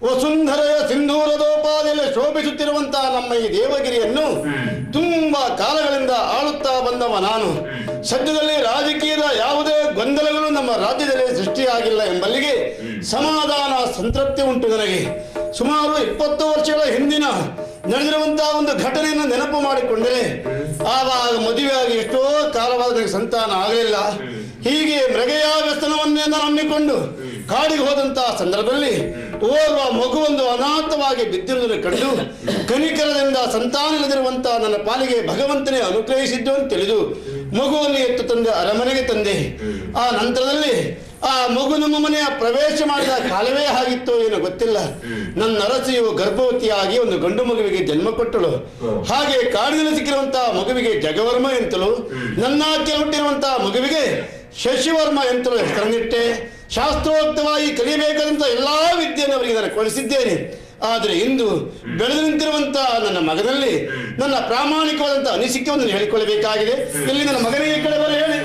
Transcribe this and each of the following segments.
ವಸುಂಧರೆಯ ಸಿಂಧೂರದೋಪಾದಿಯಲ್ಲಿ ಶೋಭಿಸುತ್ತಿರುವಂತಹ ನಮ್ಮ ಈ ದೇವಗಿರಿಯನ್ನು ತುಂಬಾ ಕಾಲಗಳಿಂದ ಆಳುತ್ತಾ ಬಂದವ ನಾನು. ಸದ್ಯದಲ್ಲಿ ರಾಜಕೀಯದ ಯಾವುದೇ ಗೊಂದಲಗಳು ನಮ್ಮ ರಾಜ್ಯದಲ್ಲಿ ಸೃಷ್ಟಿಯಾಗಿಲ್ಲ ಎಂಬಲ್ಲಿಗೆ ಸಮಾಧಾನ ಸಂತೃಪ್ತಿ ಉಂಟು ನನಗೆ. ಸುಮಾರು 20 ವರ್ಷಗಳ ಹಿಂದಿನ ನಡೆದಿರುವಂತಹ ಒಂದು ಘಟನೆಯನ್ನು ನೆನಪು ಮಾಡಿಕೊಂಡರೆ ಆವಾಗ ಮದುವೆಯಾಗಿ ಎಷ್ಟೋ ಕಾಲವಾದ ಸಂತಾನ ಆಗಲಿಲ್ಲ. ಹೀಗೆ ಮೃಗಯ ವ್ಯಸನವನ್ನೆಂದು ನಂಬಿಕೊಂಡು ಕಾಡಿಗೆ ಹೋದಂತಹ ಸಂದರ್ಭದಲ್ಲಿ ಓರ್ವ ಮಗುವೊಂದು ಅನಾಥವಾಗಿ ಬಿದ್ದಿರುವುದನ್ನು ಕಂಡು ಕನಿಕರದಿಂದ ಸಂತಾನ ಇಲ್ಲದಿರುವಂತಹ ನನ್ನ ಪಾಲಿಗೆ ಭಗವಂತನೇ ಅನುಗ್ರಹಿಸಿದ್ದು ಅಂತ ತಿಳಿದು ಮಗುವನ್ನು ಎತ್ತು ತಂದೆ ಅರಮನೆಗೆ ತಂದೆ. ಆ ನಂತರದಲ್ಲಿ ಆ ಮಗು ನಮ್ಮ ಮನೆಯ ಪ್ರವೇಶ ಮಾಡಿದ ಕಾಲವೇ ಆಗಿತ್ತೋ ಏನೋ ಗೊತ್ತಿಲ್ಲ, ನನ್ನ ಅರಸಿಯು ಗರ್ಭವತಿಯಾಗಿ ಒಂದು ಗಂಡು ಮಗುವಿಗೆ ಜನ್ಮ ಕೊಟ್ಟಳು. ಹಾಗೆ ಕಾಡಿನಲ್ಲಿ ಸಿಕ್ಕಿರುವಂತಹ ಮಗುವಿಗೆ ಜಗವರ್ಮ ಎಂತಲೂ, ನನ್ನ ಹುಟ್ಟಿರುವಂತಹ ಮಗುವಿಗೆ ಶಶಿವರ್ಮ ಎಂತಲೂ ಹೆಸರನ್ನಿಟ್ಟೆ. ಶಾಸ್ತ್ರೋಕ್ತವಾಗಿ ಕಲಿಯಬೇಕಾದಂಥ ಎಲ್ಲಾ ವಿದ್ಯೆಯನ್ನು ಅವರಿಗೆ ನಾನು ಕೊಡಿಸಿದ್ದೇನೆ. ಆದರೆ ಇಂದು ಬೆಳೆದು ನಿಂತಿರುವಂತಹ ನನ್ನ ಮಗನಲ್ಲಿ ನನ್ನ ಪ್ರಾಮಾಣಿಕವಾದಂತಹ ಅನಿಸಿಕೆಯನ್ನು ಹೇಳಿಕೊಳ್ಳಬೇಕಾಗಿದೆ. ಇಲ್ಲಿ ನನ್ನ ಮಗನಿಗೆ ಕಡೆ ಬರ ಹೇಳಿ.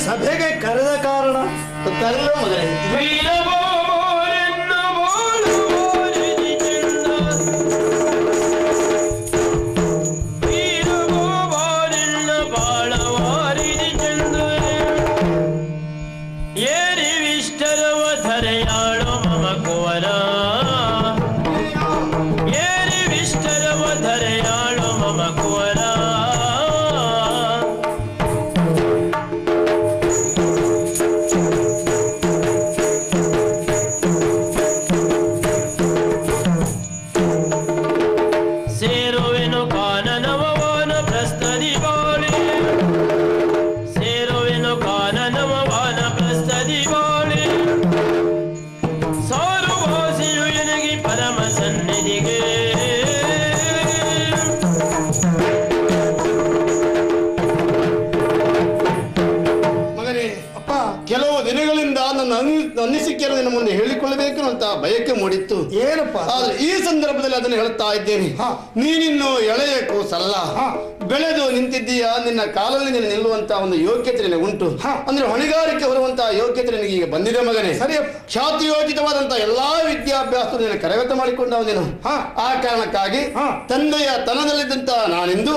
ಸಭೆಗೆ ಕರೆದ ಕಾರಣ ಕರೆದ ಮಗನೇ ಅನಿಸಿಕೆಯನ್ನು ನಿನ್ನ ಮುಂದೆ ಹೇಳಿಕೊಳ್ಳಬೇಕು ಅಂತ ಬಯಕೆ ಮೂಡಿತ್ತು. ಏನಪ್ಪ? ಆದ್ರೆ ಈ ಸಂದರ್ಭದಲ್ಲಿ ಅದನ್ನು ಹೇಳ್ತಾ ಇದ್ದೇನೆ. ನೀನಿನ್ನು ಎಳೆಯ ಕೂಸಲ್ಲ, ಬೆಳೆದು ನಿಂತಿದ್ದೀಯಾ. ನಿನ್ನ ಕಾಲಲ್ಲಿ ನೀನು ನಿಲ್ಲುವಂತ ಒಂದು ಯೋಗ್ಯತೆ ನಿನಗೆ ಉಂಟು. ಅಂದ್ರೆ ಹೊಣೆಗಾರಿಕೆ ಹೊರುವಂತಹ ಯೋಗ್ಯತೆ ನಿನಗೆ ಈಗ ಬಂದಿದೆ ಮಗನೇ. ಸರಿ, ಖ್ಯಾತಿಯೋಚಿತವಾದಂತಹ ಎಲ್ಲಾ ವಿದ್ಯಾಭ್ಯಾಸ ನಿನ್ನ ಕರಗತ ಮಾಡಿಕೊಂಡವ ನೀನು. ಆ ಕಾರಣಕ್ಕಾಗಿ ತಂದೆಯ ತನದಲ್ಲಿದ್ದಂತ ನಾನಿಂದು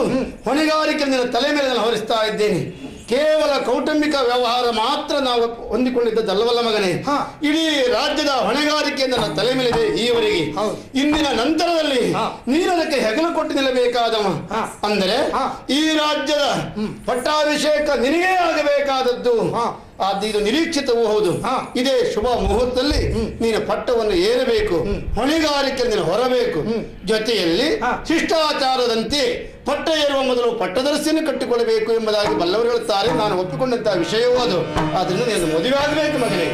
ಹೊಣೆಗಾರಿಕೆ ನಿನ್ನ ತಲೆ ಮೇಲೆ ನಾನು ಹೊರಿಸ್ತಾ ಇದ್ದೇನೆ. ಕೇವಲ ಕೌಟುಂಬಿಕ ವ್ಯವಹಾರ ಮಾತ್ರ ನಾವು ಹೊಂದಿಕೊಂಡಿದ್ದಲ್ಲವಲ್ಲ ಮಗನೇ. ಇಡೀ ರಾಜ್ಯದ ಹೊಣೆಗಾರಿಕೆ ನನ್ನ ತಲೆ ಮೇಲಿದೆ ಈವರೆಗೆ. ಇಂದಿನ ನಂತರದಲ್ಲಿ ನೀನು ಅದಕ್ಕೆ ಹೆಗಲು ಕೊಟ್ಟು ನಿಲ್ಲಬೇಕಾದವ. ಅಂದರೆ ಈ ರಾಜ್ಯದ ಪಟ್ಟಾಭಿಷೇಕ ನಿನಗೇ ಆಗಬೇಕಾದದ್ದು. ಇದು ನಿರೀಕ್ಷಿತವೂ ಹೌದು. ಇದೇ ಶುಭ ಮುಹೂರ್ತದಲ್ಲಿ ನೀನು ಪಟ್ಟವನ್ನು ಏರಬೇಕು, ಹೊಣೆಗಾರಿಕೆ ನೀನು ಹೊರಬೇಕು. ಜೊತೆಯಲ್ಲಿ ಶಿಷ್ಟಾಚಾರದಂತೆ ಪಟ್ಟ ಏರುವ ಮೊದಲು ಪಟ್ಟದರ್ಶಿಯನ್ನು ಕಟ್ಟಿಕೊಳ್ಳಬೇಕು ಎಂಬುದಾಗಿ ಬಲ್ಲವರು ಹೇಳುತ್ತಾರೆ. ನಾನು ಒಪ್ಪಿಕೊಂಡಂತಹ ವಿಷಯವೂ ಅದು. ಆದ್ರಿಂದ ನೀನು ಮದುವೆ ಆಗಬೇಕು ಮಗನೇ.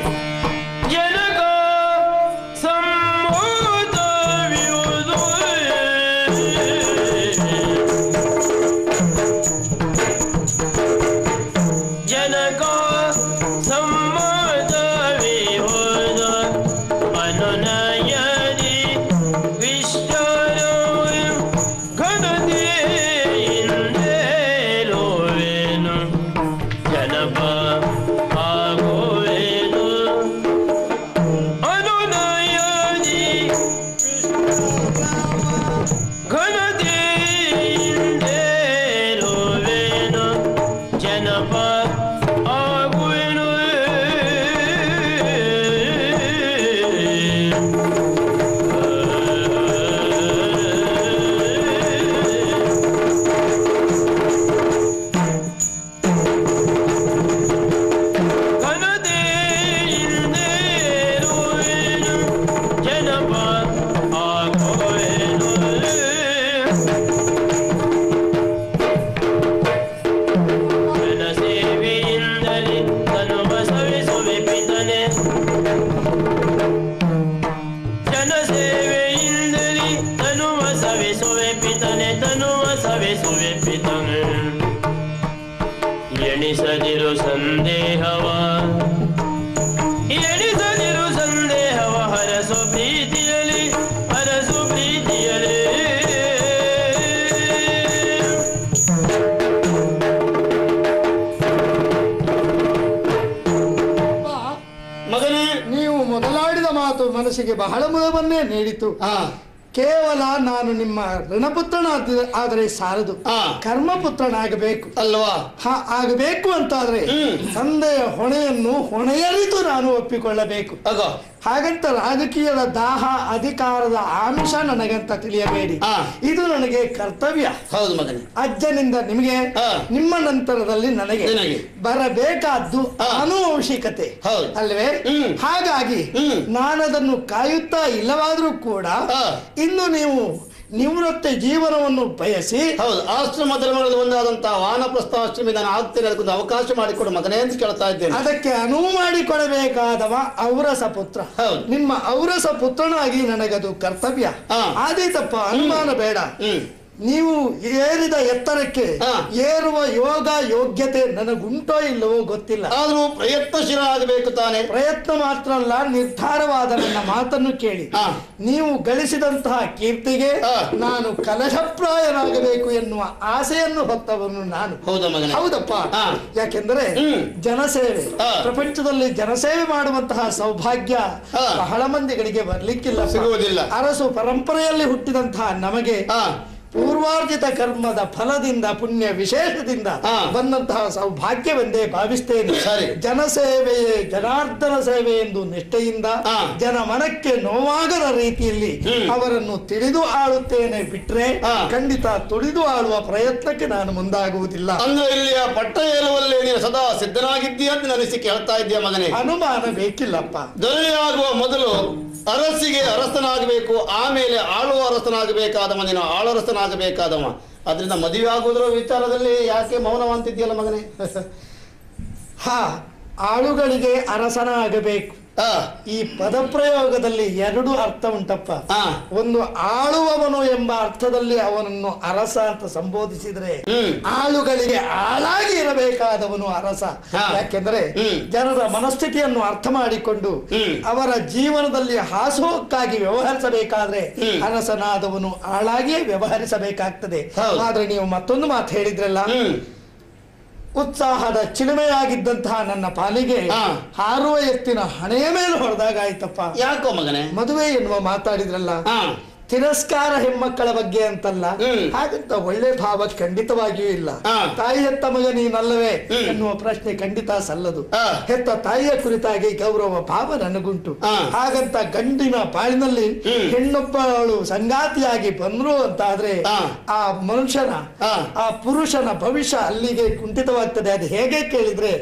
ಎಣಿಸದಿರು ಸಂದೇಹವ ಹರಸು ಪ್ರೀತಿಯಲಿ ಮಗನೇ, ನೀವು ಮೊದಲಾಡಿದ ಮಾತು ಮನಸ್ಸಿಗೆ ಬಹಳ ಮುದವನ್ನೇ ನೀಡಿತು. ಕೇವಲ ನಾನು ನಿಮ್ಮ ಋಣಪುತ್ರನ ಆದರೆ ಸಾರದು, ಕರ್ಮಪುತ್ರನಾಗಬೇಕು ಅಲ್ವಾ? ಆಗಬೇಕು ಅಂತಾದ್ರೆ ತಂದೆಯ ಹೊಣೆಯನ್ನು ಹೊಣೆಯರಿತು ನಾನು ಒಪ್ಪಿಕೊಳ್ಳಬೇಕು. ಹಾಗಂತ ರಾಜಕೀಯದ ದಾಹ ಅಧಿಕಾರದ ಆಮಿಷ ನನಗಂತ ತಿಳಿಯಬೇಡಿ. ಇದು ನನಗೆ ಕರ್ತವ್ಯ. ಹೌದು ಮಗನೇ. ಅಜ್ಜನಿಂದ ನಿಮಗೆ, ನಿಮ್ಮ ನಂತರದಲ್ಲಿ ನನಗೆ ಬರಬೇಕಾದ್ದು ಆನುವಂಶಿಕತೆ ಅಲ್ವೇ? ಹಾಗಾಗಿ ನಾನದನ್ನು ಕಾಯುತ್ತಾ ಇಲ್ಲವಾದ್ರೂ ಕೂಡ ಇನ್ನು ನೀವು ನಿವೃತ್ತ ಜೀವನವನ್ನು ಬಯಸಿ, ಹೌದು, ಆಶ್ರಮ ಧರ್ಮಗಳಲ್ಲಿ ಒಂದಾದಂತಹ ವಾನಪ್ರಸ್ಥಾಶ್ರಮ ನಾನು ಆಗ್ತೇನೆ, ಅದಕ್ಕೊಂದು ಅವಕಾಶ ಮಾಡಿಕೊಡು ಮಗನೇ ಅಂತ ಕೇಳ್ತಾ ಇದ್ದೇನೆ. ಅದಕ್ಕೆ ಅನುವು ಮಾಡಿಕೊಡಬೇಕಾದವ ಔರಸ ಪುತ್ರ. ನಿಮ್ಮ ಔರಸ ಪುತ್ರನಾಗಿ ನನಗದು ಕರ್ತವ್ಯ. ಆದೀತಪ್ಪ, ಅನುಮಾನ ಬೇಡ. ನೀವು ಏರಿದ ಎತ್ತರಕ್ಕೆ ಏರುವ ಯೋಗ ಯೋಗ್ಯತೆ ನನಗುಂಟೋ ಇಲ್ಲವೋ ಗೊತ್ತಿಲ್ಲ. ಆದ್ರೂ ಪ್ರಯತ್ನಶೀಲ ಆಗಬೇಕು ತಾನೆ. ಪ್ರಯತ್ನ ಮಾತ್ರ ಅಲ್ಲ, ನಿರ್ಧಾರವಾದ ನನ್ನ ಮಾತನ್ನು ಕೇಳಿ. ನೀವು ಗಳಿಸಿದಂತಹ ಕೀರ್ತಿಗೆ ನಾನು ಕಲಶಪ್ರಾಯನಾಗಬೇಕು ಎನ್ನುವ ಆಸೆಯನ್ನು ಹೊತ್ತವನು ನಾನು. ಹೌದಪ್ಪ. ಯಾಕೆಂದರೆ ಜನಸೇವೆ, ಪ್ರಪಂಚದಲ್ಲಿ ಜನಸೇವೆ ಮಾಡುವಂತಹ ಸೌಭಾಗ್ಯ ಬಹಳ ಮಂದಿಗಳಿಗೆ ಬರ್ಲಿಕ್ಕಿಲ್ಲ, ಸಿಗುವುದಿಲ್ಲ. ಅರಸು ಪರಂಪರೆಯಲ್ಲಿ ಹುಟ್ಟಿದಂತಹ ನಮಗೆ ಪೂರ್ವಾರ್ಜಿತ ಕರ್ಮದ ಫಲದಿಂದ, ಪುಣ್ಯ ವಿಶೇಷದಿಂದ ಬಂದಂತಹ ಸೌಭಾಗ್ಯವೆಂದೇ ಭಾವಿಸ್ತೇನೆ. ಜನಸೇವೆಯೇ ಜನಾರ್ದನ ಸೇವೆ ಎಂದು ನಿಷ್ಠೆಯಿಂದ ಜನ ಮನಕ್ಕೆ ನೋವಾಗದ ರೀತಿಯಲ್ಲಿ ಅವರನ್ನು ತಿಳಿದು ಆಳುತ್ತೇನೆ ಬಿಟ್ರೆ ಖಂಡಿತ ತುಳಿದು ಆಳುವ ಪ್ರಯತ್ನಕ್ಕೆ ನಾನು ಮುಂದಾಗುವುದಿಲ್ಲ. ಅಂದ್ರೆ ಇಲ್ಲಿಯ ಪಟ್ಟ ಏಳುವಲ್ಲಿ ನೀನು ಸದಾ ಸಿದ್ಧನಾಗಿದ್ದೀಯ ಅಂತ ಅನಿಸಿಕೆ ಹೇಳ್ತಾ ಇದೆಯಾ ಮಗನೇ? ಅನುಮಾನ ಬೇಕಿಲ್ಲಪ್ಪ. ದೊರೆಯಾಗುವ ಮೊದಲು ಅರಸಿಗೆ ಅರಸನಾಗಬೇಕು, ಆಮೇಲೆ ಆಳುವ ಅರಸನಾಗಬೇಕಾದವ, ನೀನು ಆಳರಸನಾಗಬೇಕಾದವ. ಅದರಿಂದ ಮದುವೆ ಆಗುವುದರ ವಿಚಾರದಲ್ಲಿ ಯಾಕೆ ಮೌನವಂತಿದ್ಯಲ್ಲ ಮಗನೇ? ಆಳುಗಳಿಗೆ ಅರಸನಾಗಬೇಕು. ಈ ಪದಪ್ರಯೋಗದಲ್ಲಿ ಎರಡು ಅರ್ಥ ಉಂಟಪ್ಪ. ಒಂದು, ಆಳುವವನು ಎಂಬ ಅರ್ಥದಲ್ಲಿ ಅವನನ್ನು ಅರಸ ಅಂತ ಸಂಬೋಧಿಸಿದ್ರೆ, ಆಳುಗಳಿಗೆ ಆಳಾಗಿ ಇರಬೇಕಾದವನು ಅರಸ. ಯಾಕೆಂದ್ರೆ ಜನರ ಮನಸ್ಥಿತಿಯನ್ನು ಅರ್ಥ ಮಾಡಿಕೊಂಡು ಅವರ ಜೀವನದಲ್ಲಿ ಹಾಸೋಕ್ಕಾಗಿ ವ್ಯವಹರಿಸಬೇಕಾದ್ರೆ ಅರಸನಾದವನು ಆಳಾಗಿಯೇ ವ್ಯವಹರಿಸಬೇಕಾಗ್ತದೆ. ಆದ್ರೆ ನೀವು ಮತ್ತೊಂದು ಮಾತು ಹೇಳಿದ್ರಲ್ಲ, ಉತ್ಸಾಹದ ಚಿಲುಮೆಯಾಗಿದ್ದಂತಹ ನನ್ನ ಪಾಲಿಗೆ ಹಾರುವ ಎತ್ತಿನ ಹಣೆಯ ಮೇಲೆ ಹೊಡೆದಾಗ ಆಯ್ತಪ್ಪ. ಯಾಕೋ ಮಗನೇ? ಮದುವೆ ಎನ್ನುವ ಮಾತಾಡಿದ್ರಲ್ಲ, ತಿರಸ್ಕಾರ ಹೆಣ್ಮಕ್ಕಳ ಬಗ್ಗೆ ಅಂತಲ್ಲ, ಹಾಗಂತ ಒಳ್ಳೆ ಭಾವ ಖಂಡಿತವಾಗಿಯೂ ಇಲ್ಲ. ತಾಯಿ ಹೆತ್ತ ಮಗ ನೀನಲ್ಲವೇ ಎನ್ನುವ ಪ್ರಶ್ನೆ ಖಂಡಿತ ಸಲ್ಲದು. ಹೆತ್ತ ತಾಯಿಯ ಕುರಿತಾಗಿ ಗೌರವ ಭಾವ ನನಗುಂಟು. ಹಾಗಂತ ಗಂಡಿನ ಬಾಳಿನಲ್ಲಿ ಹೆಣ್ಣೊಬ್ಬಳು ಸಂಗಾತಿಯಾಗಿ ಬಂದ್ರು ಅಂತ ಆದ್ರೆ ಆ ಮನುಷ್ಯನ ಆ ಪುರುಷನ ಭವಿಷ್ಯ ಅಲ್ಲಿಗೆ ಕುಂಠಿತವಾಗ್ತದೆ. ಅದು ಹೇಗೆ ಕೇಳಿದ್ರೆ,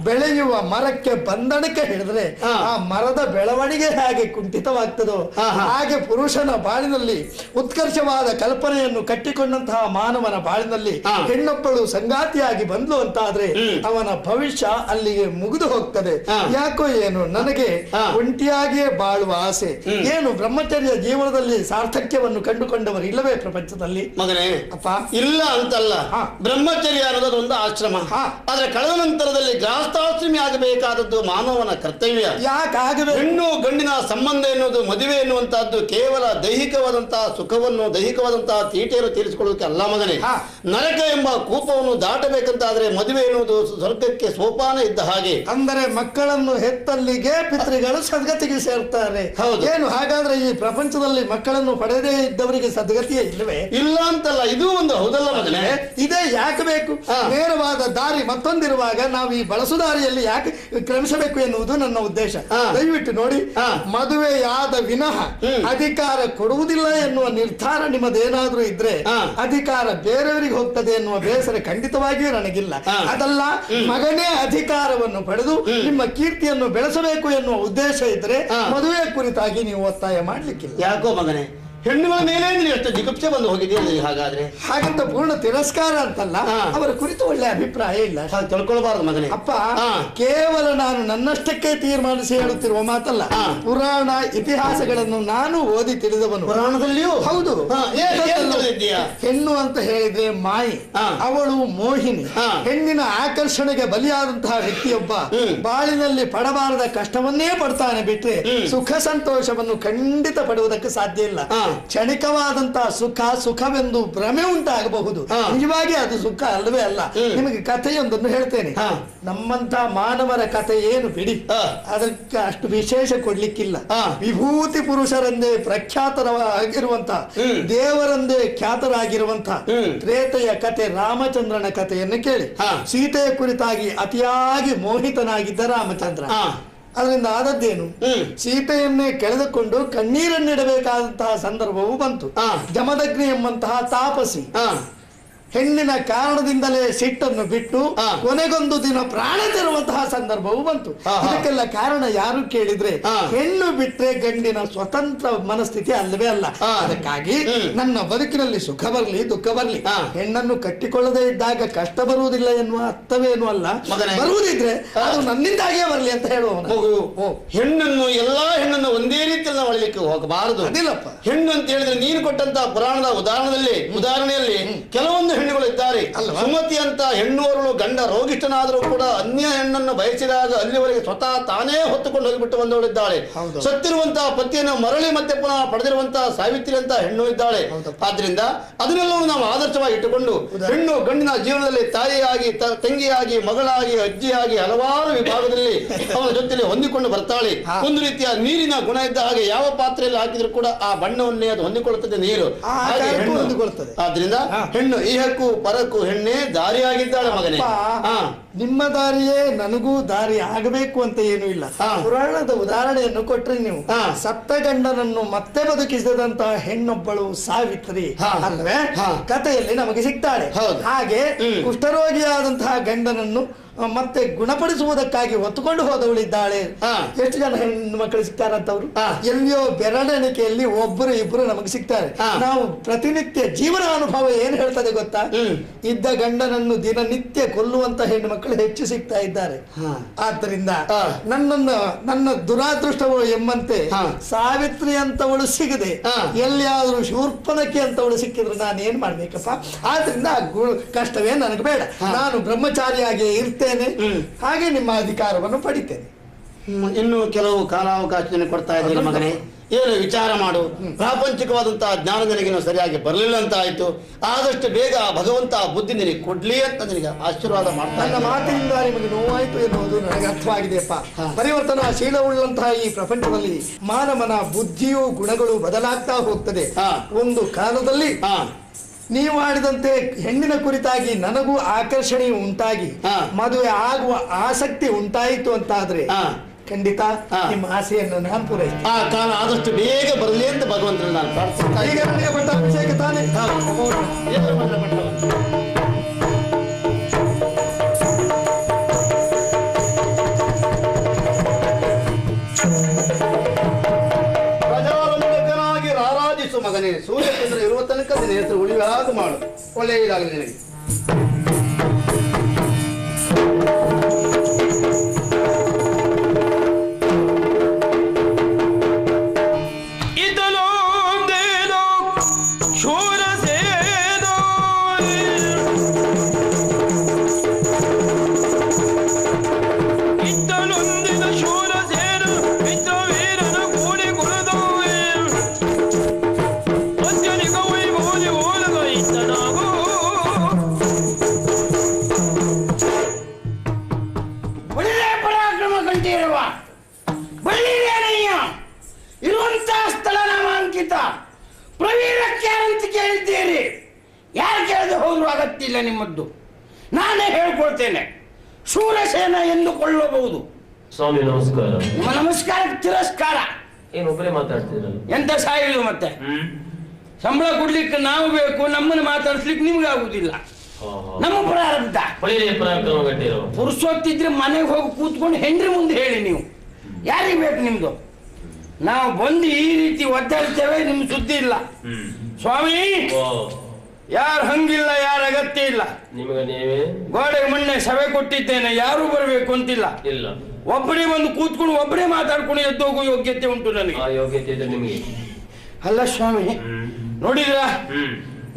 ಬೆಳೆಯುವ ಮರಕ್ಕೆ ಬಂಧನಕ್ಕೆ ಹಿಡಿದ್ರೆ ಆ ಮರದ ಬೆಳವಣಿಗೆ ಹೇಗೆ ಕುಂಠಿತವಾಗ್ತದೋ ಹಾಗೆ ಪುರುಷನ ಬಾಳಿನಲ್ಲಿ ಉತ್ಕರ್ಷವಾದ ಕಲ್ಪನೆಯನ್ನು ಕಟ್ಟಿಕೊಂಡಂತಹ ಮಾನವನ ಬಾಳಿನಲ್ಲಿ ಹೆಣ್ಣೊಬ್ಬಳು ಸಂಗಾತಿಯಾಗಿ ಬಂದ್ಲು ಅಂತಾದ್ರೆ ಅವನ ಭವಿಷ್ಯ ಅಲ್ಲಿಗೆ ಮುಗಿದು ಹೋಗ್ತದೆ. ಯಾಕೋ ಏನು ನನಗೆ ಒಂಟಿಯಾಗಿಯೇ ಬಾಳುವ ಆಸೆ. ಏನು ಬ್ರಹ್ಮಚರ್ಯ ಜೀವನದಲ್ಲಿ ಸಾರ್ಥಕ್ಯವನ್ನು ಕಂಡುಕೊಂಡವರು ಇಲ್ಲವೇ ಪ್ರಪಂಚದಲ್ಲಿ? ಮಗನೇ ಅಪ್ಪ, ಇಲ್ಲ ಅಂತಲ್ಲ, ಬ್ರಹ್ಮಚರ್ಯ ಅನ್ನೋದು ಒಂದು ಆಶ್ರಮ. ಆದ್ರೆ ಕಳೆದ ನಂತರದಲ್ಲಿ ಗೃಹಸ್ಥಾಶ್ರಮಿ ಆಗಬೇಕಾದದ್ದು ಮಾನವನ ಕರ್ತವ್ಯ. ಯಾಕಾಗಬೇಕು? ಹೆಣ್ಣು ಗಂಡಿನ ಸಂಬಂಧ ಎನ್ನುವುದು ಮದುವೆ ಎನ್ನುವಂತಹದ್ದು ಕೇವಲ ದೈಹಿಕವಾದಂತಹ ಸುಖವನ್ನು, ದೈಹಿಕವಾದಂತಹ ತೀಟೆಯನ್ನು ತೀರಿಸಿಕೊಳ್ಳೋದಕ್ಕೆ ಅಲ್ಲ ಮಗನೇ. ನರಕ ಎಂಬ ಕೂಪವನ್ನು ದಾಟಬೇಕಂತಾದ್ರೆ ಮದುವೆ ಎನ್ನುವುದು ಸ್ವರ್ಗಕ್ಕೆ ಸೋಪಾನ ಇದ್ದ ಹಾಗೆ. ಅಂದರೆ ಮಕ್ಕಳನ್ನು ಹೆತ್ತಲ್ಲಿಗೆ ಪಿತೃಗಳು ಸದ್ಗತಿಗೆ ಸೇರ್ತಾರೆ. ಏನು ಹಾಗಾದ್ರೆ ಈ ಪ್ರಪಂಚದಲ್ಲಿ ಮಕ್ಕಳನ್ನು ಪಡೆದೇ ಇದ್ದವರಿಗೆ ಸದ್ಗತಿಯೇ ಇಲ್ಲವೇ? ಇಲ್ಲ ಅಂತಲ್ಲ, ಇದು ಒಂದು ಹೌದಲ್ಲ ಮಗನೇ. ಇದೇ ಯಾಕೆ ಬೇಕು? ನೇರವಾದ ದಾರಿ ಮತ್ತೊಂದಿರುವಾಗ ನಾವು ಈ ಬಳಸು ದಾರಿಯಲ್ಲಿ ಯಾಕೆ ಕ್ರಮಿಸಬೇಕು ಎನ್ನುವುದು ನನ್ನ ಉದ್ದೇಶ. ದಯವಿಟ್ಟು ನೋಡಿ, ಮದುವೆಯಾದ ವಿನಃ ಅಧಿಕಾರ ಕೊಡುವುದಿಲ್ಲ ಎನ್ನುವ ನಿರ್ಧಾರ ನಿಮ್ಮದೇನಾದ್ರೂ ಇದ್ರೆ ಅಧಿಕಾರ ಬೇರೆಯವರಿಗೆ ಹೋಗ್ತದೆ ಎನ್ನುವ ಬೇಸರ ಖಂಡಿತವಾಗಿಯೂ ನನಗಿಲ್ಲ. ಅದಲ್ಲ, ಮಗನೇ ಅಧಿಕಾರವನ್ನು ಪಡೆದು ನಿಮ್ಮ ಕೀರ್ತಿಯನ್ನು ಬೆಳೆಸಬೇಕು ಎನ್ನುವ ಉದ್ದೇಶ ಇದ್ರೆ ಮದುವೆ ಕುರಿತಾಗಿ ನೀವು ಒತ್ತಾಯ ಮಾಡ್ಲಿಕ್ಕಿಲ್ಲ. ಯಾಕೋ ಮಗನೇ, ಹೆಣ್ಣುಗಳ ಮೇಲೆ ಎಷ್ಟು ಜಿಗುಪ್ಸೆ ಬಂದು ಹೋಗಿದೆಯಲ್ಲ ಹಾಗಾದ್ರೆ? ಹಾಗಂತ ಪೂರ್ಣ ತಿರಸ್ಕಾರ ಅಂತಲ್ಲ, ಅವರ ಕುರಿತು ಒಳ್ಳೆ ಅಭಿಪ್ರಾಯ ಇಲ್ಲ ತಿಳ್ಕೊಳ್ಬಾರ್ದು ಮಗನೇ. ಅಪ್ಪ, ಕೇವಲ ನಾನು ನನ್ನಷ್ಟಕ್ಕೆ ತೀರ್ಮಾನಿಸಿ ಹೇಳುತ್ತಿರುವ ಮಾತಲ್ಲ. ಪುರಾಣ ಇತಿಹಾಸಗಳನ್ನು ನಾನು ಓದಿ ತಿಳಿದವನು. ಪುರಾಣದಲ್ಲಿಯೂ ಹೌದು. ಹೆಣ್ಣು ಅಂತ ಹೇಳಿದ್ರೆ ಮಾಯಿ, ಅವಳು ಮೋಹಿನಿ. ಹೆಣ್ಣಿನ ಆಕರ್ಷಣೆಗೆ ಬಲಿಯಾದಂತಹ ವ್ಯಕ್ತಿಯೊಬ್ಬ ಬಾಳಿನಲ್ಲಿ ಪಡಬಾರದ ಕಷ್ಟವನ್ನೇ ಪಡ್ತಾನೆ ಬಿಟ್ರೆ ಸುಖ ಸಂತೋಷವನ್ನು ಖಂಡಿತ ಪಡುವುದಕ್ಕೆ ಸಾಧ್ಯ ಇಲ್ಲ. ಕ್ಷಣಿಕವಾದಂತಹ ಸುಖವೆಂದು ಭ್ರಮೆ ಉಂಟಾಗಬಹುದು, ನಿಜವಾಗಿ ಅದು ಸುಖ ಅಲ್ಲವೇ ಅಲ್ಲ. ನಿಮಗೆ ಕಥೆಯೊಂದನ್ನು ಹೇಳ್ತೇನೆ. ನಮ್ಮಂತ ಮಾನವರ ಕಥೆ ಏನು ಬಿಡಿ, ಅದಕ್ಕೆ ಅಷ್ಟು ವಿಶೇಷ ಕೊಡ್ಲಿಕ್ಕಿಲ್ಲ. ವಿಭೂತಿ ಪುರುಷರೆಂದೇ ಪ್ರಖ್ಯಾತರಾಗಿರುವಂತಹ, ದೇವರೆಂದೇ ಖ್ಯಾತರಾಗಿರುವಂತಹ ತ್ರೇತೆಯ ಕಥೆ ರಾಮಚಂದ್ರನ ಕಥೆಯನ್ನು ಕೇಳಿ. ಸೀತೆಯ ಕುರಿತಾಗಿ ಅತಿಯಾಗಿ ಮೋಹಿತನಾಗಿದ್ದ ರಾಮಚಂದ್ರ. ಅದರಿಂದ ಆದದ್ದೇನು? ಸೀತೆಯನ್ನೇ ಕೆಳೆದುಕೊಂಡು ಕಣ್ಣೀರನ್ನಿಡಬೇಕಾದಂತಹ ಸಂದರ್ಭವು ಬಂತು. ಜಮದಗ್ನಿ ಎಂಬಂತಹ ತಾಪಸಿ ಹೆಣ್ಣಿನ ಕಾರಣದಿಂದಲೇ ಸಿಟ್ಟನ್ನು ಬಿಟ್ಟು ಕೊನೆಗೊಂದು ದಿನ ಪ್ರಾಣ ತೆರುವಂತಹ ಸಂದರ್ಭವು ಬಂತು. ಇದಕ್ಕೆಲ್ಲ ಕಾರಣ ಯಾರು ಕೇಳಿದ್ರೆ, ಹೆಣ್ಣು ಬಿಟ್ರೆ ಗಂಡಿನ ಸ್ವತಂತ್ರ ಮನಸ್ಥಿತಿ ಅಲ್ಲವೇ ಅಲ್ಲ. ಅದಕ್ಕಾಗಿ ನನ್ನ ಬದುಕಿನಲ್ಲಿ ಸುಖ ಬರ್ಲಿ ದುಃಖ ಬರ್ಲಿ, ಹೆಣ್ಣನ್ನು ಕಟ್ಟಿಕೊಳ್ಳದೆ ಇದ್ದಾಗ ಕಷ್ಟ ಬರುವುದಿಲ್ಲ ಎನ್ನುವ ಅರ್ಥವೇನು ಅಲ್ಲ. ಬರುವುದಿದ್ರೆ ಅದು ನನ್ನಿಂದಾಗಿಯೇ ಬರ್ಲಿ ಅಂತ ಹೇಳುವವನು. ಹೆಣ್ಣನ್ನು ಎಲ್ಲಾ ಹೆಣ್ಣನ್ನು ಒಂದೇ ರೀತಿಯಲ್ಲಿ ನಾವು ಅಳಲಿಕ್ಕೆ ಹೋಗಬಾರದು. ಅದಿಲ್ಲಪ್ಪ. ಹೆಣ್ಣು ಅಂತ ಹೇಳಿದ್ರೆ ನೀನು ಕೊಟ್ಟಂತಹ ಪುರಾಣದ ಉದಾಹರಣೆಯಲ್ಲಿ ಕೆಲವೊಂದು ಹೆಣ್ಣುಗಳು ಇದ್ದಾರೆ. ಸುಮತಿ ಅಂತ ಹೆಣ್ಣುವರಳು ಗಂಡ ರೋಗಿಷ್ಠನಾದರೂ ಕೂಡ ಅನ್ಯ ಹೆಣ್ಣನ್ನು ಬಯಸಿದಾಗ ಅಲ್ಲಿವರೆಗೆ ಸ್ವತಃ ತಾನೇ ಹೊತ್ತುಕೊಂಡು ಹೋಗಿಬಿಟ್ಟು ಬಂದವಳಿದ್ದಾಳೆ. ಸತ್ತಿರುವಂತಹ ಪತಿಯನ್ನು ಮರಳಿ ಮತ್ತೆ ಪುನಃ ಪಡೆದಿರುವಂತಹ ಸಾವಿತ್ರಿ ಅಂತ ಹೆಣ್ಣು ಇದ್ದಾಳೆ. ಆದ್ರಿಂದ ಅದನ್ನೆಲ್ಲವೂ ನಾವು ಆದರ್ಶವಾಗಿ ಇಟ್ಟುಕೊಂಡು ಹೆಣ್ಣು ಗಂಡಿನ ಜೀವನದಲ್ಲಿ ತಾಯಿಯಾಗಿ, ತಂಗಿಯಾಗಿ, ಮಗಳಾಗಿ, ಅಜ್ಜಿಯಾಗಿ ಹಲವಾರು ವಿಭಾಗದಲ್ಲಿ ಅವನ ಜೊತೆಲಿ ಹೊಂದಿಕೊಂಡು ಬರ್ತಾಳೆ. ಒಂದು ರೀತಿಯ ನೀರಿನ ಗುಣ ಇದ್ದ ಹಾಗೆ ಯಾವ ಪಾತ್ರೆಯಲ್ಲಿ ಹಾಕಿದ್ರು ಕೂಡ ಆ ಬಣ್ಣವನ್ನೇ ಅದು ಹೊಂದಿಕೊಳ್ಳುತ್ತದೆ ನೀರು. ಆದ್ರಿಂದ ಹೆಣ್ಣು ಇಹಕ್ಕೂ ಪರಕ್ಕೂ ಹೆಣ್ಣೆ ದಾರಿಯಾಗಿದ್ದಾಳೆ ಮಗನೇ. ನಿಮ್ಮ ದಾರಿಯೇ ನನಗೂ ದಾರಿ ಆಗಬೇಕು ಅಂತ ಏನೂ ಇಲ್ಲ. ಪುರಾಣದ ಉದಾಹರಣೆಯನ್ನು ಕೊಟ್ರಿ ನೀವು. ಸತ್ತ ಗಂಡನನ್ನು ಮತ್ತೆ ಬದುಕಿಸಿದಂತಹ ಹೆಣ್ಣೊಬ್ಬಳು ಸಾವಿತ್ರಿ ಅಲ್ವೇ ಕಥೆಯಲ್ಲಿ ನಮಗೆ ಸಿಗ್ತಾಳೆ. ಹಾಗೆ ಕುಷ್ಠರೋಗಿಯಾದಂತಹ ಗಂಡನನ್ನು ಮತ್ತೆ ಗುಣಪಡಿಸುವುದಕ್ಕಾಗಿ ಹೊತ್ತುಕೊಂಡು ಹೋದವಳಿದ್ದಾಳೆ. ಎಷ್ಟು ಜನ ಹೆಣ್ಣು ಮಕ್ಕಳು ಸಿಗ್ತಾರಂತವ್ರು? ಎಲ್ಲಿಯೋ ಬೆರಳೆಣಿಕೆಯಲ್ಲಿ ಒಬ್ಬರು ಇಬ್ಬರು ನಮಗೆ ಸಿಗ್ತಾರೆ. ನಾವು ಪ್ರತಿನಿತ್ಯ ಜೀವನ ಅನುಭವ ಏನ್ ಹೇಳ್ತದೆ ಗೊತ್ತಾ? ಇದ್ದ ಗಂಡನನ್ನು ದಿನನಿತ್ಯ ಕೊಲ್ಲುವಂತ ಹೆಣ್ಣು ಮಕ್ಕಳು ಹೆಚ್ಚು ಸಿಗ್ತಾ ಇದ್ದಾರೆ. ಆದ್ದರಿಂದ ನನ್ನ ದುರಾದೃಷ್ಟವು ಎಂಬಂತೆ ಸಾವಿತ್ರಿ ಅಂತವಳು ಸಿಗದೆ ಎಲ್ಲಿಯಾದ್ರೂ ಶೂರ್ಪನಖಿ ಅಂತವಳು ಸಿಕ್ಕಿದ್ರು ನಾನು ಏನ್ ಮಾಡ್ಬೇಕಪ್ಪ? ಆದ್ರಿಂದ ಕಷ್ಟವೇ ನನಗೆ ಬೇಡ. ನಾನು ಬ್ರಹ್ಮಚಾರಿಯಾಗಿ ಇರ್ತೇನೆ, ಹಾಗೆ ನಿಮ್ಮ ಅಧಿಕಾರವನ್ನು ಪಡಿತೇನೆ. ಇನ್ನು ಕೆಲವು ಕಾಲಾವಕಾಶ ಕೊಡ್ತಾ ಇದ್ದೀನಿ ಮಗನೇ. ಏನು ವಿಚಾರ ಮಾಡು. ಪ್ರಾಪಂಚಿಕವಾದಂತಹ ಜ್ಞಾನ ನಿನಗಿನ್ನು ಸರಿಯಾಗಿ ಬರಲಿಲ್ಲ ಅಂತ ಆಯ್ತು. ಆದಷ್ಟು ಬೇಗ ಭಗವಂತ ಬುದ್ಧಿ ನಿನಗೆ ಕೊಡ್ಲಿ ಅಂತ ನಿನಗೆ ಆಶೀರ್ವಾದ ಮಾಡ್ತಾನೆ. ನನ್ನ ಮಾತಿನಿಂದ ನಿಮಗೆ ನೋವಾಯ್ತು ಎನ್ನುವುದು ನನಗೆ ಅರ್ಥವಾಗಿದೆಯಪ್ಪ. ಪರಿವರ್ತನಾಶೀಲವುಳ್ಳಂತಹ ಈ ಪ್ರಪಂಚದಲ್ಲಿ ಮಾನವನ ಬುದ್ಧಿಯು ಗುಣಗಳು ಬದಲಾಗ್ತಾ ಹೋಗ್ತದೆ. ಒಂದು ಕಾಲದಲ್ಲಿ ನೀವು ಆಡಿದಂತೆ ಹೆಣ್ಣಿನ ಕುರಿತಾಗಿ ನನಗೂ ಆಕರ್ಷಣೆ ಉಂಟಾಗಿ ಮದುವೆ ಆಗುವ ಆಸಕ್ತಿ ಉಂಟಾಯಿತು ಅಂತಾದ್ರೆ ಖಂಡಿತ ನಿಮ್ಮ ಆಸೆಯನ್ನು ನಾನು ಪೂರೈಸ್ತೀನಿ. ಆ ಕಾಲ ಆದಷ್ಟು ಬೇಗ ಬರಲಿ ಅಂತ ಭಗವಂತನ ನಾನು ಪ್ರಾರ್ಥಿಸ್ತಾ ಈಗ ನನಗೆ ಬಂದ ಅಭಿಷೇಕ ತಾನೇ. ಪ್ರಜಾರಂಭಕನಾಗಿ ರಾರಾಜಿಸು ಮಗನೇ. ಸೂರ್ಯಚಂದ್ರ ಇರುವ ತನಕ ನಿನ್ನ ಹೆಸರು ಉಳಿಯುವಾಗ ಮಾಡು. ಒಳ್ಳೆಯದಾಗಲಿ ನಿನಗೆ. ಇರುವಂತಹ ಸ್ಥಳ ನಾಮಾಂಕಿತ ಪ್ರವೀರಕ್ಕೆ ಅಂತ ಕೇಳಿದ್ದೀರಿ. ಯಾರು ಕೇಳದೆ ಹೋದ್ರೂ ಅಗತ್ಯ ಇಲ್ಲ ನಿಮ್ಮದ್ದು. ನಾನೇ ಹೇಳ್ಕೊಳ್ತೇನೆ. ಶೂರಸೇನ ಎಂದುಕೊಳ್ಳಬಹುದು. ಸ್ವಾಮಿ ನಮಸ್ಕಾರ. ನಿಮ್ಮ ನಮಸ್ಕಾರಕ್ಕೆ ತಿರಸ್ಕಾರ. ಏನು ಒಬ್ಬರೇ ಮಾತಾಡ್ತಿರಲ್ಲ? ಎಂತ ಸಾಯಿಲು ಮತ್ತೆ ಸಂಬಳ ಕೊಡ್ಲಿಕ್ಕೆ ನಾವು ಬೇಕು, ನಮ್ಮನ್ನು ಮಾತಾಡಿಸ್ಲಿಕ್ಕೆ ನಿಮ್ಗೆ ಆಗುದಿಲ್ಲ. ನಮ್ಮ ಪ್ರಾರಬ್ಧ. ಪರಾಕ್ರಮ ಗಟ್ಟಿರೋ ಪುರುಷೊತ್ತಿದ್ರೆ ಮನೆಗೆ ಹೋಗಿ ಕೂತ್ಕೊಂಡು ಹೆಂಡ್ರಿ ಮುಂದೆ ಹೇಳಿ ನೀವು ಯಾರಿಗೆ ಬೇಕು ನಿಮ್ದು. ನಾವು ಬಂದು ಈ ರೀತಿ ಒದ್ದಾಡ್ತೇವೆ, ನಿಮ್ ಸುದ್ದಿ ಇಲ್ಲ ಸ್ವಾಮಿ. ಯಾರು ಹಂಗಿಲ್ಲ, ಯಾರ ಅಗತ್ಯ ಇಲ್ಲ. ನಿಮಗೆ ನೀವೇ ಗೋಡೆಗೆ ಮೊನ್ನೆ ಸಭೆ ಕೊಟ್ಟಿದ್ದೇನೆ, ಯಾರು ಬರಬೇಕು ಅಂತಿಲ್ಲ. ಇಲ್ಲ, ಒಬ್ಬರೇ ಬಂದು ಕೂತ್ಕೊಂಡು ಒಬ್ಬರೇ ಮಾತಾಡ್ಕೊಂಡು ಎದ್ದೋಗೋ ಯೋಗ್ಯತೆ ಉಂಟು ನನಗೆ. ಆ ಯೋಗ್ಯತೆ ಇದೆ ನಿಮಗೆ. ಅಲ್ಲ ಸ್ವಾಮಿ, ನೋಡಿದ್ರ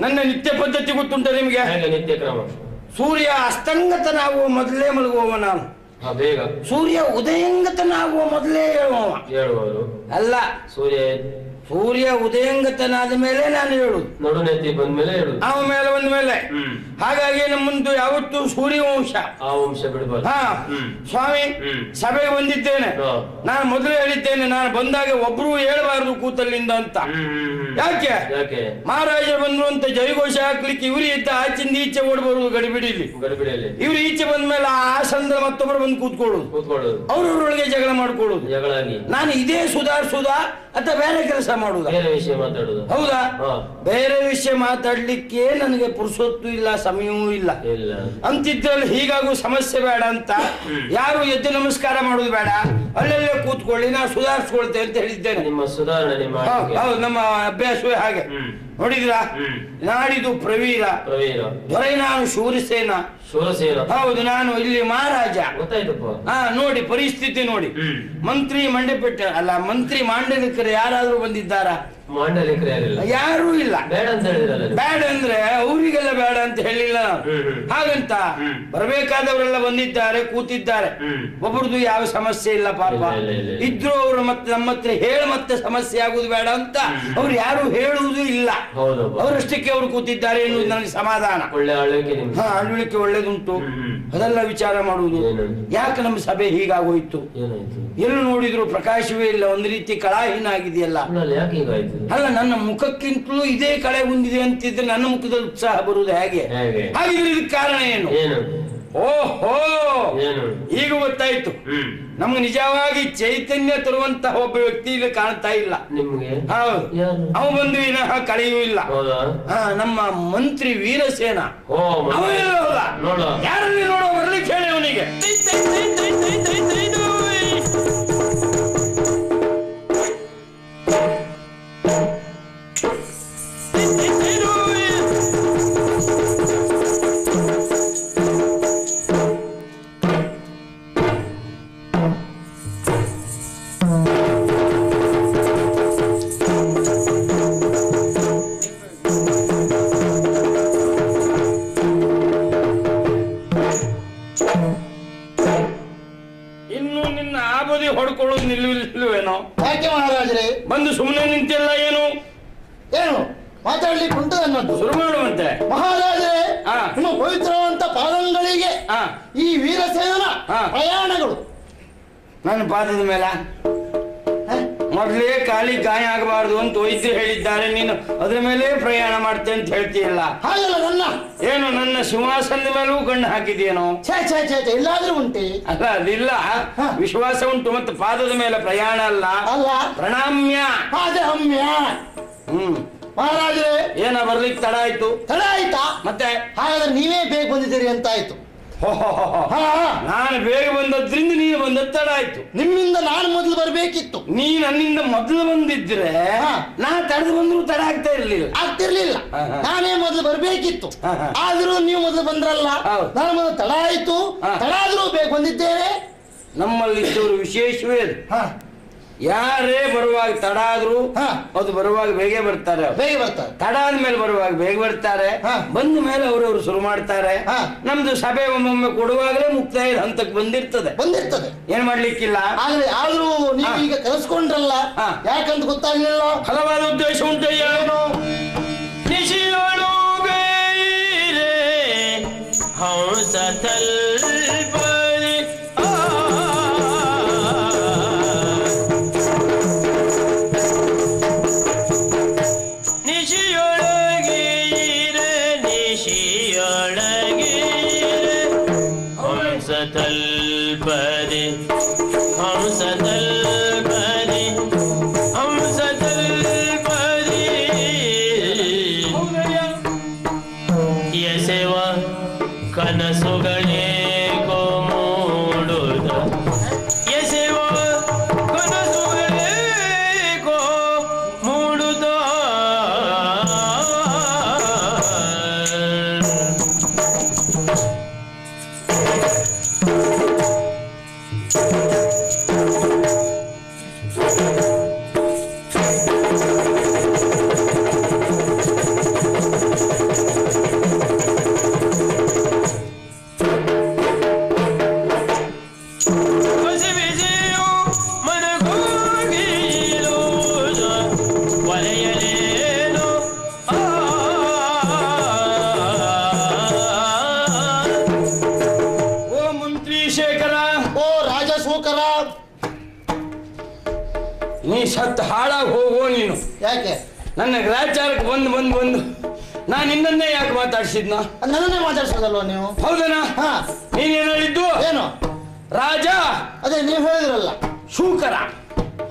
ನನ್ನ ನಿತ್ಯ ಪದ್ಧತಿ ಗೊತ್ತುಂಟ ನಿಮ್ಗೆ? ನಿತ್ಯ ಕ್ರಮ. ಸೂರ್ಯ ಅಸ್ತಂಗತನಾಗುವ ಮೊದಲೇ ಮಲಗುವವ ನಾನು. ಬೇಗ ಸೂರ್ಯ ಉದಯಂಗತನಾಗುವ ಮೊದಲೇ ಹೇಳುವವರು ಅಲ್ಲ. ಸೂರ್ಯ ಉದಯಂಗತನಾದ ಮೇಲೆ ನಾನು ಹೇಳುದು. ನಡುನೆತ್ತಿ ಬಂದ್ಮೇಲೆ ಹೇಳುದು. ಮೇಲೆ ಬಂದ ಮೇಲೆ. ಹಾಗಾಗಿ ನಮ್ಮಂದು ಯಾವತ್ತು ಸೂರ್ಯವಂಶ. ಆ ವಂಶ ಬಿಡಬಾರ್ದು. ಸ್ವಾಮಿ, ಸಭೆಗೆ ಬಂದಿದ್ದೇನೆ. ನಾನು ಮೊದಲೇ ಹೇಳಿದ್ದೇನೆ, ನಾನು ಬಂದಾಗ ಒಬ್ರು ಹೇಳಬಾರದು ಕೂತಲ್ಲಿಂದ ಅಂತ. ಯಾಕೆ ಮಹಾರಾಜರು ಬಂದ್ರು ಅಂತ ಜಯಘೋಷ ಹಾಕ್ಲಿಕ್ಕೆ ಇವ್ರು ಇದ್ದ ಆಚಿಂದ ಈಚೆ ಓಡ್ಬರುದು ಗಡಿಬಿಡಿಲಿ. ಇವ್ರು ಈಚೆ ಬಂದ್ಮೇಲೆ ಆ ಆಸನದ ಮತ್ತೊಬ್ರು ಬಂದು ಕೂತ್ಕೊಳ್ಳೋದು, ಅವ್ರವ್ರೊಳಗೆ ಜಗಳ ಮಾಡ್ಕೊಳ್ಳೋದು. ನಾನು ಇದೇ ಸುಧಾರಿಸುದಾ ಅಥವಾ ಬೇರೆ ಕೆಲಸ ಮಾಡುದಾ? ಬೇರೆ ವಿಷಯ ಮಾತಾಡುದು. ಹೌದಾ? ಬೇರೆ ವಿಷಯ ಮಾತಾಡ್ಲಿಕ್ಕೆ ನನಗೆ ಪುರುಸೊತ್ತು ಇಲ್ಲ, ಸಮಯವೂ ಇಲ್ಲ. ಅಂತಿದ್ರಲ್ಲಿ ಹೀಗಾಗೂ ಸಮಸ್ಯೆ ಬೇಡ ಅಂತ ಯಾರು ಎದ್ದು ನಮಸ್ಕಾರ ಮಾಡುದು ಬೇಡ, ಅಲ್ಲೆಲ್ಲೇ ಕೂತ್ಕೊಳ್ಳಿ, ನಾ ಸುಧಾರಿಸ್ಕೊಳ್ತೇನೆ ಅಂತ ಹೇಳಿದ್ದೇನೆ. ನಿಮ್ಮ ಸುಧಾರಣೆ ಹೌದು, ನಮ್ಮ ಅಭ್ಯಾಸವೇ ಹಾಗೆ. ನೋಡಿದ್ರ, ನಾಡಿದು ಪ್ರವೀರ, ದೊರೆ ನಾನು ಶೂರಸೇನ. ಹೌದು, ನಾನು ಇಲ್ಲಿ ಮಹಾರಾಜ. ಗೊತ್ತಾಯ್ತಪ್ಪ. ನೋಡಿ ಪರಿಸ್ಥಿತಿ ನೋಡಿ. ಮಂತ್ರಿ ಮಂಡಪೆಟ್ಟ ಅಲ್ಲ, ಮಂತ್ರಿ ಮಾಂಡಲಿಕರು ಯಾರಾದ್ರೂ ಬಂದಿದ್ದಾರಾ? ಯಾರೂ ಇಲ್ಲ. ಬೇಡ ಅಂತ ಹೇಳಿದ್ರಲ್ಲ. ಬೇಡ ಅಂದ್ರೆ ಅವರಿಗೆಲ್ಲ ಬೇಡ ಅಂತ ಹೇಳಿಲ್ಲ ನಾನು. ಹಾಗಂತ ಬರಬೇಕಾದವರೆಲ್ಲ ಬಂದಿದ್ದಾರೆ, ಕೂತಿದ್ದಾರೆ. ಒಬ್ಬರದು ಯಾವ ಸಮಸ್ಯೆ ಇಲ್ಲ ಪಾಪ. ಇದ್ರು ಅವರು ಮತ್ತೆ ನಮ್ಮ ಹತ್ರ ಮತ್ತೆ ಸಮಸ್ಯೆ ಆಗುದು ಬೇಡ ಅಂತ ಅವ್ರು ಯಾರು ಹೇಳುವುದು ಇಲ್ಲ. ಅವರಷ್ಟಕ್ಕೆ ಅವರು ಕೂತಿದ್ದಾರೆ ಎನ್ನುವುದು ನನಗೆ ಸಮಾಧಾನ. ಆಳ್ವಿಕೆ ಒಳ್ಳೇದುಂಟು, ಅದೆಲ್ಲ ವಿಚಾರ ಮಾಡುವುದು. ಯಾಕೆ ನಮ್ಮ ಸಭೆ ಹೀಗಾಗೋಯ್ತು? ಎಲ್ಲಿ ನೋಡಿದ್ರು ಪ್ರಕಾಶವೇ ಇಲ್ಲ, ಒಂದು ರೀತಿ ಕಳಾಹೀನ ಆಗಿದೆಯಲ್ಲ. ಅಲ್ಲ, ನನ್ನ ಮುಖಕ್ಕಿಂತಲೂ ಇದೇ ಕಳೆ ಹೊಂದಿದೆ ಅಂತಿದ್ರೆ ನನ್ನ ಮುಖದಲ್ಲಿ ಉತ್ಸಾಹ ಬರುವುದು ಹೇಗೆ? ಹಾಗಿದ್ರೆ ಇದಕ್ಕೆ ಕಾರಣ ಏನು? ಓಹೋ, ಈಗ ಗೊತ್ತಾಯ್ತು. ನಮ್ಗೆ ನಿಜವಾಗಿ ಚೈತನ್ಯ ತರುವಂತಹ ಒಬ್ಬ ವ್ಯಕ್ತಿ ಇಲ್ಲಿ ಕಾಣ್ತಾ ಇಲ್ಲ ನಿಮ್ಗೆ. ಹೌದು, ಅವ ಬಂದು ವಿನಃ ಕಳೆಯೂ ಇಲ್ಲ. ನಮ್ಮ ಮಂತ್ರಿ ವೀರಸೇನ. ಯಾರಲ್ಲಿ ನೋಡೋ ಬರ್ಲಿಕ್ಕೆ ಹೇಳಿ ಅವನಿಗೆ. ನಿನ್ನ ಆ ಬದಿ ಹೊಡ್ಕೊಳ್ಳೋದು ನಿಲ್ಲುವೇನೋ? ಯಾಕೆ ಮಹಾರಾಜರೇ ಬಂದು ಸುಮ್ಮನೆ ನಿಂತಿಲ್ಲ ಏನು? ಏನು ಮಾತಾಡ್ಲಿಕ್ಕೆ ಉಂಟು ಅನ್ನೋದು? ಶುರು ಮಾಡುವಂತೆ. ಮಹಾರಾಜರೇ, ಹಾ. ನಿಮ್ಮ ಪವಿತ್ರವಂತ ಪಾದಂಗಳಿಗೆ ಹಾ. ಈ ವೀರಸೇನ ಹಾ. ಪ್ರಯಾಣಗಳು ನನ್ನ ಪಾದದ ಮೇಲೆ ಮೊದಲೇ ಕಾಲಿ ಗಾಯ ಆಗಬಾರ್ದು ಅಂತ ವೈದ್ಯರು ಹೇಳಿದ್ದಾರೆ. ನೀನು ಅದ್ರ ಮೇಲೆ ಪ್ರಯಾಣ ಮಾಡ್ತೆ ಅಂತ ಹೇಳ್ತೀಯಲ್ಲ? ಹಾಗಲ್ಲ, ನನ್ನ ಏನು ನನ್ನ ಸಿಂಹಾಸನದ ಮೇಲೂ ಕಣ್ಣು ಹಾಕಿದೇನೋ? ಛೇ ಛೇ ಛೇ ಛೇ, ಎಲ್ಲಾದ್ರೂ ಉಂಟೆ? ಅಲ್ಲ, ಅದಿಲ್ಲ. ಹಾ. ವಿಶ್ವಾಸ ಉಂಟು, ಮತ್ತೆ ಪಾದದ ಮೇಲೆ ಪ್ರಯಾಣ ಅಲ್ಲ, ಅಲ್ಲ, ಪ್ರಣಾಮ್ಯ. ಅದೇ ಹಮ್ಯ. ಮಹಾರಾಜರೇ, ಏನ ಬರ್ಲಿಕ್ಕೆ ತಡ ಆಯ್ತು? ತಡ ಆಯ್ತಾ? ಮತ್ತೆ ಹಾಗಾದ್ರೆ ನೀವೇ ಬೇಗ ಬಂದಿದ್ದೀರಿ ಅಂತ ಆಯ್ತು. ಹಾ, ಹಾ. ನಾನು ಬೇಗ ಬಂದದ್ರಿಂದ ನೀನು ಬಂದದ್ದು ತಡ ಆಯ್ತು. ನಿಮ್ಮಿಂದ ನಾನು ಮೊದಲು ಬರ್ಬೇಕಿತ್ತು. ನೀ ನನ್ನಿಂದ ಮೊದಲು ಬಂದಿದ್ರೆ ಹಾ. ನಾ ತಡೆದು ಬಂದ್ರು ತಡ ಆಗ್ತಾ ಇರ್ಲಿಲ್ಲ. ಆಗ್ತಿರ್ಲಿಲ್ಲ. ಹಾ, ಹಾ. ನಾನೇ ಮೊದಲು ಬರ್ಬೇಕಿತ್ತು. ಹಾ, ಹಾ. ಆದ್ರೂ ನೀವು ಮೊದಲು ಬಂದ್ರಲ್ಲ, ಹೌದು. ನಾನು ಮೊದಲು ತಡ ಆಯ್ತು. ಹಾ. ತಡ ಆದ್ರೂ ಬೇಗ ಬಂದಿದ್ದೇನೆ. ನಮ್ಮಲ್ಲಿ ಇದ್ದವರು ವಿಶೇಷವೇ ಅದು. ಹಾ, ಯಾರೇ ಬರುವಾಗ ತಡ ಆದ್ರೂ ಹಾ. ಅದು ಬರುವಾಗ ಬೇಗ ಬರ್ತಾರೆ ಅವ್ರು. ಬೇಗ ಬರ್ತಾರೆ. ತಡ ಆದ್ಮೇಲೆ ಬರುವಾಗ ಬೇಗ ಬರ್ತಾರೆ. ಹಾ. ಬಂದ ಮೇಲೆ ಅವರವರು ಶುರು ಮಾಡ್ತಾರೆ. ಹಾ. ನಮ್ದು ಸಭೆ ಒಮ್ಮೊಮ್ಮೆ ಕೊಡುವಾಗಲೇ ಮುಕ್ತಾಯದ ಹಂತಕ್ಕೆ ಬಂದಿರ್ತದೆ. ಬಂದಿರ್ತದೆ. ಏನ್ ಮಾಡ್ಲಿಕ್ಕಿಲ್ಲ. ಆದ್ರೂ ನೀವು ಹಾ. ಈಗ ಕಲಿಸ್ಕೊಂಡ್ರಲ್ಲ, ಹಾ. ಯಾಕಂತ ಗೊತ್ತಾಗ್ಲಿಲ್ಲ. ಹಲವಾದ ಉದ್ದೇಶ ಉಂಟಯ್ಯ. ನಿಶಿಯೋಳು ಗೈರೆ ಹಂಸ ತಲ್ಪರಿ ತಲ್ಪದೆ ಹಂಸ ತಲ್ಪದೆ ಹಂಸ ತಲ್ಪದೆ ಎಸೆವ ಕನಸುಗಳೇ ಮೂಡುದ ಎಸೆವ ಕನಸುಗಳೇ ಮೂಡುದ ನೀ ಸತ್ತು ಹಾಳಾಗಿ ಹೋಗೋ ನೀನು. ಯಾಕೆ? ನನ್ನ ಗ್ರಾಚಾರಕ್ಕೆ ಬಂದು ಬಂದು ಬಂದು ನಾನು ನಿನ್ನನ್ನೇ ಯಾಕೆ ಮಾತಾಡ್ಸಿದ್ನ? ನನ್ನನ್ನೇ ಮಾತಾಡ್ಸೋದಲ್ವ ನೀವು? ಹೌದನಾ? ಹಾ. ನೀನೇನು ಹೇಳಿದ್ದು? ಏನು? ರಾಜ ಅದೇ ನೀವು ಹೇಳಿದ್ರಲ್ಲ, ಶೂಕರ.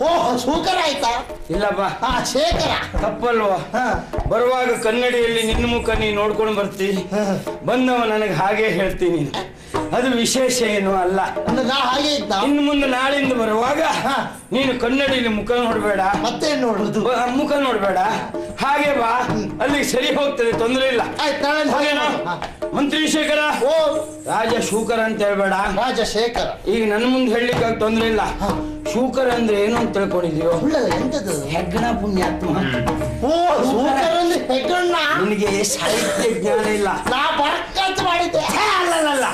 ಓಹ್, ಶೂಕರ ಆಯ್ತಾ? ಇಲ್ಲಪ್ಪ, ಹಾ, ಶೇಖರ. ತಪ್ಪಲ್ವಾ? ಹಾ. ಬರುವಾಗ ಕನ್ನಡಿಯಲ್ಲಿ ನಿನ್ನ ಮುಖ ನೀ ನೋಡ್ಕೊಂಡು ಬರ್ತೀನಿ. ಬಂದವ ನನಗೆ ಹಾಗೆ ಹೇಳ್ತೀನಿ. ಅದು ವಿಶೇಷ ಏನು ಅಲ್ಲ. ಅಂದ್ರೆ ನಾ ಹಾಗೆ ಇದ್ದ. ಇನ್ನು ಮುಂದೆ ನಾಳಿಂದ ಬರುವಾಗ ಹಾ. ನೀನು ಕನ್ನಡಿಯಲ್ಲಿ ಮುಖ ನೋಡ್ಬೇಡ, ಮತ್ತೆ ನೋಡುದು, ಮುಖ ನೋಡ್ಬೇಡ, ಹಾಗೆ ಬಾ, ಅಲ್ಲಿಗೆ ಸರಿ ಹೋಗ್ತದೆ, ತೊಂದರೆ ಇಲ್ಲ. ಆಯ್ತು, ನಾಳೆ ಹಾಗೇನಾ? ಮಂತ್ರಿ ಶೇಖರ. ಓ, ರಾಜ ಶೂಕರ ಅಂತ ಹೇಳ್ಬೇಡ. ರಾಜಶೇಖರ. ಈಗ ನನ್ನ ಮುಂದೆ ಹೇಳಲಿಕ್ಕೆ ತೊಂದರೆ ಇಲ್ಲ. ಶೂಕರ ಅಂದ್ರೆ ಏನು ಅಂತ ತಿಳ್ಕೊಂಡಿದೀಯೋ? ಎಂತದ್ದು? ಹೆಗ್ಗಣ ಪುಣ್ಯಾತ್ಮ. ಓ, ಶೂಕರ ಅಂದ್ರೆ ಹೆಗ್ಗಣ್ಣ. ನಿನಗೆ ಸಾಹಿತ್ಯ ಜ್ಞಾನ ಇಲ್ಲ. ನಾ ಬರಕಂತ ಮಾಡಿದ್ದೆ. ಅಲ್ಲಲ್ಲ,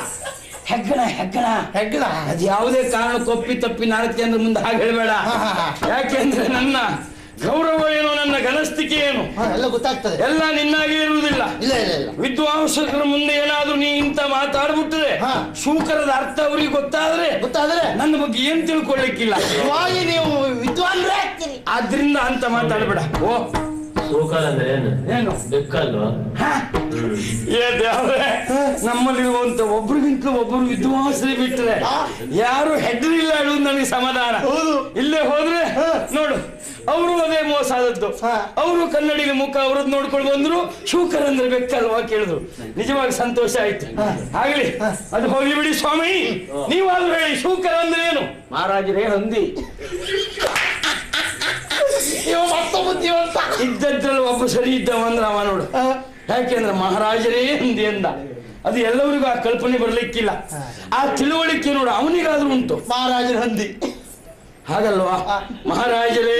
ಹೆಗ್ಗಣ ಹೆಗ್ಗಣ ಹೆಗ್ಗಣ. ಅದು ಯಾವುದೇ ಕಾರಣ ಕೊಪ್ಪಿ ತಪ್ಪಿ ನಾಲ್ಕು ಜನರ ಮುಂದೆ ಹಾಗೆ ಹೇಳ್ಬೇಡ. ಯಾಕೆಂದ್ರೆ ನನ್ನ ಗೌರವ ಏನು, ನನ್ನ ಘನಸ್ಥಿಕೆ ಏನು ಎಲ್ಲ ಗೊತ್ತಾಗ್ತದೆ. ಎಲ್ಲ ನಿನ್ನಾಗಿ ಇರುವುದಿಲ್ಲ. ಇಲ್ಲ ಇಲ್ಲ ಇಲ್ಲ. ವಿದ್ವಾಂಸಕರ ಮುಂದೆ ಏನಾದ್ರೂ ನೀ ಇಂತ ಮಾತಾಡ್ಬಿಟ್ರೆ ಶೂಕರದ ಅರ್ಥ ಅವ್ರಿಗೆ ಗೊತ್ತಾದ್ರೆ ನನ್ನ ಬಗ್ಗೆ ಏನ್ ತಿಳ್ಕೊಳ್ಳಿಕ್ಕಿಲ್ಲ. ನೀವು ವಿದ್ವಾನ್ರೇ ಆಗ್ತೀರಿ. ಆದ್ರಿಂದ ಅಂತ ಮಾತಾಡ್ಬೇಡ. ಓ, ಶೂಕರ ಅಂದ್ರೆ ಏನು? ಬೆಕ್ಕಲ್ವಾ? ನಮ್ಮಲ್ಲಿರುವಂತ ಒಬ್ರಿಗಿಂತ ಒಬ್ಬರು ವಿದ್ವಾಂಸರಿ ಬಿಟ್ರೆ ಯಾರು ಹೆಡ್ರಿಲ್ಲ ಹೇಳುವುದು ನನಗೆ ಸಮಾಧಾನ. ಇಲ್ಲೇ ಹೋದ್ರೆ ನೋಡು, ಅವರು ಅದೇ ಮೋಸ ಆದದ್ದು. ಅವರು ಕನ್ನಡಿಗೆ ಮುಖ ಅವ್ರದ್ದು ನೋಡ್ಕೊಂಡು ಬಂದ್ರು, ಶೂಕರ್ ಅಂದ್ರೆ ಬೆಕ್ಕಲ್ವಾ ಕೇಳಿದ್ರು. ನಿಜವಾಗಿ ಸಂತೋಷ ಆಯ್ತು. ಆಗ್ಲಿ, ಅದು ಹೋಗಿ ಬಿಡಿ ಸ್ವಾಮಿ. ನೀವಾದ್ರೂ ಹೇಳಿ, ಶೂಕರ್ ಅಂದ್ರೆ ಏನು? ಮಹಾರಾಜರೇ ಹಂದಿ. ಬುದ್ಧಿವಂತ ಇದ್ದದ್ರಲ್ಲಿ ಒಬ್ಬ ಸರಿ ಇದ್ದವಂದ್ರ ಅವ ನೋಡು. ಯಾಕೆಂದ್ರೆ ಮಹಾರಾಜರೇ ಹಂದಿ ಅಂದ. ಅದು ಎಲ್ಲರಿಗೂ ಆ ಕಲ್ಪನೆ ಬರ್ಲಿಕ್ಕಿಲ್ಲ. ಆ ತಿಳುವಳಿಕೆ ನೋಡು, ಅವನಿಗಾದ್ರೂ ಉಂಟು. ಮಹಾರಾಜರ ಹಂದಿ ಹಾಗಲ್ವಾ? ಮಹಾರಾಜರೇ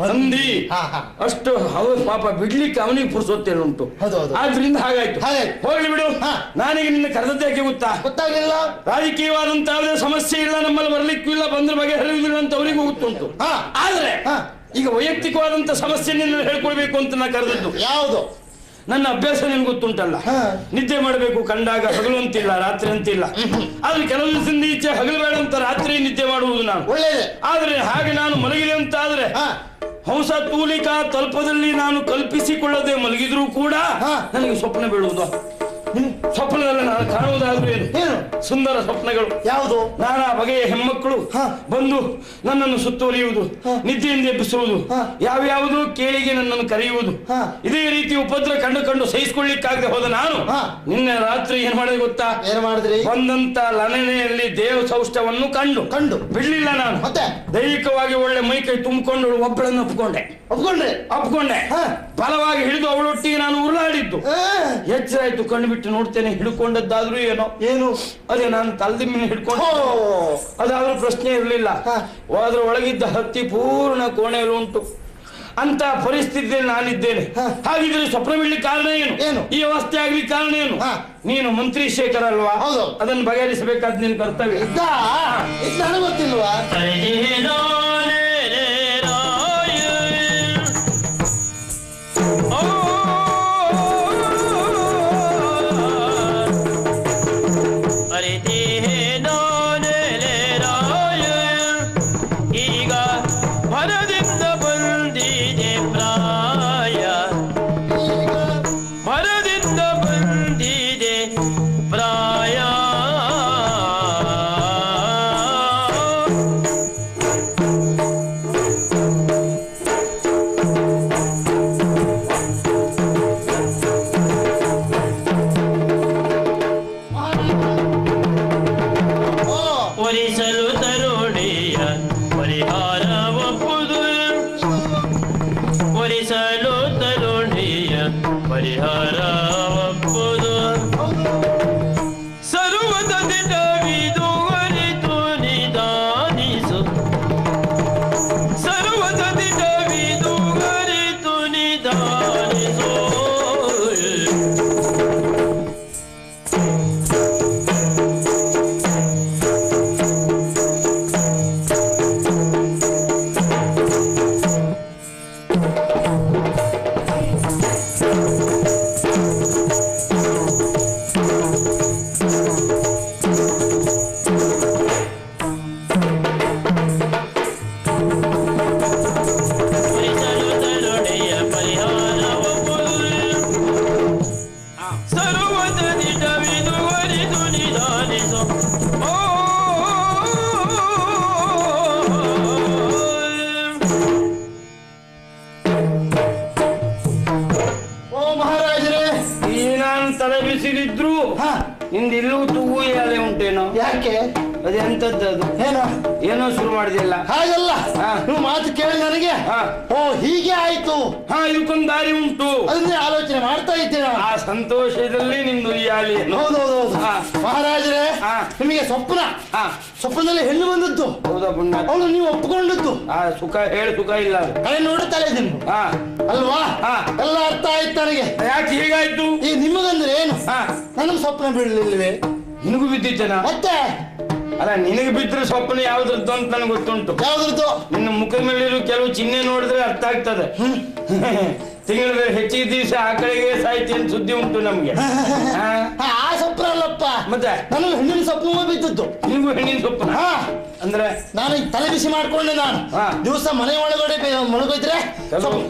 ಹಂದಿ ಹಾ, ಹಾ. ಅಷ್ಟು ಹೌದು ಪಾಪ ಬಿಡ್ಲಿಕ್ಕೆ ಅವನಿಗೆ ಪುರ್ಸೊತ್ತೇನುಂಟು. ಹೌದು. ಆದ್ರಿಂದ ಹಾಗಾಯ್ತು. ಹೋಗ್ಲಿ ಬಿಡು. ಹಾ. ನಾನೀಗ ನಿನ್ನ ಕರೆದದ್ದೇಕೆ ಗೊತ್ತಾ? ಗೊತ್ತಾಗ್ಲಿಲ್ಲ. ರಾಜಕೀಯವಾದಂತ ಯಾವುದೇ ಸಮಸ್ಯೆ ಇಲ್ಲ, ನಮ್ಮಲ್ಲಿ ಬರ್ಲಿಕ್ಕೂ ಇಲ್ಲ, ಬಂದ್ರ ಬಗೆಹರಿಯುವುದಿಲ್ಲ ಅಂತ ಅವರಿಗೂ ಗೊತ್ತುಂಟು. ಹಾ. ಆದ್ರೆ ಹಾ. ಈಗ ವೈಯಕ್ತಿಕವಾದಂತ ಸಮಸ್ಯೆ ನಿನ್ನ ಹೇಳ್ಕೊಳ್ಬೇಕು ಅಂತ ನಾ ಕರೆದದ್ದು. ಯಾವುದು? ನನ್ನ ಅಭ್ಯಾಸ ನಿನ್ಗೆ ಗೊತ್ತುಂಟಲ್ಲ, ನಿದ್ದೆ ಮಾಡಬೇಕು ಕಂಡಾಗ, ಹಗಲು ಅಂತಿಲ್ಲ ರಾತ್ರಿ ಅಂತಿಲ್ಲ. ಆದ್ರೆ ಕೆಲವು ದಿವಸದಿಂದ ಈಚೆ ಹಗಲು ಬೇಡ ಅಂತ ರಾತ್ರಿ ನಿದ್ದೆ ಮಾಡುವುದು ನಾನು. ಒಳ್ಳೆಯದು. ಆದ್ರೆ ಹಾಗೆ ನಾನು ಮಲಗಿದೆ ಅಂತ ಆದ್ರೆ ಹಂಸ ತೂಲಿಕಾ ತಲ್ಪದಲ್ಲಿ ನಾನು ಕಲ್ಪಿಸಿಕೊಳ್ಳದೆ ಮಲಗಿದ್ರೂ ಕೂಡ ನನಗೆ ಸ್ವಪ್ನ ಬೀಳುವುದು. ಸ್ವಪ್ನದಲ್ಲಿ ನಾನು ಕಾಣುವುದಾದ್ರೂ ಏನು? ಸುಂದರ ಸ್ವಪ್ನಗಳು. ಯಾವುದು? ನಾನಾ ಬಗೆಯ ಹೆಣ್ಮಕ್ಕಳು ಬಂದು ನನ್ನನ್ನು ಸುತ್ತುವರಿಯುವುದು, ನಿದ್ದೆಯಿಂದ ಎಬ್ಬಿಸುವುದು, ಯಾವ್ಯಾವುದು ಕೇಳಿಗೆ ನನ್ನನ್ನು ಕರೆಯುವುದು, ಇದೇ ರೀತಿ ಉಪದ್ರ ಕಂಡು ಸಹಿಸಿಕೊಳ್ಳಿಕ್ಕಾಗದೆ ಹೋದ ನಾನು ನಿನ್ನೆ ರಾತ್ರಿ ಏನ್ ಮಾಡಿದೆ ಗೊತ್ತಾ? ಏನ್ ಮಾಡಿದ್ರಿ? ಬಂದಂತ ಲನನೆಯಲ್ಲಿ ದೇವ ಸೌಷ್ಠವನ್ನು ಕಂಡು ಬಿಡ್ಲಿಲ್ಲ ನಾನು. ಮತ್ತೆ ದೈಹಿಕವಾಗಿ ಒಳ್ಳೆ ಮೈಕೈ ತುಂಬಿಕೊಂಡು ಒಬ್ಬಳನ್ನು ಒಪ್ಕೊಂಡೆ ಬಲವಾಗಿ ಹಿಡಿದು ಅವಳೊಟ್ಟಿಗೆ ನಾನು ಉರುಳಾಡಿದ್ದು. ಎಚ್ಚರ ಆಯ್ತು, ಕಣ್ಣು ಬಿಟ್ಟು ನೋಡ್ತೇನೆ, ಹಿಡ್ಕೊಂಡದ್ದಾದ್ರೂ ಏನು ಅದೇ ನಾನು ತಲೆದಿಮ್ಮಿನ ಹಿಡ್ಕೊಂಡು ಅದಾದ್ರೂ ಪ್ರಶ್ನೆ ಇರಲಿಲ್ಲ. ಅದ್ರ ಒಳಗಿದ್ದ ಹತ್ತಿ ಪೂರ್ಣ ಕೋಣೆಯಲ್ಲಿ ಉಂಟು ಅಂತ ಪರಿಸ್ಥಿತಿಯಲ್ಲಿ ನಾನಿದ್ದೇನೆ. ಹಾಗಿದ್ರೆ ಸ್ವಪ್ನ ಬೀಳ್ಲಿಕ್ಕೆ ಕಾರಣ ಏನು? ಈ ಅವಸ್ಥೆ ಆಗ್ಲಿಕ್ಕೆ ಕಾರಣ ಏನು? ನೀನು ಮಂತ್ರಿ ಶೇಖರ ಅಲ್ವಾ? ಅದನ್ನು ಬಗೆಹರಿಸಬೇಕಾದ ನಿನ್ ಕರ್ತವ್ಯ. ನನಗೆ ಗೊತ್ತಿಲ್ವಾ? ಬಿಸಿಲಿದ್ರು ನಿಂದಿಲ್ಲೂ ತೂಗು ಎಲೆ ಉಂಟೇನೋ? ಯಾಕೆ? ಅದೆಂತದ್ದು? ಏನೋ ಶುರು ಮಾಡಿದಿಲ್ಲ. ಹಾಗಲ್ಲ, ನೀವು ಮಾತು ಕೇಳಿ ನನಗೆ ಓ ಹೀಗೆ ಆಯ್ತು, ಇದಕ್ಕೊಂದು ದಾರಿ ಉಂಟು, ಅದನ್ನೇ ಆಲೋಚನೆ ಮಾಡ್ತಾ ಇದ್ದೇನೆ. ಆ ಸಂತೋಷದಲ್ಲಿ ನಿಂದು ಉಯ್ಯಾಲಿ. ಹೌದೌದೌದು ಮಹಾರಾಜರೇ, ನಿಮಗೆ ಸ್ವಪ್ನದಲ್ಲಿ ಹೆಣ್ಣು ಬಂದದ್ದು. ಹೌದಾ ಪುಣ್ಯ? ಅವಳು ನೀವು ಒಪ್ಪಿಕೊಂಡದ್ದು. ಸುಖ ಹೇಳಿ ಸುಖ ಇಲ್ಲ, ಕಳೆ ನೋಡುತ್ತಾ ಇದ್ದೀನಿ ಅಲ್ವಾ? ಎಲ್ಲ ಅರ್ಥ ಆಯ್ತು ನನಗೆ. ಯಾಕೆ ಹೀಗಾಯ್ತು? ಈಗ ನಿಮಗಂದ್ರೆ ಏನು? ನನಗೆ ಸ್ವಪ್ನ ಬೀಳಲಿಲ್ವೇ? ನಿನಗೂ ಬಿದ್ದಿದ್ದೇನ? ಮತ್ತೆ ಅಲ್ಲ, ನಿನಗೆ ಬಿದ್ದರೆ ಸ್ವಪ್ನ ಯಾವ್ದ್ರದ್ದು ಅಂತ ನನಗೆ ಗೊತ್ತುಂಟು. ಯಾವ್ದ್ರದ್ದು? ನಿನ್ನ ಮುಖದ ಮೇಲಿರೋ ಕೆಲವು ಚಿಹ್ನೆ ನೋಡಿದ್ರೆ ಅರ್ಥ ಆಗ್ತದೆ. ತಿಂಗಳ ಹೆಚ್ಚಿಗೆ ದಿವಸ ಆ ಕಡೆಗೆ ಸಾಯ್ತಿ ಅಂತ ಸುದ್ದಿ ಉಂಟು ನಮ್ಗೆ. ಆ ಸ್ವಪ್ನ ಅಲ್ಲಪ್ಪ, ಮತ್ತೆ ನನಗೆ ಹೆಣ್ಣಿನ ಸ್ವಪ್ನ ಬಿದ್ದದ್ದು. ನಿಮಗೂ ಹೆಣ್ಣಿನ ಸ್ವಪ್ನ? ಅಂದ್ರೆ ನಾನು ತಲೆ ಬಿಸಿ ಮಾಡ್ಕೊಂಡೆ. ನಾನು ದಿವಸ ಮನೆ ಒಳಗಡೆ ಮಲಗಿದ್ರೆ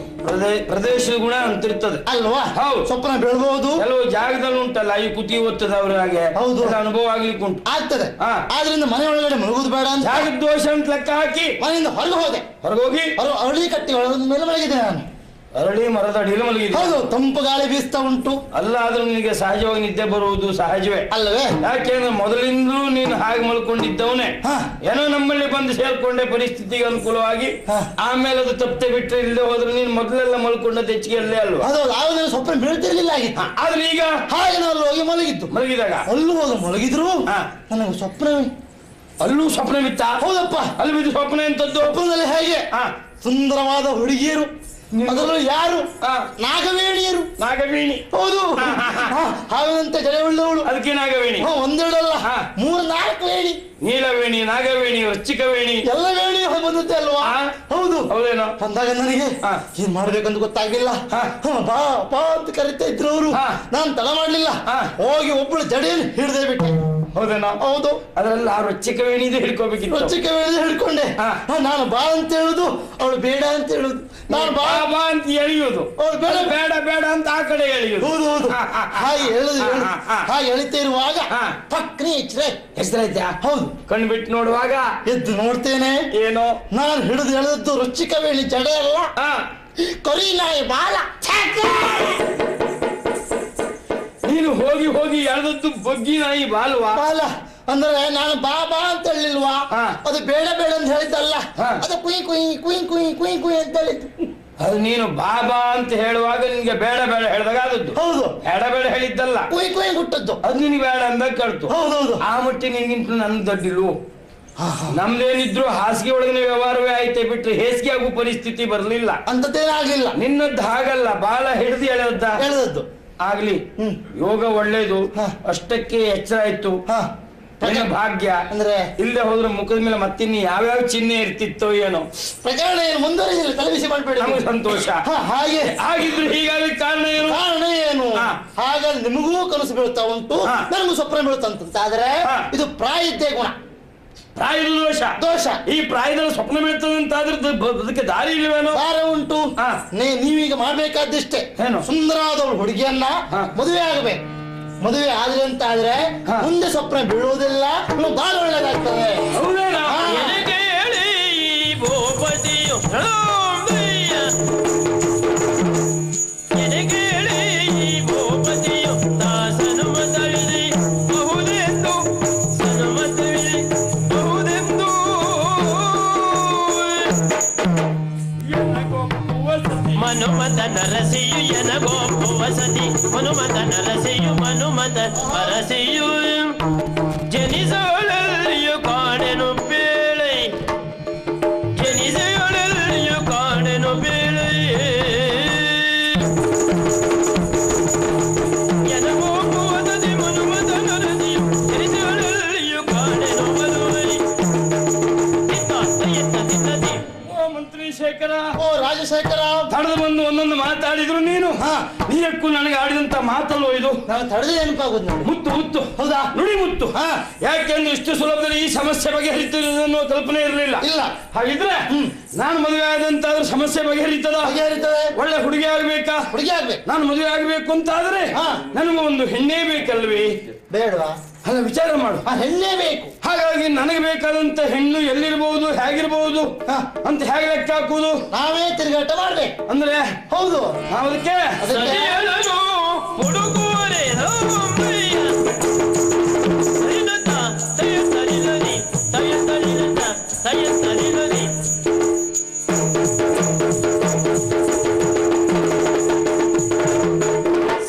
ಪ್ರದೇಶದ ಗುಣ ಅಂತಿರ್ತದೆ ಅಲ್ವಾ? ಹೌದು, ಸ್ವಪ್ನ ಬೀಳ್ಬಹುದು. ಕೆಲವು ಜಾಗದಲ್ಲಿ ಉಂಟಲ್ಲ, ಈ ಕುತಿ ಒತ್ತದ ಅವ್ರ ಹಾಗೆ. ಹೌದು, ಅನುಭವ ಆಗ್ಲಿಕ್ಕೆ ಉಂಟು, ಆಗ್ತದೆ. ಆದ್ರಿಂದ ಮನೆ ಒಳಗಡೆ ಮಲಗುದು ಬೇಡ ಅಂತ ಜಾಗದ ದೋಷ ಅಂತ ಲೆಕ್ಕ ಹಾಕಿ ಮನೆಯಿಂದ ಹೊರಗೆ ಹೊರಗೋಗಿ ಅರಳಿ ಕಟ್ಟಿ ಮೇಲೆ ಮಲಗಿದೆ. ನಾನು ಅರಳಿ ಮರದ ಅಡಿಯಲ್ಲಿ ಮಲಗಿದೆ. ಹೌದು, ತಂಪು ಗಾಳಿ ಬೀಸ್ತಾ ಉಂಟು. ಅಲ್ಲ, ಆದ್ರೂ ನಿನಗೆ ಸಹಜವಾಗಿ ನಿದ್ದೆ ಬರುವುದು ಸಹಜವೇ ಅಲ್ಲವೇ? ಯಾಕೆಂದ್ರೆ ಮೊದಲಿಂದಲೂ ನೀನು ಹಾಗೆ ಮಲ್ಕೊಂಡಿದ್ದವನೇ. ಏನೋ ನಮ್ಮಲ್ಲಿ ಬಂದು ಸೇರ್ಕೊಂಡೆ ಪರಿಸ್ಥಿತಿಗೆ ಅನುಕೂಲವಾಗಿ. ಆಮೇಲೆ ಅದು ತಪ್ಪೆ ಬಿಟ್ಟರೆ ಇಲ್ಲದೆ ಹೋದ್ರೆ ನೀನು ಮೊದಲೆಲ್ಲ ಮಲ್ಕೊಂಡದ್ದು ಹೆಚ್ಚಿಗೆ ಅಲ್ಲೇ ಅಲ್ವಾ? ಹೌದು, ಆವಾಗ ಸ್ವಪ್ನ ಬೀಳ್ತಿರ್ಲಿಲ್ಲ ಆಗಿತ್ತು. ಆದ್ರೆ ಈಗ ಹಾಗೆ ನಾನು ಹೋಗಿ ಮಲಗಿದಾಗ ಅಲ್ಲೂ ಹೋದ ಮಲಗಿದ್ರು ನನಗೆ ಸ್ವಪ್ನ. ಅಲ್ಲೂ ಸ್ವಪ್ನ ಬಿತ್ತ? ಹೌದಪ್ಪ, ಅಲ್ಲಿ ಬಿದ್ದು ಸ್ವಪ್ನ ಎಂತದ್ದು? ಸ್ವಪ್ನದಲ್ಲಿ ಹೇಗೆ ಸುಂದರವಾದ ಹುಡುಗಿಯರು, ಅದರಲ್ಲೂ ಯಾರು? ಹಾ. ನಾಗವೇಣಿಯರು. ನಾಗವೇಣಿ. ಹೌದು. ಹಾಗಂತೆ ಜಡೆ ಉಳ್ಳವಳು. ಅದಕ್ಕೆ ನಾಗವೇಣಿ. ಒಂದೆರಡಲ್ಲ, ಹಾ. 3-4 ವೇಣಿ. ನೀಲವೇಣಿ, ನಾಗವೇಣಿ, ವೃಶ್ಚಿಕವೇಣಿ, ಎಲ್ಲ ವೇಣಿ ಬಂದದ್ದೆ ಅಲ್ವಾ? ಹಾ. ಹೌದು. ಹೌದೇನೋ? ಅಂದಾಗ ನನಗೆ ಹಾ. ಏನ್ ಮಾಡ್ಬೇಕಂತ ಗೊತ್ತಾಗ್ಲಿಲ್ಲ. ಹಾ. ಬಾ ಬಾ ಅಂತ ಕರಿತಾ ಇದ್ರು ಅವರು. ಹಾ. ನಾನು ತಡ ಮಾಡ್ಲಿಲ್ಲ. ಹಾ. ಹೋಗಿ ಒಬ್ಬಳು ಜಡೆಯನ್ನು ಹಿಡ್ದೇ ಬಿಟ್ಟೆ. ಹೌದೇನೋ? ಹೌದು. ಅದ್ರಲ್ಲಿ ಆ ವೃಶ್ಚಿಕವೇಣಿದು ಹಿಡ್ಕೋಬೇಕಿತ್ತು. ರೊಚ್ಚಿಕೆ ವೇಳೆ ಹಿಡ್ಕೊಂಡೆ. ಹಾ. ನಾನು ಬಾ ಅಂತ ಹೇಳುದು, ಅವಳು ಬೇಡ ಅಂತ ಹೇಳುದು. ನಾನು ಬಾ ಬಾ ಅಂತ ಎಳೆಯುವುದು, ಅವಳು ಬೇಡ ಬೇಡ ಬೇಡ ಅಂತ ಆ ಕಡೆ ಎಳೆಯುವುದು. ಹೌದು ಹೌದು. ಹಾಗೆ ಹೇಳುದು ಹಾಗೆ ಎಳಿತಾ ಇರುವಾಗ ಹಾ. ಪಕ್ಕನೆ ಹೆಸರಾಯ್ತಾ? ಹೌದು. ಕಣ್ಬಿಟ್ಟು ನೋಡುವಾಗ ಎದ್ದು ನೋಡ್ತೇನೆ, ಏನೋ ನಾನು ಹಿಡಿದು ಎಳೆದದ್ದು ರುಚಿಕ ವೇಣಿ ಜಡೆ ಅಲ್ಲ, ಹಾ. ಕೊರಿ ನಾಯಿ ಬಾಲ. ನೀನು ಹೋಗಿ ಹೋಗಿ ಎಳೆದದ್ದು ಬಗ್ಗಿ ನಾಯಿ ಬಾಲ್ವಾ? ಬಾಲ ಅಂದ್ರೆ ನಾನು ಬಾ ಬಾ ಅಂತ ಹೇಳಿಲ್ವಾ? ಹಾ. ಅದು ಬೇಡ ಬೇಡ ಅಂತ ಹೇಳಿದ್ದಲ್ಲ, ಹಾ. ಅದು ಕುಯ್ ಕುಯ್ ಕುಯ್ ಕುಯ್ ಕುಯ್ ಕುಯ್ ಅಂತ ಹೇಳಿದ್ದು. ಅದು ನೀನು ಬಾಬಾ ಅಂತ ಹೇಳುವಾಗ ನಿನ್ಗೆ ಬೇಡ ಬೇಡ ಹೇಳಿದಾಗ ಆದದ್ದು. ಹೌದು. ಬೇಡ ಬೇಡ ಹೇಳಿದ್ದಲ್ಲ, ಕುಯ್ ಕುಯ್ ಹುಟ್ಟದ್ದು. ಅದು ನಿನಗೆ ಬೇಡ ಅಂದಾಗ ಕಳ್ತು. ಹೌದೌದು. ಆ ಮಟ್ಟಿ ನಿನ್ಗಿಂತ ನನ್ ದೊಡ್ಡಿಲ್ವು. ನಮ್ದೇನಿದ್ರು ಹಾಸಿಗೆ ಒಳಗಿನ ವ್ಯವಹಾರವೇ ಆಯ್ತೆ ಬಿಟ್ರೆ ಹೇಸಿಗೆ ಆಗೋ ಪರಿಸ್ಥಿತಿ ಬರ್ಲಿಲ್ಲ. ಅಂತದ್ದೇನಾಗ್ಲಿಲ್ಲ. ನಿನ್ನದ್ದು ಹಾಗಲ್ಲ, ಬಾಲ ಹಿಡಿದು ಎಳೆದದ್ದ ಹೇಳದದ್ದು ಆಗ್ಲಿ. ಯೋಗ ಒಳ್ಳೇದು, ಅಷ್ಟಕ್ಕೆ ಎಚ್ಚರ ಆಯ್ತು. ಹಾ. ನಿನ್ನ ಭಾಗ್ಯ. ಅಂದ್ರೆ ಇಲ್ಲದೆ ಹೋದ್ರೆ ಮುಖದ ಮೇಲೆ ಮತ್ತಿನ್ನು ಯಾವ್ಯಾವ ಚಿಹ್ನೆ ಇರ್ತಿತ್ತೋ ಏನೋ. ಪ್ರಕರಣ ಏನು ಮುಂದುವರಿಸಿಲ್ಲ, ತಲೆಬಿಸಿ ಮಾಡ್ಬೇಡಿ. ನಮಗೆ ಸಂತೋಷ. ಹಾಗೆ ಹಾಗಿದ್ರೆ ಹೀಗಾಗಿ ಕಾರಣ ಏನು? ಕಾರಣ ಏನು? ಹಾ. ಹಾಗಾಗಿ ನಿಮಗೂ ಕನಸು ಬೀಳ್ತಾ ಉಂಟು, ಹಾ. ನನಗೂ ಸ್ವಪ್ನ ಬೀಳುತ್ತಂತ. ಆದ್ರೆ ಹಾ. ಇದು ಪ್ರಾಯದ್ದೇ ಗುಣ, ಪ್ರಾಯದ ದೋಷ. ದೋಷ. ಈ ಪ್ರಾಯದಲ್ಲಿ ಸ್ವಪ್ನ ಬೀಳ್ತದೆ ಅಂತ ಆದ್ರೆ ಅದಕ್ಕೆ ದಾರಿ ಇಲ್ವೇನೋ? ದಾರ ಉಂಟು. ಹಾ. ನೀವೀಗ ಮಾಡ್ಬೇಕಾದಿಷ್ಟೇ, ಏನು? ಸುಂದರವಾದವಳು ಹುಡುಗಿಯನ್ನ ಹಾ. ಮದುವೆ ಆಗಬೇಕು. ಮದುವೆ ಆದ್ರೆ ಅಂತ ಆದ್ರೆ ಹಾ. ಮುಂದೆ ಸ್ವಪ್ನ ಬೀಳುವುದಿಲ್ಲ, ಬಹಳ ಒಳ್ಳೇದಾಗ್ತದೆ. ಹೌದೇನಾ? ಹಾ. ಎನಗೇಳಿ ಭೂಪತಿಯು ಎನಗೇಳಿ ಭೂಪತಿಯು ದಾಸನುಮ ತಳಿದಿ ಬಹುದೆಂದು ಸನುಮ ತಳಿದಿ ಬಹುದೆಂದು ಮನುಮತ ನರಸಿಯು ಎನಗೋಪು ವಸತಿ ಮನುಮತ ನರಸಿಯು ಮನುಮತ ಅರಸಿಯು ಜನಿಸೊಳಲ್ಲಿಯು ಕಾಣೆನು ಬೇಳೆ ಜನಿಸೊಳಲ್ಲಿಯು ಕಾಣೆನು ಬೇಳೆ ಎನಗೋಪು ವಸತಿ ಮನುಮತ ನರಸಿಯು ಜನಿಸೊಳಲ್ಲಿಯು ಕಾಣೆನು ಬರುವೈ ತಿನ್ನತಿ. ಓ ಮಂತ್ರಿ ಶೇಖರ, ಓ ರಾಜಶೇಖರ, ತಡೆದು ಬಂದು ಒಂದೊಂದು ಮಾತಾಡಿದ್ರು ನೀನು. ಹಾ. ನೀರಕ್ಕೂ ನನಗೆ ಆಡಿದಂತ ಮಾತಲ್ಲೋ ಇದು. ನಾನು ತಡೆದು ನೆನಪಾಗುದು ನೋಡಿ. ಮುತ್ತು ಮುತ್ತು. ಹೌದಾ? ನುಡಿ ಮುತ್ತು. ಹಾ. ಯಾಕೆಂದ್ರೆ ಇಷ್ಟು ಸುಲಭದಲ್ಲಿ ಈ ಸಮಸ್ಯೆ ಬಗೆಹರಿತದೆ ಅನ್ನೋ ಕಲ್ಪನೆ ಇರಲಿಲ್ಲ. ಇಲ್ಲ. ಹಾಗಿದ್ರೆ ನಾನು ಮದುವೆ ಆದಂತಾದ್ರೂ ಸಮಸ್ಯೆ ಬಗೆಹರಿತದ? ಬಗೆಹರಿತದೆ. ಒಳ್ಳೆ ಹುಡುಗಿ ಆಗ್ಬೇಕಾ? ಹುಡುಗಿ ಆಗ್ಬೇಕು. ನಾನು ಮದುವೆ ಆಗ್ಬೇಕು ಅಂತಾದ್ರೆ ಹಾ. ನನಗೂ ಒಂದು ಹೆಣ್ಣೇ ಬೇಕಲ್ವೇ? ಬೇಡವಾ? ಅಲ್ಲ, ವಿಚಾರ ಮಾಡು. ಆ ಹೆಣ್ಣೇ ಬೇಕು. ಹಾಗಾಗಿ ನನಗೆ ಬೇಕಾದಂತ ಹೆಣ್ಣು ಎಲ್ಲಿರ್ಬಹುದು, ಹೇಗಿರ್ಬಹುದು ಹಾ. ಅಂತ ಹೇಗೆ ಲೆಕ್ಕ ಹಾಕುವುದು? ನಾವೇ ತಿರುಗಾಟ ಮಾಡ್ಬೇಕು. ಅಂದ್ರೆ ಹೌದು. ನಾವು ಅದಕ್ಕೆ ಸರಿಯಲನು ಹುಡುಗುವರೆ ರಾಮಯ್ಯ ಸರಿನತ ತಯ ಸರಿಲನಿ ತಯ ಸರಿನತ ತಯ ಸರಿಲನಿ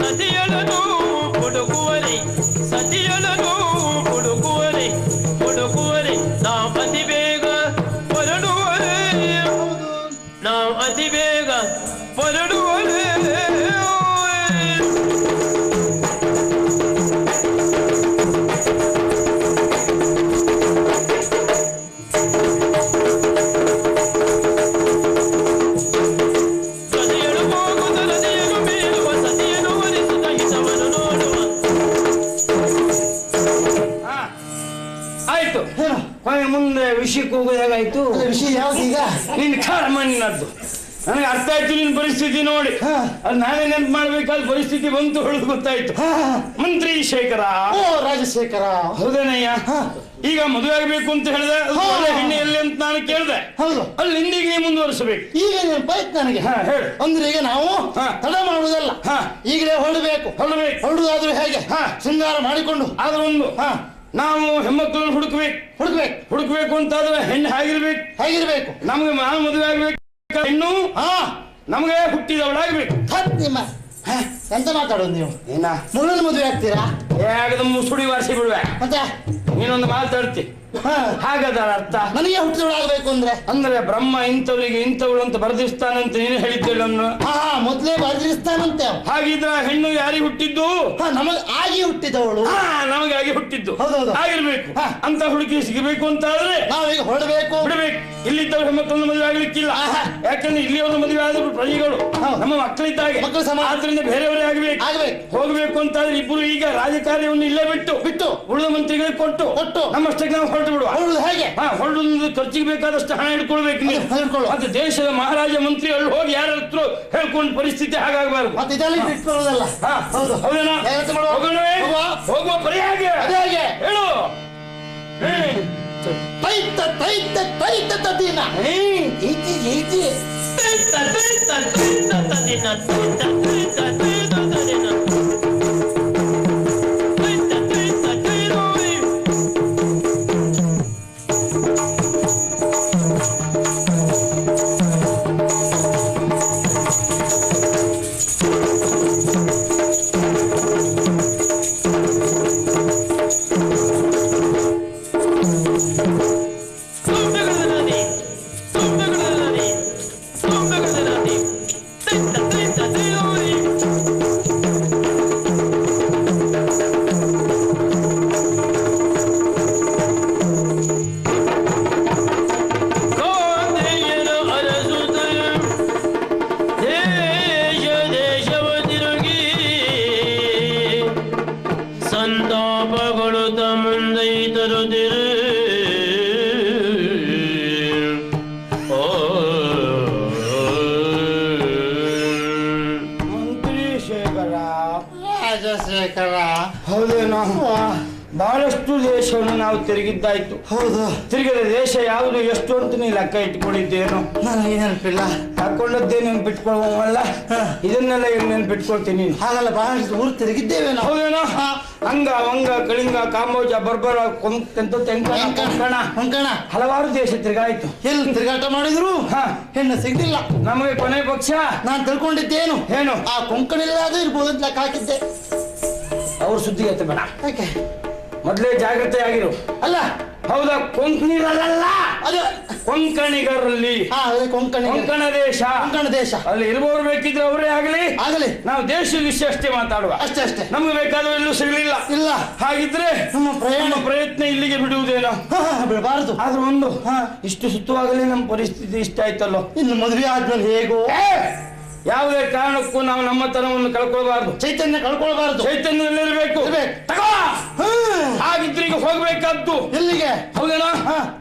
ಸತಿಯಲನು ಹುಡುಗುವರೆ ಸತಿಯಲನು ಹುಡುಗುವರೆ ಹುಡುಗುವರೆ ನಾವು ಅತಿ ಬೇಗ ಹೊರಡುವರೆ ನಾವು ಅತಿ ಬೇಗ ಹೊರಡುವರೆ ಸತಿಯನು ಹೋಗುತ್ತ ನದಿಯನು ಬೀಳುವ ಸತಿಯನು ಒಲಿಸುತ್ತ ಹಿತವನ್ನು ನೋಡುವ. ಹಾ. ಆಯ್ತು. ಏನು? ಕೊನೆಗೆ ಮುಂದೆ ವಿಷಯಕ್ಕೆ ಹೋಗೋದಾಗಾಯ್ತು. ಅಲ್ಲ, ವಿಷಯ ಯಾವ್ದು ಈಗ? ನಿನ್ ಮಣ್ಣಿನದ್ದು ನನಗೆ ಅರ್ಥ ಆಯ್ತು. ನಿನ್ ಪರಿಸ್ಥಿತಿ ನೋಡಿ ಹಾ. ಅದು ನಾನೇ ನೆನಪು ಮಾಡ್ಬೇಕಾದ ಪರಿಸ್ಥಿತಿ ಬಂತು, ಹೊಡೆದು ಗೊತ್ತಾಯ್ತು. ಹಾ. ಮಂತ್ರಿ ಶೇಖರ. ಓ ರಾಜಶೇಖರ. ಹೌದೇನಯ್ಯ? ಹಾ. ಈಗ ಮದುವೆ ಆಗ್ಬೇಕು ಅಂತ ಹೇಳಿದೆ, ಅದು ಹಾ. ಒಳ್ಳೆ ಹೆಣ್ಣೆ ಎಲ್ಲಿ ಅಂತ ನಾನು ಕೇಳಿದೆ. ಹೌದು. ಅಲ್ಲಿ ನಿಂದಿಗೆ ನೀ ಮುಂದುವರಿಸಬೇಕು. ಈಗ ನೆನಪಾಯ್ತು ನನಗೆ. ಹಾ, ಹೇಳು. ಅಂದ್ರೆ ಈಗ ನಾವು ಹಾ. ತಡ ಮಾಡುವುದಲ್ಲ, ಹಾ. ಈಗಲೇ ಹೊರಡಬೇಕು. ಹೊರಡ್ಬೇಕು. ಹೊರಡುದಾದ್ರೂ ಹೇಗೆ? ಹಾ. ಶೃಂಗಾರ ಮಾಡಿಕೊಂಡು ಆದ್ರೆ ಒಂದು ಹಾ ನಾವು ಹೆಣ್ಮಕ್ಳನ್ನು ಹುಡುಕ್ಬೇಕು. ಹುಡುಕ್ಬೇಕು ಅಂತಾದ್ರೆ ಹೆಣ್ಣು ಹೇಗಿರ್ಬೇಕು? ಹೇಗಿರ್ಬೇಕು? ನಮ್ಗೆ ನಾನು ಮದುವೆ ಆಗ್ಬೇಕು ಹೆಣ್ಣು ಹಾ ನಮಗೆ ಹುಟ್ಟಿದವಳಾಗ್ಬೇಕು. ನಿಮ್ಮ ಎಂತ ಮಾತಾಡೋದು ನೀವು? ಏನ ಮುಳ್ಳನ ಮದುವೆ ಆಗ್ತೀರಾ? ಹೇಗದ ಮುಸುಡಿ ವಾರಿಸಿ ಬಿಡುವೆ. ಮತ್ತೆ ನೀನೊಂದು ಮಾತಾಡ್ತಿ ಹಾಗದರ ಅರ್ಥ ನನಗೆ ಹುಟ್ಟಿದವಳಾಗಬೇಕು ಅಂದ್ರೆ ಬ್ರಹ್ಮ ಇಂಥವರಿಗೆ ಇಂಥವಳು ಅಂತ ಬರೆದಿರ್ತಾನಂತ ನೀನು ಹೇಳಿದ್ದೇಳ. ಮೊದ್ಲೇ ಬರೆದಿರ್ತಾನಂತೆ. ಹಾಗಿದ್ರೆ ಹೆಣ್ಣು ಯಾರಿಗೆ ಹುಟ್ಟಿದ್ದು? ನಮಗೆ ಆಗಿ ಹುಟ್ಟಿದವಳು. ನಮಗಾಗಿ ಹುಟ್ಟಿದ್ದು ಹೌದೌದು ಆಗಿರ್ಬೇಕು. ಅಂತ ಹುಡುಗಿ ಸಿಗಬೇಕು ಅಂತ ಆದ್ರೆ ನಾವೀಗ ಹೊರಡಬೇಕು, ಬಿಡಬೇಕು. ಇಲ್ಲಿದ್ದವ್ರು ಮತ್ತೊಂದು ಮದುವೆ ಆಗ್ಲಿಕ್ಕಿಲ್ಲ. ಯಾಕಂದ್ರೆ ಇಲ್ಲಿ ಒಂದು ಮದುವೆ ಆದ್ರು ಪ್ರಜೆಗಳು ನಮ್ಮ ಮಕ್ಕಳಿದ್ದಾಗೆ, ಆದ್ರಿಂದ ಬೇರೆಯವರೇ ಆಗ್ಬೇಕು. ಹೋಗ್ಬೇಕು ಅಂತ ಆದ್ರೆ ಇಬ್ಬರು ಈಗ ರಾಜಕಾರ್ಯವನ್ನು ಇಲ್ಲೇ ಬಿಟ್ಟು ಉಳಿದ ಮಂತ್ರಿಗಳಿಗೆ ಕೊಟ್ಟು ನಮ್ಮಷ್ಟಕ್ಕೆ ನಾವು ಹೊರಟು ಬಿಡುವ. ಹೇಗೆ ಹೊರಡು ಖರ್ಚಿಗೆ ಬೇಕಾದಷ್ಟು ಹಣ ಹಿಡ್ಕೊಳ್ಬೇಕು ನೀವು. ಮತ್ತೆ ದೇಶದ ಮಹಾರಾಜ ಮಂತ್ರಿ ಅಲ್ಲಿ ಹೋಗಿ ಯಾರ ಹತ್ರ ಹೇಳ್ಕೊಂಡು ಪರಿಸ್ಥಿತಿ ಹಾಗಾಗಬಾರ್ದು. ಹೌದೇನಾ? ಹೋಗುವ ಪರಿ ಹಾಗೆ ಹೇಳು. ಹೌದೇನೋ? ಬಹಳಷ್ಟು ದೇಶವನ್ನು ನಾವು ತಿರುಗಿದ್ದಾಯ್ತು. ಹೌದು, ತಿರುಗಿದ ದೇಶ ಯಾವುದು ಎಷ್ಟು ಅಂತ ನೀ ಲೆಕ್ಕ ಇಟ್ಕೊಂಡಿದ್ದೇನು? ನನಗೆ ನೆನಪಿಲ್ಲ. ಹಾಕೊಂಡದ್ದೇ ನೆನ್ಪಿಟ್ಕೊಳ್ಳುವಲ್ಲ, ಇದನ್ನೆಲ್ಲ ಏನು ನೆನ್ಪಿಟ್ಕೊಳ್ತೀನಿ? ಹಾಗಲ್ಲ, ಬಹಳಷ್ಟು ಊರು ತಿರುಗಿದ್ದೇವೆ ನಾವು. ಹೌದೇನೋ? ಅಂಗ ವಂಗ ಕಳಿಂಗ ಕಾಂಬೋಜ ಬರ್ಬರ ಕೊಂಕಣ ಹಲವಾರು ದೇಶ ತಿರುಗಾಯ್ತು. ಎಲ್ಲಿ ತಿರುಗಾಟ ಮಾಡಿದ್ರು ಹೆಣ್ಣು ಸಿಗ್ಲಿಲ್ಲ ನಮಗೆ. ಕೊನೆ ಪಕ್ಷ ನಾನು ತಿಳ್ಕೊಂಡಿದ್ದೇನು ಏನು, ಆ ಕೊಂಕಣಿಲ್ಲಾದ್ರೂ ಇರ್ಬೋದು ಅಂತ ಲೆಕ್ಕ ಹಾಕಿದ್ದೆ. ಅವ್ರ ಸುದ್ದಿ ಎತ್ತ ಬೇಡ, ಯಾಕೆ ಮೊದ್ಲೇ ಜಾಗ್ರತೆ ಆಗಿರು. ಅಲ್ಲ ಹೌದಾ? ಕೊಂಕಣಿಗರಲ್ಲ, ಅದು ಕೊಂಕಣಿಗರಲ್ಲಿ. ಕೊಂಕಣ ದೇಶ ಅಲ್ಲಿ ಇರುವವರು ಬೇಕಿದ್ರೆ ಅವರೇ ಆಗಲಿ. ನಾವು ದೇಶದ ವಿಷಯ ಅಷ್ಟೇ ಮಾತಾಡುವ, ಅಷ್ಟೇ. ನಮ್ಗೆ ಬೇಕಾದ್ರೆ ಎಲ್ಲೂ ಸಿಗಲಿಲ್ಲ ಇಲ್ಲ. ಹಾಗಿದ್ರೆ ನಮ್ಮ ಪ್ರಯತ್ನ ಇಲ್ಲಿಗೆ ಬಿಡುವುದೇನೋ? ಬಿಡಬಾರದು. ಆದ್ರೂ ಒಂದು ಇಷ್ಟು ಸುತ್ತವಾಗಲೇ ನಮ್ಮ ಪರಿಸ್ಥಿತಿ ಇಷ್ಟ ಆಯ್ತಲ್ಲೋ. ಇನ್ನು ಮದುವೆ ಆದ್ಮೇಲೆ ಹೇಗೋ ಯಾವುದೇ ಕಾರಣಕ್ಕೂ ನಾವು ನಮ್ಮತನವನ್ನು ಕಳ್ಕೊಳ್ಬಾರ್ದು, ಚೈತನ್ಯ ಕಳ್ಕೊಳ್ಬಾರ್ದು, ಚೈತನ್ಯದಲ್ಲಿರ್ಬೇಕು. ಹಾಗಿದ್ರೆ ಈಗ ಹೋಗ್ಬೇಕಾದ್ದು ಎಲ್ಲಿಗೆ? ಹೌದೇನೋ?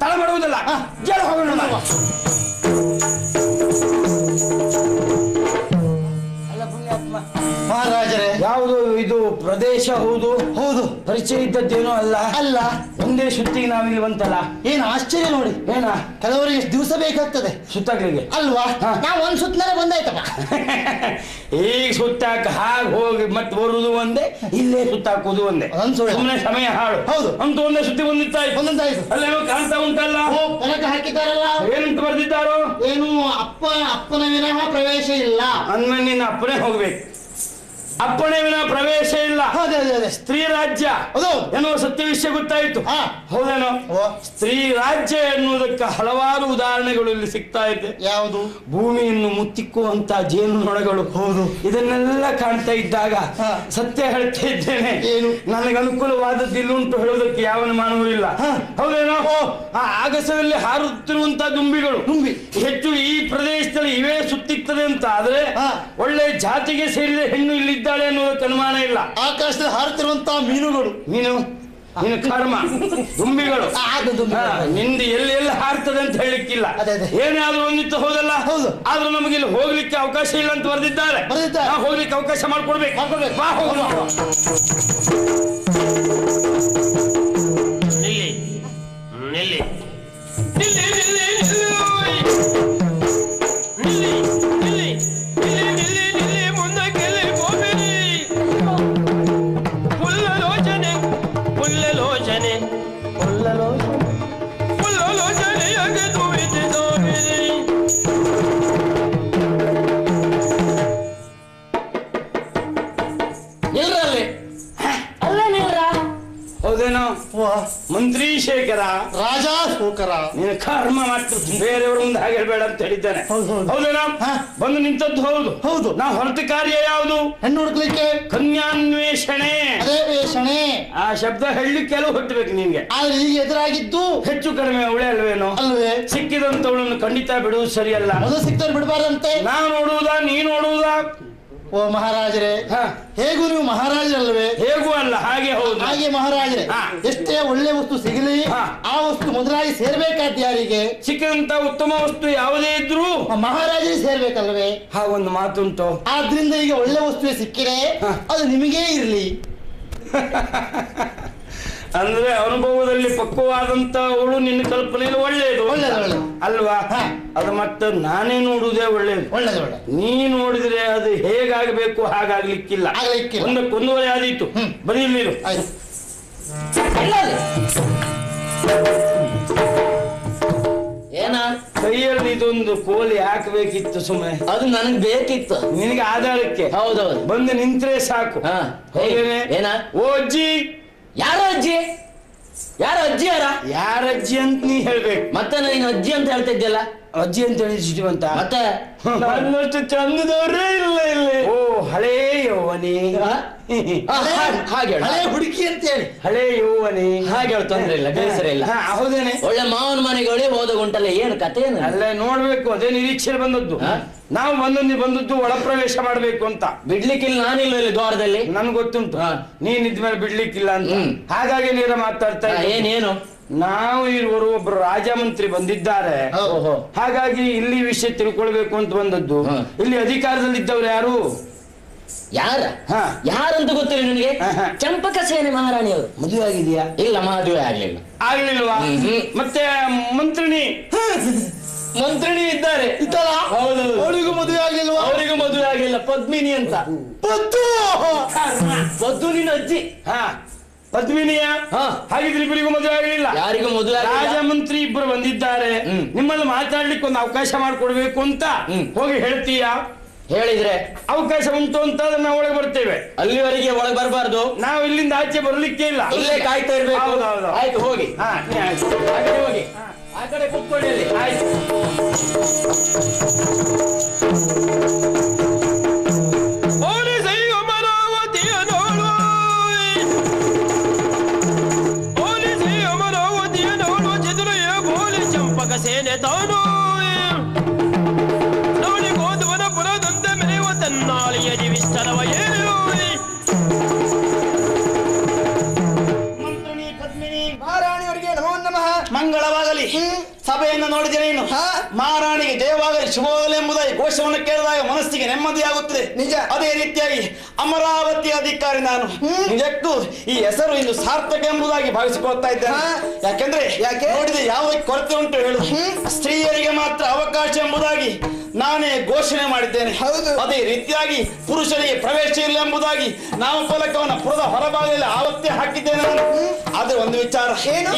ತಡ ಮಾಡುವುದಿಲ್ಲ, ಜಲ ಹೋಗೋಣ. ಮಹಾರಾಜರೇ, ಯಾವುದು ಇದು ಪ್ರದೇಶ? ಹೌದು ಹೌದು, ಪರಿಚಯ ಇದ್ದದ್ದೇನೋ ಅಲ್ಲ. ಒಂದೇ ಸುತ್ತಿಗೆ ನಾವಿಲ್ಲಿ ಬಂತಲ್ಲ, ಏನು ಆಶ್ಚರ್ಯ ನೋಡಿ. ಏನ ಕೆಲವರಿಗೆ ಎಷ್ಟು ದಿವಸ ಬೇಕಾಗ್ತದೆ ಸುತ್ತಾಗ್ಲಿಕ್ಕೆ ಅಲ್ವಾ? ನಾವು ಒಂದ್ ಸುತ್ತಲೇ ಬಂದಾಯ್ತಪ್ಪ. ಈಗ ಸುತ್ತಾಕ ಹಾಗೆ ಹೋಗಿ ಮತ್ತೆ ಬರುವುದು ಒಂದೇ, ಇಲ್ಲೇ ಸುತ್ತಾಕುವುದು ಒಂದೇ, ಸುಮ್ಮನೆ ಸಮಯ ಹಾಳು. ಹೌದು, ಅಂತ ಒಂದೇ ಸುತ್ತಿ ಬಂದಿತ್ತಾಯ್ತು. ಅಲ್ಲೇನೋ ಕಾಣ್ತಾ ಉಂಟಲ್ಲ, ಫಲಕ ಹಾಕಿದ್ದಾರಲ್ಲ, ಏನಂತ ಬರ್ದಿದ್ದಾರೋ? ಏನು ಅಪ್ಪನ ವಿನಃ ಪ್ರವೇಶ ಇಲ್ಲ ಅಂದ್ಮೇಲೆ ನಿನ್ನ ಅಪ್ಪನೇ ಹೋಗ್ಬೇಕು. ಅಪ್ಪಣೆ ವಿನ ಪ್ರವೇಶ ಇಲ್ಲ. ಸ್ತ್ರೀ ರಾಜ್ಯ ಎನ್ನುವ ಸತ್ಯ ವಿಷಯ ಗೊತ್ತಾಯಿತು. ಹೌದೇನೋ? ಸ್ತ್ರೀ ರಾಜ್ಯ ಎನ್ನುವುದಕ್ಕೆ ಹಲವಾರು ಉದಾಹರಣೆಗಳು ಇಲ್ಲಿ ಸಿಗ್ತಾ ಇದೆ. ಯಾವುದು? ಭೂಮಿಯನ್ನು ಮುತ್ತಿಕ್ಕುವಂತ ಜೇನು ನೊಣಗಳು. ಹೌದು, ಇದನ್ನೆಲ್ಲ ಕಾಣ್ತಾ ಇದ್ದಾಗ ಸತ್ಯ ಹೇಳ್ತಾ ಇದ್ದೇನೆ, ನನಗೆ ಅನುಕೂಲವಾದದ್ದು ಇಲ್ಲುಂಟು ಹೇಳೋದಕ್ಕೆ ಯಾವನು ಮಾನವರಿಲ್ಲ. ಹೌದೇನೋ? ಆ ಆಗಸದಲ್ಲಿ ಹಾರುತ್ತಿರುವಂತ ದುಂಬಿ ಹೆಚ್ಚು ಈ ಪ್ರದೇಶದಲ್ಲಿ ಇವೇ ಸುತ್ತಿರ್ತದೆ ಅಂತ ಆದ್ರೆ ಒಳ್ಳೆ ಜಾತಿಗೆ ಸೇರಿದ ಹೆಣ್ಣು ಇಲ್ಲಿದ್ದ ಅನ್ನೋದಕ್ಕೆ ಅನುಮಾನ ಇಲ್ಲ. ಆಕಾಶದಲ್ಲಿ ಹಾರುತ್ತಿರುವಂತಹ ಮೀನು ಕರ್ಮ ದುಂಬಿಗಳು ನಿಂದು ಎಲ್ಲಿ ಹಾರ್ತದೆ ಅಂತ ಹೇಳಲಿಕ್ಕಿಲ್ಲ. ಏನಾದ್ರೂ ಒಂದಿತ್ತು ಹೌದಲ್ಲ? ಹೌದು. ಆದ್ರೂ ನಮಗೆ ಇಲ್ಲಿ ಹೋಗ್ಲಿಕ್ಕೆ ಅವಕಾಶ ಇಲ್ಲ ಅಂತ ಬರೆದಿದ್ದಾರೆ. ಹೋಗ್ಲಿಕ್ಕೆ ಅವಕಾಶ ಮಾಡ್ಕೊಡ್ಬೇಕು. ಬಾ ಹೋಗೋಣ. ನೌಕರ. ನೀನು ಕರ್ಮ ಮಾತ್ರ ಬೇರೆಯವ್ರ ಮುಂದೆ ಹಾಗೆ ಹೇಳ್ಬೇಡ ಅಂತ ಹೇಳಿದ್ದಾನೆ. ಹೌದೇನಾ? ಬಂದು ನಿಂತದ್ದು ಹೌದು. ಹೌದು. ನಾ ಹೊರತು ಕಾರ್ಯ ಯಾವುದು? ಹೆಣ್ಣು ಹುಡುಕ್ಲಿಕ್ಕೆ. ಕನ್ಯಾನ್ವೇಷಣೆ. ಅದೇ ವೇಷಣೆ. ಆ ಶಬ್ದ ಹೇಳಲಿಕ್ಕೆ ಕೆಲವು ಹೊಟ್ಟಬೇಕು ನಿನ್ಗೆ. ಆದ್ರೆ ಈಗ ಎದುರಾಗಿದ್ದು ಹೆಚ್ಚು ಕಡಿಮೆ ಅವಳೇ ಅಲ್ವೇನೋ? ಅಲ್ವೇ? ಸಿಕ್ಕಿದಂತವಳನ್ನು ಖಂಡಿತ ಬಿಡುವುದು ಸರಿಯಲ್ಲ. ಅದು ಸಿಕ್ತವ್ರು ಬಿಡಬಾರ್ದಂತೆ. ನಾವು ನೋಡುವುದಾ ನೀ ನೋಡುವುದಾ? ಓ ಮಹಾರಾಜರೇ, ಹೇಗೂ ನೀವು ಮಹಾರಾಜರಲ್ವೇ? ಹೇಗೂ ಅಲ್ಲ, ಹಾಗೆ ಹೌದು. ಹಾಗೆ ಮಹಾರಾಜರೇ, ಎಷ್ಟೇ ಒಳ್ಳೆ ವಸ್ತು ಸಿಗಲಿ ಆ ವಸ್ತು ಮೊದಲಾಗಿ ಸೇರ್ಬೇಕಾದ ಯಾರಿಗೆ? ಸಿಕ್ಕಿದಂತ ಉತ್ತಮ ವಸ್ತು ಯಾವುದೇ ಇದ್ರು ಮಹಾರಾಜರಿಗೆ ಸೇರ್ಬೇಕಲ್ವೇ? ಹಾಗೊಂದು ಮಾತುಂಟು. ಆದ್ರಿಂದ ಈಗ ಒಳ್ಳೆ ವಸ್ತುವೇ ಸಿಕ್ಕಿರೆ ಅದು ನಿಮಗೇ ಇರ್ಲಿ. ಅಂದ್ರೆ ಅನುಭವದಲ್ಲಿ ಪಕ್ವವಾದಂತ ಅವಳು ನಿನ್ನ ಕಲ್ಪನೆಯಲ್ಲಿ ಒಳ್ಳೇದು ಅಲ್ವಾ? ಅದು ಮತ್ತೆ ನಾನೇ ನೋಡುವುದೇ ಒಳ್ಳೇದು. ನೀ ನೋಡಿದ್ರೆ ಅದು ಹೇಗಾಗಬೇಕು ಹಾಗಾಗ್ಲಿಕ್ಕಿಲ್ಲ. ಒಂದಕ್ಕೊಂದುವರೆ ಆದೀತು. ಬರೀ ನೀರು ಏನ ಕೈಯಲ್ಲಿ ಇದೊಂದು ಕೋಲಿ ಹಾಕಬೇಕಿತ್ತು ಸುಮ್ಮನೆ. ಅದು ನನಗೆ ಬೇಕಿತ್ತು. ನಿನಗೆ ಆಧಾರಕ್ಕೆ. ಹೌದೌದು. ಬಂದು ನಿಂತ್ರೆ ಸಾಕು. ಏನ? ಓ ಅಜ್ಜಿ. ಯಾರ ಅಜ್ಜಿ? ಯಾರ ಅಜ್ಜಿ? ಯಾರ ಅಜ್ಜಿ ಅಂತ ನೀ ಹೇಳ್ಬೇಕು. ಮತ್ತೆ ನೀನು ಅಜ್ಜಿ ಅಂತ ಹೇಳ್ತಿದ್ದಲ್ಲ. ಅಜ್ಜಿ ಅಂತ ಹೇಳಿ ಸಿಟಿವಂತ. ಮತ್ತೆ ನನ್ನಷ್ಟು ಚಂದದವರೇ ಇಲ್ಲ ಇಲ್ಲಿ. ಓ ಹಳೇ ಯೌವನಿ. ಹಾಗೆ ಹಳೆ ಹುಡುಕಿ ಅಂತ ಹೇಳಿ. ಹಳೇ ಯೌವನಿ ಹಾಗೆ ಹೇಳು, ತೊಂದ್ರೆ ಇಲ್ಲ, ಬೇಸರ ಇಲ್ಲ. ಹೌದೇನೆ. ಒಳ್ಳೆ ಮಾವನ ಮನೆಗಳೇ ಹೋದ ಗುಂಟಲ್ಲ. ಏನು ಕತೆ? ಏನು ಅಲ್ಲೇ ನೋಡ್ಬೇಕು. ಅದೇ ನಿರೀಕ್ಷೆ ಬಂದದ್ದು. ನಾವು ಬಂದದ್ದು ಒಳ ಪ್ರವೇಶ ಮಾಡ್ಬೇಕು ಅಂತ. ಬಿಡ್ಲಿಕ್ಕಿಲ್ಲ. ನಾನಿಲ್ಲ ಇಲ್ಲಿ ದ್ವಾರದಲ್ಲಿ. ನನ್ಗೆ ಗೊತ್ತುಂಟು ನೀನ್ ಇದ್ಮೇಲೆ ಬಿಡ್ಲಿಕ್ಕಿಲ್ಲ ಅಂತ. ಹಾಗಾಗಿ ನೀರ ಮಾತಾಡ್ತಾ ಏನೇನು? ನಾವು ಇರುವರು ಒಬ್ರು ರಾಜ ಮಂತ್ರಿ ಬಂದಿದ್ದಾರೆ. ಹಾಗಾಗಿ ಇಲ್ಲಿ ವಿಷಯ ತಿಳ್ಕೊಳ್ಬೇಕು ಅಂತ ಬಂದದ್ದು. ಇಲ್ಲಿ ಅಧಿಕಾರದಲ್ಲಿದ್ದವ್ರು ಯಾರು? ಯಾರಂತ ಗೊತ್ತಿಲ್ಲ ನಿನಗೆ? ಚಂಪಕ ಸೇನೆ ಮಹಾರಾಣಿಯವರು. ಮದುವೆ ಆಗಿದೆಯಾ? ಇಲ್ಲ, ಮದುವೆ ಆಗ್ಲಿಲ್ಲ. ಆಗ್ಲಿಲ್ವಾ? ಮತ್ತೆ ಮಂತ್ರಿಣಿ ಇದ್ದಾರೆ. ಹೌದು. ಅವಳಿಗೂ ಮದುವೆ ಆಗಿಲ್ವಾ? ಅವರಿಗೂ ಮದುವೆ ಆಗಿಲ್ಲ. ಪದ್ಮಿನಿ ಅಂತ. ಪದ್ದು ನಿನ್ನ ಅಜ್ಜಿ. ಪದ್ಮಿನಿಯ? ಹಾಗಿದ್ರೆ ಇಬ್ಬರಿಗೂ ಮದುವೆ ಆಗಲಿಲ್ಲ. ಯಾರಿಗೂ ಮದುವೆ? ರಾಜ ಮಂತ್ರಿ ಇಬ್ಬರು ಬಂದಿದ್ದಾರೆ. ನಿಮ್ಮಲ್ಲಿ ಮಾತಾಡ್ಲಿಕ್ಕೆ ಒಂದು ಅವಕಾಶ ಮಾಡಿಕೊಡ್ಬೇಕು ಅಂತ ಹೋಗಿ ಹೇಳ್ತೀಯಾ? ಹೇಳಿದ್ರೆ ಅವಕಾಶ ಉಂಟು ಅಂತ ನಾವು ಒಳಗೆ ಬರ್ತೇವೆ. ಅಲ್ಲಿವರೆಗೆ ಒಳಗೆ ಬರಬಾರ್ದು. ನಾವು ಇಲ್ಲಿಂದ ಆಚೆ ಬರ್ಲಿಕ್ಕೆ ಇಲ್ಲ. ಇಲ್ಲೇ ಕಾಯ್ತಾ ಇರ್ಬೇಕು. ಆಯ್ತು, ಹೋಗಿ. ಹೋಗಿ ಆ ಕಡೆ ಕೂತ್ಕೊಳ್ಳಿ. ಆಯ್ತು. ಸೇನೆ ತಾನು ನೋಡಿ ಗೋಧುವನ ಪುರದಂತೆ ಮೆರೆಯುವ ತನ್ನಾಳಿಯ ವಿಸ್ತರವ ಏನು? ಮಂತ್ರಿಣಿ ಪದ್ಮಿನಿ ಮಹಾರಾಣಿಯವರಿಗೆ ನಮೋ ನಮಃ. ಮಂಗಳವಾಗಲಿ. ಸಭೆಯನ್ನು ನೋಡಿದರೆ ನೀನು ಮಹಾರಾಣಿಗೆ ಜಯವಾಗಲಿ ಶುಭವಾಗಲಿ ಎಂಬುದಾಗಿ ಘೋಷವನ್ನು ಕೇಳಿದಾಗ ಮನಸ್ಸಿಗೆ ನೆಮ್ಮದಿಯಾಗುತ್ತದೆ. ನಿಜ. ಅದೇ ರೀತಿಯಾಗಿ ಅಮರಾವತಿ ಅಧಿಕಾರಿ ನಾನು. ನಿಜಕ್ಕೂ ಈ ಹೆಸರು ಇನ್ನು ಸಾರ್ಥಕ ಎಂಬುದಾಗಿ ಭಾವಿಸಿಕೊಳ್ತಾ ಇದ್ದೇನೆ. ಯಾಕೆಂದ್ರೆ ನೋಡಿದ್ರೆ ಯಾವ ಕೊರತೆ ಉಂಟು ಹೇಳು? ಸ್ತ್ರೀಯರಿಗೆ ಮಾತ್ರ ಅವಕಾಶ ಎಂಬುದಾಗಿ ನಾನೇ ಘೋಷಣೆ ಮಾಡಿದ್ದೇನೆ. ಅದೇ ರೀತಿಯಾಗಿ ಪುರುಷರಿಗೆ ಪ್ರವೇಶ ಇಲ್ಲ ಎಂಬುದಾಗಿ ನಾಮಫಲಕವನ್ನು ಪುರದ ಹೊರಭಾಗದಲ್ಲಿ ಆವತ್ತೇ ಹಾಕಿದ್ದೇನೆ ನಾನು. ಆದ್ರೆ ಒಂದು ವಿಚಾರ,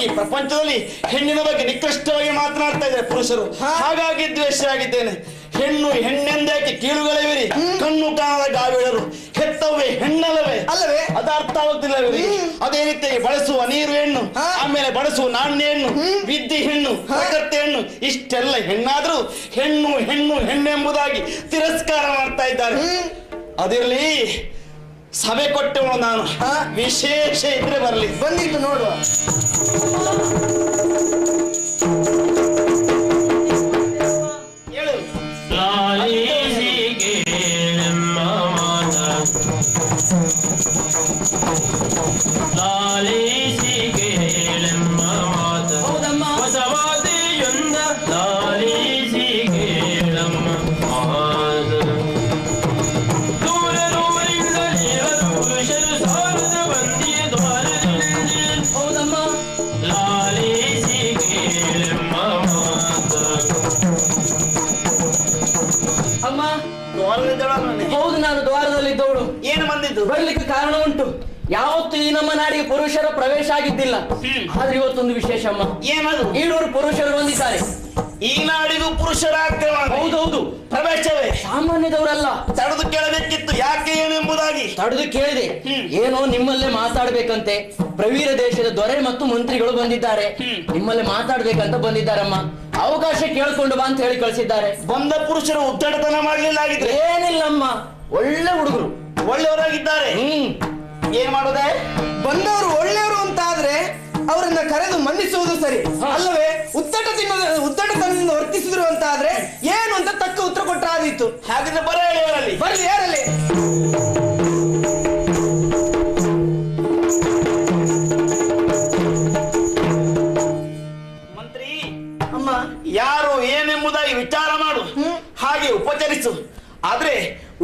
ಈ ಪ್ರಪಂಚದಲ್ಲಿ ಹೆಣ್ಣಿನ ಬಗ್ಗೆ ನಿಕೃಷ್ಟವಾಗಿ ಮಾತನಾಡ್ತಾ ಇದ್ದಾರೆ ಪುರುಷರು. ಹಾಗಾಗಿ ದ್ವೇಷಿಯಾಗಿದ್ದೇನೆ. ಹೆಣ್ಣು ಹೆಣ್ಣೆಂದಾಕಿ ಕೀಳುಗಳಿವಿರಿ, ಕಣ್ಣು ಕಾಣದ ಗಾವಿಳರು, ಹೆತ್ತವೇ ಹೆಣ್ಣಲ್ಲವೇ ಅಲ್ಲವೇ? ಅದು ಅರ್ಥ ಆಗುತ್ತಿಲ್ಲ. ಅದೇ ರೀತಿಯಾಗಿ ಬಳಸುವ ನೀರು ಹೆಣ್ಣು, ಆಮೇಲೆ ಬಳಸುವ ನಾಣ್ಯ ಹೆಣ್ಣು, ವಿದ್ಯೆ ಹೆಣ್ಣು, ಪ್ರಕೃತಿ ಹೆಣ್ಣು, ಇಷ್ಟೆಲ್ಲ ಹೆಣ್ಣಾದ್ರೂ ಹೆಣ್ಣು ಹೆಣ್ಣು ಹೆಣ್ಣೆಂಬುದಾಗಿ ತಿರಸ್ಕಾರ ಮಾಡ್ತಾ ಇದ್ದಾರೆ. ಅದಿರಲಿ, ಸಭೆ ಕೊಟ್ಟವನು ನಾನು. ವಿಶೇಷ ಇದ್ರೆ ಬರಲಿ. ಬಂದಿದ್ದು ನೋಡುವ. ಹೇಳು. ಹೌದು, ನಾನು ದ್ವಾರದಲ್ಲಿದ್ದವಳು. ಏನು ಬಂದಿದ್ದು? ಬರ್ಲಿಕ್ಕೆ ಕಾರಣ ಉಂಟು. ಯಾವತ್ತು ಈ ನಮ್ಮ ನಾಡಿಗೆ ಪುರುಷರ ಪ್ರವೇಶ ಆಗಿದ್ದಿಲ್ಲ. ಆದ್ರೆ ಇವತ್ತೊಂದು ವಿಶೇಷ ಅಮ್ಮ. ಏನದು? 700 ಪುರುಷರು ಬಂದಿದ್ದಾರೆ. ಈ ನಾಡಿಗೂ ಪುರುಷರಾಗ್ತೇವೆ. ಹೌದೌದು, ಪ್ರವೇಶವೇ ಸಾಮಾನ್ಯದವರಲ್ಲ. ತಡೆದು ಕೇಳಬೇಕಿತ್ತು ಯಾಕೆ ಏನೆಂಬುದಾಗಿ. ತಡೆದು ಕೇಳಿದೆ. ಏನೋ ನಿಮ್ಮಲ್ಲೇ ಮಾತಾಡ್ಬೇಕಂತೆ. ಪ್ರವೀರ ದೇಶದ ದೊರೆ ಮತ್ತು ಮಂತ್ರಿಗಳು ಬಂದಿದ್ದಾರೆ, ನಿಮ್ಮಲ್ಲೇ ಮಾತಾಡ್ಬೇಕಂತ ಬಂದಿದ್ದಾರಮ್ಮ. ಅವಕಾಶ ಕೇಳ್ಕೊಂಡು ಬಾ ಅಂತ ಹೇಳಿ ಕಳಿಸಿದ್ದಾರೆ. ಬಂದ ಪುರುಷರು ಉದ್ದಟತನ ಮಾಡ್ಲಿಲ್ಲ ಆಗಿದ್ರೆ ಏನಿಲ್ಲಮ್ಮ, ಒಳ್ಳೆ ಹುಡುಗರು, ಒಳ್ಳೆಯವರಾಗಿದ್ದಾರೆ. ಏನ್ ಮಾಡೋದೆ? ಬಂದವರು ಒಳ್ಳೆಯವರು ಅಂತ ಆದ್ರೆ ಅವರನ್ನ ಕರೆದು ಮನ್ನಿಸುವುದು ಸರಿ ಅಲ್ಲವೇ? ಉದ್ದಟತನದಿಂದ ವರ್ತಿಸಿದ್ರು ಅಂತ ಆದ್ರೆ ಏನು ಅಂತ ತಕ್ಕ ಉತ್ತರ ಕೊಟ್ಟರೆ ಆದೀತು. ಹಾಗಿದ್ರೆ ಬರ ಹೇಳಿಯವರಲ್ಲಿ ಬರ್ಲಿ, ಯಾರಲ್ಲಿ? ಮಂತ್ರಿ ಅಮ್ಮ, ಯಾರು ಏನೆಂಬುದಾಗಿ ವಿಚಾರ ಮಾಡು, ಹಾಗೆ ಉಪಚರಿಸು. ಆದ್ರೆ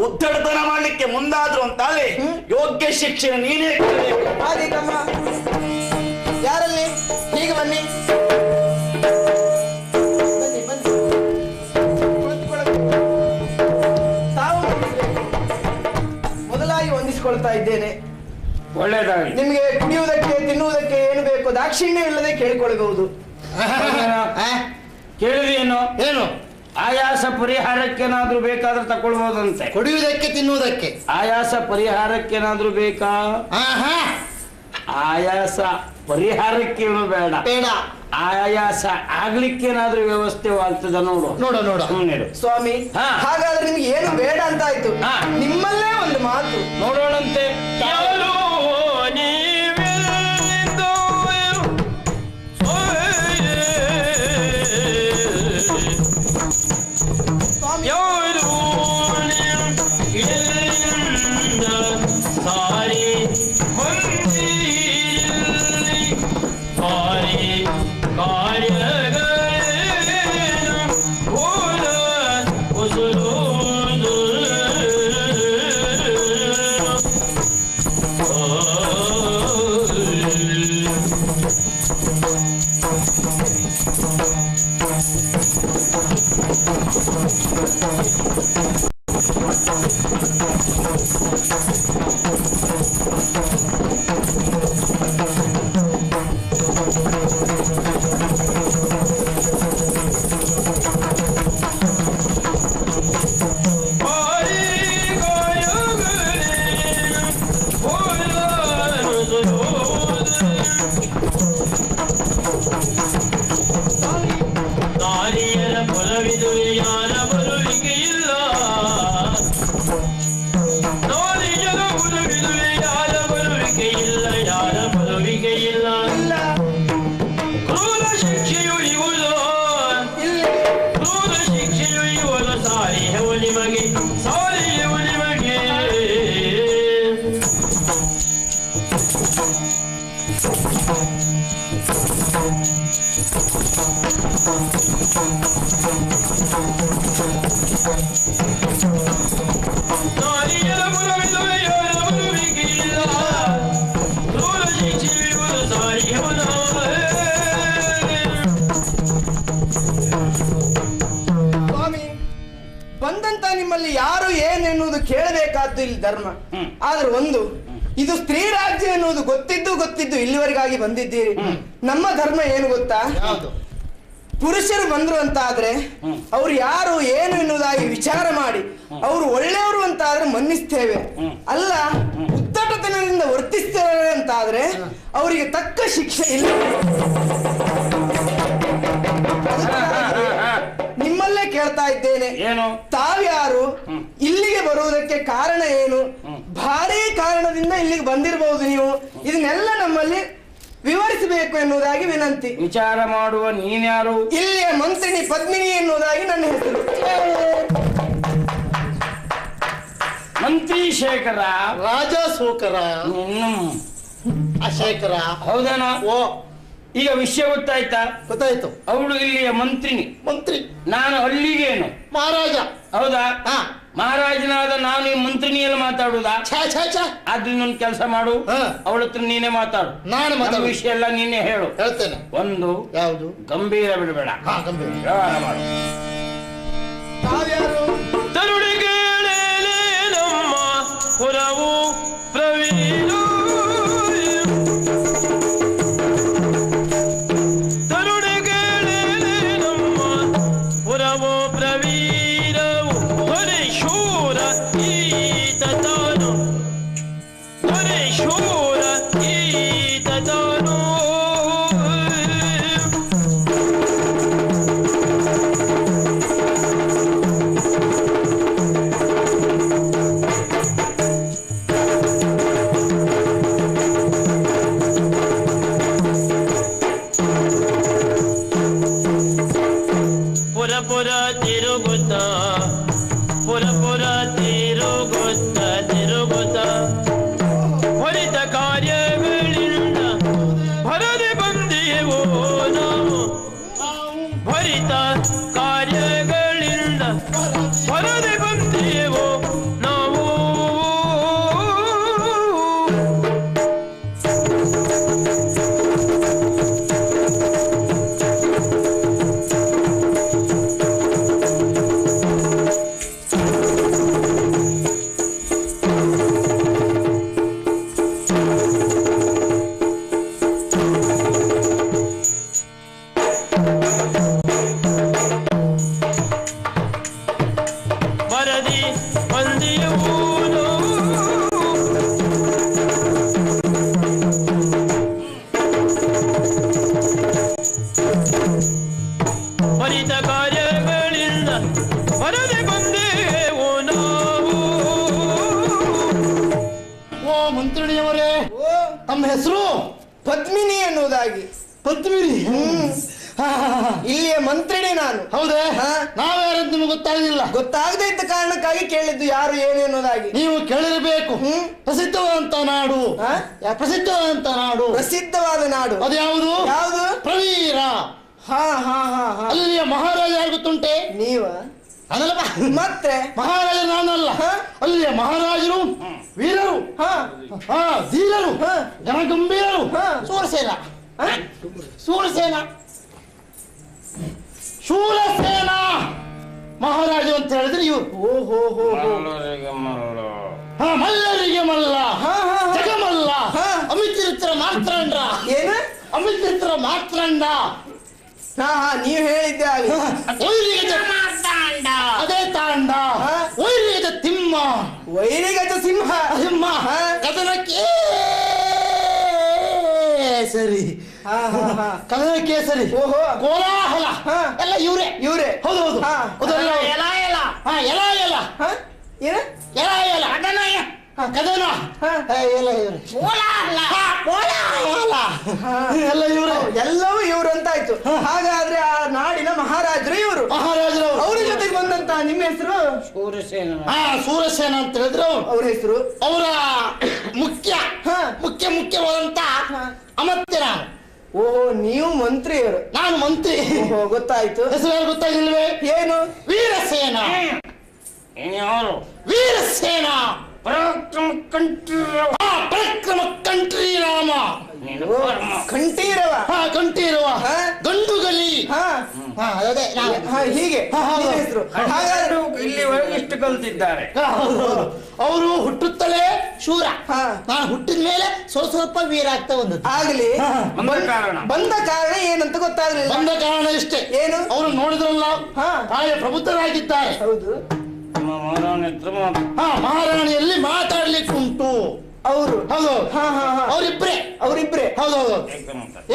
ಉದ್ದಟತನ ಮಾಡ್ಲಿಕ್ಕೆ ಮುಂದಾದ್ರು ಅಂತಾದ್ರೆ ಯೋಗ್ಯ ಶಿಕ್ಷೆ ನೀನೇ ಕೊಡಬೇಕು. ಆದೀತಮ್ಮ. ಯಾರಲ್ಲಿ? ಹೀಗೆ ಬನ್ನಿ, ಬನ್ನಿ ಬನ್ನಿ, ಕುಳಿತುಕೊಳ್ಳಬೇಕು. ತಾವು ಮೊದಲಾಗಿ ಹೊಂದಿಸಿಕೊಳ್ತಾ ಇದ್ದೇನೆ. ಒಳ್ಳೇದಾಗಲಿ. ನಿಮಗೆ ಕುಡಿಯುವುದಕ್ಕೆ ತಿನ್ನುವುದಕ್ಕೆ ಏನು ಬೇಕು ದಾಕ್ಷಿಣ್ಯ ಇಲ್ಲದೆ ಕೇಳಿಕೊಳ್ಳಬಹುದು. ಕೇಳಿದೇನು? ಏನು? ಆಯಾಸ ಪರಿಹಾರಕ್ಕೇನಾದ್ರೂ ಬೇಕಾದ್ರೆ ತಕೊಳ್ಬೋದಂತೆ. ಕುಡಿಯುವುದಕ್ಕೆ ತಿನ್ನುವುದಕ್ಕೆ ಆಯಾಸ ಪರಿಹಾರಕ್ಕೇನಾದ್ರೂ ಬೇಕಾ? ಆಯಾಸ ಪರಿಹಾರಕ್ಕೇನು ಬೇಡ, ಬೇಡ. ಆಯಾಸ ಆಗ್ಲಿಕ್ಕೇನಾದ್ರೂ ವ್ಯವಸ್ಥೆವಾಗ್ತದ ನೋಡು. ನೋಡ ಸುಮ್ಮನೆ ಸ್ವಾಮಿ, ಹಾ. ಹಾಗಾದ್ರೆ ನಿಮ್ಗೆ ಏನು ಬೇಡ ಅಂತ ಆಯ್ತು. ಹಾ. ನಿಮ್ಮಲ್ಲೇ ಒಂದು ಮಾತು ನೋಡೋಣಂತೆ. ಸ್ವಾಮಿ. ಬಂದಂತ ನಿಮ್ಮಲ್ಲಿ ಯಾರು ಏನೆನ್ನುವುದು ಕೇಳಬೇಕಾದ್ದು ಇಲ್ಲಿ ಧರ್ಮ. ಆದ್ರೆ ಒಂದು, ಇದು ಸ್ತ್ರೀ ರಾಜ್ಯ ಎನ್ನುವುದು ಗೊತ್ತಿದ್ದು ಇಲ್ಲಿವರೆಗಾಗಿ ಬಂದಿದ್ದೀರಿ. ನಮ್ಮ ಧರ್ಮ ಏನು ಗೊತ್ತಾ? ಪುರುಷರು ಬಂದ್ರು ಅಂತ ಆದ್ರೆ ಅವ್ರು ಯಾರು ಏನು ಎನ್ನುವುದಾಗಿ ವಿಚಾರ ಮಾಡಿ ಅವರು ಒಳ್ಳೆಯವರು ಅಂತ ಆದ್ರೆ ಮನ್ನಿಸ್ತೇವೆ. ಅಲ್ಲ, ಉದ್ದಟತನದಿಂದ ವರ್ತಿಸ್ತೇವೆ ಅಂತ ಆದ್ರೆ ಅವರಿಗೆ ತಕ್ಕ ಶಿಕ್ಷೆ ಇಲ್ಲ. ನಿಮ್ಮಲ್ಲೇ ಕೇಳ್ತಾ ಇದ್ದೇನೆ, ಏನು? ತಾವ್ಯಾರು? ಇಲ್ಲಿಗೆ ಬರುವುದಕ್ಕೆ ಕಾರಣ ಏನು? ಭಾರಿ ಕಾರಣದಿಂದ ಇಲ್ಲಿಗೆ ಬಂದಿರಬಹುದು ನೀವು. ಇದನ್ನೆಲ್ಲ ನಮ್ಮಲ್ಲಿ ವಿವರಿಸಬೇಕು ಎನ್ನುವುದಾಗಿ ವಿನಂತಿ. ವಿಚಾರ ಮಾಡುವ ನೀನ್ಯಾರು? ಇಲ್ಲಿಯ ಮಂತ್ರಿನಿ ಪದ್ಮಿನಿ ಎನ್ನುವುದಾಗಿ ನನ್ನ ಹೆಸರು. ಮಂತ್ರಿ ಶೇಖರ, ರಾಜ ಸೂಕರ, ಅಶೇಖರ. ಹೌದೇನೋ? ಓ, ಈಗ ವಿಷಯ ಗೊತ್ತಾಯ್ತಾ? ಗೊತ್ತಾಯ್ತು. ಅವಳು ಇಲ್ಲಿಯ ಮಂತ್ರಿನಿ, ಮಂತ್ರಿ. ನಾನು ಹಳ್ಳಿಗೇನು ಮಹಾರಾಜ. ಹೌದಾ? ಹಾ. ಮಹಾರಾಜನಾದ ನಾನು ಈ ಮಂತ್ರಿನಿಯಲ್ಲಿ ಮಾತಾಡುದಾ? ಆದ್ರಿಂದ ಒಂದು ಕೆಲಸ ಮಾಡು, ಅವಳ ಹತ್ರ ನೀನೇ ಮಾತಾಡು. ನಾನು ವಿಷಯ ಎಲ್ಲ ನೀನೇ ಹೇಳು. ಹೇಳ್ತೇನೆ. ಒಂದು, ಯಾವುದು? ಗಂಭೀರ ಬಿಡಬೇಡ, ಗಂಭೀರ ವ್ಯವಹಾರ ಮಾಡು. ತಾವ್ಯಾರು? ತರುಣಿಗಳೇ ನಮ್ಮ ಪುರವು ಪ್ರವೀಣ, ತರುಣಿಗಳೇ ನಮ್ಮ ಪುರ ತಿರುಗುತ್ತ ಪುರ ಪುರ ತಿರುಗುತ್ತ ತಿರುಗುತ್ತ ಹೊರಿತ ಕಾರ್ಯಗಳಿಂದ ಹೊರದೆ ಬಂದೆವು ನಾವು ಹೊರಿತ ಕಾರ್ಯಗಳಿಂದ ಹೊರದೆ ಬಂದೆವು ನಾವು ವರದಿ ಬಂದೆವು ಹೊರಿತ ಕಾರ್ಯಗಳಿಂದ ಹೊರದೆ ಬಂದೆವು ನಾವು. ಓ ಮಂತ್ರಿಣಿಯವರೇ, ತಮ್ಮ ಹೆಸರು ಪದ್ಮಿನಿ ಎನ್ನುವುದಾಗಿ. ಪದ್ಮಿನಿ? ಇಲ್ಲಿಯ ಮಂತ್ರಿಣಿ ನಾನು. ಹೌದೇ? ಹಾ. ನಾವ್ಯಾರಂತ ನಿಮ್ಗೆ ಗೊತ್ತಾಗಿಲ್ಲ. ಗೊತ್ತಾಗದೇ ಇದ್ದ ಕಾರಣಕ್ಕಾಗಿ ಕೇಳಿದ್ದು ಯಾರು ಏನು ಎನ್ನುವುದಾಗಿ. ನೀವು ಕೇಳಿರಬೇಕು. ಪ್ರಸಿದ್ಧವಾದಂತ ನಾಡು. ಹಾ? ಪ್ರಸಿದ್ಧವಾದಂತ ನಾಡು, ಪ್ರಸಿದ್ಧವಾದ ನಾಡು ಅದು ಯಾವುದು? ಯಾವುದು? ಪ್ರವೀರ. ಹಾ ಹಾ ಹಾ ಹಾ. ಅಲ್ಲಿಯ ಮಹಾರಾಜ ಯಾರು ಗೊತ್ತುಂಟೆ? ನೀವ ಅದಲ್ಲಪ್ಪ, ಮತ್ತೆ ಮಹಾರಾಜ ನಾನಲ್ಲ. ಅಲ್ಲಿಯ ಮಹಾರಾಜರು ವೀರರು, ಧೀರರು, ಜನಗಂಭೀರರು. ಶೂರಸೇನ, ಶೂರಸೇನ, ಶೂರಸೇನ ಮಹಾರಾಜ ಅಂತ ಹೇಳಿದ್ರೆ ಇವರು. ಓಹೋ ಹೋ ಹೋ. ಮಲ್ಲರಿಗೆ ಮಲ್ಲ, ಜಗಮಲ್ಲ, ಅಮಿತಿರುತ್ತರ ಮಾತ್ರಂಡ. ಏನು? ಅಮಿತಿರುತ್ತರ ಮಾತ್ರಂಡ. ಹಾ ಹಾ, ನೀವು ಹೇಳಿದ್ದೆ ಹಾಗೆ. ಅದೇ ತಾಂಡ. ವೈರಿಗಜ ತಿಮ್ಮ, ವೈರಿಗಜ ಸಿಂಹ. ಸಿಂಹ ಕದನಕ್ಕೆ ಸರಿ. ಕದನ ಕೇಸರಿ, ಓಹೋ, ಕೋಲಾಹಲ ಎಲ್ಲ ಇವರೇ. ಇವರೇ? ಹೌದು ಹೌದು. ಏನು? ಎಲ ಎಲ ಕದನ ಎಲ್ಲ ಇವರೇ. ಎಲ್ಲ ಇವರೇ, ಎಲ್ಲವೂ ಇವರು ಅಂತಾಯ್ತು. ಹಾಗಾದ್ರೆ ಆ ನಾಡಿನ ಮಹಾರಾಜರು ಇವರು. ಮಹಾರಾಜರು. ಅವ್ರ ಜೊತೆಗೆ ಬಂದಂತ ನಿಮ್ಮ ಹೆಸರು? ಸೂರಸೇನ ಅಂತ ಹೇಳಿದ್ರು. ಅವ್ರ ಹೆಸರು? ಅವರ ಮುಖ್ಯವಾದಂತ ಅಮತ್ಯ ನಾನು. ಓಹೋ, ನೀವು ಮಂತ್ರಿಯವರು? ನಾನು ಮಂತ್ರಿ. ಓಹೋ, ಗೊತ್ತಾಯ್ತು. ಹೆಸರು ಯಾರು ಗೊತ್ತಾಗಿಲ್ವೇ? ಏನು? ವೀರಸೇನ. ವೀರಸೇನ ಪರಾಕ್ರಮ ಕಂಠೀರಾಮ. ಕಂಠೀರವ. ಕಂಠೀರವ, ಗಂಡುಗಲಿ. ಅದೇ ಹೀಗೆ ಹೆಸರು. ಹಾಗಾದ್ರೆ ಇಲ್ಲಿವರೆಗೆ ಇಷ್ಟು ಕಲ್ತಿದ್ದಾರೆ. ಅವರು ಹುಟ್ಟುತ್ತಲೇ ಶೂರ. ನಾನು ಹುಟ್ಟಿದ ಮೇಲೆ ಸ್ವಲ್ಪ ವೀರ ಆಗ್ತಾ ಬಂದದ್ದು. ಆಗ್ಲಿ. ಬಂದ ಕಾರಣ ಏನಂತ ಗೊತ್ತಾಗ್ಲಿಲ್ಲ. ಬಂದ ಕಾರಣ ಇಷ್ಟೇ. ಏನು? ಅವರು ನೋಡಿದ್ರಲ್ಲ, ತಾಯಿ ಪ್ರಬುದ್ಧರಾಗಿದ್ದಾರೆ. ಹೌದು. ಮಹಾರಾಣಿಯಲ್ಲಿ ಮಾತಾಡ್ಲಿಕ್ಕೆ ಉಂಟು. ಅವರು? ಹೌದು. ಅವರಿಬ್ರೆ. ಹೌದೌದು.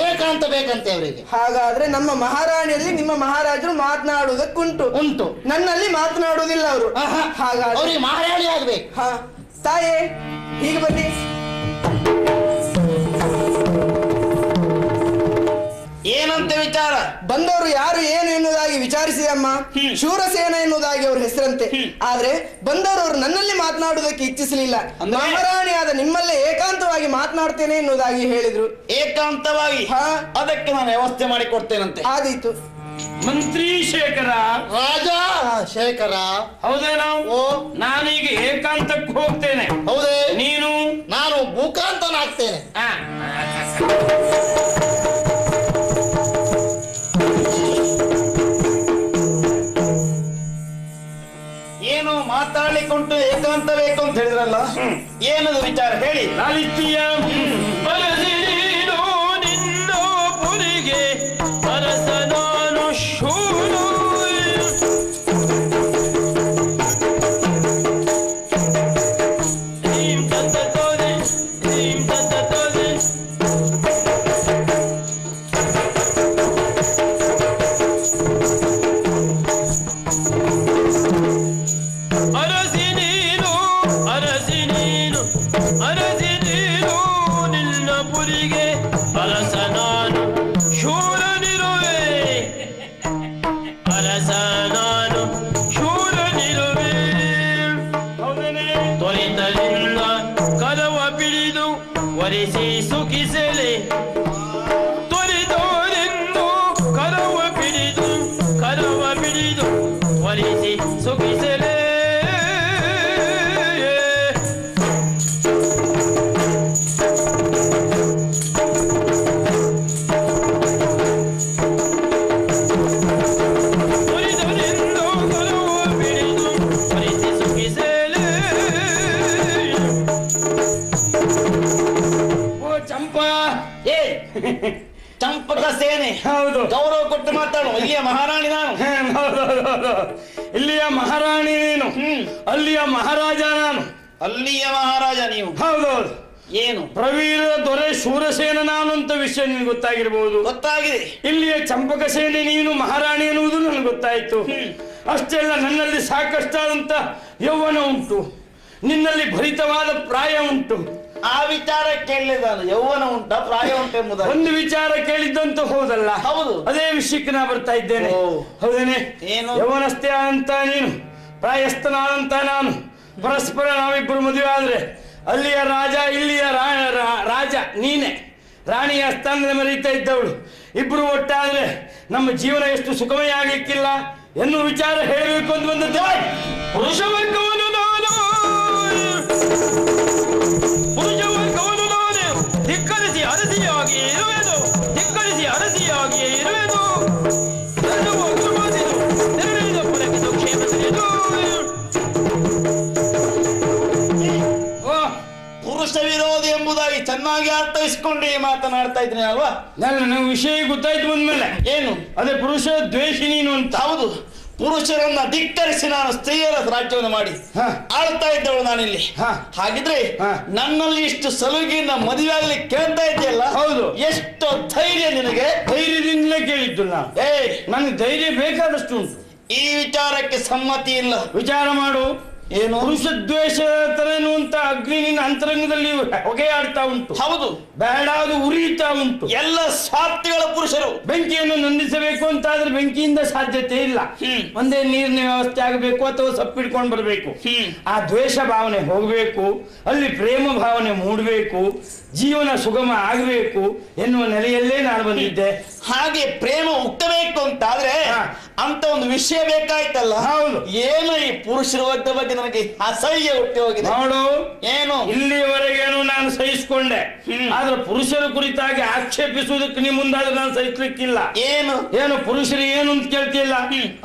ಏಕಾಂತ ಬೇಕಂತೆ ಅವರಿಗೆ. ಹಾಗಾದ್ರೆ ನಮ್ಮ ಮಹಾರಾಣಿಯಲ್ಲಿ ನಿಮ್ಮ ಮಹಾರಾಜರು ಮಾತನಾಡುವುದಕ್ಕುಂಟು. ಉಂಟು. ನನ್ನಲ್ಲಿ ಮಾತನಾಡುವುದಿಲ್ಲ ಅವರು. ಹಾಗಾದ್ರೆ ಅವ್ರಿಗೆ ಮಹಾರಾಣಿ ಆಗ್ಬೇಕು. ತಾಯೇ, ಹೀಗೆ ಬನ್ನಿ. ಏನಂತ ವಿಚಾರ? ಬಂದವರು ಯಾರು ಏನು ಎನ್ನುವುದಾಗಿ ವಿಚಾರಿಸಿದಮ್ಮ. ಶೂರಸೇನ ಎನ್ನುವುದಾಗಿ ಅವ್ರ ಹೆಸರಂತೆ. ಆದ್ರೆ ಬಂದವರು ನನ್ನಲ್ಲಿ ಮಾತನಾಡುವುದಕ್ಕೆ ಇಚ್ಛಿಸಲಿಲ್ಲ. ಮಹಾರಾಣಿಯಾದ ನಿಮ್ಮಲ್ಲೇ ಏಕಾಂತವಾಗಿ ಮಾತನಾಡ್ತೇನೆ ಎನ್ನುವುದಾಗಿ ಹೇಳಿದ್ರು. ಏಕಾಂತವಾಗಿ? ಅದಕ್ಕೆ ನಾನು ವ್ಯವಸ್ಥೆ ಮಾಡಿ ಕೊಡ್ತೇನಂತೆ. ಆದೀತು. ಮಂತ್ರಿ ಶೇಖರ. ರಾಜ ಶೇಖರ. ಹೌದೇನೋ? ನಾನೀಗ ಏಕಾಂತಕ್ಕೆ ಹೋಗ್ತೇನೆ. ಹೌದೇ? ನೀನು? ನಾನು ಭೂಕಾಂತನಾಗ್ತೇನೆ. ಏನು ಮಾತಾಡ್ಲಿಕ್ಕೆ ಉಂಟು, ಏಕಾಂತ ಬೇಕು ಅಂತ ಹೇಳಿದ್ರಲ್ಲ, ಏನದು ವಿಚಾರ ಹೇಳಿ. ಲಾಲಿತ್ಯ ಬಲಸಿರೀನು ನಿನ್ನ ಪುರಿಗೆ ಅರಸ ನಾನು ಶೂರು ಅರಸ ಮಹಾರಾಣಿ ನಾನು. ಹೌದೌದು. ಇಲ್ಲಿಯ ಮಹಾರಾಣಿ ನೀನು, ಅಲ್ಲಿಯ ಮಹಾರಾಜ ನಾನು. ಅಲ್ಲಿಯ ಮಹಾರಾಜ ನೀವು. ಹೌದೌದು. ಏನು ಪ್ರವೀರ ದೊರೆ ಶೂರಸೇನ ನಾನು ಅಂತ ವಿಷಯ ನಿನಗೆ ಗೊತ್ತಾಗಿರ್ಬೋದು. ಗೊತ್ತಾಗಿದೆ. ಇಲ್ಲಿಯ ಚಂಪಕ ಸೇನೆ ನೀನು ಮಹಾರಾಣಿ ಎನ್ನುವುದು ನನಗೆ ಗೊತ್ತಾಯ್ತು. ಅಷ್ಟೇ ಅಲ್ಲ, ನನ್ನಲ್ಲಿ ಸಾಕಷ್ಟಾದಂತ ಯೌವನ ಉಂಟು, ನಿನ್ನಲ್ಲಿ ಭರಿತವಾದ ಪ್ರಾಯ ಉಂಟು. ಆ ವಿಚಾರ ಕೇಳಲಿಲ್ಲ. ಯೌವನ ಉಂಟ ಪ್ರಾಯ ಉಂಟೆಂಬುದು ಒಂದು ವಿಚಾರ ಕೇಳಿದ್ದಂತ ಹೋದಲ್ಲ. ಹೌದು. ಅದೇ ವಿಷಯಕ್ಕೆ ನಾ ಬರ್ತಾ ಇದ್ದೇನೆ. ಹೌದೇನೆ? ಏನು? ಯೌವನಸ್ಥೆ ಅಂತ ನೀನು, ಪ್ರಾಯಸ್ಥನಾದಂತ ನಾನು, ಪರಸ್ಪರ ನಾವಿಬ್ಬರು ಮದುವೆ ಆದ್ರೆ ಅಲ್ಲಿಯ ರಾಜ ಇಲ್ಲಿಯ ರಾಜ ನೀನೆ, ರಾಣಿಯ ಸ್ಥಾನದಲ್ಲಿ ಮರೀತಾ ಇದ್ದವಳು. ಇಬ್ರು ಒಟ್ಟಾದ್ರೆ ನಮ್ಮ ಜೀವನ ಎಷ್ಟು ಸುಖಮಯ ಆಗಲಿಕ್ಕಿಲ್ಲ ಎನ್ನುವ ವಿಚಾರ ಹೇಳಬೇಕು ಅಂತ ಬಂದದ್ದು. ಪುರುಷ ವರ್ಗವನ್ನು ನಾನು ಧಿಕ್ಕರಿಸಿ ಅರಸಿಯಾಗಿ ಇರುವೆನು, ಧಿಕ್ಕರಿಸಿ ಅರಸಿಯಾಗಿ ಇರುವೆನು. ನೆರಳಿದ ಪುರಕ್ಕೆ ಕ್ಷೇಮ ತಿಳಿದು ಪುರುಷ ವಿರೋಧಿ ಎಂಬುದಾಗಿ ಚೆನ್ನಾಗಿ ಅರ್ಥೈಸಿಕೊಂಡೇ ಮಾತನಾಡ್ತಾ ಇದ್ದೀನಿ ಅಲ್ವಾ? ನನ್ನ ವಿಷಯ ಗೊತ್ತಾಯ್ತು ಬಂದ್ಮೇಲೆ. ಏನು? ಅದೇ ಪುರುಷ ದ್ವೇಷಿ ನೀನು ಅಂತ. ಹೌದು. ಪುರುಷರನ್ನ ಧಿಕ್ಕರಿಸಿ ನಾನು ಸ್ತ್ರೀಯರ ರಾಜ್ಯವನ್ನು ಮಾಡಿ ಆಳ್ತಾ ಇದ್ದವಳು ನಾನಿಲ್ಲಿ. ಹಾಗಿದ್ರೆ ನನ್ನಲ್ಲಿ ಇಷ್ಟು ಸಲುಗಿನ ಮದುವೆ ಆಗ್ಲಿಕ್ಕೆ ಕೇಳ್ತಾ ಇದೆಯಲ್ಲ? ಹೌದು. ಎಷ್ಟು ಧೈರ್ಯ ನಿನಗೆ? ಧೈರ್ಯದಿಂದಲೇ ಕೇಳಿದ್ದು ನಾನು. ನನಗೆ ಧೈರ್ಯ ಬೇಕಾದಷ್ಟು ಉಂಟು. ಈ ವಿಚಾರಕ್ಕೆ ಸಮ್ಮತಿ ಇಲ್ಲ. ವಿಚಾರ ಮಾಡು. ಏನು? ಪುರುಷ ದ್ವೇಷ ತರೇನು ಅಂತ ಅಗ್ನಿ ನಿನ್ನ ಅಂತರಂಗದಲ್ಲಿ ಹೊಗೆಯಾಡ್ತಾ ಉಂಟು. ಹೌದು. ಬೇಡ, ಅದು ಉರಿಯುತ್ತಾ ಉಂಟು. ಎಲ್ಲ ಸ್ವಾರ್ಥಿಗಳ ಪುರುಷರು. ಬೆಂಕಿಯನ್ನು ನಂದಿಸಬೇಕು ಅಂತ ಆದ್ರೆ ಬೆಂಕಿಯಿಂದ ಸಾಧ್ಯತೆ ಇಲ್ಲ. ಒಂದೇ ನೀರಿನ ವ್ಯವಸ್ಥೆ ಆಗಬೇಕು ಅಥವಾ ಸಪ್ಪಿಡ್ಕೊಂಡು ಬರಬೇಕು. ಆ ದ್ವೇಷ ಭಾವನೆ ಹೋಗಬೇಕು, ಅಲ್ಲಿ ಪ್ರೇಮ ಭಾವನೆ ಮೂಡಬೇಕು, ಜೀವನ ಸುಗಮ ಆಗಬೇಕು ಎನ್ನುವ ನೆಲೆಯಲ್ಲೇ ನಾನು ಬಂದಿದ್ದೆ. ಹಾಗೆ ಪ್ರೇಮ ಹುಟ್ಟಬೇಕು ಅಂತಾದ್ರೆ ಅಂತ ಒಂದು ವಿಷಯ ಬೇಕಾಯ್ತಲ್ಲ? ಹೌದು. ಏನು ಈ ಪುರುಷರ ವರ್ಗದ ಬಗ್ಗೆ ನನಗೆ ಅಸಹ್ಯ ಹುಟ್ಟಿ ಹೋಗಿದೆ. ನೋಡು, ಏನು ಇಲ್ಲಿಯವರೆಗೇನು ನಾನು ಸಹಿಸಿಕೊಂಡೆ, ಆದ್ರೆ ಪುರುಷರ ಕುರಿತಾಗಿ ಆಕ್ಷೇಪಿಸುವುದಕ್ಕೆ ನೀವು ಮುಂದಾದ್ರೆ ನಾನು ಸಹಿಸ್ಲಿಕ್ಕಿಲ್ಲ. ಏನು ಏನು ಪುರುಷರು ಏನು ಅಂತ ಕೇಳ್ತಿಲ್ಲ.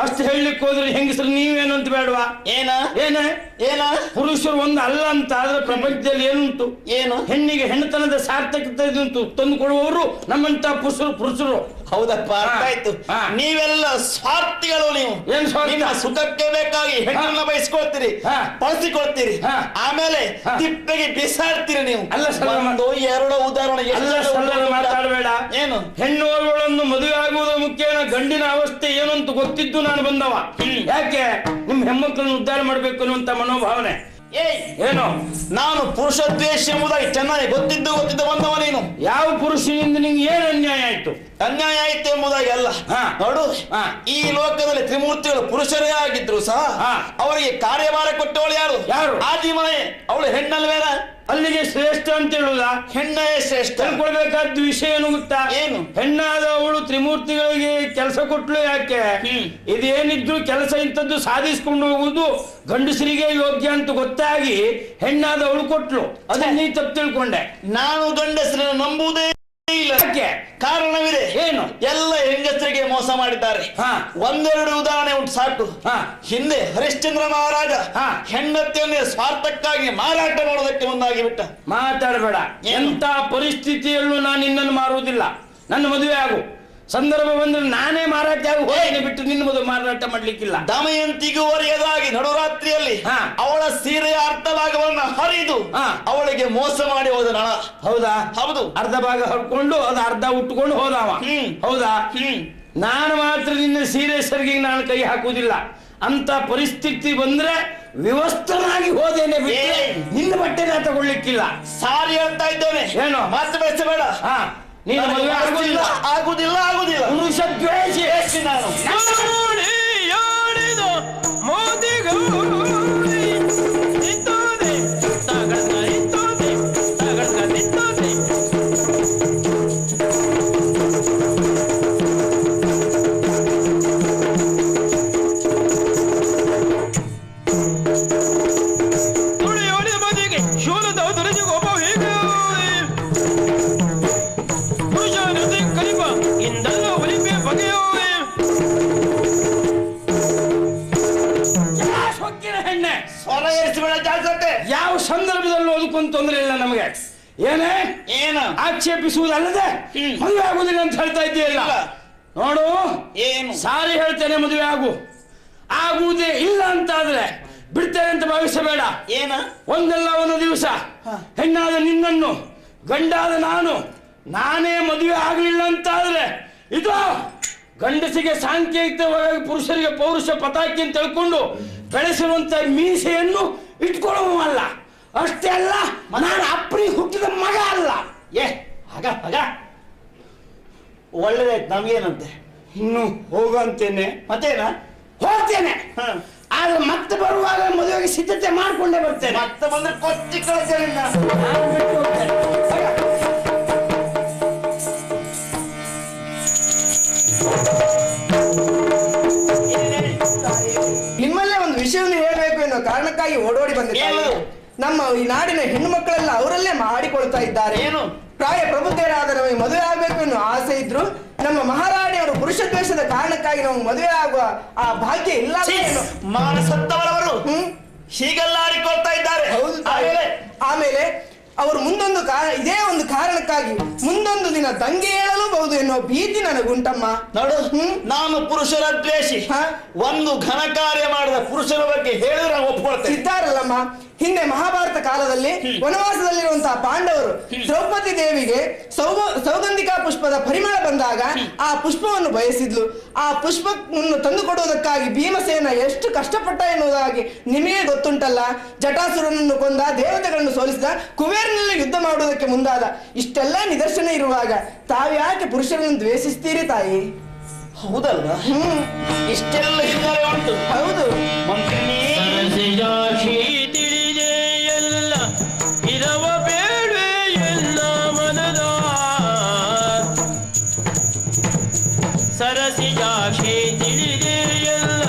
ಅಷ್ಟು ಹೇಳಲಿಕ್ಕೆ ಹೋದ್ರೆ ಹೆಂಗಸರು ನೀವೇನು ಅಂತ ಬೇಡವಾ? ಏನ ಪುರುಷರು ಒಂದು ಅಲ್ಲ ಅಂತ ಆದ್ರೆ ಪ್ರಪಂಚದಲ್ಲಿ ಏನುಂಟು? ಏನು? ಹೆಣ್ಣಿಗೆ ಹೆಣ್ಣುತನದ ಸಾರ್ಥಕತೆ ತಂದು ಕೊಡುವವರು ನಮ್ಮಂತ ಪುರುಷರು. ಹೌದಪ್ಪ, ಅರ್ಥ ಆಯ್ತು. ನೀವೆಲ್ಲ ಸ್ವಾರ್ಥಿಗಳು. ನೀವು ನಿಮ್ಮ ಸುಖಕ್ಕೆ ಬೇಕಾಗಿ ಹೆಣ್ಣನ್ನ ಬಯಸ್ಕೊಳ್ತೀರಿ, ಬಳಸಿಕೊಳ್ತೀರಿ, ಆಮೇಲೆ ತಿಪ್ಪೆಗೆ ಬಿಸಾಡ್ತೀರಿ ನೀವು. ಅಲ್ಲ, ಒಂದು ಎರಡೋ ಉದಾಹರಣೆ ಮಾತಾಡಬೇಡ. ಏನು? ಹೆಣ್ಣುಗಳನ್ನು ಮದುವೆ ಆಗುವುದು ಮುಖ್ಯ, ಗಂಡಿನ ಅವಸ್ಥೆ ಏನು ಅಂತ ಗೊತ್ತಿದ್ದು ನಾನು ಬಂದವ. ಯಾಕೆ? ನಿಮ್ ಹೆಣ್ಮಕ್ಳನ್ನು ಉದ್ಧಾರ ಮಾಡ್ಬೇಕು ಅನ್ನುವಂತ ಮನೋಭಾವನೆ. ಏನು? ನಾನು ಪುರುಷ ದ್ವೇಷ ಎಂಬುದಾಗಿ ಚೆನ್ನಾಗಿ ಗೊತ್ತಿದ್ದು ಬಂದವ. ನೀನು ಯಾವ ಪುರುಷನಿಂದ ನಿಂಗೆ ಏನು ಅನ್ಯಾಯ ಆಯ್ತು? ಅನ್ಯಾಯ ಆಯ್ತು ಎಂಬುದಾಗಿ ಅಲ್ಲ. ನೋಡು, ಈ ಲೋಕದಲ್ಲಿ ತ್ರಿಮೂರ್ತಿಗಳು ಪುರುಷರೇ ಆಗಿದ್ರು ಸಹ ಅವರಿಗೆ ಕಾರ್ಯಭಾರ ಕೊಟ್ಟವಳು ಯಾರು? ಆದಿಮನೆ. ಅವಳು ಹೆಣ್ಣಲ್ವೇನ? ಅಲ್ಲಿಗೆ ಶ್ರೇಷ್ಠ ಅಂತ ಹೇಳುದ? ಹೆಣ್ಣೇ ಶ್ರೇಷ್ಠ. ತಿಳ್ಕೊಳ್ಬೇಕಾದ ವಿಷಯ ಏನು ಗೊತ್ತಾ? ಏನು? ಹೆಣ್ಣಾದ ಅವಳು ತ್ರಿಮೂರ್ತಿಗಳಿಗೆ ಕೆಲಸ ಕೊಟ್ಲು. ಯಾಕೆ? ಇದೇನಿದ್ರು ಕೆಲಸ ಇಂಥದ್ದು ಸಾಧಿಸ್ಕೊಂಡು ಹೋಗುವುದು ಗಂಡಸರಿಗೆ ಯೋಗ್ಯ ಅಂತ ಗೊತ್ತಾಗಿ ಹೆಣ್ಣಾದವಳು ಕೊಟ್ಲು. ಅದನ್ನ ನೀ ತಪ್ಪು ತಿಳ್ಕೊಂಡೆ. ನಾನು ಗಂಡಸರನ್ನು ನಂಬುವುದೇ ಇಲ್ಲ. ಕಾರಣವಿದೆ. ಏನು? ಎಲ್ಲ ಹೆಂಗಸರಿಗೆ ಮೋಸ ಮಾಡಿದ್ದಾರೆ. ಒಂದೆರಡು ಉದಾಹರಣೆ ಉಂಟು ಸಾಕು. ಹಿಂದೆ ಹರಿಶ್ಚಂದ್ರ ಮಹಾರಾಜ ಹೆಂಡತಿಯನ್ನೇ ಸ್ವಾರ್ಥಕ್ಕಾಗಿ ಮಾರಾಟ ಮಾಡೋದಕ್ಕೆ ಮುಂದಾಗಿ ಬಿಟ್ಟ. ಮಾತಾಡಬೇಡ. ಎಂತ ಪರಿಸ್ಥಿತಿಯಲ್ಲೂ ನಾನು ನಿನ್ನನ್ನು ಮಾರುವುದಿಲ್ಲ. ನನ್ನ ಮದುವೆ ಆಗು. ಸಂದರ್ಭ ಬಂದ್ರೆ ನಾನೇ ಮಾರಾಟ ಆಗಿ ಬಿಟ್ಟು ನಿನ್ನ ಮದುವೆ ಮಾರಾಟ ಮಾಡ್ಲಿಕ್ಕಿಲ್ಲ. ದಮಯಂತಿಗೂ ಒರೆಯದಾಗಿ ನಡುರಾತ್ರಿಯಲ್ಲಿ ಅವಳ ಸೀರೆಯ ಅರ್ಧ ಭಾಗವನ್ನ ಹರಿದು ಅವಳಿಗೆ ಮೋಸ ಮಾಡಿ ಹೋದ ನಳ. ಹೌದಾ? ಹೌದು. ಅರ್ಧ ಭಾಗ ಹರ್ಕೊಂಡು ಅದು ಅರ್ಧ ಉಟ್ಕೊಂಡು ಹೋದವ. ಹೌದಾ? ನಾನು ಮಾತ್ರ ನಿನ್ನ ಸೀರೆ ಸರಿಗೆ ನಾನು ಕೈ ಹಾಕುವುದಿಲ್ಲ. ಅಂತ ಪರಿಸ್ಥಿತಿ ಬಂದ್ರೆ ವ್ಯವಸ್ಥನಾಗಿ ಹೋದೇನೆ ಬಿಟ್ಟರೆ ನಿನ್ನ ಬಟ್ಟೆನ ತಗೊಳ್ಳಿಕ್ಕಿಲ್ಲ. ಸಾರಿ ಹೇಳ್ತಾ ಇದ್ದೇನೆ. ಏನು? ಮಾತು ಬೆಳೆಸಬೇಡ. ನೀನು ಮದುವೆ ಆಗುದಿಲ್ಲ. ಪುರುಷ ದ್ವೇಷಿ ನಾನು. ಯಾವ ಸಂದರ್ಭದಲ್ಲೂ ಅದಕ್ಕೊಂದು ತೊಂದರೆ ಇಲ್ಲ ನಮಗೆ. ಏನೇ ಆಕ್ಷೇಪಿಸುವುದಲ್ಲದೆ ಮದುವೆ ಆಗುದಿಲ್ಲ ಅಂತ ಹೇಳ್ತಾ ಇದ್ದೀಯಲ್ಲ. ನೋಡು, ಏನು ಸಾರಿ ಹೇಳ್ತೇನೆ, ಮದುವೆ ಆಗುವುದೇ ಇಲ್ಲ ಅಂತಾದ್ರೆ ಬಿಡ್ತೇನೆ ಅಂತ ಭಾವಿಸಬೇಡ. ಏನ ಒಂದಲ್ಲ ಒಂದು ದಿವಸ ಹೆಣ್ಣಾದ ನಿನ್ನನ್ನು, ಗಂಡಾದ ನಾನೇ ಮದುವೆ ಆಗಲಿಲ್ಲ ಅಂತಾದ್ರೆ ಇದು ಗಂಡಸಿಗೆ ಸಾಂಕೇತಿಕವಾಗಿ ಪುರುಷರಿಗೆ ಪೌರುಷ ಪತಾಕಿ ಅಂತ ತಿಳ್ಕೊಂಡು ಬೆಳೆಸಿರುವಂತ ಮೀಸೆಯನ್ನು ಇಟ್ಕೊಳ್ಳುವಲ್ಲ. ಅಷ್ಟೇ ಅಲ್ಲ, ನಾನು ಅಪ್ಪನಿಗೆ ಹುಟ್ಟಿದ ಮಗ ಅಲ್ಲ. ಹಾಗ ಒಳ್ಳೇದಾಯ್ತು, ನಮ್ಗೇನಂತೆ. ಇನ್ನು ಹೋಗಂತೇನೆ, ಮತ್ತೇನ ಹೋಗ್ತೇನೆ. ಆದ್ರೆ ಮತ್ತೆ ಬರುವಾಗ ಮದುವೆಗೆ ಸಿದ್ಧತೆ ಮಾಡ್ಕೊಂಡೇ ಬರ್ತೇನೆ. ಮತ್ತೆ ಬಂದ್ರೆ ಕೊಚ್ಚಿ ಕಳಿಸ್ತೇನೆ. ನಿಮ್ಮಲ್ಲೇ ಒಂದು ವಿಷಯವನ್ನು ಹೇಳಬೇಕು ಎನ್ನುವ ಕಾರಣಕ್ಕಾಗಿ ಓಡೋಡಿ ಬಂದಿದ್ದಾರೆ. ನಮ್ಮ ಈ ನಾಡಿನ ಹೆಣ್ಣು ಮಕ್ಕಳೆಲ್ಲ ಅವರಲ್ಲೇ ಮಾಡಿಕೊಳ್ತಾ ಇದ್ದಾರೆ. ಏನು ಪ್ರಾಯ ಪ್ರಬುದ್ಧರಾದ ನಮಗೆ ಮದುವೆ ಆಗ್ಬೇಕು ಎನ್ನುವ ಆಸೆ ಇದ್ರು ನಮ್ಮ ಮಹಾರಾಣಿಯವರು ಪುರುಷ ದ್ವೇಷದ ಕಾರಣಕ್ಕಾಗಿ ನಾವು ಮದುವೆ ಆಗುವ ಆ ಭಾಗ್ಯ ಇಲ್ಲ. ಮಾನಸತ್ತವರವರು ಹೀಗೆಲ್ಲ ಆಡಿಕೊಳ್ತಾ ಇದ್ದಾರೆ. ಆಮೇಲೆ ಅವರು ಮುಂದೊಂದು ಇದೇ ಒಂದು ಕಾರಣಕ್ಕಾಗಿ ಮುಂದೊಂದು ದಿನ ದಂಗೆ ಏಳಲೂಬಹುದು ಎನ್ನುವ ಭೀತಿ ನನಗುಂಟಮ್ಮ. ನೋಡು, ನಾನು ಪುರುಷರ ದ್ವೇಷಿ. ಒಂದು ಘನ ಕಾರ್ಯ ಮಾಡಿದ ಪುರುಷರ ಬಗ್ಗೆ ಹೇಳಿದ್ರೆ ನಾವು ಒಪ್ಕೊಳ್ತೇವೆ. ಇದ್ದಾರಲ್ಲಮ್ಮ, ಹಿಂದೆ ಮಹಾಭಾರತ ಕಾಲದಲ್ಲಿ ವನವಾಸದಲ್ಲಿರುವಂತಹ ಪಾಂಡವರು ದ್ರೌಪದಿ ದೇವಿಗೆ ಸೌಗಂಧಿಕಾ ಪುಷ್ಪದ ಪರಿಮಳ ಬಂದಾಗ ಆ ಪುಷ್ಪವನ್ನು ಬಯಸಿದ್ಲು. ಆ ಪುಷ್ಪವನ್ನು ತಂದುಕೊಡುವುದಕ್ಕಾಗಿ ಭೀಮಸೇನ ಎಷ್ಟು ಕಷ್ಟಪಟ್ಟ ಎನ್ನುವುದಾಗಿ ನಿಮಗೆ ಗೊತ್ತುಂಟಲ್ಲ. ಜಟಾಸುರನನ್ನು ಕೊಂದ, ದೇವತೆಗಳನ್ನು ಸೋಲಿಸಿದ, ಕುಬೇರನಲ್ಲಿ ಯುದ್ಧ ಮಾಡುವುದಕ್ಕೆ ಮುಂದಾದ. ಇಷ್ಟೆಲ್ಲ ನಿದರ್ಶನ ಇರುವಾಗ ತಾವ್ಯಾಕೆ ಪುರುಷರನ್ನು ದ್ವೇಷಿಸ್ತೀರಿ ತಾಯಿ? ಹೌದಲ್ಲ, ಇಷ್ಟೆಲ್ಲ ಹಿನ್ನೆಲೆ ಉಂಟು. ಹೌದು ಮಂತ್ರಿನಿ. ತಿಳಿದೆಯಲ್ಲ ಇರವ ಬೇಡ್ವೆ ಎಲ್ಲ ಮನದ ಸರಸಿಜಾಕ್ಷಿ ತಿಳಿದೆಯಲ್ಲ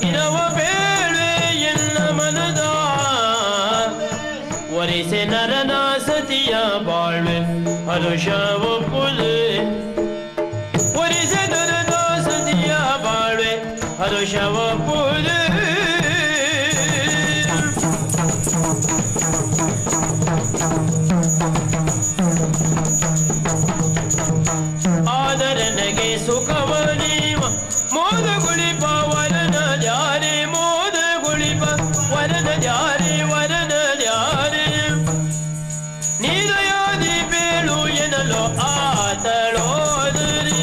ಇರವ ಬೇಡ್ವೆ ಎಲ್ಲ ಮನದ ಒರಿಸೆ ನರನ ಸತಿಯ ಬಾಳ್ವೆ ಹರುಷವ ಪುಲೆ ಒರಿಸೆ ನರನ ಸತಿಯ ಬಾಳ್ವೆ ಹರುಷವ ಪುಲೆ ಆದರನಗೆ ಸುಖವ ನೀವ ಮೋದ ಗುಳಿಪ ವರನ ದ್ಯಾರೆ ಮೋದ ಗುಳಿಪ ವರನ ದ್ಯಾರೆ ವರನ ದ್ಯಾರೆ ನೀದಯಾದಿ ಬೇಳು ಎನಲು ಆತಳೋದರಿ.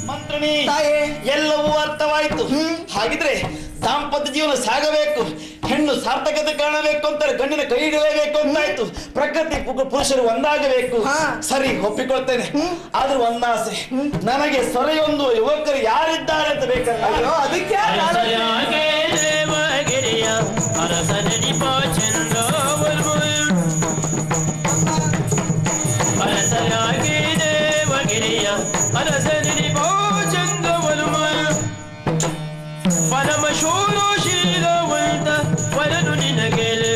ಮಂತ್ರಿನಿ, ತಾಯೇ, ಎಲ್ಲವೂ ಅರ್ಥವಾಯಿತು. ಹಾಗಿದ್ರೆ ದಾಂಪತ್ಯ ಜೀವನ ಸಾಗಬೇಕು, ಹೆಣ್ಣು ಸಾರ್ಥಕತೆ ಕಾಣಬೇಕು ಅಂತಾರೆ, ಗಂಡಿನ ಕೈ ಹಿಡಿಯಬೇಕು ಅಂತಾಯ್ತು. ಪ್ರಕೃತಿ ಪುರುಷರು ಒಂದಾಗಬೇಕು. ಸರಿ, ಒಪ್ಪಿಕೊಳ್ತೇನೆ. ಆದ್ರೂ ಒಂದಾಸೆ, ನನಗೆ ಸೊರೆಯೊಂದು ಯುವಕರು ಯಾರಿದ್ದಾರೆ ಅಂತ ಬೇಕಲ್ಲ. ಅದಕ್ಕೆ ದೇವಗಿರಿಯ ಅರಸನಡಿ ಅರಸನಾಗಿ ದೇವಗಿರಿಯ ಅರಸನಡಿ ಪರಮ ಶೂರಶೀಲವಂತ ವರನು ನಿನಗೆಲೆ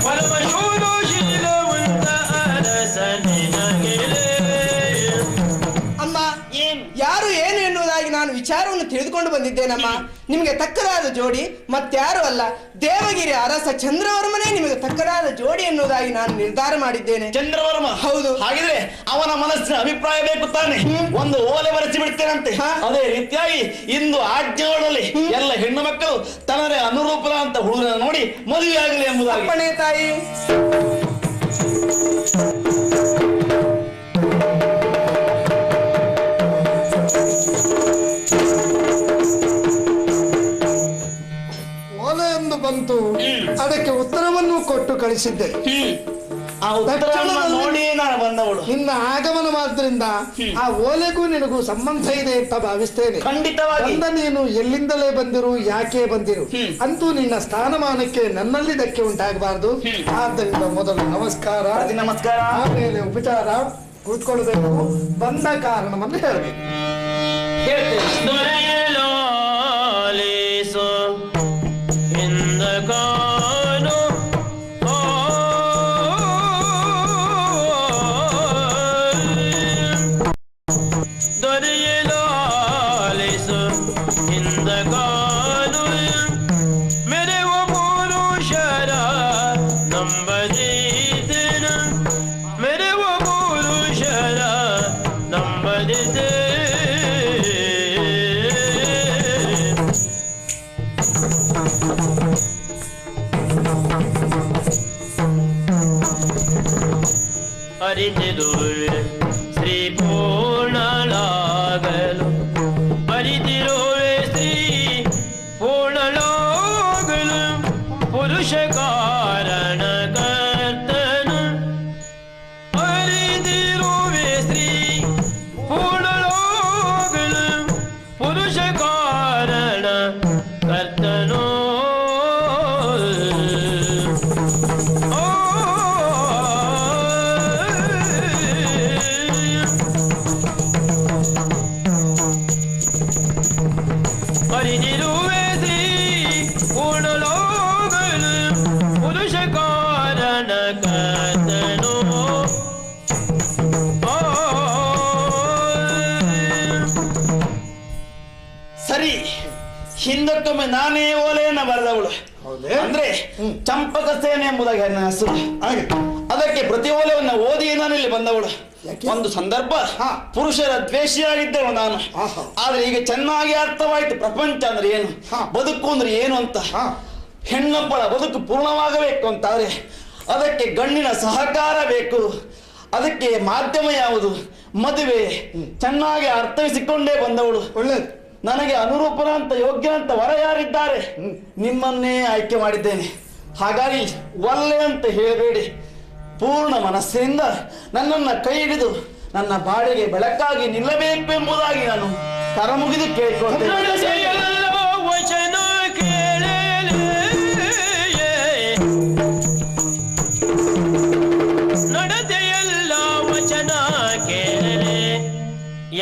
ಪರಮ ಶೂರಶೀಲವಂತ ಅರಸ ನಿನಗೆಲೆ. ಅಮ್ಮ, ಯಾರು ಏನು ಎನ್ನುವುದಾಗಿ ನಾನು ವಿಚಾರವನ್ನು ತಿಳಿದುಕೊಂಡು ಬಂದಿದ್ದೇನಮ್ಮ. ನಿಮಗೆ ತಕ್ಕದಾದ ಜೋಡಿ ಮತ್ಯಾರು ಅಲ್ಲ, ದೇವಗಿರಿ ಅರಸ ಚಂದ್ರವರ್ಮನೇ ನಿಮಗೆ ತಕ್ಕದಾದ ಜೋಡಿ ಎನ್ನುವುದಾಗಿ ನಾನು ನಿರ್ಧಾರ ಮಾಡಿದ್ದೇನೆ. ಚಂದ್ರವರ್ಮ? ಹೌದು. ಹಾಗಿದ್ರೆ ಅವನ ಮನಸ್ಸಿನ ಅಭಿಪ್ರಾಯ ಬೇಕು ತಾನೆ. ಒಂದು ಓಲೆ ಬರೆಸಿ ಬಿಡ್ತೇನಂತೆ. ಅದೇ ರೀತಿಯಾಗಿ ಇಂದು ಆಜ್ಞೆಗಳಲ್ಲಿ ಎಲ್ಲ ಹೆಣ್ಣು ಮಕ್ಕಳು ತನ್ನದೇ ಅನುರೂಪದ ಅಂತ ಹುಡುಗನ ನೋಡಿ ಮದುವೆ ಆಗಲಿ ಎಂಬುದಾಗಿ. ಅಪ್ಪಣೆ ತಾಯಿ. ಓಲೆ ಎಂದು ಬಂತು, ಅದಕ್ಕೆ ಉತ್ತರವನ್ನು ಕೊಟ್ಟು ಕಳಿಸಿದ್ದೆ. ಆ ಉತ್ತರವನ್ನು ನೋಡಿ ನಾನು ಬಂದವಳು. ನಿನ್ನ ಆಗಮನ ಮಾತ್ರದಿಂದ ಆ ಓಲೆಗೂ ನಿನಗೂ ಸಂಬಂಧ ಇದೆ ಅಂತ ಭಾವಿಸ್ತೇನೆ. ಖಂಡಿತವಾಗಿ. ನೀನು ಎಲ್ಲಿಂದಲೇ ಬಂದಿರು, ಯಾಕೆ ಬಂದಿರು ಅಂತೂ ನಿನ್ನ ಸ್ಥಾನಮಾನಕ್ಕೆ ನನ್ನಲ್ಲಿ ಧಕ್ಕೆ ಉಂಟಾಗಬಾರದು. ಆದ್ದರಿಂದ ಮೊದಲು ನಮಸ್ಕಾರ, ನಮಸ್ಕಾರ, ಆಮೇಲೆ ಉಪಚಾರ, ಕೂತ್ಕೊಳ್ಬೇಕು, ಬಂದ ಕಾರಣವನ್ನು ಹೇಳಬೇಕು. ದೊರೆಯಲಾಲೇಸೋ ಎಂದಗಾನೋ ದೊರೆಯಲಾಲೇಸೋ ಎಂದಗಾನೋ ಅರಿತಿರುವೆ ಶ್ರೀ ಪೂರ್ಣಳಾಗಲು ಅರಿತಿರುವೆ ಶ್ರೀ ಪೂರ್ಣಳಾಗಲು ಪುರುಷ ಕಾರಣ ಕರ್ತನು ಅರಿತಿರುವೆ ಶ್ರೀ ಪೂರ್ಣಳಾಗಲು ಪುರುಷ ಕಾರಣ ಕರ್ತನು ಸರಿ, ಹಿಂದಕ್ಕೊಮ್ಮೆ ನಾನೇ ಓಲೆಯನ್ನ ಬರೆದವಳು. ಅಂದ್ರೆ ಚಂಪಕ ಸೇನೆ ಎಂಬುದಾಗಿ ನನ್ನ ಹೆಸರು. ಅದಕ್ಕೆ ಪ್ರತಿ ಓಲೆಯನ್ನ ಓದಿ ನಾನು ಇಲ್ಲಿ ಬಂದವಳು. ಒಂದು ಸಂದರ್ಭ ಪುರುಷರ ದ್ವೇಷಿಯಾಗಿದ್ದಳು ನಾನು. ಆದ್ರೆ ಈಗ ಚೆನ್ನಾಗಿ ಅರ್ಥವಾಯ್ತು ಪ್ರಪಂಚ ಅಂದ್ರೆ ಏನು, ಬದುಕು ಅಂದ್ರೆ ಏನು ಅಂತ. ಹೆಣ್ಣೊಬ್ಬಳ ಬದುಕು ಪೂರ್ಣವಾಗಬೇಕು ಅಂತಾದ್ರೆ ಅದಕ್ಕೆ ಗಂಡಿನ ಸಹಕಾರ ಬೇಕು. ಅದಕ್ಕೆ ಮಾಧ್ಯಮ ಯಾವುದು? ಮದುವೆ. ಚೆನ್ನಾಗಿ ಅರ್ಥವಿಸಿಕೊಂಡೇ ಬಂದವಳು. ಒಳ್ಳೆದು. ನನಗೆ ಅನುರೂಪನ ಅಂತ ಯೋಗ್ಯ ಅಂತ ವರ ಯಾರಿದ್ದಾರೆ? ನಿಮ್ಮನ್ನೇ ಆಯ್ಕೆ ಮಾಡಿದ್ದೇನೆ. ಹಾಗಾಗಿ ಒಲ್ಲೆ ಅಂತ ಹೇಳಬೇಡಿ. ಪೂರ್ಣ ಮನಸ್ಸಿನಿಂದ ನನ್ನನ್ನ ಕೈ ಹಿಡಿದು ನನ್ನ ಬಾಳಿಗೆ ಬೆಳಕಾಗಿ ನಿಲ್ಲಬೇಕು ಎಂಬುದಾಗಿ ನಾನು ಕರಮುಗಿದು ಕೇಳಿಕೊಳ್ತೇನೆ. ವಚನ ನಡತೆಯಲ್ಲ ವಚನ ಕೇಳಲೆ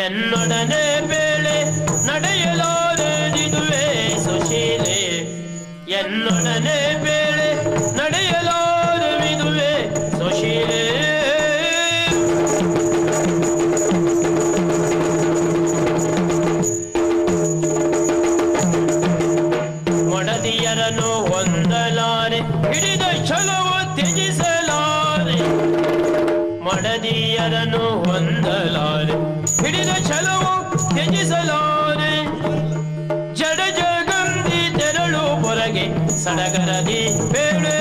ಎನ್ನೊಡನೆ ಬೇಳೆ ನಡೆಯಲಾರದಿದುವೆ ಸುಶೀಲೆ ಎನ್ನೊಡನೆ ಬೇಳೆ ನಡೆಯಲಾರದಿದುವೆ ಸುಶೀಲೆ ಮಡದಿಯರನ್ನು ಹೊಂದಲಾರೆ ಹಿಡಿದ ಛಲವ ತ್ಯಜಿಸಲಾರೆ ಮಡದಿಯರನ್ನು ಹೊಂದಲಾರೆ ಹಿಡಿದ ಛಲವು ತ್ಯಜಿಸಲಾರೆ ಜಡ ಜಗಂದಿ ತೆರಳು ಹೊರಗೆ ಸಡಗರದಿ ಬೇಳೆ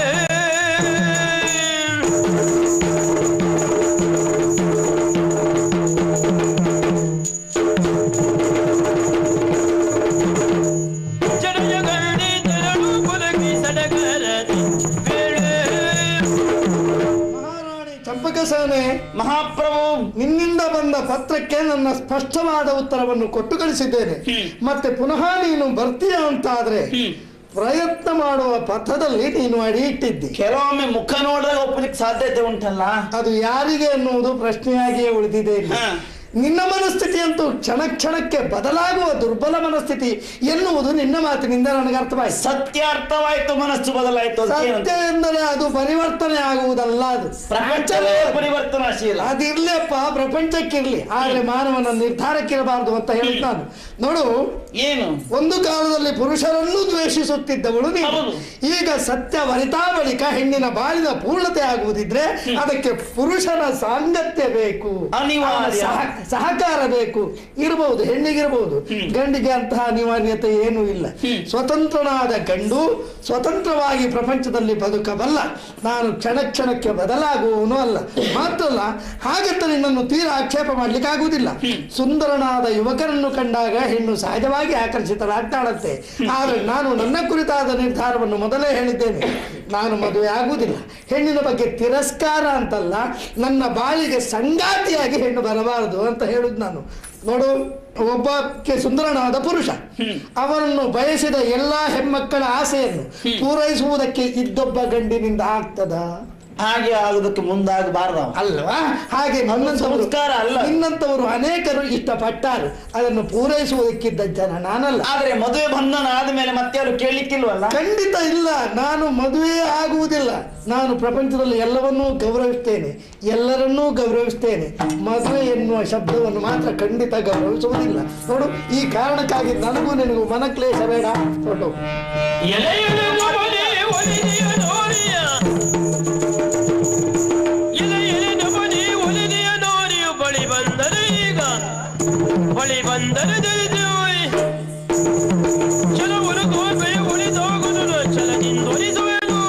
ಜಡ ಜಗಂದಿ ತೆರಳು ಹೊರಗೆ ಸಡಗರದಿ ಬೇಳೆ. ಮಹಾರಾಣಿ ಚಂಪಕಸೇನೆ, ಮಹಾಪ್ರಭು, ನಿನ್ನಿಂದ ಬಂದ ಪತ್ರಕ್ಕೆ ನನ್ನ ಸ್ಪಷ್ಟವಾದ ಉತ್ತರವನ್ನು ಕೊಟ್ಟು ಕಳಿಸಿದ್ದೇನೆ. ಮತ್ತೆ ಪುನಃ ನೀನು ಬರ್ತೀಯ ಅಂತಾದ್ರೆ ಪ್ರಯತ್ನ ಮಾಡುವ ಪಥದಲ್ಲಿ ನೀನು ಅಡಿ ಇಟ್ಟಿದ್ದಿ. ಕೆಲವೊಮ್ಮೆ ಮುಖ ನೋಡಿದಾಗ ಒಪ್ಪಲಿಕ್ಕೆ ಸಾಧ್ಯತೆ ಉಂಟಲ್ಲ, ಅದು ಯಾರಿಗೆ ಎನ್ನುವುದು ಪ್ರಶ್ನೆಯಾಗಿಯೇ ಉಳಿದಿದೆ. ನಿನ್ನ ಮನಸ್ಥಿತಿ ಅಂತೂ ಕ್ಷಣ ಕ್ಷಣಕ್ಕೆ ಬದಲಾಗುವ ದುರ್ಬಲ ಮನಸ್ಥಿತಿ ಎನ್ನುವುದು ನಿನ್ನ ಮಾತಿನಿಂದ ನನಗೆ ಅರ್ಥವಾಯಿತು. ಸತ್ಯ ಅರ್ಥವಾಯ್ತು, ಮನಸ್ಸು ಬದಲಾಯ್ತು. ಸತ್ಯ ಎಂದರೆ ಅದು ಪರಿವರ್ತನೆ ಆಗುವುದಲ್ಲ, ಅದು ಪ್ರಪಂಚವೇ ಪರಿವರ್ತನಾಶೀಲ. ಅದಿರ್ಲಿಯಪ್ಪ, ಪ್ರಪಂಚಕ್ಕಿರ್ಲಿ, ಆದ್ರೆ ಮಾನವನ ನಿರ್ಧಾರಕ್ಕಿರಬಾರದು ಅಂತ ಹೇಳಿದ್ ನಾನು. ನೋಡು, ಏನು ಒಂದು ಕಾಲದಲ್ಲಿ ಪುರುಷರನ್ನು ದ್ವೇಷಿಸುತ್ತಿದ್ದವಳು ನೀನು. ಈಗ ಸತ್ಯ ವರಿತಾ ಬಳಿಕ ಹೆಣ್ಣಿನ ಬಾಳಿನ ಪೂರ್ಣತೆ ಆಗುವುದಿದ್ರೆ ಅದಕ್ಕೆ ಪುರುಷನ ಸಾಂಗತ್ಯ ಬೇಕು, ಅನಿವಾರ್ಯ. ಸಹಕಾರ ಬೇಕು. ಇರಬಹುದು, ಹೆಣ್ಣಿಗಿರಬಹುದು, ಗಂಡಿಗೆ ಅಂತಹ ಅನಿವಾರ್ಯತೆ ಏನೂ ಇಲ್ಲ. ಸ್ವತಂತ್ರನಾದ ಗಂಡು ಸ್ವತಂತ್ರವಾಗಿ ಪ್ರಪಂಚದಲ್ಲಿ ಬದುಕಬಲ್ಲ. ನಾನು ಕ್ಷಣ ಕ್ಷಣಕ್ಕೆ ಬದಲಾಗುವವನು ಅಲ್ಲ. ಮಾತ್ರಲ್ಲ, ಹಾಗಂತ ನಿನ್ನನ್ನು ತೀರಾ ಆಕ್ಷೇಪ ಮಾಡ್ಲಿಕ್ಕೆ ಆಗುವುದಿಲ್ಲ. ಸುಂದರನಾದ ಯುವಕರನ್ನು ಕಂಡಾಗ ಹೆಣ್ಣು ಸಹಜವಾಗಿ ಆಕರ್ಷಿತರಾಗ್ತಾಳಂತೆ. ಆದ್ರೆ ನಾನು ನನ್ನ ಕುರಿತಾದ ನಿರ್ಧಾರವನ್ನು ಮೊದಲೇ ಹೇಳಿದ್ದೇನೆ. ನಾನು ಮದುವೆ ಆಗುವುದಿಲ್ಲ. ಹೆಣ್ಣಿನ ಬಗ್ಗೆ ತಿರಸ್ಕಾರ ಅಂತಲ್ಲ, ನನ್ನ ಬಾಳಿಗೆ ಸಂಗಾತಿಯಾಗಿ ಹೆಣ್ಣು ಬರಬಾರದು ಅಂತ ಹೇಳುದು ನಾನು. ನೋಡು, ಒಬ್ಬಕ್ಕೆ ಸುಂದರನಾದ ಪುರುಷ ಅವರನ್ನು ಬಯಸಿದ ಎಲ್ಲಾ ಹೆಣ್ಮಕ್ಕಳ ಆಸೆಯನ್ನು ಪೂರೈಸುವುದಕ್ಕೆ ಇದ್ದೊಬ್ಬ ಗಂಡಿನಿಂದ ಆಗ್ತದ? ಹಾಗೆ ಆಗುದಕ್ಕೆ ಮುಂದಾಗಬಾರ್ದ ಅಲ್ವಾ? ಹಾಗೆ ಸಂಸ್ಕಾರ ಅಲ್ಲ. ನಿನ್ನಂತವರು ಅನೇಕರು ಇಷ್ಟಪಟ್ಟಾರು, ಅದನ್ನು ಪೂರೈಸುವುದಕ್ಕಿದ್ದ ಜನ ನಾನಲ್ಲ. ಆದ್ರೆ ಮದುವೆ ಬಂಧನ ಆದ್ಮೇಲೆ ಮತ್ತೆ ಯಾರು ಕೇಳಲಿಕ್ಕಿಲ್ವಲ್ಲ? ಖಂಡಿತ ಇಲ್ಲ. ನಾನು ಮದುವೆ ಆಗುವುದಿಲ್ಲ. ನಾನು ಪ್ರಪಂಚದಲ್ಲಿ ಎಲ್ಲವನ್ನೂ ಗೌರವಿಸ್ತೇನೆ, ಎಲ್ಲರನ್ನೂ ಗೌರವಿಸ್ತೇನೆ. ಮದುವೆ ಎನ್ನುವ ಶಬ್ದವನ್ನು ಮಾತ್ರ ಖಂಡಿತ ಗೌರವಿಸುವುದಿಲ್ಲ. ನೋಡು, ಈ ಕಾರಣಕ್ಕಾಗಿ ನನಗೂ ನಿನಗೂ ಮನಕ್ಲೇಶ ಬೇಡ. ಹೊರಟು ಬಳಿ ಬಂದರೆ ಚಲವನ್ನು ತೋರ್ಪೆ ಉಳಿದೋಗುವುದು ಛಲದಿಂದೊಲಿಸುವೆನು.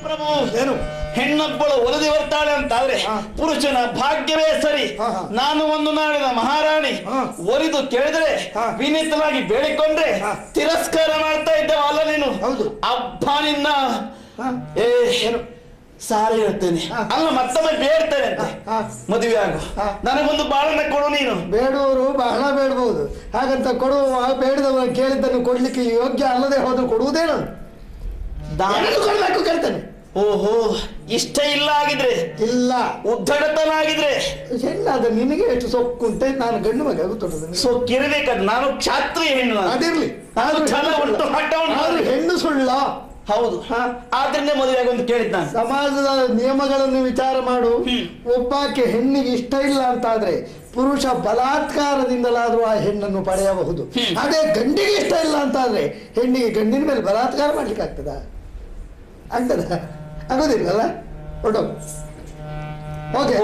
ಪ್ರಭು, ಏನು ಇನ್ನೊಬ್ಬಳು ಒಲಿದಿ ಬರ್ತಾಳೆ ಅಂತಾದ್ರೆ ಪುರುಷನ ಭಾಗ್ಯವೇ ಸರಿ. ನಾನು ಒಂದು ನಾಡಿನ ಮಹಾರಾಣಿ ಒಲಿದು ಕೇಳಿದ್ರೆ ವಿನೀತವಾಗಿ ಬೇಡಿಕೊಂಡ್ರೆ ತಿರಸ್ಕಾರ ಮಾಡ್ತಾ ಇದ್ದೇವ ಅಲ್ಲ ನೀನು? ಹೌದು. ಅಬ್ಬ ನಿನ್ನ ಸಾರಿ ಹೇಳ್ತೇನೆ ಅಲ್ಲ, ಮತ್ತೊಮ್ಮೆ ಬೇಡ್ತೇನೆ ಅಂತ ಮದುವೆ ಆಗು, ನನಗೊಂದು ಬಾಳನ್ನ ಕೊಡು ನೀನು. ಬೇಡುವವರು ಬಹಳ ಬೇಡಬಹುದು, ಹಾಗಂತ ಕೊಡುವ ಬೇಡದವರ ಕೇಳಿದ್ದನ್ನು ಕೊಡ್ಲಿಕ್ಕೆ ಯೋಗ್ಯ ಅಲ್ಲದೆ ಹೋದ್ರೆ ಕೊಡುವುದೇನು? ಕೊಡ್ಬೇಕು ಕೇಳ್ತೇನೆ. ಓಹೋ, ಇಷ್ಟ ಇಲ್ಲ ಆಗಿದ್ರೆ, ಇಲ್ಲ ಉದ್ದಡತನ ಆಗಿದ್ರೆ, ಹೆಣ್ಣಾದ ನಿನಗೆ ಎಷ್ಟು ಸೊಕ್ಕು ಅಂತ ನಾನು ಗಂಡು ಮಗ ಗೊತ್ತುಂಟು. ಸೊಕ್ಕಿರ್ಬೇಕಾದ್ರೆ ನಾನು ಕ್ಷಾತ್ರಿಯ ಹೆಣ್ಣು, ಅದಿರ್ಲಿ, ಹೆಣ್ಣು ಸುಳ್ಳ. ಹೌದು, ಆದ್ರಿಂದ ಮದುವೆ ಆಗೊಂದು ಕೇಳಿದ್ ನಾನು. ಸಮಾಜದ ನಿಯಮಗಳನ್ನು ವಿಚಾರ ಮಾಡು. ಒಬ್ಬಾಕೆ ಹೆಣ್ಣಿಗೆ ಇಷ್ಟ ಇಲ್ಲ ಅಂತಾದ್ರೆ ಪುರುಷ ಬಲಾತ್ಕಾರದಿಂದಲಾದ್ರೂ ಆ ಹೆಣ್ಣನ್ನು ಪಡೆಯಬಹುದು. ಅದೇ ಗಂಡಿಗೆ ಇಷ್ಟ ಇಲ್ಲ ಅಂತಾದ್ರೆ ಹೆಣ್ಣಿಗೆ ಗಂಡಿನ ಮೇಲೆ ಬಲಾತ್ಕಾರ ಮಾಡ್ಲಿಕ್ಕೆ ಆಗ್ತದ? ಆಗೋದಿಲ್ಲಲ್ಲ?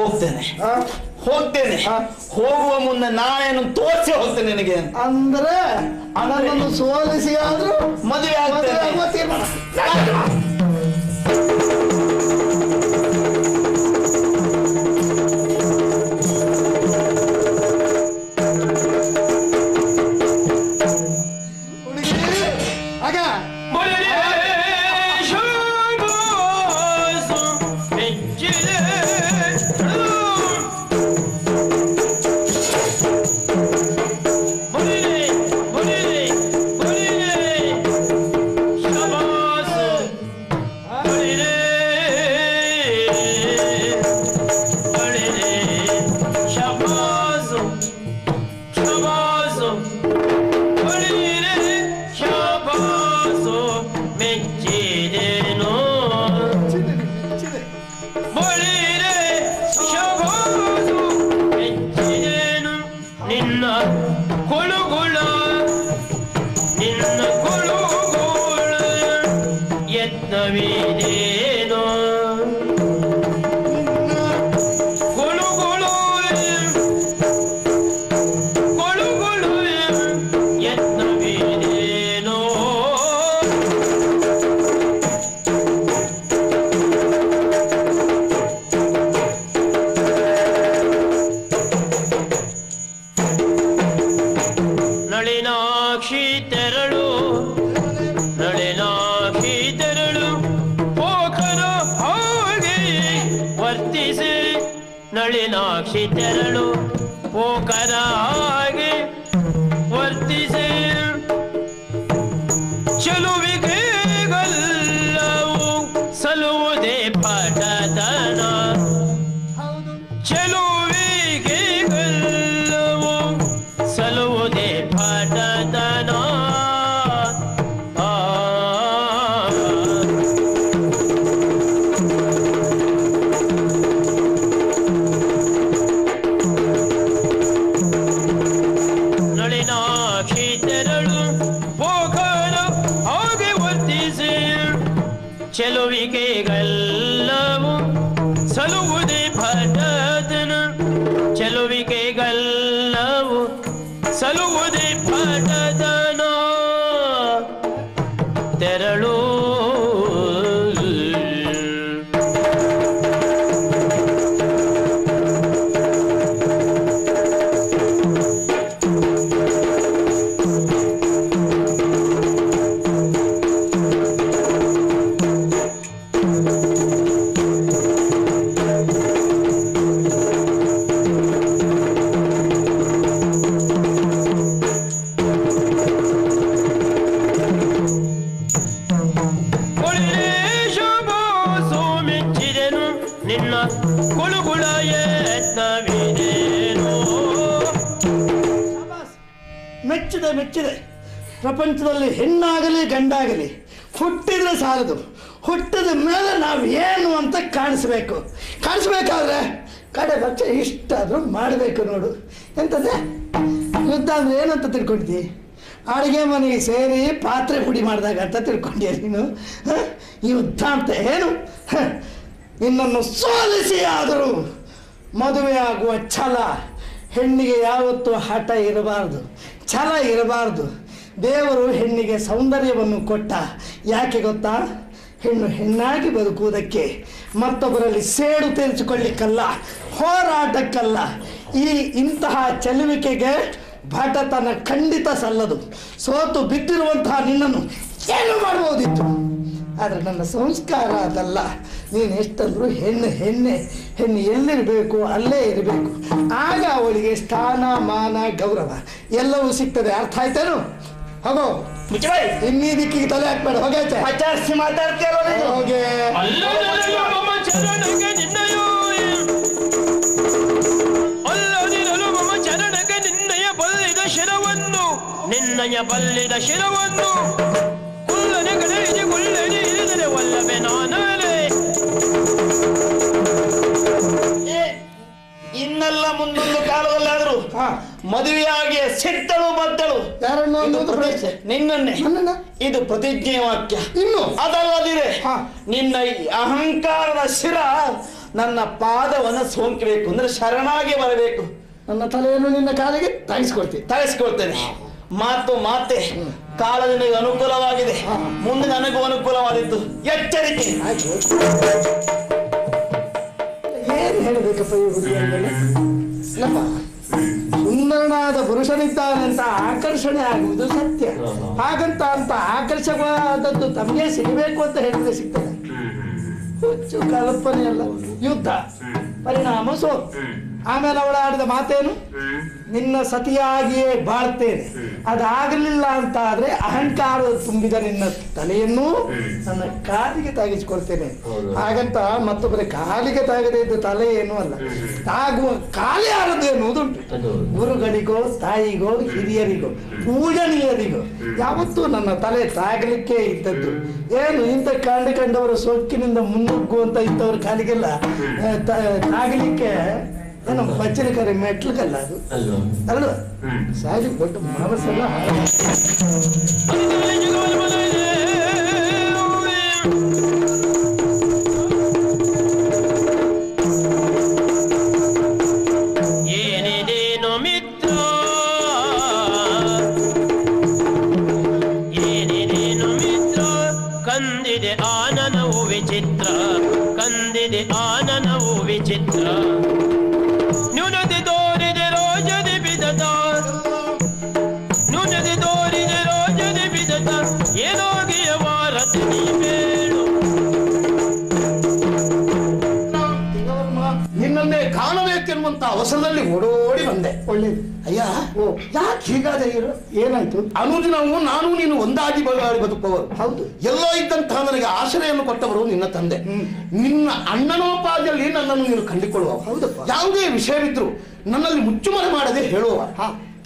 ಹೋಗ್ತೇನೆ. ಹೋಗುವ ಮುನ್ನ ನಾನೇನು ತೋರಿಸಿ ಹೋಗ್ತೇನೆ ನಿನಗೆ. ಅಂದ್ರೆ ನನ್ನನ್ನು ಸೋಲಿಸಿ ಆದ್ರೂ ಮದುವೆ ಆಗ್ತೇನೆ. ತೀರ್ಮಾನ. ನಳಿನಾಕ್ಷಿ ತೆರಳು ಪೋಕರ ಹಾಗೆ ವರ್ತಿಸೆ ಚೆಲುವಿಗೆ ಗಲ್ಲವು ಸಲುವುದೇ ಪಟತನ ಚೆಲುವಿಗೆ ಗಲ್ಲವು ಸಲುವುದೇ ಪಟತನ ಚೆಲುವಿಗೆ ಗಲ್ಲವು ಸಲುವುದೇ ಪಟತನ ಚೆಲುವಿಗೆ ಗಲ್ಲವು ಸಲುವುದೇ ಪಟತನ ತೆರಳು ಮೆಚ್ಚಿದೆ. ಪ್ರಪಂಚದಲ್ಲಿ ಹೆಣ್ಣಾಗಲಿ ಗಂಡಾಗಲಿ ಹುಟ್ಟಿದ್ರೆ ಸಾಲದು, ಹುಟ್ಟಿದ ಮೇಲೆ ನಾವು ಏನು ಅಂತ ಕಾಣಿಸ್ಬೇಕಾದ್ರೆ ಕಡೆ ಪಕ್ಷ ಇಷ್ಟಾದ್ರೂ ಮಾಡಬೇಕು. ನೋಡು ಎಂತಂದ್ರೆ ಯುದ್ಧ ಅಂದ್ರೆ ಏನಂತ ತಿಳ್ಕೊಂಡಿದ್ದಿ? ಅಡುಗೆ ಮನೆಗೆ ಸೇರಿ ಪಾತ್ರೆ ಪುಡಿ ಮಾಡಿದಾಗ ಅಂತ ತಿಳ್ಕೊಂಡಿಯ ನೀನು? ಯುದ್ಧ ಅಂತ ಏನು? ನಿನ್ನನ್ನು ಸೋಲಿಸಿ ಆದರೂ ಮದುವೆ ಆಗುವ ಛಲ ಹೆಣ್ಣಿಗೆ ಯಾವತ್ತೂ ಹಠ ಇರಬಾರ್ದು, ಛಲ ಇರಬಾರ್ದು. ದೇವರು ಹೆಣ್ಣಿಗೆ ಸೌಂದರ್ಯವನ್ನು ಕೊಟ್ಟ. ಯಾಕೆ ಗೊತ್ತಾ? ಹೆಣ್ಣು ಹೆಣ್ಣಾಗಿ ಬದುಕುವುದಕ್ಕೆ, ಮತ್ತೊಬ್ಬರಲ್ಲಿ ಸೇಡು ತೀರಿಸಿಕೊಳ್ಳಿಕ್ಕಲ್ಲ, ಹೋರಾಟಕ್ಕಲ್ಲ. ಇಂತಹ ಚೆಲುವಿಕೆಗೆ ಭಟತನ ಖಂಡಿತ ಸಲ್ಲದು. ಸೋತು ಬಿದ್ದಿರುವಂತಹ ನಿನ್ನನ್ನು ಏನು ಮಾಡಬಹುದಿತ್ತು, ಆದರೆ ನನ್ನ ಸಂಸ್ಕಾರ ಅದಲ್ಲ. ನೀನು ಎಷ್ಟಂದ್ರೂ ಹೆಣ್ಣು ಎಲ್ಲಿರಬೇಕು ಅಲ್ಲೇ ಇರಬೇಕು. ಆಗ ಅವಳಿಗೆ ಸ್ಥಾನ, ಮಾನ, ಗೌರವ ಎಲ್ಲವೂ ಸಿಗ್ತದೆ. ಅರ್ಥ ಆಯ್ತೇನು? ಹೋಗೋ ಇನ್ನೀ ದಿಕ್ಕಿಗೆ ತಲೆ ಹಾಕ್ಬೇಡ. ಹೋಗೈತೆ ಮಾತಾಡ್ತೀರೋ ಹೋಗೆ. ಶಿರವನ್ನು ನಿನ್ನಯ ಬಲ್ಲಿದ ಶಿರವನ್ನು ಕುಲ್ಲನೆ ಕಡೆಗೆ ಕುಲ್ಲನೆ ಇಳಿದರೆ ವಲ್ಲಭೆ ನಾನಲೆ. ಇನ್ನೆಲ್ಲ ಮುಂದೊಂದು ಕಾಲದಲ್ಲಾದರೂ ಮದುವೆಯಾಗಿ ಸಿಟ್ಟಳು ಬದ್ದಳು ನಿನ್ನನ್ನೇ. ಇದು ಪ್ರತಿಜ್ಞೆ ವಾಕ್ಯ. ಇನ್ನು ಅದಲ್ಲದಿರೆ ನಿನ್ನ ಅಹಂಕಾರದ ಶಿರ ನನ್ನ ಪಾದವನ್ನು ಸೋಂಕಬೇಕು ಅಂದ್ರೆ ಶರಣಾಗಿ ಬರಬೇಕು. ನನ್ನ ತಲೆಯನ್ನು ನಿನ್ನ ಕಾಲಿಗೆ ತಗಿಸ್ಕೊಳ್ತೇನೆ. ಮಾತೆ ಕಾಲ ನಿನಗೆ ಅನುಕೂಲವಾಗಿದೆ, ಮುಂದೆ ನನಗೂ ಅನುಕೂಲವಾದಿತ್ತು. ಎಚ್ಚರಿಕೆ. ಏನು ಹೇಳಬೇಕಪ್ಪ ಈ ಹುಡುಗಿಯರಿಗೆ? ಸುಂದರನಾದ ಪುರುಷನಿದ್ದಾನಂತ ಆಕರ್ಷಣೆ ಆಗುವುದು ಸತ್ಯ. ಹಾಗಂತ ಆಕರ್ಷಕವಾದದ್ದು ತಮಗೆ ಸಿಗಬೇಕು ಅಂತ ಹೇಳಿದ್ರೆ ಸಿಗ್ತದೆ? ಹುಚ್ಚು ಕಲ್ಪನೆ ಅಲ್ಲ. ಯುದ್ಧ ಪರಿಣಾಮ ಸೋತು. ಆಮೇಲೆ ಅವಳು ಆಡಿದ ಮಾತೇನು? ನಿನ್ನ ಸತಿಯಾಗಿಯೇ ಬಾಳ್ತೇನೆ. ಅದಾಗಲಿಲ್ಲ ಅಂತ ಆದ್ರೆ ಅಹಂಕಾರ ತುಂಬಿದ ನಿನ್ನ ತಲೆಯನ್ನು ನನ್ನ ಕಾಲಿಗೆ ತಾಗಿಸಿಕೊಳ್ತೇನೆ. ಹಾಗಂತ ಮತ್ತೊಬ್ಬರ ಕಾಲಿಗೆ ತಾಗದೇ ಇದ್ದ ತಲೆ ಏನೂ ಅಲ್ಲ, ತಾಗುವ ಕಾಲೇ ಆರದು ಎನ್ನುವುದುಂಟು. ಗುರುಗಳಿಗೋ, ತಾಯಿಗೋ, ಹಿರಿಯರಿಗೋ, ಪೂಜನೀಯರಿಗೋ ಯಾವತ್ತೂ ನನ್ನ ತಲೆ ತಾಗಲಿಕ್ಕೆ ಇದ್ದದ್ದು. ಏನು ಇಂಥ ಕಂಡವರ ಸೊಕ್ಕಿನಿಂದ ಮುನ್ನುಗ್ಗುವಂತ ಇಂಥವ್ರ ಕಾಲಿಗೆಲ್ಲ ತಾಗಲಿಕ್ಕೆ ಏನೋ ಬಚ್ಚಲಿಕರೆ ಮೆಟ್ಲಕ್ಕಲ್ಲ ಅದು ಅಲ್ವಾ? ಸಾರಿ ಕೊಟ್ಟು ಮಾನಸಲ್ಲ. ಏನೇನೇನೋ ಮಿತ್ರ, ಏನೇನೇನೋ ಮಿತ್ರ, ಕಂದಿದೆ ಆನನವು ವಿಚಿತ್ರ, ಕಂದಿದೆ ಆನನವು ವಿಚಿತ್ರ. ನುನದಿ ತೋರಿದೆ ರೋಜದಿ ಬಿದತ, ನುನದಿ ತೋರಿದೆ ರೋಜದಿ ಬಿದತ, ಏನೋಗಿಯ ವಾರತಿ ನೀ ಬೇಡು. ನಿನ್ನನ್ನೇ ಕಾಣಬೇಕೆನ್ನುವಂತ ಅವಸರದಲ್ಲಿ ಓಡೋಡಿ ಬಂದೆ. ಒಳ್ಳೇದು. ಅಯ್ಯ, ಯಾಕೆ ಹೀಗಾದ? ಏನಾಯ್ತು? ಅನುದಿನವೂ ನಾನು ನೀನು ಒಂದಾಗಿ ಬದುಕುವವರು. ಹೌದು. ಎಲ್ಲೋ ಇದ್ದಂತಹ ನನಗೆ ಆಶ್ರಯವನ್ನು ಕೊಟ್ಟವರು ನಿನ್ನ ತಂದೆ. ನಿನ್ನ ಅಣ್ಣನೋಪಾದಿಯಲ್ಲಿ ನನ್ನನ್ನು ನೀನು ಕಂಡುಕೊಳ್ಳುವ. ಹೌದಪ್ಪ. ಯಾವುದೇ ವಿಷಯವಿದ್ರು ನನ್ನಲ್ಲಿ ಮುಚ್ಚುಮರೆ ಮಾಡದೆ ಹೇಳುವ.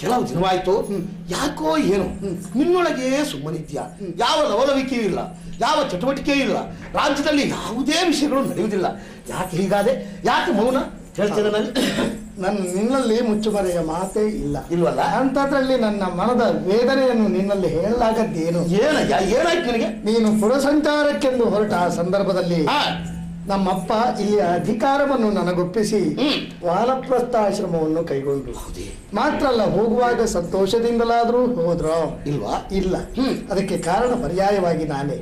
ಕೆಲವು ದಿನವಾಯ್ತು, ಯಾಕೋ ಏನು ನಿನ್ನೊಳಗೆ ಸುಮ್ಮನಿದ್ಯಾ. ಯಾವ ಲವಲವಿಕೆಯೂ ಇಲ್ಲ, ಯಾವ ಚಟುವಟಿಕೆಯೂ ಇಲ್ಲ. ರಾಜ್ಯದಲ್ಲಿ ಯಾವುದೇ ವಿಷಯಗಳು ನಡೆಯುವುದಿಲ್ಲ. ಯಾಕೆ ಹೀಗಾದೆ? ಯಾಕೆ ಮೌನ? ಹೇಳ್ತೇನೆ ನನ್ನ ನಿನ್ನಲ್ಲಿ ಮುಚ್ಚುಮರೆಯ ಮಾತೇ ಇಲ್ಲ. ಇಲ್ವಲ್ಲ? ಅಂತದ್ರಲ್ಲಿ ನನ್ನ ಮನದ ವೇದನೆಯನ್ನು ನಿನ್ನಲ್ಲಿ ಹೇಳಲಾಗದ್ದೇನು? ಏನಾಯ್ತು ನಿನಗೆ? ನೀನು ಪುರಸಂಚಾರಕ್ಕೆಂದು ಹೊರಟ ಆ ಸಂದರ್ಭದಲ್ಲಿ ನಮ್ಮಪ್ಪ ಇಲ್ಲಿ ಅಧಿಕಾರವನ್ನು ನನಗೊಪ್ಪಿಸಿ ವಾನಪ್ರಸ್ಥಾಶ್ರಮವನ್ನು ಕೈಗೊಂಡು. ಮಾತ್ರ ಅಲ್ಲ, ಹೋಗುವಾಗ ಸಂತೋಷದಿಂದಲಾದ್ರೂ ಹೋದ್ರೋ? ಇಲ್ವಾ? ಇಲ್ಲ. ಅದಕ್ಕೆ ಕಾರಣ ಪರ್ಯಾಯವಾಗಿ ನಾನೇ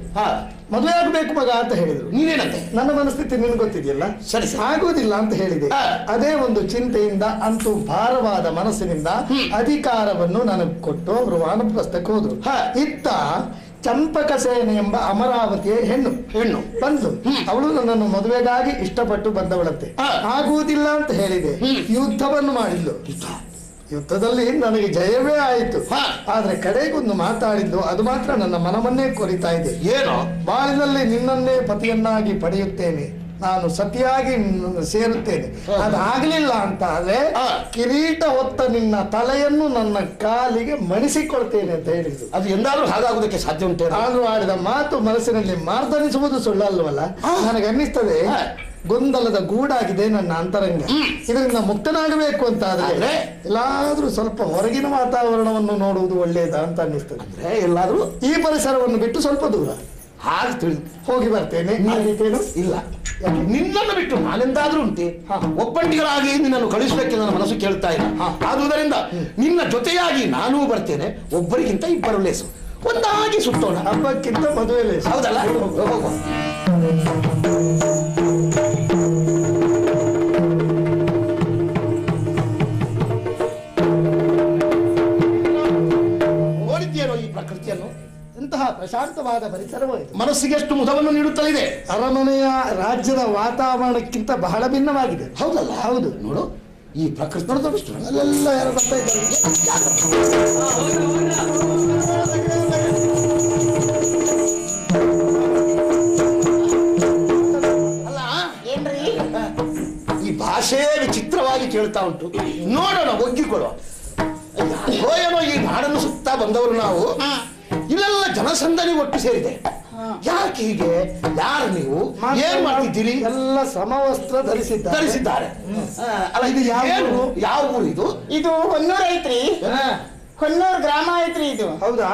ಮದುವೆ ಆಗಬೇಕು ಮಗ ಅಂತ ಹೇಳಿದ್ರು. ನೀನೇನಂತೆ? ನನ್ನ ಮನಸ್ಥಿತಿ ನಿನ್ ಗೊತ್ತಿದೆಯಲ್ಲ, ಸರಿ ಆಗೋದಿಲ್ಲ ಅಂತ ಹೇಳಿದೆ. ಅದೇ ಒಂದು ಚಿಂತೆಯಿಂದ ಅಂತೂ ಭಾರವಾದ ಮನಸ್ಸಿನಿಂದ ಅಧಿಕಾರವನ್ನು ನನಗೆ ಕೊಟ್ಟು ಅವರು ವಾನಪ್ರಸ್ಥಕ್ಕೆ ಹೋದ್ರು. ಇತ್ತ ಚಂಪಕಸೇನೆ ಎಂಬ ಅಮರಾವತಿಯ ಹೆಣ್ಣು ಬಂದು ಅವಳು ನನ್ನನ್ನು ಮದುವೆಗಾಗಿ ಇಷ್ಟಪಟ್ಟು ಬಂದವಳಂತೆ. ಆಗುವುದಿಲ್ಲ ಅಂತ ಹೇಳಿದೆ. ಯುದ್ಧವನ್ನು ಮಾಡಿದ್ಲು. ಯುದ್ಧದಲ್ಲಿ ನನಗೆ ಜಯವೇ ಆಯಿತು. ಆದ್ರೆ ಕಡೆಗೊಂದು ಮಾತಾಡಿದ್ದು ಅದು ಮಾತ್ರ ನನ್ನ ಮನವನ್ನೇ ಕೊರಿತಾ ಇದೆ. ಏನೋ? ಬಾಳಿನಲ್ಲಿ ನಿನ್ನನ್ನೇ ಪತಿಯನ್ನಾಗಿ ಪಡೆಯುತ್ತೇನೆ, ನಾನು ಸತಿಯಾಗಿ ಸೇರುತ್ತೇನೆ. ಅದಾಗಲಿಲ್ಲ ಅಂತ ಆದ್ರೆ ಕಿರೀಟ ಹೊತ್ತ ನಿನ್ನ ತಲೆಯನ್ನು ನನ್ನ ಕಾಲಿಗೆ ಮಣಿಸಿಕೊಳ್ತೇನೆ ಅಂತ ಹೇಳಿದ್ರು. ಅದು ಎಂದಾದ್ರೂ ಹಾಗಾಗುವುದಕ್ಕೆ ಸಾಧ್ಯ ಉಂಟೆ? ನಾನು ಆಡಿದ ಮಾತು ಮನಸ್ಸಿನಲ್ಲಿ ಮಾರ್ದನಿಸುವುದು ಸುಳ್ಳಲ್ವಲ್ಲ. ನನಗೆ ಅನ್ನಿಸ್ತದೆ ಗೊಂದಲದ ಗೂಡಾಗಿದೆ ನನ್ನ ಅಂತರಂಗ. ಇದರಿಂದ ಮುಕ್ತನಾಗಬೇಕು ಅಂತ ಆದ್ರೆ ಎಲ್ಲಾದ್ರೂ ಸ್ವಲ್ಪ ಹೊರಗಿನ ವಾತಾವರಣವನ್ನು ನೋಡುವುದು ಒಳ್ಳೆಯದಾ ಅಂತ ಅನ್ನಿಸ್ತದೆ. ಅಂದ್ರೆ ಎಲ್ಲಾದ್ರೂ ಈ ಪರಿಸರವನ್ನು ಬಿಟ್ಟು ಸ್ವಲ್ಪ ದೂರ ಹಾಗೆ ತಿಳಿದು ಹೋಗಿ ಬರ್ತೇನೆ. ಇಲ್ಲ, ನಿನ್ನನ್ನು ಬಿಟ್ಟು ನಾನೆಂದಾದ್ರೂ ಉಂಟೆ? ಒಬ್ಬಂಟಿಗರಾಗಿ ನಿನ್ನನ್ನು ಕಳಿಸಲಿಕ್ಕೆ ನನ್ನ ಮನಸ್ಸು ಕೇಳ್ತಾ ಇಲ್ಲ. ಆದುದರಿಂದ ನಿನ್ನ ಜೊತೆಯಾಗಿ ನಾನೂ ಬರ್ತೇನೆ. ಒಬ್ಬರಿಗಿಂತ ಇಬ್ಬರು ಲೇಸು. ಒಂದಾಗಿ ಸುತ್ತೋಣ. ಹಬ್ಬಕ್ಕಿಂತ ಮದುವೆಲೆ. ಹೌದಲ್ಲ? ಹೋಗುವ. ನೋಡಿದ್ಯೇನೋ ಈ ಪ್ರಕೃತಿಯನ್ನು? ಎಂತಹ ಪ್ರಶಾಂತವಾದ ಪರಿಸರವೂ ಇದೆ. ಮನಸ್ಸಿಗೆ ಎಷ್ಟು ಮುದವನ್ನು ನೀಡುತ್ತಲಿದೆ. ಅರಮನೆಯ ರಾಜ್ಯದ ವಾತಾವರಣಕ್ಕಿಂತ ಬಹಳ ಭಿನ್ನವಾಗಿದೆ. ಹೌದಲ್ಲ? ಹೌದು. ನೋಡು ಈ ಪ್ರಕೃತಿ ನೋಡಿದಷ್ಟು ಅಲ್ಲೆಲ್ಲ ಯಾರು ಬರ್ತಾ ಇದ್ದಾರೆ. ಅಲ್ಲ ಏನ್ರಿ ಈ ಭಾಷೆ ವಿಚಿತ್ರವಾಗಿ ಕೇಳ್ತಾ ಉಂಟು. ನೋಡೋಣ, ಒಗ್ಗಿಕೊಳ್ಳುವ. ಏನೋ ಈ ನಾಡನ್ನು ಸುತ್ತಾ ಬಂದವರು ನಾವು. ಇಲ್ಲೆಲ್ಲ ಜನಸಂದಣಿ ಒಟ್ಟು ಸೇರಿದೆ. ಯಾಕೆ ಹೀಗೆ? ಯಾರು ನೀವು? ಏನ್ ಮಾಡ್ತಿದ್ದೀರಿ? ಎಲ್ಲ ಸಮವಸ್ತ್ರ ಧರಿಸಿದ್ದಾರೆ. ಅಲ್ಲ, ಇದು ಯಾವ ಊರು ಇದು? ಇದು ಹೊನ್ನೂರ್ ಐತ್ರಿ. ಹೊನ್ನೂರ್ ಗ್ರಾಮ ಐತ್ರಿ ಇದು. ಹೌದಾ?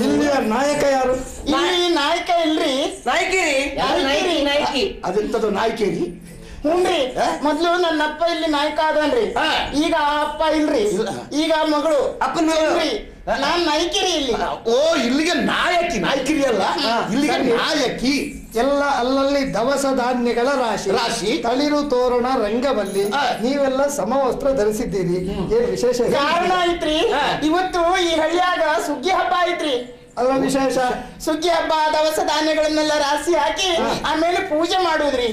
ಇಲ್ಲಿಯ ನಾಯಕ ಯಾರು? ಇಲ್ಲಿ ನಾಯಕ ಇಲ್ರಿ. ನಾಯಕಿ. ಅದೆಂತದ್ದು ನಾಯಕೇರಿ? ಹ್ಞೂನ್ರಿ. ಮೊದ್ಲು ನನ್ನ ಅಪ್ಪ ಇಲ್ಲಿ ನಾಯಕ ಆದನ್ರಿ. ಈಗ ಆ ಅಪ್ಪ ಇಲ್ರಿ. ಈಗ ಮಗಳು ಅಪ್ಪನ ಇಲ್ರಿ. ನಾನ್ ನಾಯಕಿರಿ ಇಲ್ಲಿ. ಓ, ಇಲ್ಲಿಗೆ ನಾಯಕಿರಿ ಅಲ್ಲ, ಇಲ್ಲಿಗೆ ನಾಯಕಿ. ಎಲ್ಲ ಅಲ್ಲಲ್ಲಿ ದವಸ ಧಾನ್ಯಗಳ ರಾಶಿ, ತಳಿರು ತೋರಣ, ರಂಗವಲ್ಲಿ. ನೀವೆಲ್ಲ ಸಮವಸ್ತ್ರ ಧರಿಸಿದ್ದೀರಿ. ಏನ್ ವಿಶೇಷ? ಕಾರಣ ಐತ್ರಿ, ಇವತ್ತು ಈ ಹಳ್ಳಿಯಾಗ ಸುಗ್ಗಿ ಹಬ್ಬ ಐತ್ರಿ. ಅಲ್ಲ ವಿಶೇಷ? ಸುಗ್ಗಿ ಹಬ್ಬ ದವಸ ಧಾನ್ಯಗಳನ್ನೆಲ್ಲ ರಾಶಿ ಹಾಕಿ ಆಮೇಲೆ ಪೂಜೆ ಮಾಡುದ್ರಿ.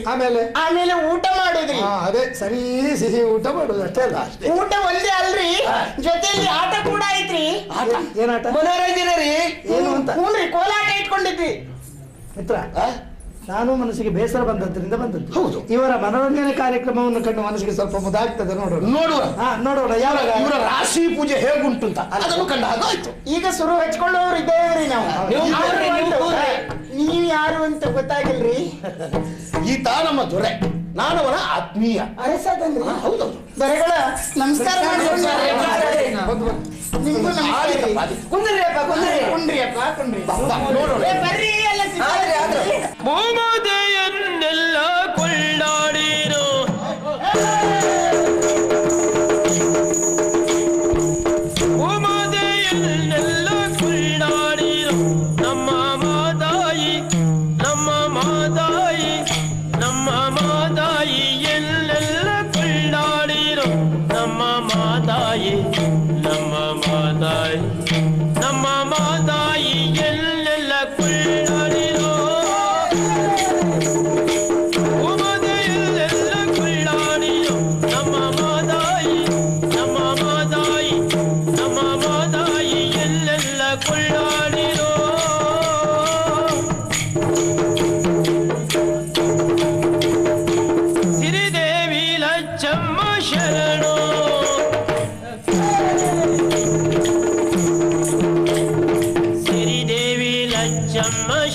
ಆಮೇಲೆ ಊಟ ಮಾಡುದ್ರಿ. ಅದೇ ಸರಿ, ಸಿಹಿ ಊಟ ಮಾಡುದು ಅಷ್ಟೇ ಅಲ್ಲ? ಊಟ ಒಂದೇ ಅಲ್ರಿ, ಜೊತೆಯಲ್ಲಿ ಆಟ ಕೂಡ ಐತ್ರಿ. ಏನಾಟ? ಮನೋರಂಜನೆ ರೀ. ಏನು ಅಂತ? ಹ್ಞೂನ್ರಿ, ಕೋಲಾಟ ಇಟ್ಕೊಂಡಿದ್ವಿ. ಮಿತ್ರ, ನಾನು ಮನಸ್ಸಿಗೆ ಬೇಸರ ಬಂದದ್ರಿಂದ ಬಂದದ್ದು. ಹೌದು. ಇವರ ಮನೋರಂಜನೆ ಕಾರ್ಯಕ್ರಮವನ್ನು ಕಂಡು ಮನಸ್ಸಿಗೆ ಸ್ವಲ್ಪ ಮುದಾಗ್ತದೆ. ನೋಡೋಣ ಯಾವಾಗ ಇವರ ರಾಶಿ ಪೂಜೆ ಹೇಗುಂಟು ಅಂತ ಅದನ್ನು ಕಂಡ ಹಾಗಾಯ್ತು. ಈಗ ಶುರು ಹಚ್ಕೊಳ್ಳೋರು ಇದ್ದೇವ್ರಿ ನಾವು. ನೀವ್ ಯಾರು ಅಂತ ಗೊತ್ತಾಗಿಲ್ರಿ. ಈತ ನಮ್ಮ ದೊರೆ, ನಾನವರ ಆತ್ಮೀಯ. ಅರಸದನ್ರಿ. ಹೌದೌದು. ದೊರೆಗಳ ನಮಸ್ಕಾರ ಮಾಡ್ಕೊಂಡು ನಿಮ್ಗೂ ನಮಸ್ಕಾರ. ಕುಂಡ್ರಿಯಪ್ಪ. ನೋಡೋಣ. ಬರ್ರಿ ಎಲ್ಲ ಸಿಗ್ತಾರೆ. ಭೂಮದೆಯನ್ನೆಲ್ಲ ಕೊಳ್ಳಾಡಿರೋ ಭೂಮದೆಯನ್ನೆಲ್ಲ ಕೊಳ್ಳಾಡಿರೋ ನಮ್ಮ ಮಾದಾಯಿ ಎಲ್ಲೆಲ್ಲ ಕೊಳ್ಳಾಡಿರೋ ನಮ್ಮ ಮಾದಾಯಿ ಎಲ್ಲೆಲ್ಲ ಕೊಳ್ಳಾಡಿರೋ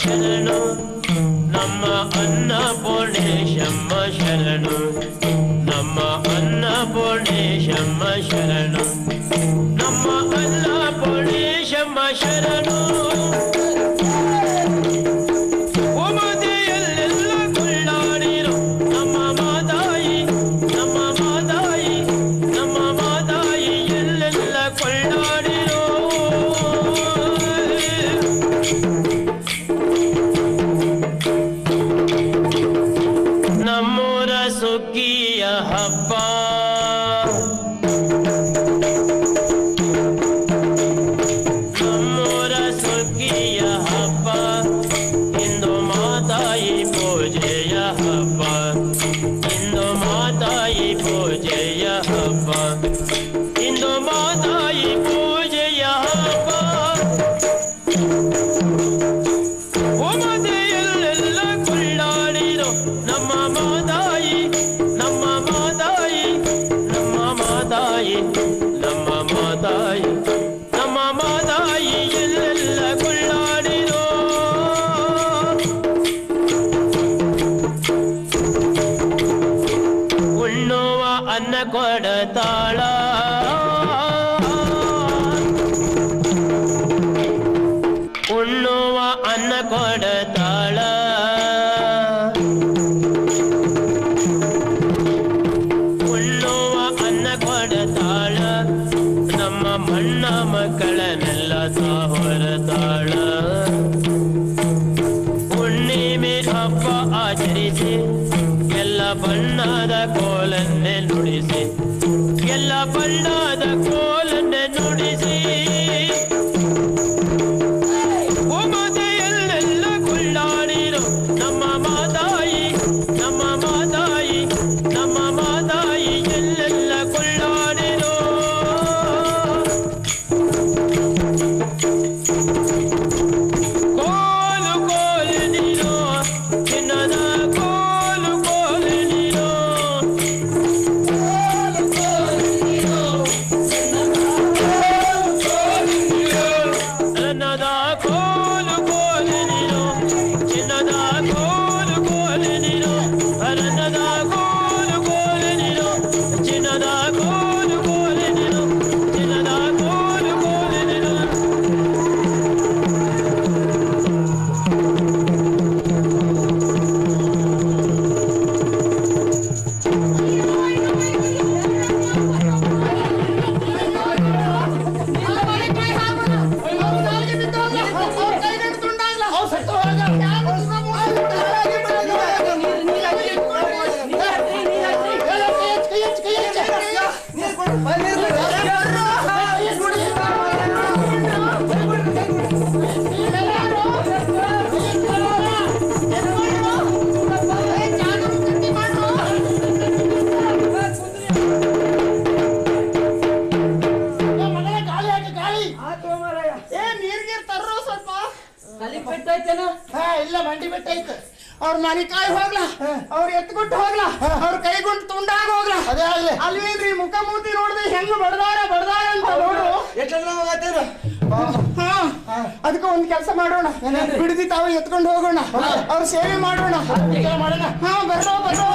ಶರಣು ನಮ್ಮ ಅನ್ನಪೂರ್ಣೇಶಮ್ಮ ಶರಣು ನಮ್ಮ ಅನ್ನಪೂರ್ಣೇಶಮ್ಮ ಶರಣು ನಮ್ಮ ಅನ್ನಪೂರ್ಣೇಶಮ್ಮ ಶರಣು ಭೂಮದೆಯಲ್ಲೆಲ್ಲ ಕೊಳ್ಳಾಡಿರೋ ನಮ್ಮ ಮಾದಾಯಿ ಎಲ್ಲೆಲ್ಲ ಕೊಳ್ಳಾಡಿರೋ ನಮ್ಮೂರ ಸುಗ್ಗಿಯ ಹಬ್ಬ ನಮ್ಮೂರ ಸುಗ್ಗಿಯ ಹಬ್ಬ ಇಂದು ಮಾತಾಯಿ ಪೂಜೆಯ ಹಬ್ಬ ಇಂದು ಮಾತಾಯಿ ಪೂಜೆಯ ಹಬ್ಬ ಇಂದು ಮಾತಾಯಿ ಪೂಜೆಯ ಹಬ್ಬ ಭೂಮದೆಯಲ್ಲೆಲ್ಲ ಕೊಳ್ಳಾಡಿರೋ ನಮ್ಮ ಮಾದಾಯಿ ಎಲ್ಲೆಲ್ಲ ಕೊಳ್ಳಾಡಿರೋ ಉಣ್ಣುವ ಅನ್ನ ಕೊಡತಾಳ ಉಣ್ಣುವ ಅನ್ನ ಕೊಡತಾಳ ಉಣ್ಣುವ ಅನ್ನ ಕೊಡತಾಳ ನಮ್ಮ ಮಣ್ಣ ಮಕ್ಕಳನ್ನೆಲ್ಲ ಹೊರತಾಳ ಆಚರಿಸಿ ಎಲ್ಲ ಬಣ್ಣದ ಕೋಲನ್ನೇ ನುಡಿಸಿ ಎಲ್ಲ ಬಣ್ಣದ ಕೋಲನ್ನೇ ನುಡಿಸಿ ಉಮತೆಯಲ್ಲೆಲ್ಲ ಕೊಳ್ಳಾಡಿರು ನಮ್ಮ ಮಾತಾಯಿ ನಮ್ಮ ಮಾತಾಯಿ ನಮ್ಮ ಮಾತಾಯಿ ಎಲ್ಲೆಲ್ಲ ಕೊಳ್ಳಾಡಿರು ಕೋಲು ಕೋಲು ನೀರು ಚಿನ್ನದ ಕೋಲು ಕೋಲು ನೀರು ಚಿನ್ನದ ಕೋಲು ಕೋಲು ನೀರು ಚಿನ್ನದ ಕೋಲು ಕೋಲು ನೀರು ಅರನದ ಕೋಲು ಕೋಲು ನೀರು ಚಿನ್ನದ ಕೋಲು ಕೋಲು ನೀರು ಚಿನ್ನದ ಕೋಲು ಕೋಲು ನೀರು ಇಲ್ಲ ಮಂಡಿ ಬಿಟ್ಟೈತೆ ಅವ್ರ ಮನೆ ಕಾಯಿ ಹೋಗ್ಲಾ ಅವ್ರ ಎತ್ಕೊಟ್ಟು ಹೋಗ್ಲಾ ಅವ್ರ ಕೈಗೊಂಡು ತುಂಡಾಗ ಹೋಗ್ಲಾ ಅದೇ ಆಗ್ಲಿ. ಅಲ್ವೇನ್ರಿ ಮುಖ ಮೂತಿ ನೋಡಿದ್ರೆ ಹೆಂಗ ಬಡದಾರ ಅಂತ ನೋಡು ಅದಕ್ಕೆ ಒಂದ್ ಕೆಲಸ ಮಾಡೋಣ ಬಿಡದಿ ತಾವು ಎತ್ಕೊಂಡು ಹೋಗೋಣ ಅವ್ರ ಸೇವೆ ಮಾಡೋಣ ಹಾ ಬರೋ ಬರೋ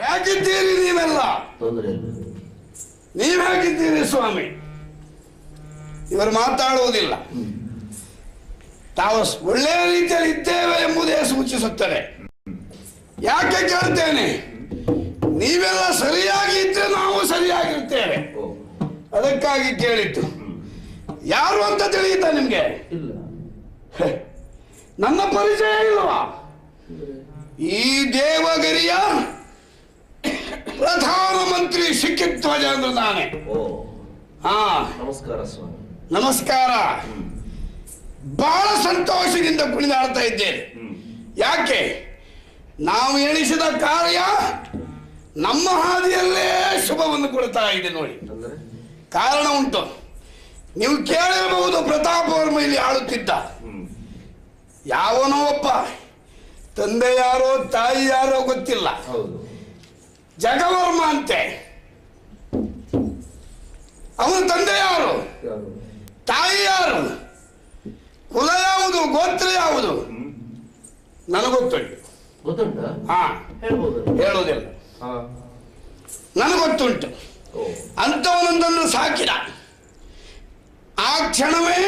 ಹೇಗಿದ್ದೀರಿ ನೀವೆಲ್ಲ? ನೀವ್ ಹೇಗಿದ್ದೀರಿ ಸ್ವಾಮಿ? ಇವರು ಮಾತಾಡುವುದಿಲ್ಲ. ತಾವು ಒಳ್ಳೆಯ ರೀತಿಯಲ್ಲಿ ಇದ್ದೇವೆ ಎಂಬುದೇ ಸೂಚಿಸುತ್ತದೆ. ಯಾಕೆ ಕೇಳ್ತೇನೆ? ನೀವೆಲ್ಲ ಸರಿಯಾಗಿ ಇದ್ರೆ ನಾವು ಸರಿಯಾಗಿರ್ತೇವೆ, ಅದಕ್ಕಾಗಿ ಕೇಳಿದ್ದು. ಯಾರು ಅಂತ ತಿಳಿಯುತ್ತಾ ನಿಮ್ಗೆ? ನನ್ನ ಪರಿಚಯ ಇಲ್ವಾ? ಈ ದೇವಗಿರಿಯ ಪ್ರಧಾನಮಂತ್ರಿ ಸಿಕ್ಕಿಧ್ವಜ ಅಂದ್ರೆ ನಾನೇ. ಹಾ, ನಮಸ್ಕಾರ ಸ್ವಾಮಿ. ನಮಸ್ಕಾರ. ಬಹಳ ಸಂತೋಷದಿಂದ ಕುಣಿದಾಡ್ತಾ ಇದ್ದೇನೆ. ಯಾಕೆ? ನಾವು ಎಣಿಸಿದ ಕಾರ್ಯ ನಮ್ಮ ಹಾದಿಯಲ್ಲೇ ಶುಭವನ್ನು ಕೊಡ್ತಾ ಇದೆ ನೋಡಿ. ಕಾರಣ ಉಂಟು. ನೀವು ಕೇಳಿರಬಹುದು, ಪ್ರತಾಪವರ್ಮ ಇಲ್ಲಿ ಆಳುತ್ತಿದ್ದ. ಯಾವನೋ ಒಬ್ಬ, ತಂದೆ ಯಾರೋ ತಾಯಿ ಯಾರೋ ಗೊತ್ತಿಲ್ಲ, ಜಗವರ್ಮ ಅಂತೆ. ಅವನ ತಂದೆ ಯಾರು, ತಾಯಿ ಯಾರು, ಕುಲ ಯಾವುದು, ಗೋತ್ರ ಯಾವುದು ನನಗೊತ್ತುಂಟು. ಹಾ, ಹೇಳುವುದಿಲ್ಲ, ನನಗೊತ್ತುಂಟು. ಅಂಥವನೊಂದನ್ನು ಸಾಕಿದ. ಆ ಕ್ಷಣವೇ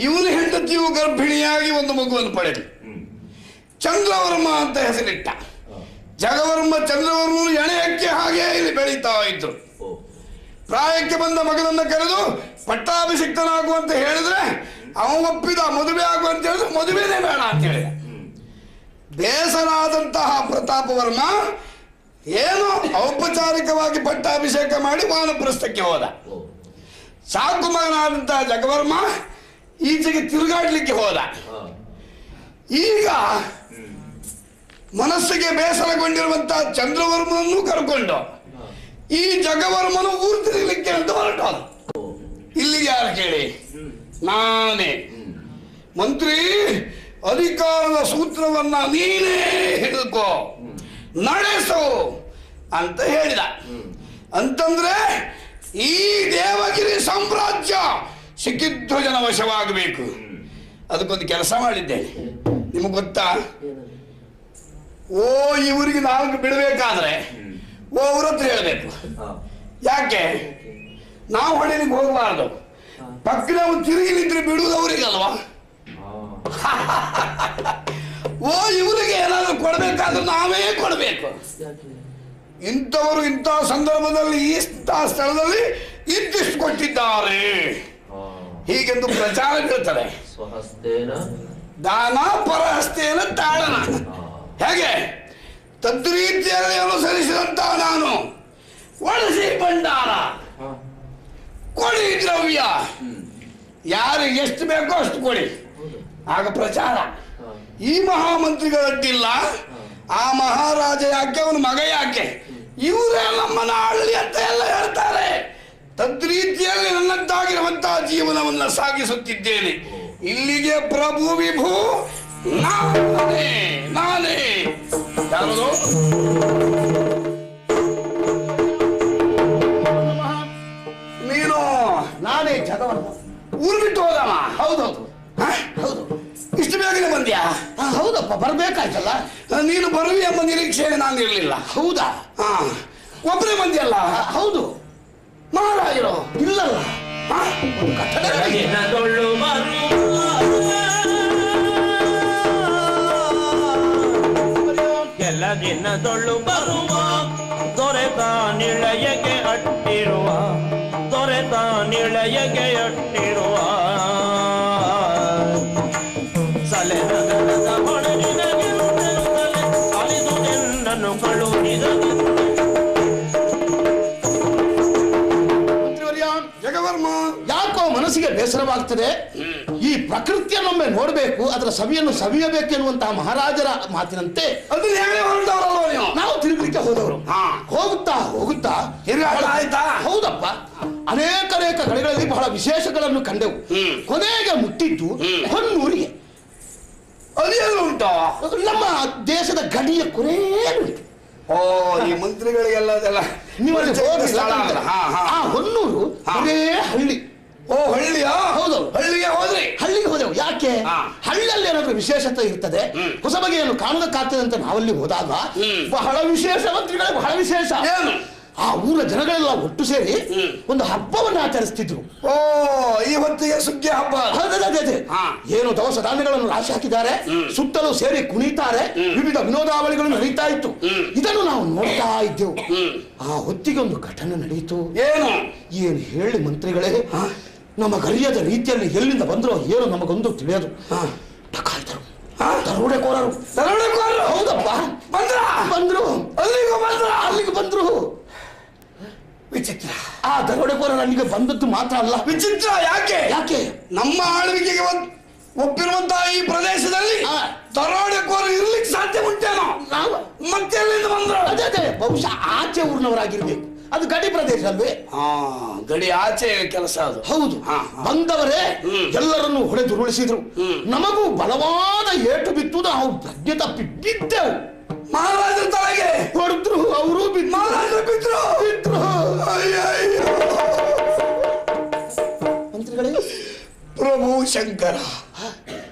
ಇವನ ಹೆಂಡತಿಯು ಗರ್ಭಿಣಿಯಾಗಿ ಒಂದು ಮಗುವನ್ನು ಪಡೆದು ಚಂದ್ರವರ್ಮ ಅಂತ ಹೆಸರಿಟ್ಟ. ಜಗವರ್ಮ ಚಂದ್ರವರ್ಮನು ಎಣೆಯಕ್ಕೆ ಹಾಗೆ ಇಲ್ಲಿ ಬೆಳೀತಾ ಇದ್ರು. ಪ್ರಾಯಕ್ಕೆ ಬಂದ ಮಗನನ್ನು ಕರೆದು ಪಟ್ಟಾಭಿಷಿಕ್ತನಾಗುವಂತ ಹೇಳಿದ್ರೆ ಅವನು ಒಪ್ಪಿದ. ಮದುವೆ ಆಗುವಂತ ಹೇಳಿದ್ರೆ ಮದುವೆನೇ ಬೇಡ ಅಂತ ಹೇಳಿದ. ಬೇಸರಾದಂತಹ ಪ್ರತಾಪವರ್ಮ ಏನು ಔಪಚಾರಿಕವಾಗಿ ಪಟ್ಟಾಭಿಷೇಕ ಮಾಡಿ ವಾನಪ್ರಸ್ಥಕ್ಕೆ ಹೋದ. ಸಾಕು ಮಗನಾದಂತಹ ಜಗವರ್ಮ ಈಚೆಗೆ ತಿರುಗಾಡ್ಲಿಕ್ಕೆ ಹೋದ. ಈಗ ಮನಸ್ಸಿಗೆ ಬೇಸರಗೊಂಡಿರುವಂತಹ ಚಂದ್ರವರ್ಮನನ್ನು ಕರ್ಕೊಂಡು ಈ ಜಗವರ್ಮನು ಊರು ತಿರುಗಲಿಕ್ಕೆ ಅಂತ ಹೊರಟೋದ. ಇಲ್ಲಿಗೆ ಯಾರು ಕೇಳಿ? ನಾನೇ. ಮಂತ್ರಿ, ಅಧಿಕಾರದ ಸೂತ್ರವನ್ನ ನೀನೇ ಹಿಡಿದುಕೋ, ನಡೆಸು ಅಂತ ಹೇಳಿದ. ಅಂತಂದ್ರೆ ಈ ದೇವಗಿರಿ ಸಾಮ್ರಾಜ್ಯ ಸಿಕ್ಕಿದ್ದು ಜನ ವಶವಾಗಬೇಕು. ಅದಕ್ಕೊಂದು ಕೆಲಸ ಮಾಡಿದ್ದೇನೆ. ನಿಮಗೆ ಗೊತ್ತಾ? ಇವರಿಗೆ 4 ಬಿಡಬೇಕಾದ್ರೆ ಅವ್ರ ಹತ್ರ ಹೇಳ್ಬೇಕು. ಯಾಕೆ? ನಾವು ಹೊಡೆಯಲಿಕ್ಕೆ ಹೋಗಬಾರ್ದು. ಪಕ್ಕದವ್ರು ತಿರುಗಿಲಿದ್ರೆ ಬಿಡುವುದು ಅವರಿಗಲ್ವಾ? ಇವರಿಗೆ ಏನಾದ್ರು ಕೊಡ್ಬೇಕಾದ್ರೆ ನಾವೇ ಕೊಡ್ಬೇಕು. ಇಂಥವರು ಇಂಥ ಸಂದರ್ಭದಲ್ಲಿ ಇಂಥ ಸ್ಥಳದಲ್ಲಿ ಇಂತಿಷ್ಟು ಕೊಟ್ಟಿದ್ದಾರೆ ಹೀಗೆಂದು ಪ್ರಚಾರ ಬೀಳ್ತದೆ. ದಾನ ಪರಹಸ್ತೇನ ತಾಳನ. ಹೇಗೆ? ತದ್ರೀತಿಯಲ್ಲಿ ಅನುಸರಿಸಿದಂತ ನಾನು ಒಳಸಿ ಭಂಡಾರ, ಕೊಡಿ ದ್ರವ್ಯ, ಯಾರಿಗೆ ಎಷ್ಟು ಬೇಕೋ ಅಷ್ಟು ಕೊಡಿ, ಆಗ ಪ್ರಚಾರ. ಈ ಮಹಾಮಂತ್ರಿಗಳದ್ದಿಲ್ಲ, ಆ ಮಹಾರಾಜ ಯಾಕೆ, ಅವನ ಮಗ ಯಾಕೆ, ಇವರೇ ನಮ್ಮನ್ನ ಆಳ್ಳಿ ಅಂತ ಎಲ್ಲ ಹೇಳ್ತಾರೆ. ತದ್ರೀತಿಯಲ್ಲಿ ನನ್ನದ್ದಾಗಿರುವಂತಹ ಜೀವನವನ್ನ ಸಾಗಿಸುತ್ತಿದ್ದೇನೆ. ಇಲ್ಲಿಗೆ ಪ್ರಭು ವಿಭು ನಾನೇ. ಯಾರು? ನೀನು? ನಾನೇ ಜಗವರ್ಮ. ಊರು ಬಿಟ್ಟು ಹೋದವ? ಹೌದೌದು. ಹೌದು. ಇಷ್ಟು ಬೇಗನೆ ಬಂದ್ಯಾ? ಹೌದಪ್ಪ, ಬರ್ಬೇಕಾಯ್ತಲ್ಲ. ನೀನು ಬರುವಿ ಎಂಬ ನಿರೀಕ್ಷೆ ನಾನು ಇರಲಿಲ್ಲ. ಹೌದಾ? ಒಬ್ಬನೇ ಬಂದಿಯಲ್ಲ? ಹೌದು. ಮಹಾರಾಜರು ಇಲ್ಲಲ್ಲ. ಎಲ್ಲ ದಿನದೊಳ್ಳು ಬರುವ ದೊರೆತ ನಿಳಯಗೆ ಅಟ್ಟಿರುವ, ದೊರೆತ ನಿಳಯಗೆ ಅಟ್ಟಿರುವ ಸಲೆನದ ಹೊಡೆದಿನಗಿರುತ್ತಲೇ ಅಲಿದು ನಿನ್ನನ್ನು ಕಳುಹಿದ. ಜಗವರ್ಮ, ಯಾಕೋ ಮನಸ್ಸಿಗೆ ಬೇಸರವಾಗ್ತದೆ. ಈ ಪ್ರಕೃತಿಯನ್ನೊಮ್ಮೆ ನೋಡಬೇಕು, ಅದರ ಸವಿಯನ್ನು ಸವಿಯಬೇಕು ಎನ್ನುವಂತಹ ಮಹಾರಾಜರ ಮಾತಿನಂತೆ ಅದನ್ನ ಹೇಳಿ ಹೊರಟವರಲ್ವ ನೀವು? ನಾವು ತಿರುಗಲಿಕ್ಕೆ ಹೋದವರು. ಹೋಗುತ್ತಾ ಆಯ್ತಾ? ಹೌದಪ್ಪ, ಅನೇಕ ಕಡೆಗಳಲ್ಲಿ ಬಹಳ ವಿಶೇಷಗಳನ್ನು ಕಂಡೆವು. ಕೊನೆಗೆ ಮುಟ್ಟಿದ್ದು ಹೊನ್ನೂರಿಗೆ. ಅದೇನು ಉಂಟು? ನಮ್ಮ ದೇಶದ ಗಡಿಯ ಕೊನೆಯಲ್ಲಿ. ಈ ಮಂತ್ರಿಗಳಿಗೆಲ್ಲ ಅದೆಲ್ಲ ನಿಮ್ಮಲ್ಲಿ ಆ ಹೊನ್ನೂರು ಅದೇ ಹಳ್ಳಿ. ಹಳ್ಳಿಯಾ? ಹೌದು. ಹಳ್ಳಿಗೆ ಹೋದೆವು. ಯಾಕೆ? ಹಳ್ಳಿಯಲ್ಲಿ ಏನಾದ್ರೂ ವಿಶೇಷತೆ ಇರ್ತದೆ, ಹೊಸ ಬಗೆಯನ್ನು ಕಾಣುವುದಕ್ಕಾಗ್ತದೆ ಅಂತ ನಾವಲ್ಲಿ ಹೋದಾಗ ಬಹಳ ವಿಶೇಷ, ಮಂತ್ರಿಗಳೇ ಬಹಳ ವಿಶೇಷ. ಆ ಊರ ಜನಗಳೆಲ್ಲ ಒಟ್ಟು ಸೇರಿ ಒಂದು ಹಬ್ಬವನ್ನು ಆಚರಿಸ್ತಿದ್ರು. ಈ ಹೊತ್ತಿಗೆ ಸುಗ್ಗಿ ಹಬ್ಬ. ಅದೇ ಏನು ದವಸ ಧಾನ್ಯಗಳನ್ನು ರಾಶಿ ಹಾಕಿದ್ದಾರೆ, ಸುತ್ತಲೂ ಸೇರಿ ಕುಣಿತಾರೆ, ವಿವಿಧ ವಿನೋದಾವಳಿಗಳು ನಡೀತಾ ಇತ್ತು. ಇದನ್ನು ನಾವು ನೋಡ್ತಾ ಇದ್ದೆವು. ಆ ಹೊತ್ತಿಗೆ ಒಂದು ಘಟನೆ ನಡೆಯಿತು. ಏನು ಹೇಳಿ ಮಂತ್ರಿಗಳೇ, ನಮ್ಮ ಗರಿಯದ ರೀತಿಯಲ್ಲಿ ಎಲ್ಲಿಂದ ಬಂದ್ರು ಏನು ನಮಗೊಂದು ತಿಳಿಯದು. ಡಕಾಯಿತರು, ದರೋಡೆಕೋರರು. ಹೌದಪ್ಪ, ಬಂದ್ರು. ಅಲ್ಲಿಗೆ ಬಂದ್ರು. ವಿಚಿತ್ರ. ಆ ದರೋಡೆಕೋರರು ಅಲ್ಲಿಗೆ ಬಂದದ್ದು ಮಾತ್ರ ಅಲ್ಲ, ವಿಚಿತ್ರ. ಯಾಕೆ? ನಮ್ಮ ಆಳ್ವಿಕೆಗೆ ಒಪ್ಪಿರುವಂತಹ ಈ ಪ್ರದೇಶದಲ್ಲಿ ದರೋಡೆಕೋರರು ಇರ್ಲಿಕ್ಕೆ ಸಾಧ್ಯ ಉಂಟೇನೋ? ಮತ್ತೆ ಎಲ್ಲಿಂದ ಬಂದ್ರು? ಅದೇ ಬಹುಶಃ ಆಚೆ ಊರಿನವರಾಗಿರ್ಬೇಕು. ಅದು ಗಡಿ ಪ್ರದೇಶ ಅಲ್ವೇ? ಗಡಿ ಆಚೆ ಕೆಲಸ ಅದು. ಹೌದು. ಬಂದವರೇ ಎಲ್ಲರನ್ನು ಹೊಡೆದುರುಳಿಸಿದ್ರು. ನಮಗೂ ಬಲವಾದ ಏಟು ಬಿತ್ತು. ನಾವು ಪ್ರಜ್ಞೆ ತಪ್ಪಿ ಬಿದ್ದೆವು. ಮಹಾರಾಜರ ತಲೆಗೆ ಹೊಡೆದ್ರು, ಅವರು ಮಹಾರಾಜರು ಬಿದ್ರು. ಮಂತ್ರಿಗಳೇ, ಪ್ರಭು ಶಂಕರ,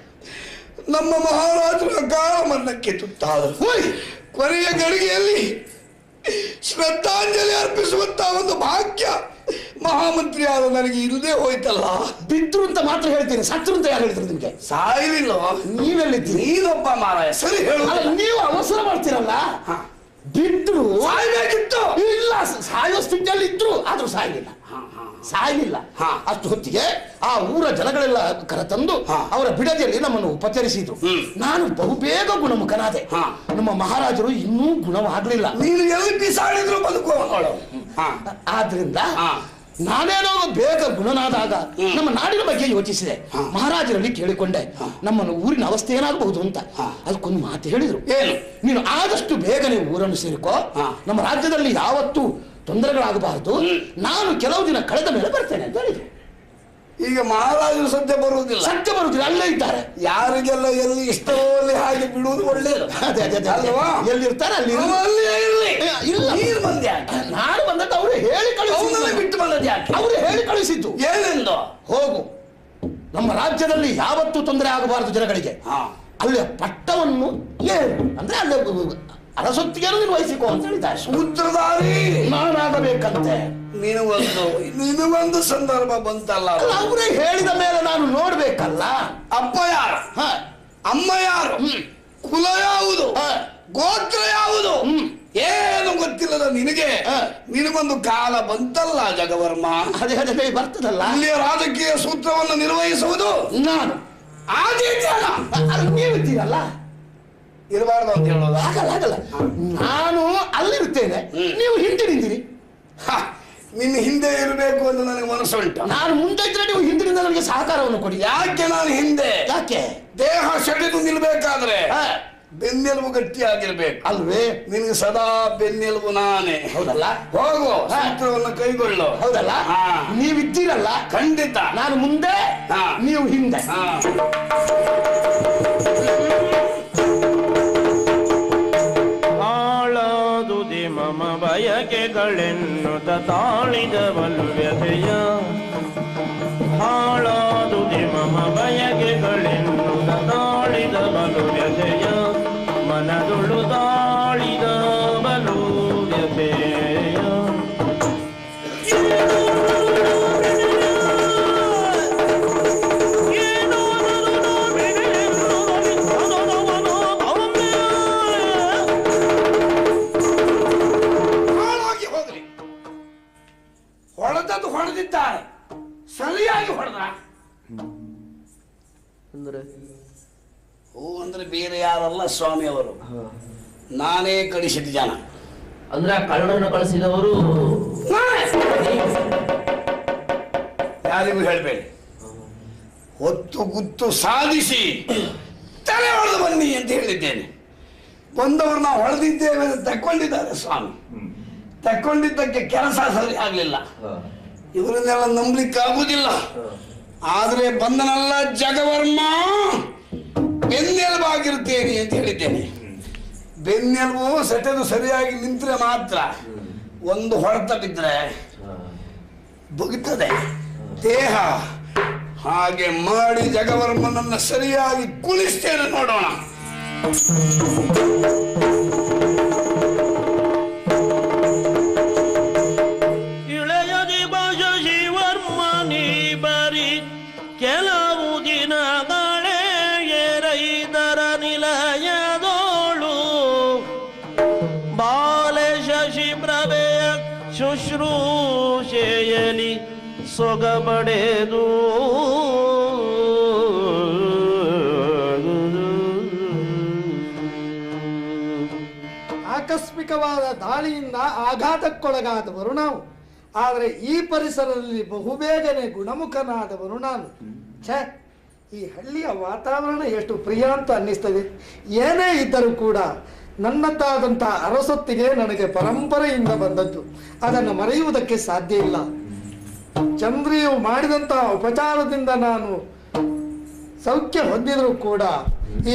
ನಮ್ಮ ಮಹಾರಾಜರ ಕಾಲ ಮರಣಕ್ಕೆ ತುತ್ತಾದರು. ಕೊನೆಯ ಗಳಿಗೆಯಲ್ಲಿ ಶ್ರದ್ಧಾಂಜಲಿ ಅರ್ಪಿಸುವಂತಹ ಒಂದು ಭಾಗ್ಯ ಮಹಾಮಂತ್ರಿ ಆದ ನನಗೆ ಇಲ್ಲದೆ ಹೋಯ್ತಲ್ಲ. ಬಿದ್ರು ಅಂತ ಮಾತ್ರ ಹೇಳ್ತೀನಿ, ಸತ್ರು ಅಂತ ಯಾರು ಹೇಳಿದ್ರು ನಿಮ್ಗೆ? ಸಾಯಲಿಲ್ಲ. ನೀವೆಲ್ಲಿದ್ದೀರಿ? ನೀನೊಬ್ಬ ಮಾರಾಯ. ಸರಿ ಹೇಳು. ನೀವು ಅವಸರ ಮಾಡ್ತೀರಲ್ಲ. ಬಿದ್ರು, ಸಾಯ್ಬೇಕಿತ್ತು. ಇಲ್ಲ, ಸಾಯೋ ಸ್ಥಿತಿಯಲ್ಲಿ ಇದ್ರು, ಆದ್ರೂ ಸಾಯಲಿಲ್ಲ. ಅಷ್ಟು ಹೊತ್ತಿಗೆ ಆ ಊರ ಜನಗಳೆಲ್ಲ ಕರೆತಂದು ಅವರ ಬಿಡದಿಯಲ್ಲಿ ನಮ್ಮನ್ನು ಉಪಚರಿಸಿದ್ರು. ನಾನು ಬಹುಬೇಗ ಗುಣಮುಖನಾದೆ. ನಮ್ಮ ಮಹಾರಾಜರು ಇನ್ನೂ ಗುಣವಾಗ್ಲಿಲ್ಲ. ನೀನು ಎಲ್ಲಿ ಬಿಸಾಡಿದ್ರು ಬದುಕುವವಳು. ಆದ್ರಿಂದ ನಾನೇನೋ ಬೇಗ ಗುಣನಾದಾಗ ನಮ್ಮ ನಾಡಿನ ಬಗ್ಗೆ ಯೋಚಿಸಿದೆ. ಮಹಾರಾಜರಲ್ಲಿ ಕೇಳಿಕೊಂಡೆ ನಮ್ಮನ್ನು ಊರಿನ ಅವಸ್ಥೆ ಏನಾಗಬಹುದು ಅಂತ. ಅದಕ್ಕೊಂದು ಮಾತು ಹೇಳಿದ್ರು. ಏನು? ನೀನು ಆದಷ್ಟು ಬೇಗನೆ ಊರನ್ನು ಸೇರಿಕೋ. ನಮ್ಮ ರಾಜ್ಯದಲ್ಲಿ ಯಾವತ್ತು ತೊಂದರೆಗಳಾಗಬಾರದು, ನಾನು ಕೆಲವು ದಿನ ಕಳೆದ ಮೇಲೆ ಬರ್ತೇನೆ ಅಂತ ಹೇಳಿದೆ. ಈಗ ಮಹಾರಾಜರು ಸದ್ಯ ಬರುವುದಿಲ್ಲ, ಅಲ್ಲೇ ಇದ್ದಾರೆ. ಯಾರಿಗೆಲ್ಲ ಎಲ್ಲಿ ಇಷ್ಟವೋ ಅಲ್ಲಿ ಹಾಗೆ ಬಿಡುವುದು ಒಳ್ಳೇದು. ಅದೇ ಅಲ್ವಾ? ಎಲ್ಲಿರ್ತಾರೆ ಅಲ್ಲಿ ಇಲ್ಲ. ನೀರು ಬಂದೆ ನಾನು ಬಂದದ್ದು ಅವರು ಹೇಳಿ ಕಳಿಸಿದ್ದು. ಬಿಟ್ಟು ಬಂದದ್ದು ಯಾಕೆ? ಅವರು ಹೇಳಿ ಕಳಿಸಿದ್ದು ಏನೆಂದು? ಹೋಗು, ನಮ್ಮ ರಾಜ್ಯದಲ್ಲಿ ಯಾವತ್ತೂ ತೊಂದರೆ ಆಗಬಾರದು ಜನಗಳಿಗೆ, ಅಲ್ಲಿಯ ಪಟ್ಟವನ್ನು ಏರು ಅಂದ್ರೆ ಅಲ್ಲೇ ಅರಸೊತ್ತಿಗೆಯನ್ನು ನೀನು ವಹಿಸಿಕೋ ಅಂತ ಹೇಳಿದ್ದಾರೆ. ಸೂತ್ರಧಾರಿ ನಾನಾಗಬೇಕಂತೆ. ನಿನಗೊಂದು ಸಂದರ್ಭ ಬಂತಲ್ಲ, ಅವರೇ ಹೇಳಿದ ಮೇಲೆ ನಾನು ನೋಡ್ಬೇಕಲ್ಲ. ಅಪ್ಪ ಯಾರು, ಅಮ್ಮ ಯಾರು, ಕುಲ ಯಾವುದು, ಗೋತ್ರ ಯಾವುದು ಏನು ಗೊತ್ತಿಲ್ಲದ ನಿನಗೊಂದು ಕಾಲ ಬಂತಲ್ಲ ಜಗವರ್ಮ. ಅದೇ ಬರ್ತದಲ್ಲ, ಇಲ್ಲಿಯ ರಾಜಕೀಯ ಸೂತ್ರವನ್ನು ನಿರ್ವಹಿಸುವುದು ನಾನು. ನೀವಿದ್ದೀರಲ್ಲ, ಇರಬಾರ್ದು ಅಂತ ಹೇಳೋದು. ಆಗಲ್ಲ, ನಾನು ಅಲ್ಲಿರ್ತೇನೆ, ನೀವು ಹಿಂದಿನಿಂದಿರಿ. ನಿನ್ನ ಹಿಂದೆ ಇರಬೇಕು ಅಂತ ನನಗೆ ಮನಸ್ಸು ಉಂಟು. ನಾನು ಮುಂದೆ ಇದ್ರೆ ನೀವು ಹಿಂದಿನಿಂದ ನನಗೆ ಸಹಕಾರವನ್ನು ಕೊಡಿ. ಯಾಕೆ ನಾನು ಹಿಂದೆ? ಯಾಕೆ? ದೇಹ ಸೆಳೆದು ನಿಲ್ಬೇಕಾದ್ರೆ ಬೆನ್ನೆಲುಬು ಗಟ್ಟಿಯಾಗಿರ್ಬೇಕು ಅಲ್ವೇ? ನಿನಗೆ ಸದಾ ಬೆನ್ನೆಲುಬು ನಾನೇ. ಹೌದಲ್ಲ? ಹೋಗು, ಸೂತ್ರವನ್ನು ಕೈಗೊಳ್ಳು. ಹೌದಲ್ಲ? ನೀವಿದ್ದೀರಲ್ಲ, ಖಂಡಿತ. ನಾನು ಮುಂದೆ, ನೀವು ಹಿಂದೆ. ಹಾಳಾದುದಿ ಮಮ ಬಯಕೆಗಳೆನ್ನುತ್ತ ತಾಳಿದವಲು ವ್ಯಥೆಯ, ಹಾಳಾದುದಿ ಮಮ ಬಯಕೆಗಳೆನ್ನುತ್ತ ತಾಳಿದವಲು ವ್ಯಥೆಯ, ಮನದುಳು ತಾಳಿದ ಬಲು ವ್ಯಥೆಯ. ಹೊಡೆದದ್ದು ಹೊಡೆದಿದ್ದಾರೆ, ಸರಿಯಾಗಿ ಹೊಡೆದ. ಅಂದ್ರೆ ಬೇರೆ ಯಾರಲ್ಲ ಸ್ವಾಮಿ ಅವರು, ನಾನೇ ಕಳಿಸಿದ ಜನ. ಅಂದ್ರೆ ಕಳ್ಳರನ್ನು ಕಳಿಸಿದವರು ಯಾರಿಗೂ ಹೇಳಬೇಡಿ. ಹೊತ್ತು ಗುತ್ತು ಸಾಧಿಸಿ ತಲೆ ಹೊಡೆದು ಬನ್ನಿ ಅಂತ ಹೇಳಿದ್ದೇನೆ. ಬಂದವರು ನಾವು ಹೊಡೆದಿದ್ದೇವೆ ಅಂತ ತಕ್ಕೊಂಡಿದ್ದಾರೆ ಸ್ವಾಮಿ. ತಕ್ಕೊಂಡಿದ್ದಕ್ಕೆ ಕೆಲಸ ಸರಿ ಆಗ್ಲಿಲ್ಲ. ಇವರನ್ನೆಲ್ಲ ನಂಬಲಿಕ್ಕೆ ಆಗುದಿಲ್ಲ. ಆದ್ರೆ ಬಂದನಲ್ಲ ಜಗವರ್ಮ, ಬೆನ್ನೆಲುಬಾಗಿರುತ್ತೇನೆ ಅಂತ ಹೇಳಿದ್ದೇನೆ. ಬೆನ್ನೆಲುಬು ಸೆಟೆದು ಸರಿಯಾಗಿ ನಿಂತರೆ ಮಾತ್ರ. ಒಂದು ಹೊಡೆತ ಬಿದ್ದರೆ ಬುಗುತ್ತದೆ ದೇಹ. ಹಾಗೆ ಮಾಡಿ ಜಗವರ್ಮನನ್ನ ಸರಿಯಾಗಿ ಕುಣಿಸ್ತೇನೆ, ನೋಡೋಣ. ಇಳೆಯದಿ ಬಶಿವರ್ಮನಿ ಬರಿ ಕೆಲವು ದಿನಗಳೇ ರೈತರ ನಿಲಯದೋಳು ಬಾಲೆ ಶಶಿ ಪ್ರಭೆಯ ಶುಶ್ರೂಷೆಯಲಿ ಸೊಗಬಡೆದು ಆಕಸ್ಮಿಕವಾದ ದಾಳಿಯಿಂದ ಆಘಾತಕ್ಕೊಳಗಾದವರು ನಾವು. ಆದರೆ ಈ ಪರಿಸರದಲ್ಲಿ ಬಹುಬೇಗನೆ ಗುಣಮುಖನಾದವರು ನಾನು. ಛೇ, ಈ ಹಳ್ಳಿಯ ವಾತಾವರಣ ಎಷ್ಟು ಪ್ರಿಯ ಅಂತ ಅನ್ನಿಸ್ತದೆ. ಏನೇ ಇದ್ದರೂ ಕೂಡ ನನ್ನದಾದಂಥ ಅರಸೊತ್ತಿಗೆ ನನಗೆ ಪರಂಪರೆಯಿಂದ ಬಂದದ್ದು, ಅದನ್ನು ಮರೆಯುವುದಕ್ಕೆ ಸಾಧ್ಯ ಇಲ್ಲ. ಚಂದ್ರಿಯು ಮಾಡಿದಂತಹ ಉಪಚಾರದಿಂದ ನಾನು ಸೌಖ್ಯ ಹೊಂದಿದರೂ ಕೂಡ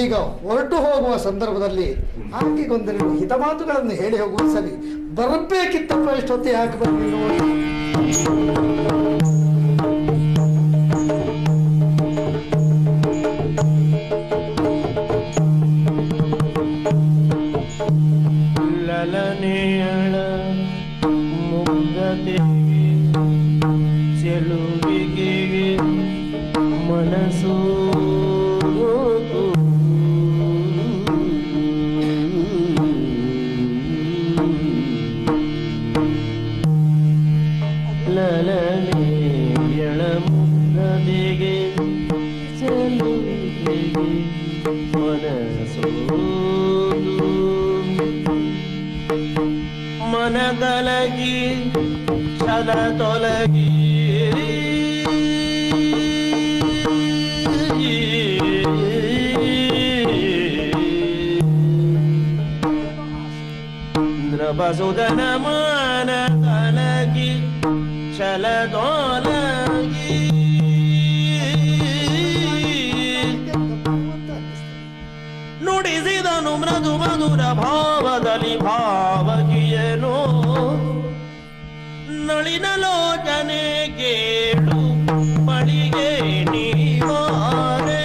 ಈಗ ಹೊರಟು ಹೋಗುವ ಸಂದರ್ಭದಲ್ಲಿ ಆಕೆಗೊಂದೆರಡು ಹಿತಮಾತುಗಳನ್ನು ಹೇಳಿ ಹೋಗುವುದು ಸರಿ. ಬರಬೇಕಿತ್ತಪ್ಪ, ಎಷ್ಟೊತ್ತು ಯಾಕೆ ಬಂದಿ ನೋಡಿ. ಲಲನೆಯಳ ಮುಗ್ಧತೆ ಚೆಲುವಿಗೆ ಮನಸ್ಸು ಲಲನೆಯಳ ಮುಗ್ಧತೆಗೆ ಚೆಲುವಿಗೆ ಮನಸ್ಸು ಮನದಲಗಿ ಛಲ ತೊಲಗಿ ದ್ರವಸುಧನ ಮಾನ ಚಂಚಲದೊಲಗಿ ನುಡಿಸಿದನು ಮೃದು ಮಧುರ ಭಾವದಲ್ಲಿ ಭಾವಕಿಯನು ನಳಿನ ಲೋಚನೆ ಕೇಳು ಬಳಿಗೆ ನೀವಾರೆ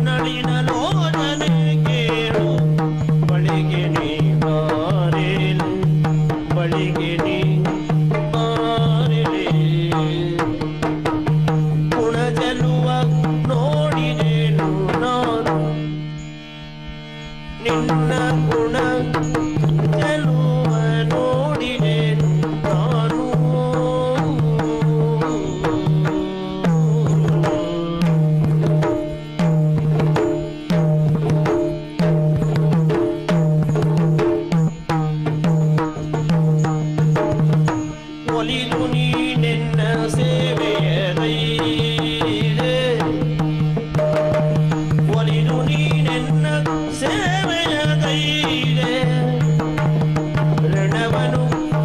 ನಳಿನ ಲೋಚನೆ ಕೇಳು ಬಳಿಗೆ ನೀವಾರೆ ಬಳಿಗೆ ನೀ ಗುಣ ಚೆಲ್ಲುವ ನೋಡಿದೆನು ನಾನು ನಿನ್ನ ಗುಣ ಚೆಲ್ಲುವ ನೋಡಿದೆನು ನಾನು ಒಲಿದು ನೀನೆನ್ನ ಸೇವೆಯದೈದೆ ಒಲಿದು ನೀನೆನ್ನ ಸೇವೆಯದೈದೆ ಋಣವನು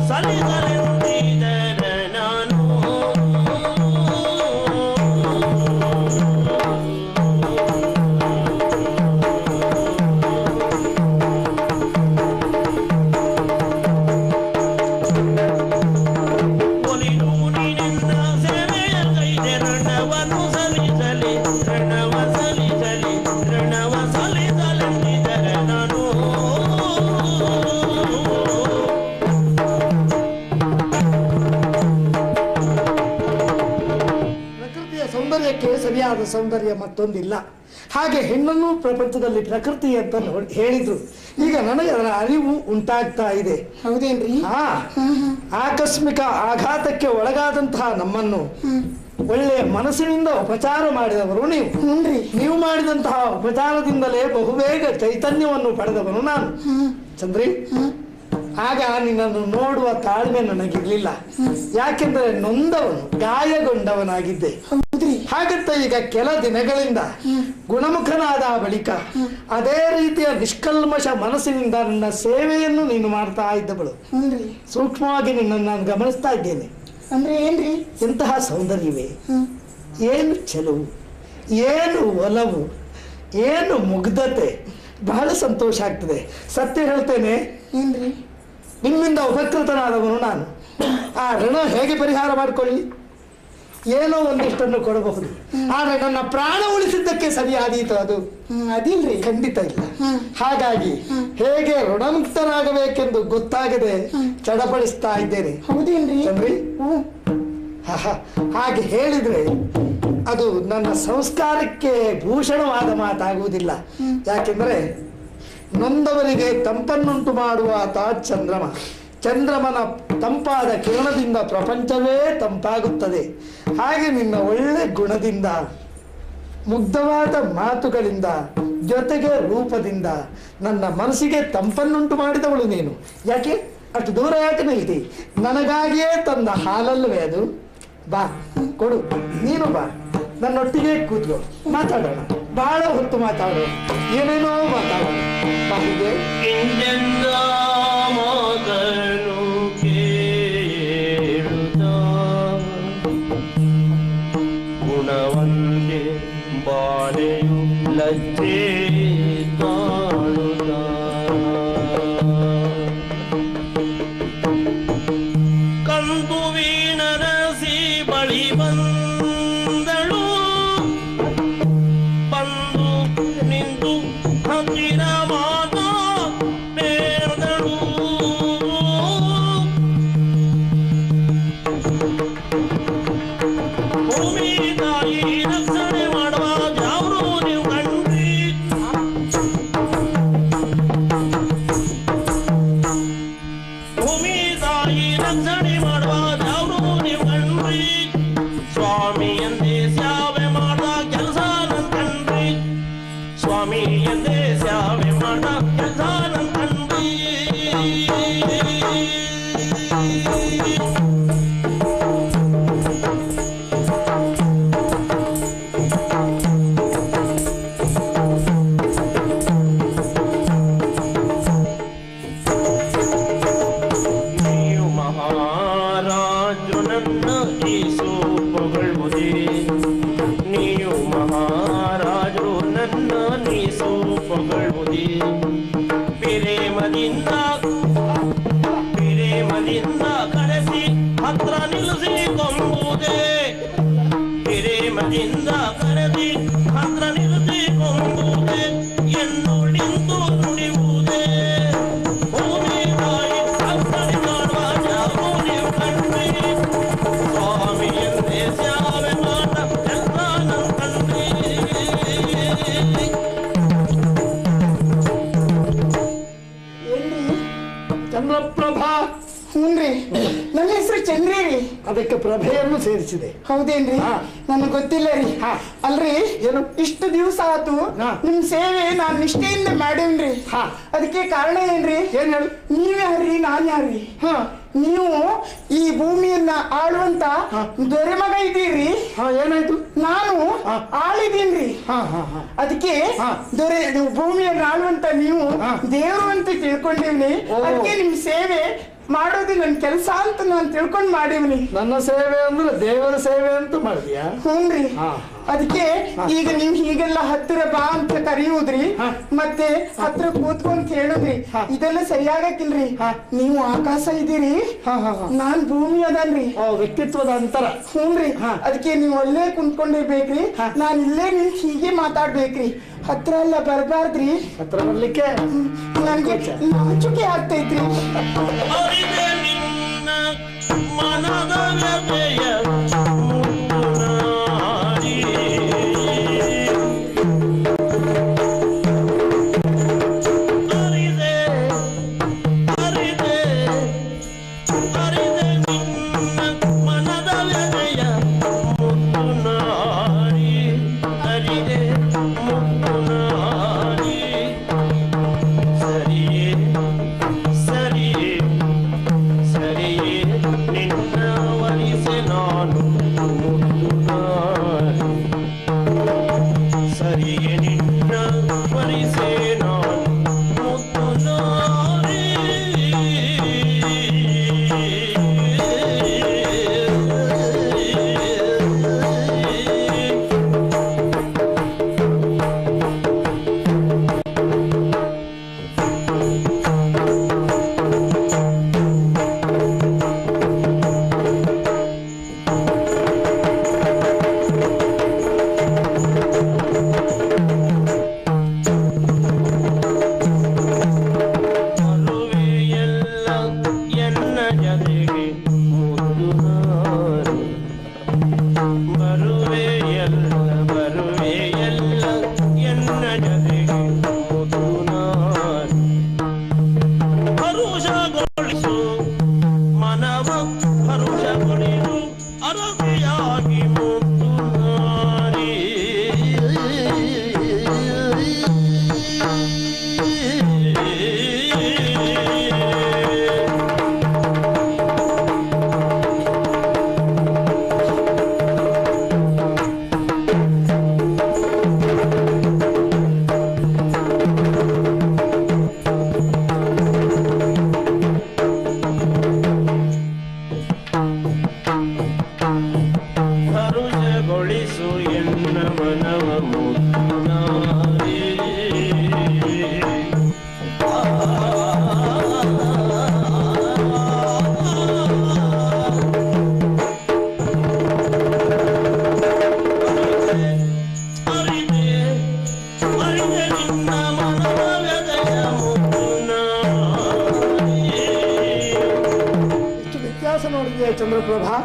ಸಲ್ಲಿಸಲೆಂದಿದರ ನಾನು ಒಲಿದು ನೀನೆನ್ನ ಸೇವೆಯದೈದೆ ಋಣವನ್ನು ಸಲ್ಲಿಸಲಿ ಋಣವ ಸಲ್ಲಿಸಲಿ ಋಣವ ಸಲ್ಲಿಸಲೆಂದಿದರ ನಾನು ಪ್ರಕೃತಿಯ ಸೌಂದರ್ಯಕ್ಕೆ ಸರಿಯಾದ ಸೌಂದರ್ಯ ಮತ್ತೊಂದಿಲ್ಲ. ಹಾಗೆ ಹೆಣ್ಣನ್ನು ಪ್ರಪಂಚದಲ್ಲಿ ಪ್ರಕೃತಿ ಅಂತ ಹೇಳಿದ್ರು. ಈಗ ನನಗೆ ಅದರ ಅರಿವು ಉಂಟಾಗ್ತಾ ಇದೆ. ಹೌದೇನ್ರಿ? ಆಕಸ್ಮಿಕ ಆಘಾತಕ್ಕೆ ಒಳಗಾದಂತಹ ನಮ್ಮನ್ನು ಒಳ್ಳೆಯ ಮನಸ್ಸಿನಿಂದ ಉಪಚಾರ ಮಾಡಿದವರು ನೀವು. ನೀವು ಮಾಡಿದಂತಹ ಉಪಚಾರದಿಂದಲೇ ಬಹುಬೇಗ ಚೈತನ್ಯವನ್ನು ಪಡೆದವನು ನಾನು. ಚಂದ್ರಿ, ಆಗ ನಿನ್ನನ್ನು ನೋಡುವ ತಾಳ್ಮೆ ನನಗಿರ್ಲಿಲ್ಲ. ಯಾಕೆಂದ್ರೆ ನೊಂದವನು, ಗಾಯಗೊಂಡವನಾಗಿದ್ದೆ. ಹಾಗಂತ ಈಗ ಕೆಲ ದಿನಗಳಿಂದ ಗುಣಮುಖನಾದ ಬಳಿಕ ಅದೇ ರೀತಿಯ ನಿಷ್ಕಲ್ಮಶ ಮನಸ್ಸಿನಿಂದ ನನ್ನ ಸೇವೆಯನ್ನು ನೀನು ಮಾಡ್ತಾ ಇದ್ದವಳು. ಸೂಕ್ಷ್ಮವಾಗಿ ನಿನ್ನನ್ನು ನಾನು ಗಮನಿಸ್ತಾ ಇದ್ದೇನೆ. ಅಂದ್ರೆ ಏನ್ರಿ? ಎಂತಹ ಸೌಂದರ್ಯವೇ, ಏನು ಚೆಲುವು, ಏನು ಒಲವು, ಏನು ಮುಗ್ಧತೆ. ಬಹಳ ಸಂತೋಷ ಆಗ್ತದೆ. ಸತ್ಯ ಹೇಳ್ತೇನೆ, ಏನ್ರಿ? ನಿಮ್ಮಿಂದ ಉಪಕೃತನಾದವನು ನಾನು. ಆ ಋಣ ಹೇಗೆ ಪರಿಹಾರ ಮಾಡಿಕೊಳ್ಳಿ? ಏನೋ ಒಂದಿಷ್ಟನ್ನು ಕೊಡಬಹುದು, ಆದ್ರೆ ನನ್ನ ಪ್ರಾಣ ಉಳಿಸಿದ್ದಕ್ಕೆ ಸರಿಯಾದೀತು ಅದು? ಅದಿಲ್ರಿ, ಖಂಡಿತ ಇಲ್ಲ. ಹಾಗಾಗಿ ಹೇಗೆ ಋಣಮುಕ್ತನಾಗಬೇಕೆಂದು ಗೊತ್ತಾಗದೆ ಚಡಪಡಿಸ್ತಾ ಇದ್ದೇನೆ. ಹೌದೇನ್ರಿ? ಚಂದ್ರಿ, ಹಾಗೆ ಹೇಳಿದ್ರೆ ಅದು ನನ್ನ ಸಂಸ್ಕಾರಕ್ಕೆ ಭೂಷಣವಾದ ಮಾತಾಗುವುದಿಲ್ಲ. ಯಾಕೆಂದ್ರೆ ನೊಂದವರಿಗೆ ತಂಪನ್ನುಂಟು ಮಾಡುವ ಆತ ಚಂದ್ರಮ. ಚಂದ್ರಮನ ತಂಪಾದ ಕಿರಣದಿಂದ ಪ್ರಪಂಚವೇ ತಂಪಾಗುತ್ತದೆ. ಹಾಗೆ ನಿನ್ನ ಒಳ್ಳೆ ಗುಣದಿಂದ, ಮುಗ್ಧವಾದ ಮಾತುಗಳಿಂದ, ಜೊತೆಗೆ ರೂಪದಿಂದ ನನ್ನ ಮನಸ್ಸಿಗೆ ತಂಪನ್ನುಂಟು ಮಾಡಿದವಳು ನೀನು. ಯಾಕೆ ಅಷ್ಟು ದೂರ ಯಾಕೆ ನಿಲ್ತಿ? ನನಗಾಗಿಯೇ ತಂದ ಹಾಲಲ್ಲವೇ ಅದು? ಬಾ, ಕೊಡು, ನೀನು ಬಾ, ನನ್ನೊಟ್ಟಿಗೆ ಕೂತ್ಕೋ, ಮಾತಾಡೋಣ. ಬಹಳ ಹೊತ್ತು ಮಾತಾಡೋಣ, ಏನೇನೋ ಮಾತಾಡೋಣ. ಬಾ, ಹೀಗೆ ಇಂದೆಂದ ಮಾತನು ಕೇಳುತ್ತ ಗುಣವಂತೆ ಬಾಳೆಯು ಲಜ್ಜೆ ತಾಳುತ್ತ ಕಂದು ವೀಣರಸಿ ಬಳಿ ಬಂದಳು, ಬಂದು ನಿಂತು ಹತ್ತಿರ ಮಾತಾ ಬೇಡದಳು. ಭೂಮಿ ತಾಯಿ ರಕ್ಷಣೆ ಮಾಡುವ ಯಾರು ನೀವು ಕಂಡ್ರಿ? ಭೂಮಿ ತಾಯಿ ರಕ್ಷಣೆ ಮಾಡುವ ಯಾರು ನೀವು ಕಂಡ್ರಿ? ಸ್ವಾಮಿ ಎಂದೇ ಸೇವೆ ಮಾಡುವ ಕೆಲಸ ನನ್ ಕಂಡ್ರಿ. ಸ್ವಾಮಿ ಎಂದೇ ಸೇವೆ ಮಾಡುವ ಕೆಲಸ ನನ್ ಕಂಡ್ರಿ. ಪೊಗಳುವುದೇ ಪ್ರೇಮದಿಂದ ಕರೆಸಿ ಹತ್ರ ನಿಲ್ಲಿಸಿಕೊಂಬುದೇ ಪ್ರೇಮದಿಂದ ಕರೆಸಿ ಹತ್ರ ನಿಲ್ಲಿಸಿಕೊಂಬುದೇ ಎನ್ನುಳಿಂದು ನುಡಿಯುವುದೇ ಭೂಮಿ ತಾಯಿ ಸತ್ತರಿ ಮಾಡುವ ಜಾಗೂರಿ ಕಂಡ್ರಿ ಸ್ವಾಮಿ ಎಂದೇ ಸ್ಯಾವೆ ಮಾಡ ಎಲ್ಲ ನನ್ನ ಕಂಡ್ರಿ. ಚಂದ್ರಪ್ರಭಾ. ಹ್ಞೂನ್ರಿ, ನನ್ನ ಹೆಸರು ಚಂದ್ರಿ ರೀ. ಅದಕ್ಕೆ ಪ್ರಭೆಯನ್ನು ಸೇರಿಸಿದೆ. ಹೌದೇನ್ರಿ? ನನಗೆ ಗೊತ್ತಿಲ್ಲ ರೀ. ಅಲ್ರಿ, ಏನು ಇಷ್ಟು ದಿವಸ ಆತು ನಿಮ್ ಸೇವೆ ನಾನ್ ನಿಷ್ಠೆಯಿಂದ ಮಾಡೇನ್ರಿ. ಅದಕ್ಕೆ ಕಾರಣ ಏನ್ರಿ? ಏನ್ ಹೇಳಿ? ನೀವ್ಯಾರ್ರಿ, ನಾನ್ ಯಾರ್ರಿ? ನೀವು ಈ ಭೂಮಿಯನ್ನ ಆಳುವಂತ ದೊರೆ ಮಗ ಇದ್ದೀರಿ. ಏನಾಯ್ತು? ನಾನು ಆಳಿದೀನ್ರಿ. ಅದಕ್ಕೆ ದೊರೆ ಭೂಮಿಯನ್ನ ಆಳುವಂತ ನೀವು ದೇವರು ಅಂತ ತಿಳ್ಕೊಂಡಿವ್ನಿ. ಅದಕ್ಕೆ ನಿಮ್ ಸೇವೆ ಮಾಡೋದು ನನ್ನ ಕೆಲಸ ಅಂತ ನಾನು ತಿಳ್ಕೊಂಡು ಮಾಡೀವ್ನಿ. ನನ್ನ ಸೇವೆ ಅಂದ್ರೆ ದೇವರ ಸೇವೆ ಅಂತ ಮಾಡಿದ್ಯಾ? ಹ್ಞೂನ್ರಿ. ಅದಕ್ಕೆ ಈಗ ನೀವ್ ಹೀಗೆಲ್ಲ ಹತ್ತಿರ ಬಾ ಅಂತ ಕರೆಯುವುದ್ರಿ, ಮತ್ತೆ ಹತ್ರ ಕೂತ್ಕೊಂಡ್ ಹೇಳುದ್ರಿ, ಇದೆಲ್ಲ ಸರಿಯಾಗಕ್ಕಿಲ್ರಿ. ನೀವು ಆಕಾಶ ಇದೀರಿ, ನಾನ್ ಭೂಮಿ ಅದನ್ರಿ. ವ್ಯಕ್ತಿತ್ವದ ಅಂತರ. ಹ್ಞೂನ್ರಿ. ಅದಕ್ಕೆ ನೀವು ಅಲ್ಲೇ ಕುಂತ್ಕೊಂಡಿರ್ಬೇಕ್ರಿ, ನಾನ್ ಇಲ್ಲೇ ನಿಂತ್ ಹೀಗೆ ಮಾತಾಡ್ಬೇಕ್ರಿ. ಹತ್ರ ಎಲ್ಲ ಬರ್ಬಾರ್ದ್ರಿ. ಹತ್ರ ಬರ್ಲಿಕ್ಕೆ ನನ್ಗೆ ನಾಚುಕೆ ಆಗ್ತೈತ್ರಿ. ಅರಿದೆ ನಿನ್ನ ಮನದ ವ್ಯಥೆಯ ಚಂದ್ರಪ್ರಭಾ,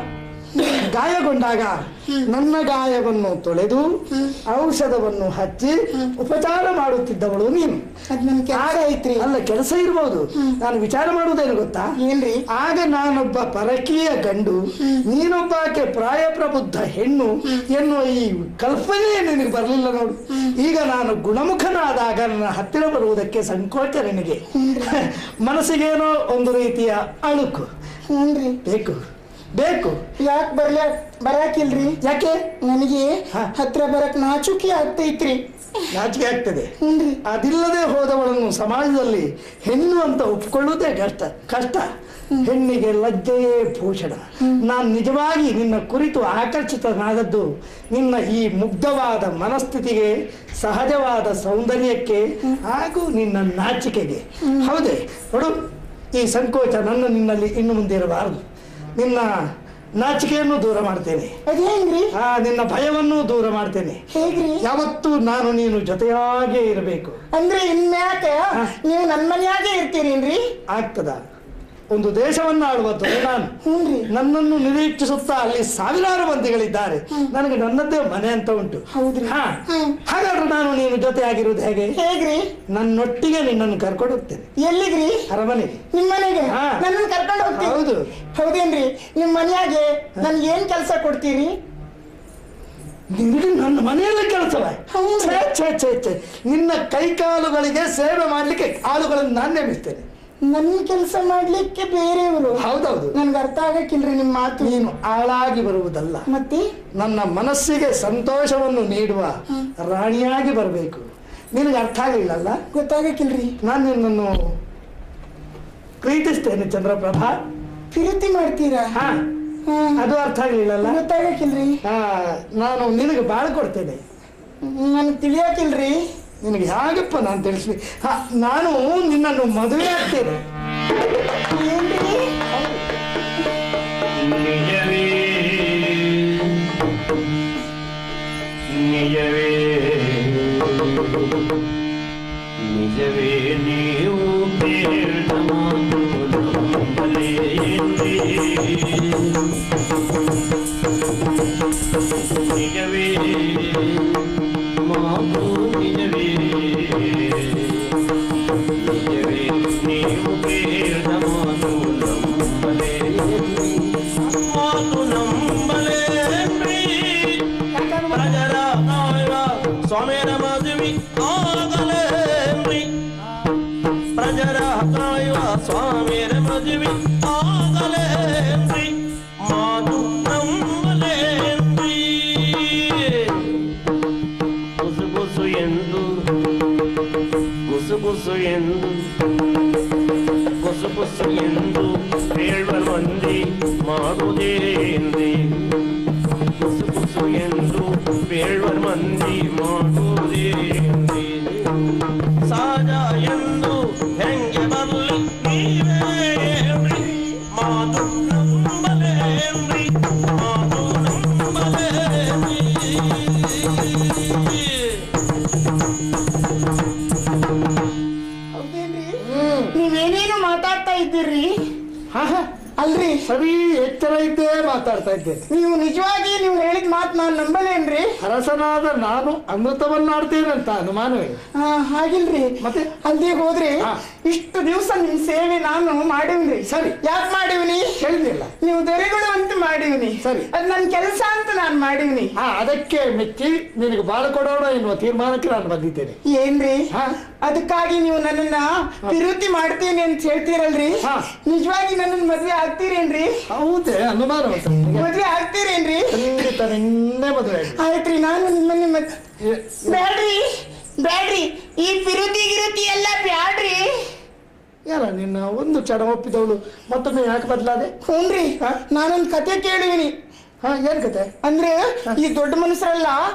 ಗಾಯಗೊಂಡಾಗ ನನ್ನ ಗಾಯವನ್ನು ತೊಳೆದು ಔಷಧವನ್ನು ಹಚ್ಚಿ ಉಪಚಾರ ಮಾಡುತ್ತಿದ್ದವಳು ನೀನು. ಅಲ್ಲ, ಕೆಲಸ ಇರಬಹುದು, ನಾನು ವಿಚಾರ ಮಾಡುವುದೇನು ಗೊತ್ತಾ? ಏನ್ರಿ? ಆಗ ನಾನೊಬ್ಬ ಪರಕೀಯ ಗಂಡು, ನೀನೊಬ್ಬಾಕೆ ಪ್ರಾಯ ಪ್ರಬುದ್ಧ ಹೆಣ್ಣು ಎನ್ನುವ ಈ ಕಲ್ಪನೆ ನಿನಗೆ ಬರಲಿಲ್ಲ ನೋಡು. ಈಗ ನಾನು ಗುಣಮುಖನಾದಾಗ ನನ್ನ ಹತ್ತಿರ ಬರುವುದಕ್ಕೆ ಸಂಕೋಚ ನಿನಗೆ. ಮನಸ್ಸಿಗೇನೋ ಒಂದು ರೀತಿಯ ಅಳುಕು. ಬೇಕು ಬೇಕು. ಯಾಕೆ ಬರಾಕಿಲ್ರಿ? ಯಾಕೆ? ನನಗೆ ಹತ್ರ ಬರಕ್ ನಾಚುಕಿ ಆಗ್ತೈತ್ರಿ. ನಾಚಿಕೆ ಆಗ್ತದೆ. ಅದಿಲ್ಲದೆ ಹೋದವಳನ್ನು ಸಮಾಜದಲ್ಲಿ ಹೆಣ್ಣು ಅಂತ ಒಪ್ಪಿಕೊಳ್ಳುವುದೇ ಕಷ್ಟ. ಹೆಣ್ಣಿಗೆ ಲಜ್ಜೆಯೇ ಭೂಷಣ. ನಾನು ನಿಜವಾಗಿ ನಿನ್ನ ಕುರಿತು ಆಕರ್ಷಿತನಾದದ್ದು ನಿನ್ನ ಈ ಮುಗ್ಧವಾದ ಮನಸ್ಥಿತಿಗೆ, ಸಹಜವಾದ ಸೌಂದರ್ಯಕ್ಕೆ ಹಾಗೂ ನಿನ್ನ ನಾಚಿಕೆಗೆ. ಹೌದೇ ನೋಡು, ಈ ಸಂಕೋಚ ನಿನ್ನಲ್ಲಿ ಇನ್ನು ಮುಂದೆ ಇರಬಾರದು. ನಿನ್ನ ನಾಚಿಕೆಯನ್ನು ದೂರ ಮಾಡ್ತೇನೆ. ನಿನ್ನ ಭಯವನ್ನು ದೂರ ಮಾಡ್ತೇನೆ. ಯಾವತ್ತೂ ನಾನು ನೀನು ಜೊತೆಯಾಗೇ ಇರಬೇಕು. ಅಂದ್ರೆ ಇನ್ಮ್ಯಾಕೆ ನೀವು ನನ್ನ ಮನೆಯಾಗೆ ಇರ್ತೀರೇನ್ರಿ? ಆಗ್ತದ? ಒಂದು ದೇಶವನ್ನು ಆಳುವ ದೊರೆ ನಾನು. ನನ್ನನ್ನು ನಿರೀಕ್ಷಿಸುತ್ತಾ ಅಲ್ಲಿ ಸಾವಿರಾರು ಮಂದಿಗಳಿದ್ದಾರೆ. ನನಗೆ ನನ್ನದೇ ಮನೆ ಅಂತ ಉಂಟು. ಹಾಗಾದ್ರೆ ನಾನು ನೀನು ಜೊತೆ ಆಗಿರುವುದು ಹೇಗ್ರಿ? ನನ್ನೊಟ್ಟಿಗೆ ನಿನ್ನನ್ನು ಕರ್ಕೊಂಡು ಹೋಗ್ತೇನೆ. ಎಲ್ಲಿಗ್ರಿ? ಅರಮನೆಗೆ. ನಿಮ್ ಮನೆಗೆ ನನ್ನನ್ನು ಕರ್ಕೊಂಡು ಹೋಗ್ತೀನಿ? ಹೌದು. ಹೌದೇನ್ರಿ? ನಿಮ್ ಮನೆಯಾಗೆ ನನ್ಗೆ ಏನ್ ಕೆಲಸ ಕೊಡ್ತೀರಿ? ನಿನಗೆ ನನ್ನ ಮನೆಯಲ್ಲೇ ಕೆಲಸವ? ನಿನ್ನ ಕೈಕಾಲುಗಳಿಗೆ ಸೇವೆ ಮಾಡ್ಲಿಕ್ಕೆ ಆಳುಗಳನ್ನು ನಾನು ನೇಮಿಸ್ತೇನೆ. ನನ್ನ ಕೆಲಸ ಮಾಡ್ಲಿಕ್ಕೆ ಬೇರೆಯವರು? ಹೌದೌದು. ನನ್ಗೆ ಅರ್ಥ ಆಗಕ್ಕಿಲ್ರಿ ನಿಮ್ಮ ಮಾತು. ನೀನು ಆಳಾಗಿ ಬರುವುದಲ್ಲ, ಮತ್ತೆ ನನ್ನ ಮನಸ್ಸಿಗೆ ಸಂತೋಷವನ್ನು ನೀಡುವ ರಾಣಿಯಾಗಿ ಬರಬೇಕು. ನಿನಗೆ ಅರ್ಥ ಆಗಲಿಲ್ಲಲ್ಲ? ಗೊತ್ತಾಗಕ್ಕಿಲ್ರಿ. ನಾನು ನಿನ್ನನ್ನು ಪ್ರೀತಿಸ್ತೇನೆ ಚಂದ್ರಪ್ರಭಾ. ಪ್ರೀತಿ ಮಾಡ್ತೀರಾ? ಅದು ಅರ್ಥ ಆಗಲಿಲ್ಲಲ್ಲ? ಗೊತ್ತಾಗಕ್ಕಿಲ್ರಿ. ನಾನು ನಿನಗೆ ಬಾಳ ಕೊಡ್ತೇನೆ. ನನ್ಗೆ ತಿಳಿಯಾಕಿಲ್ರಿ. ನಿನಗೆ ಹೇಗಪ್ಪ ನಾನು ತಿಳಿಸ್ಲಿ? ನಾನು ನಿನ್ನನ್ನು ಮದುವೆ ಆಗ್ತೇನೆ. ನಿಜವೇ ನಿಜವೇ ನಿಜವೇ ನೀವು ಬೇಡ ಮಾತು ನಂಬಲೇನ್ರಿ. ನಿಜವೇ ಮಾತು ನಿಜವೇ ನಿಜವೇ ನೀವು ಬೇಡ ಮಾತು ನಂಬಲೇನ್ರಿ. ಮಾತು ನಂಬಲೇನ್ರಿ. ಪ್ರಜರ ಕಾಯುವ ಸ್ವಾಮಿಯರ ಮದುವೆ ಆಗಲೇನ್ರಿ. ಪ್ರಜರ ಕಾಯುವ ಸ್ವಾಮಿಯರ ಮದುವೆ ಆಗಲೇನ್ರಿ. ಮಾತು ನಂಬಲೇನ್ರಿ. ಗುಸು ಗುಸು ಎಂದು ಗುಸು ಗುಸು ಎಂದು ಗುಸು ಗುಸು ಎಂದು ಹೇಳುವ ಮಂದಿ ಮಾಡುವುದೇನ್ರಿ. ಗುಸು ಗುಸು ಎಂದು ಹೇಳುವ ಮಂದಿ ಮಾಡುವುದೇನ್ರಿ. ಸಹಜ ಎಂದು ಹೆಂಗೆ ಬರಲಿ ನೀವೇ ಹೇಳ್ರಿ. ಮಾತು ನಂಬಲೇನ್ರಿ. ಮಾತು ನಂಬಲೇನ್ರಿ. ಹೌದೇನ್ರಿ? ನೀವೇನೇನು ಮಾತಾಡ್ತಾ ಇದ್ದೀರಿ? ಅಲ್ರಿ, ಸರಿ ಎಚ್ಚರ ಇದ್ದೇ ಮಾತಾಡ್ತಾ ಇದ್ದೇನೆ. ನೀವು ನಿಜವಾಗಿ ನೀವು ಹೇಳಿದ ಮಾತು ನಾನು ನಂಬಲೇನ್ರಿ? ಅರಸನಾದ ನಾನು ಅಮೃತವನ್ನಾಡ್ತೇನಂತ ಅನುಮಾನವೇ? ಹಾಗಿಲ್ರಿ. ಮತ್ತೆ ಅಲ್ದೇ ಹೋದ್ರಿ ಇಷ್ಟು ದಿವಸ ನಿಮ್ ಸೇವೆ ನಾನು ಮಾಡಿವ್ರಿ. ಸರಿ. ಯಾಕೆ ಮಾಡಿವ್ನಿ ಹೇಳಿದಿಲ್ಲ? ನೀವು ದೊರೆಗಳು ಅಂತ ಮಾಡಿವ್ನಿ. ಸರಿ. ಅದ್ ನನ್ ಕೆಲಸ ಅಂತ ನಾನು ಮಾಡಿವ್ನಿ. ಅದಕ್ಕೆ ಮೆಚ್ಚಿ ನಿನಗೆ ಬಾಳ ಕೊಡೋಣ ಎನ್ನುವ ತೀರ್ಮಾನಕ್ಕೆ ನಾನು ಬಂದಿದ್ದೇನೆ. ಏನ್ರಿ? ಅದಕ್ಕಾಗಿ ನೀವು ನನ್ನನ್ನ ವಿರುದ್ಧಿ ಮಾಡ್ತೀನಿ ಅಂತ ಹೇಳ್ತೀರಲ್ರಿ? ನಿಜವಾಗಿ ನನ್ನನ್ನ ಮದ್ವೆ ಆಗ್ತೀರೇನ್ರಿ? ಹೌದೇ? ಅನುಮಾನ ಮದ್ವೆ ಆಗ್ತೀರೇನ್ರಿ? ಖಂಡಿತ ನಿನ್ನೆ ಮದುವೆ ಆಯ್ತ್ರಿ. ನಾನು ನಿಮ್ಮನ್ನ ಬ್ಯಾಡ್ರಿ ಬ್ಯಾಡ್ರಿ, ಈ ವಿರುದ್ಧಿ ಗಿರುತಿ ಎಲ್ಲ ಬ್ಯಾಡ್ರಿ. ಯಾರ ನಿನ್ನ ಒಂದು ಕ್ಷಣ ಒಪ್ಪಿದವಳು ಮತ್ತೊಮ್ಮೆ ಯಾಕೆ ಬದಲಾದೆ? ಹ್ಞೂನ್ರಿ, ನಾನೊಂದು ಕತೆ ಕೇಳಿವಿನಿ. ಏನ್ ಕತೆ? ಅಂದ್ರೆ ಈ ದೊಡ್ಡ ಮನುಷ್ಯರೆಲ್ಲ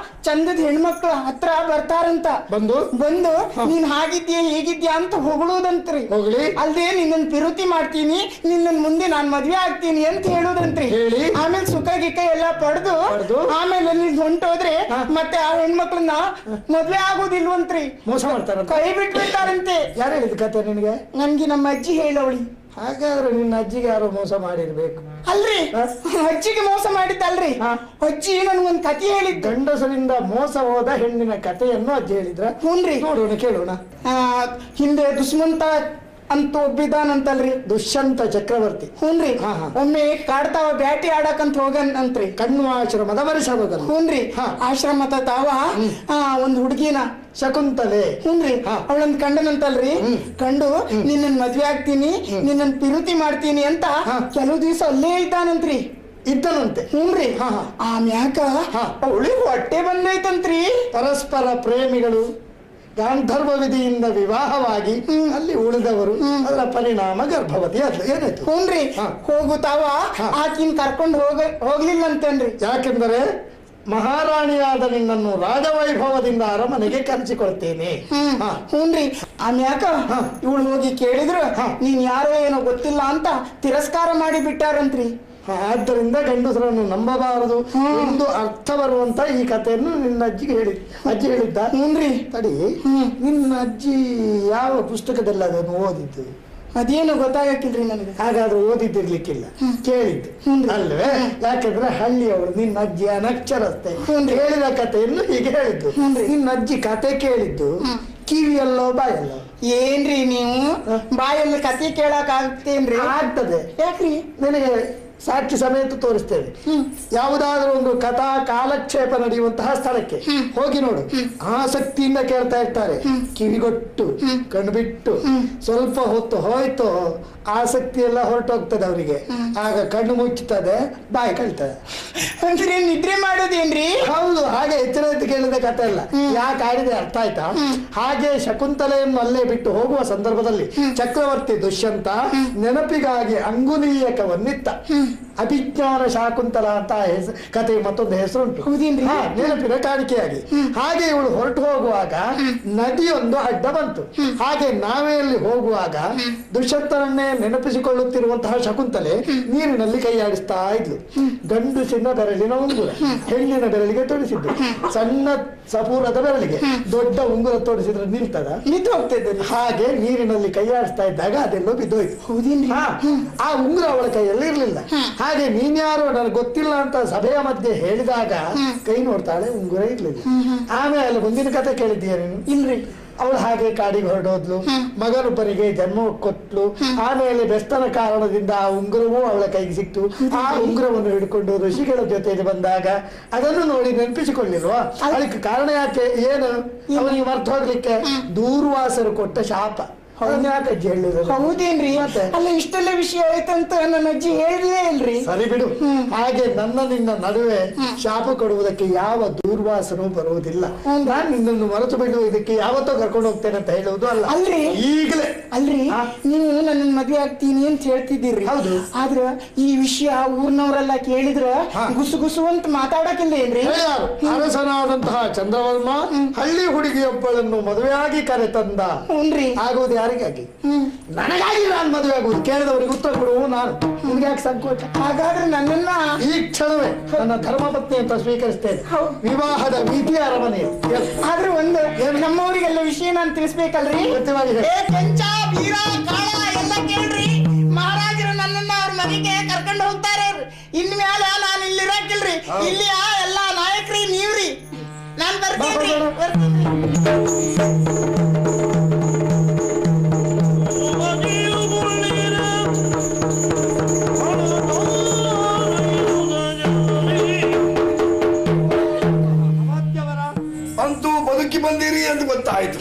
ಚಂದದ ಹೆಣ್ಮಕ್ಳ ಹತ್ರ ಬರ್ತಾರಂತ. ಬಂದು ನೀನ್ ಹಾಗಿದ್ಯಾ ಹೀಗಿದ್ಯಾ ಅಂತ ಹೊಗಳೋದಂತ್ರಿ. ಹೋಗ್ಲಿ. ಅಲ್ದೇ ನಿನ್ನನ್ ಪಿರುತಿ ಮಾಡ್ತೀನಿ, ನಿನ್ನನ್ ಮುಂದೆ ನಾನ್ ಮದ್ವೆ ಆಗ್ತೀನಿ ಅಂತ ಹೇಳೋದಂತ್ರಿ. ಹೇಳಿ ಆಮೇಲೆ ಸುಖ ಗಿಕ್ಕ ಎಲ್ಲ ಪಡೆದು ಆಮೇಲೆ ನೀನ್ ಹೊಂಟೋದ್ರೆ ಮತ್ತೆ ಆ ಹೆಣ್ಮಕ್ಳನ್ನ ಮದ್ವೆ ಆಗೋದಿಲ್ವಂತ್ರಿ. ಮೋಸ ಮಾಡ್ತಾರ, ಕೈ ಬಿಟ್ಬಿಡ್ತಾರಂತೆ. ಯಾರು ಹೇಳಿದ ಕತೆ ನಿನಗೆ? ನನ್ಗೆ ನಮ್ಮ ಅಜ್ಜಿ ಹೇಳವಳಿ. ಹಾಗಾದ್ರೆ ನಿನ್ನ ಅಜ್ಜಿಗೆ ಯಾರೋ ಮೋಸ ಮಾಡಿರ್ಬೇಕು. ಅಲ್ರಿ, ಅಜ್ಜಿಗೆ ಮೋಸ ಮಾಡಿದ್ದಲ್ರಿ, ಅಜ್ಜಿ ನನ್ಗೊಂದ್ ಕತೆ ಹೇಳಿದ್. ಗಂಡಸರಿಂದ ಮೋಸ ಹೋದ ಹೆಣ್ಣಿನ ಕಥೆಯನ್ನು ಅಜ್ಜಿ ಹೇಳಿದ್ರ? ಹ್ಞೂನ್ರಿ. ನೋಡೋಣ, ಕೇಳೋಣ. ಹಿಂದೆ ದುಷ್ಮಂತ ಅಂತ ಒಬ್ಬಿದ್ದಾನಂತಲ್ರಿ, ದುಷ್ಯಂತ ಚಕ್ರವರ್ತಿ. ಹ್ಞೂನ್ರಿ. ಒಮ್ಮೆ ಕಾಡ್ತಾವ ಬ್ಯಾಟಿ ಆಡಕಂತ ಹೋಗಂತ್ರಿ. ಕಣ್ಣು ಆಶ್ರಮದ ವರ್ಷ. ಹ್ಞೂನ್ರಿ. ಆಶ್ರಮದ ತಾವ ಒಂದ್ ಹುಡುಗಿನ ಶಕುಂತಲೆ. ಹ್ಞೂನ್ರಿ. ಅವಳೊಂದ್ ಕಂಡನಂತಲ್ರಿ. ಕಂಡು ನಿನ್ನನ್ ಮದ್ವೆ ಆಗ್ತೀನಿ, ನಿನ್ನನ್ ಪಿರುತಿ ಮಾಡ್ತೀನಿ ಅಂತ ಕೆಲವು ದಿವಸ ಅಲ್ಲೇ ಇದ್ದಾನಂತ್ರಿ. ಇದ್ದನಂತೆ. ಹ್ಞೂನ್ರಿ. ಹಾ, ಹಾ. ಆಮ್ಯಾಕ ಅವಳಿಗೆ ಹೊಟ್ಟೆ ಬಂದೈತಂತ್ರಿ. ಪರಸ್ಪರ ಪ್ರೇಮಿಗಳು ಗಾಂಧರ್ವ ವಿಧಿಯಿಂದ ವಿವಾಹವಾಗಿ ಅಲ್ಲಿ ಉಳಿದವರು. ಅದರ ಪರಿಣಾಮ ಗರ್ಭವತಿ ಆದ್ಲು. ಏನಾಯ್ತು? ಹ್ಞೂನ್ರಿ. ಹೋಗುತ್ತಾವ ಆಕಿನ್ ಕರ್ಕೊಂಡು ಹೋಗ್ಲಿಲ್ಲಂತೇನ್ರಿ. ಯಾಕೆಂದರೆ ಮಹಾರಾಣಿಯಾದ ನಿನ್ನನ್ನು ರಾಜವೈಭವದಿಂದ ಅರಮನೆಗೆ ಕರೆಸಿಕೊಳ್ತೇನೆ. ಹ್ಞೂನ್ರಿ. ಆಮ್ಯಾಕ ಇವಳು ಹೋಗಿ ಕೇಳಿದ್ರು ನೀನ್ ಯಾರೋ ಏನೋ ಗೊತ್ತಿಲ್ಲ ಅಂತ ತಿರಸ್ಕಾರ ಮಾಡಿ ಬಿಟ್ಟಾರಂತ್ರಿ. ಆದ್ದರಿಂದ ಗಂಡಸರನ್ನು ನಂಬಬಾರದು ಎಂದು ಅರ್ಥ ಬರುವಂತ ಈ ಕಥೆಯನ್ನು ನಿನ್ನ ಅಜ್ಜಿಗೆ ಅಜ್ಜಿ ಹೇಳಿದ್ದ. ಹ್ಞೂನ್ರಿ. ತಡಿ, ನಿನ್ನ ಅಜ್ಜಿ ಯಾವ ಪುಸ್ತಕದಲ್ಲಿ ಅದನ್ನು ಓದಿದ್ದು? ಅದೇನು ಗೊತ್ತಾಗಕ್ಕಿಲ್ರಿ ನನಗೆ. ಹಾಗಾದ್ರೆ ಓದಿದ್ದಿರ್ಲಿಕ್ಕಿಲ್ಲ, ಕೇಳಿದ್ದು ಅಲ್ವೇ? ಯಾಕಂದ್ರೆ ಹಳ್ಳಿಯವರು ನಿನ್ನ ಅಜ್ಜಿ ಅನಕ್ಷರಸ್ತೆ. ಹೇಳಿದ ಕಥೆಯನ್ನು ಹೀಗೆ ಹೇಳಿದ್ದು. ನಿನ್ನ ಅಜ್ಜಿ ಕತೆ ಕೇಳಿದ್ದು ಕಿವಿಯಲ್ಲೋ ಬಾಯಲ್ಲೋ? ಏನ್ರಿ ನೀವು ಬಾಯಲ್ಲಿ ಕತೆ ಕೇಳಕ್ ಆಗ್ತೇನ್ರಿ? ಆಗ್ತದೆ. ಯಾಕ್ರಿ? ನಿನಗೆ ಸಾಕ್ಷಿ ಸಮೇತ ತೋರಿಸ್ತೇವೆ. ಯಾವುದಾದ್ರೂ ಒಂದು ಕಥಾ ಕಾಲಕ್ಷೇಪ ನಡೆಯುವಂತಹ ಸ್ಥಳಕ್ಕೆ ಹೋಗಿ ನೋಡು. ಆಸಕ್ತಿಯಿಂದ ಕೇಳ್ತಾ ಇರ್ತಾರೆ. ಕಿವಿಗೊಟ್ಟು ಕಣ್ಬಿಟ್ಟು ಸ್ವಲ್ಪ ಹೊತ್ತು ಹೋಯ್ತು ಆಸಕ್ತಿ ಎಲ್ಲ ಹೊರಟೋಗ್ತದೆ ಅವರಿಗೆ. ಆಗ ಕಣ್ಣು ಮುಚ್ಚುತ್ತದೆ, ಬಾಯಿ ಕಳ್ತದೆ. ಅಂದ್ರೆ ನಿದ್ರೆ ಮಾಡೋದೇನ್ರಿ? ಹೌದು, ಹಾಗೆ ಎಚ್ಚರ ಕೇಳಿದ ಕಥೆ ಅಲ್ಲ. ಯಾಕೆ ಆಡಿದೆ ಅರ್ಥ ಆಯ್ತಾ? ಹಾಗೆ ಶಕುಂತಲೆಯನ್ನು ಅಲ್ಲೇ ಬಿಟ್ಟು ಹೋಗುವ ಸಂದರ್ಭದಲ್ಲಿ ಚಕ್ರವರ್ತಿ ದುಷ್ಯಂತ ನೆನಪಿಗಾಗಿ ಅಂಗುಲೀಯಕವನ್ನಿತ್ತ. ಅಭಿಜ್ಞಾನ ಶಾಕುಂತಲ ಅಂತ ಕತೆ ಮತ್ತೊಂದು ಹೆಸರುಂಟು. ನೆನಪಿನ ಕಾಣಿಕೆಯಾಗಿ. ಹಾಗೆ ಇವಳು ಹೊರಟು ಹೋಗುವಾಗ ನದಿಯೊಂದು ಅಡ್ಡ ಬಂತು. ಹಾಗೆ ನಾವೆಯಲ್ಲಿ ಹೋಗುವಾಗ ದುಷ್ಯಂತನನ್ನೇ ನೆನಪಿಸಿಕೊಳ್ಳುತ್ತಿರುವಂತಹ ಶಕುಂತಲೆ ನೀರಿನಲ್ಲಿ ಕೈಯಾಡಿಸ್ತಾ ಇದ್ಲು. ಗಂಡುಸಿನ ಬೆರಳಿನ ಉಂಗುರ ಹೆಣ್ಣಿನ ಬೆರಳಿಗೆ ತೊಡಿಸಿದ್ದು. ಸಣ್ಣ ಸಪೂರದ ಬೆರಳಿಗೆ ದೊಡ್ಡ ಉಂಗುರ ತೊಡಿಸಿದ್ರೆ ನಿಲ್ತದ? ನಿಂತು ಹೋಗ್ತಿದ್ದೆ. ಹಾಗೆ ನೀರಿನಲ್ಲಿ ಕೈಯಾಡಿಸ್ತಾ ಇದ್ದಾಗ ಅದೆಲ್ಲೋ ಬಿದ್ದೋಯ್ತು. ಹೌದೇನ್ರಿ? ಆ ಉಂಗುರ ಅವಳ ಕೈಯಲ್ಲಿ ಇರ್ಲಿಲ್ಲ. ಹಾಗೆ ನೀನ್ಯಾರು ನನಗೆ ಗೊತ್ತಿಲ್ಲ ಅಂತ ಸಭೆಯ ಮಧ್ಯೆ ಹೇಳಿದಾಗ ಕೈ ನೋಡ್ತಾಳೆ, ಉಂಗುರ ಇರ್ಲಿಲ್ಲ. ಆಮೇಲೆ ಮುಂದಿನ ಕತೆ ಕೇಳಿದ್ದೀಯ ನೀನು? ಇಲ್ರಿ. ಅವಳು ಹಾಗೆ ಕಾಡಿಗೆ ಹೊರಡೋದ್ಲು. ಮಗನೊಬ್ಬನಿಗೆ ಜನ್ಮ ಕೊಟ್ಲು. ಆಮೇಲೆ ಬೆಸ್ತನ ಕಾರಣದಿಂದ ಆ ಉಂಗುರವೂ ಅವಳ ಕೈಗೆ ಸಿಕ್ತು. ಆ ಉಂಗುರವನ್ನು ಹಿಡ್ಕೊಂಡು ಋಷಿಗಳ ಜೊತೆಗೆ ಬಂದಾಗ ಅದನ್ನು ನೋಡಿ ನೆನಪಿಸಿಕೊಳ್ಳಿಲ್ವಾ? ಅದಕ್ಕೆ ಕಾರಣ ಯಾಕೆ? ಏನು ಅವನಿಗೆ ಮರ್ತು ಹೋಗ್ಲಿಕ್ಕೆ ದೂರ್ವಾಸರು ಕೊಟ್ಟ ಶಾಪ. ಹೌದೇನ್ರಿ? ಅಲ್ಲ, ಇಷ್ಟೆಲ್ಲ ವಿಷಯ ಆಯ್ತಂತ ನನ್ನ ಅಜ್ಜಿ ಹೇಳಲೇ ಇಲ್ರಿ. ಸರಿ ಬಿಡು. ಹಾಗೆ ನನ್ನ ನಿನ್ನ ನಡುವೆ ಶಾಪ ಕೊಡುವುದಕ್ಕೆ ಯಾವ ದೂರ್ವಾಸನೂ ಬರುವುದಿಲ್ಲ. ನಾನು ನಿನ್ನನ್ನು ಮರೆತು ಬಿಡುವ ಇದಕ್ಕೆ ಯಾವತ್ತೋ ಕರ್ಕೊಂಡು ಹೋಗ್ತೇನೆ ಅಂತ ಹೇಳುವುದು ಅಲ್ಲ. ಅಲ್ರಿ, ಈಗಲೇ ಅಲ್ರಿ, ನೀವು ನನ್ನ ಮದುವೆ ಆಗ್ತೀನಿ ಅಂತ ಹೇಳ್ತಿದ್ದೀರಿ. ಹೌದು. ಆದ್ರ ಈ ವಿಷಯ ಊರ್ನವರೆಲ್ಲ ಕೇಳಿದ್ರ ಗುಸು ಗುಸು ಅಂತ ಮಾತಾಡಕ್ಕಿಲ್ಲ ಏನ್ರಿ? ಅರಸನಾದಂತಹ ಚಂದ್ರವರ್ಮ ಹಳ್ಳಿ ಹುಡುಗಿಯೊಬ್ಬಳನ್ನು ಮದುವೆಯಾಗಿ ಕರೆತಂದ. ಹ್ಞೂನ್ರಿ. ಆಗುವುದು ಯಾರಿಗಾಗಿ? ನನಗಾಗಿ ನಾನು ಮದುವೆ ಆಗುವುದು. ಕೇಳಿದವರಿಗೆ ಉತ್ತರ ಕೊಡುವು ನಾನು. ನಿಮ್ಗೆ ಯಾಕೆ ಸಂಕೋಚ? ಹಾಗಾದ್ರೆ ನನ್ನನ್ನ ಈ ಕ್ಷಣವೇ ನನ್ನ ಧರ್ಮಪತ್ನಿ ಅಂತ ಸ್ವೀಕರಿಸ್ತೇನೆ. ವಿವಾಹದ ವಿಧಿ ಅರಮನೆ. ಆದ್ರೆ ಒಂದು ನಮ್ಮವರಿಗೆಲ್ಲ ವಿಷಯ ನಾನು ತಿಳಿಸ್ಬೇಕಲ್ರಿ? ಕೆಂಚ ಬೀರ ಕಾಳ ಎಲ್ಲ ಕೇಳ್ರಿ. ಮಹಾರಾಜರು ನನ್ನನ್ನ ಅವ್ರ ಮನೆಗೆ ಕರ್ಕೊಂಡು ಹೋಗ್ತಾರೆ. ಇನ್ಮೇಲೆ ನಾನು ಇಲ್ಲಿ ಇರಾಕಿಲ್ರಿ. ಇಲ್ಲಿ ಎಲ್ಲಾ ನಾಯಕರಿ ನೀವ್ರಿ. ನಾನ್ ಬರ್ತೀನಿ. ಅಂತೂ ಬದುಕಿ ಬಂದಿರಿ ಅಂತ ಗೊತ್ತಾಯ್ತು.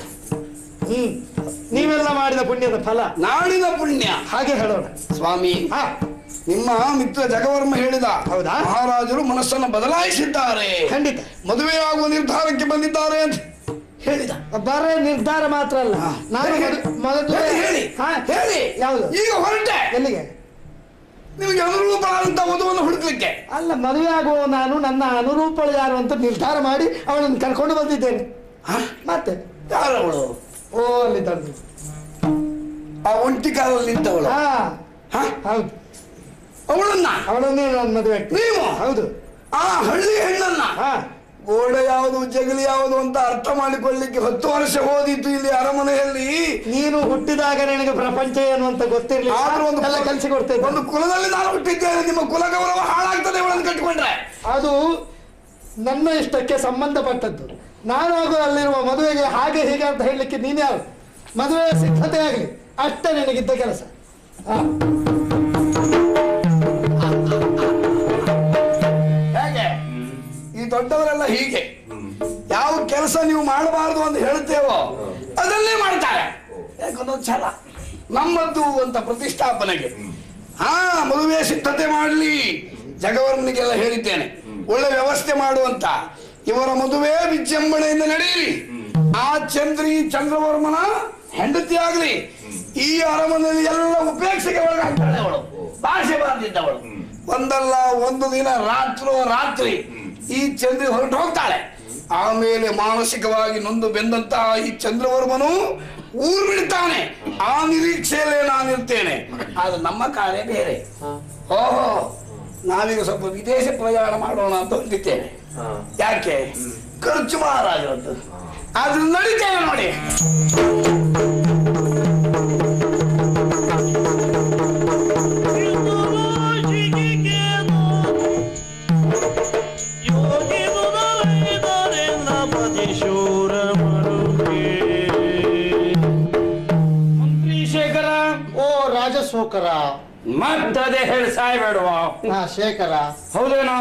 ನೀವೆಲ್ಲ ಮಾಡಿದ ಪುಣ್ಯದ ಫಲ, ನಾಡಿನ ಪುಣ್ಯ. ಹಾಗೆ ಹೇಳೋಣ ಸ್ವಾಮಿ. ನಿಮ್ಮ ಮಿತ್ರ ಜಗವರ್ಮ ಹೇಳಿದ. ಹೌದಾ? ಮಹಾರಾಜರು ಮನಸ್ಸನ್ನು ಬದಲಾಯಿಸಿದ್ದಾರೆ. ಖಂಡಿತ ಮದುವೆಯಾಗುವ ನಿರ್ಧಾರಕ್ಕೆ ಬಂದಿದ್ದಾರೆ ಅಂತ ಹೇಳಿದ. ಬರೇ ನಿರ್ಧಾರ ಮಾತ್ರ ಅಲ್ಲ, ನಾನು ಹೇಳಿ ಹೇಳಿ. ಯಾವುದು? ಈಗ ಹೊರಟೆ. ಎಲ್ಲಿಗೆ? ನಿಮಗೆ ಅನುರೂಪವಾದಂತ ವಧುವನ್ನು ಹುಡುಕ್ಲಿಕ್ಕೆ. ಅಲ್ಲ, ಮದುವೆ ಆಗುವ ನಾನು ನನ್ನ ಅನುರೂಪಳು ಯಾರು ಅಂತ ನಿರ್ಧಾರ ಮಾಡಿ ಅವಳನ್ನು ಕರ್ಕೊಂಡು ಬಂದಿದ್ದೇನೆ. ಮತ್ತೆ ಯಾರವಳು? ಓ, ಅಲ್ಲಿ ತಂದು ಆ ಒಂಟಿ ಕಾಲಲ್ಲಿ ನಿಂತವಳು. ಹೌದು, ಅವಳನ್ನೇ ನಾನು ಮದುವೆ ಆಗ್ತೀನಿ. ನೀವು? ಹೌದು. ಆ ಹಳ್ಳಿ ಹೆಣ್ಣನ್ನ ಗೋಡೆ ಯಾವುದು ಜಗಲಿ ಯಾವುದು ಅಂತ ಅರ್ಥ ಮಾಡಿಕೊಳ್ಳಿಕ್ಕೆ 10 ವರ್ಷ ಓದಿತ್ತು ಇಲ್ಲಿ ಅರಮನೆಯಲ್ಲಿ. ನೀನು ಹುಟ್ಟಿದಾಗ ನನಗೆ ಪ್ರಪಂಚ ಏನು ಅಂತ ಗೊತ್ತಿರಲಿಲ್ಲ. ಆದ್ರೂ ಒಂದು ಕಲಿಸಿಕೊಡ್ತೇನೆ. ಒಂದು ಕುಲದಲ್ಲಿ ನಾನು ಹುಟ್ಟಿದ್ದೇನೆ. ನಿಮ್ಮ ಕುಲ ಗೌರವ ಹಾಳಾಗ್ತದೆ ಇವಳನ್ನು ಕಟ್ಟಿಕೊಂಡ್ರೆ. ಅದು ನನ್ನ ಇಷ್ಟಕ್ಕೆ ಸಂಬಂಧಪಟ್ಟದ್ದು. ನಾನು ಅಲ್ಲಿರುವ ಮದುವೆಗೆ ಹಾಗೆ ಹೀಗೆ ಅಂತ ಹೇಳಲಿಕ್ಕೆ ನೀನು ಯಾರು? ಮದುವೆ ಸಿದ್ಧತೆ ಆಗಲಿ ಅಷ್ಟೇ ನನಗಿದ್ದ ಕೆಲಸ. ಹೇಗೆ ಈ ದೊಡ್ಡವರೆಲ್ಲ ಹೀಗೆ ಯಾವ ಕೆಲಸ ನೀವು ಮಾಡಬಾರದು ಅಂತ ಹೇಳ್ತೇವೋ ಅದನ್ನೇ ಮಾಡ್ತಾರೆ. ಯಾಕೊಂದೊಂದು ಛಲ ನಮ್ಮದ್ದು ಅಂತ ಪ್ರತಿಷ್ಠಾಪನೆಗೆ. ಮದುವೆ ಸಿದ್ಧತೆ ಮಾಡಲಿ ಜಗವರ್ಮನಿಗೆಲ್ಲ ಹೇಳಿದ್ದೇನೆ, ಒಳ್ಳೆ ವ್ಯವಸ್ಥೆ ಮಾಡುವಂತ. ಇವರ ಮದುವೆ ವಿಜೃಂಭಣೆಯಿಂದ ನಡೆಯಲಿ. ಆ ಚಂದ್ರವರ್ಮನ ಹೆಂಡತಿ ಆಗ್ಲಿ ಈ ಅರಮನೆಯಲ್ಲಿ ಎಲ್ಲ ಉಪೇಕ್ಷೆಗೆ ಒಳಗಾಗ್ತಾಳೆ ಅವಳು, ಭಾಷೆ ಬಾರದಿದ್ದವಳು. ಒಂದಲ್ಲ ಒಂದು ದಿನ ರಾತ್ರಿ ಈ ಚಂದ್ರಿ ಹೊರಟು ಹೋಗ್ತಾಳೆ. ಆಮೇಲೆ ಮಾನಸಿಕವಾಗಿ ನೊಂದು ಬೆಂದಂತಹ ಈ ಚಂದ್ರವರ್ಮನು ಊರು ಬಿಡ್ತಾನೆ. ಆ ನಿರೀಕ್ಷೆಯಲ್ಲೇ ನಾನಿರ್ತೇನೆ. ಆದ್ರೆ ನಮ್ಮ ಕಾರ್ಯ ಬೇರೆ. ಓಹೋ, ನಾವೀಗ ಸ್ವಲ್ಪ ವಿದೇಶ ಪ್ರಯಾಣ ಮಾಡೋಣ ಅಂತ ಹೊಂದಿದ್ದೇನೆ. ಯಾಕೆ? ಖರ್ಚು ಮಹಾರಾಜರದ್ದು. ಆದ್ರೂ ನಡೀತೇವೆ ನೋಡಿ. ಶೇಖರ ಮತ್ತದೇ ಹೇಳಿ ಸಾಯ್ಬೇಡುವ. ಶೇಖರ ಹೌದೇನೋ?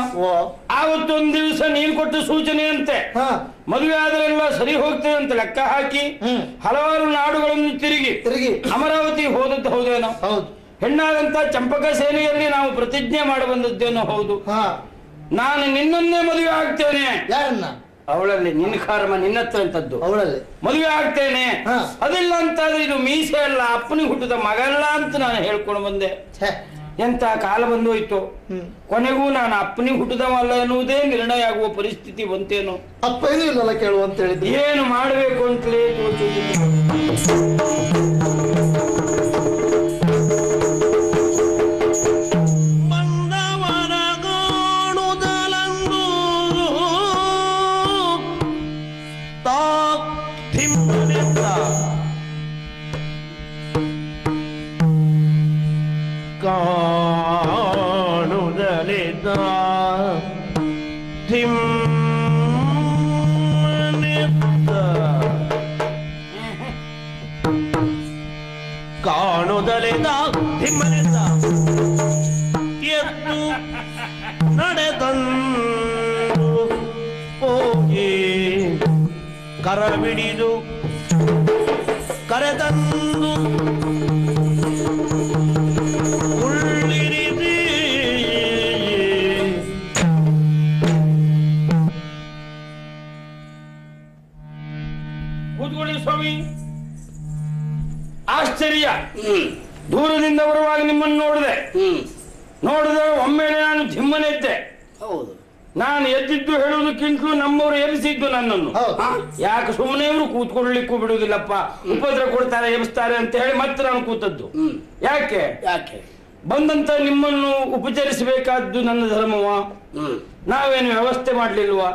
ಆವತ್ತೊಂದ್ ದಿವಸ ನೀನ್ ಕೊಟ್ಟ ಸೂಚನೆ ಅಂತೆ ಮದುವೆ ಆದ್ರೆಲ್ಲ ಸರಿ ಹೋಗ್ತದೆ ಅಂತ ಲೆಕ್ಕ ಹಾಕಿ ಹಲವಾರು ನಾಡುಗಳನ್ನು ತಿರುಗಿ ಅಮರಾವತಿ ಹೋದದ್ದು ಹೌದೇನೋ? ಹೌದು. ಹೆಣ್ಣಾದಂತ ಚಂಪಕ ಸೇನೆಯಲ್ಲಿ ನಾವು ಪ್ರತಿಜ್ಞೆ ಮಾಡಿ ಬಂದದ್ದೇನೋ ಹೌದು. ನಾನು ನಿನ್ನನ್ನೇ ಮದುವೆ ಆಗ್ತೇನೆ. ಯಾರನ್ನ? ಅವಳಲ್ಲಿ ನಿನ್ನ ಕಾರ್ಮ ನಿನ್ನ ಹತ್ರ ಅಂತದ್ದು. ಅವಳಲ್ಲಿ ಮದುವೆ ಆಗ್ತೇನೆ. ಅದಿಲ್ಲ ಅಂತಾದ್ರೆ ಇದು ಮೀಸೆ ಅಲ್ಲ, ಅಪ್ಪನಿಗೆ ಹುಟ್ಟಿದ ಮಗಲ್ಲ ಅಂತ ನಾನು ಹೇಳ್ಕೊಂಡು ಬಂದೆ. ಎಂತ ಕಾಲ ಬಂದೋಯ್ತು. ಕೊನೆಗೂ ನಾನು ಅಪ್ಪನಿಗೆ ಹುಟ್ಟಿದವಲ್ಲ ಎನ್ನುವುದೇ ನಿರ್ಣಯ ಆಗುವ ಪರಿಸ್ಥಿತಿ ಬಂತೇನೋ. ಅಪ್ಪ ಏನೂ ಇಲ್ಲಲ್ಲ ಕೇಳುವ ಅಂತ ಹೇಳಿದ್ವಿ. ಏನು ಮಾಡಬೇಕು ಅಂತಲೇ ಕಾಣುದಲಿದ ಕಾಣುದಲಿದ ತಿಮ್ಮನಿಂದ ಎದ್ದು ನಡೆದಂದು ಹೋಗಿ ಕರಬಿಡಿದು ಕರೆದಂದು ಸ್ವಾಮಿ. ಆಶ್ಚರ್ಯ. ದೂರದಿಂದ ಬರುವಾಗ ನಿಮ್ಮನ್ನು ನೋಡಿದೆ ಒಮ್ಮೆಲೆ ನಾನು ಜಿಮ್ಮನೆದ್ದೆ. ಹೌದು. ನಾನು ಎದ್ದಿದ್ದು ಹೇಳುವುದಕ್ಕಿಂತಲೂ ನಮ್ಮವರು ಎಬ್ಬಿಸಿದ್ದು ನನ್ನನ್ನು. ಯಾಕೆ ಸುಮ್ಮನೆ ಇವರು ಕೂತ್ಕೊಳ್ಳಿಕ್ಕೂ ಬಿಡುವುದಿಲ್ಲಪ್ಪ, ಉಪದ್ರ ಕೊಡ್ತಾರೆ ಎಬ್ಬಿಸ್ತಾರೆ ಅಂತ ಹೇಳಿ ಮತ್ತೆ ನಾನು ಕೂತದ್ದು. ಯಾಕೆ ಬಂದಂತ ನಿಮ್ಮನ್ನು ಉಪಚರಿಸಬೇಕಾದ್ದು ನನ್ನ ಧರ್ಮವ? ನಾವೇನು ವ್ಯವಸ್ಥೆ ಮಾಡ್ಲಿಲ್ವಾ?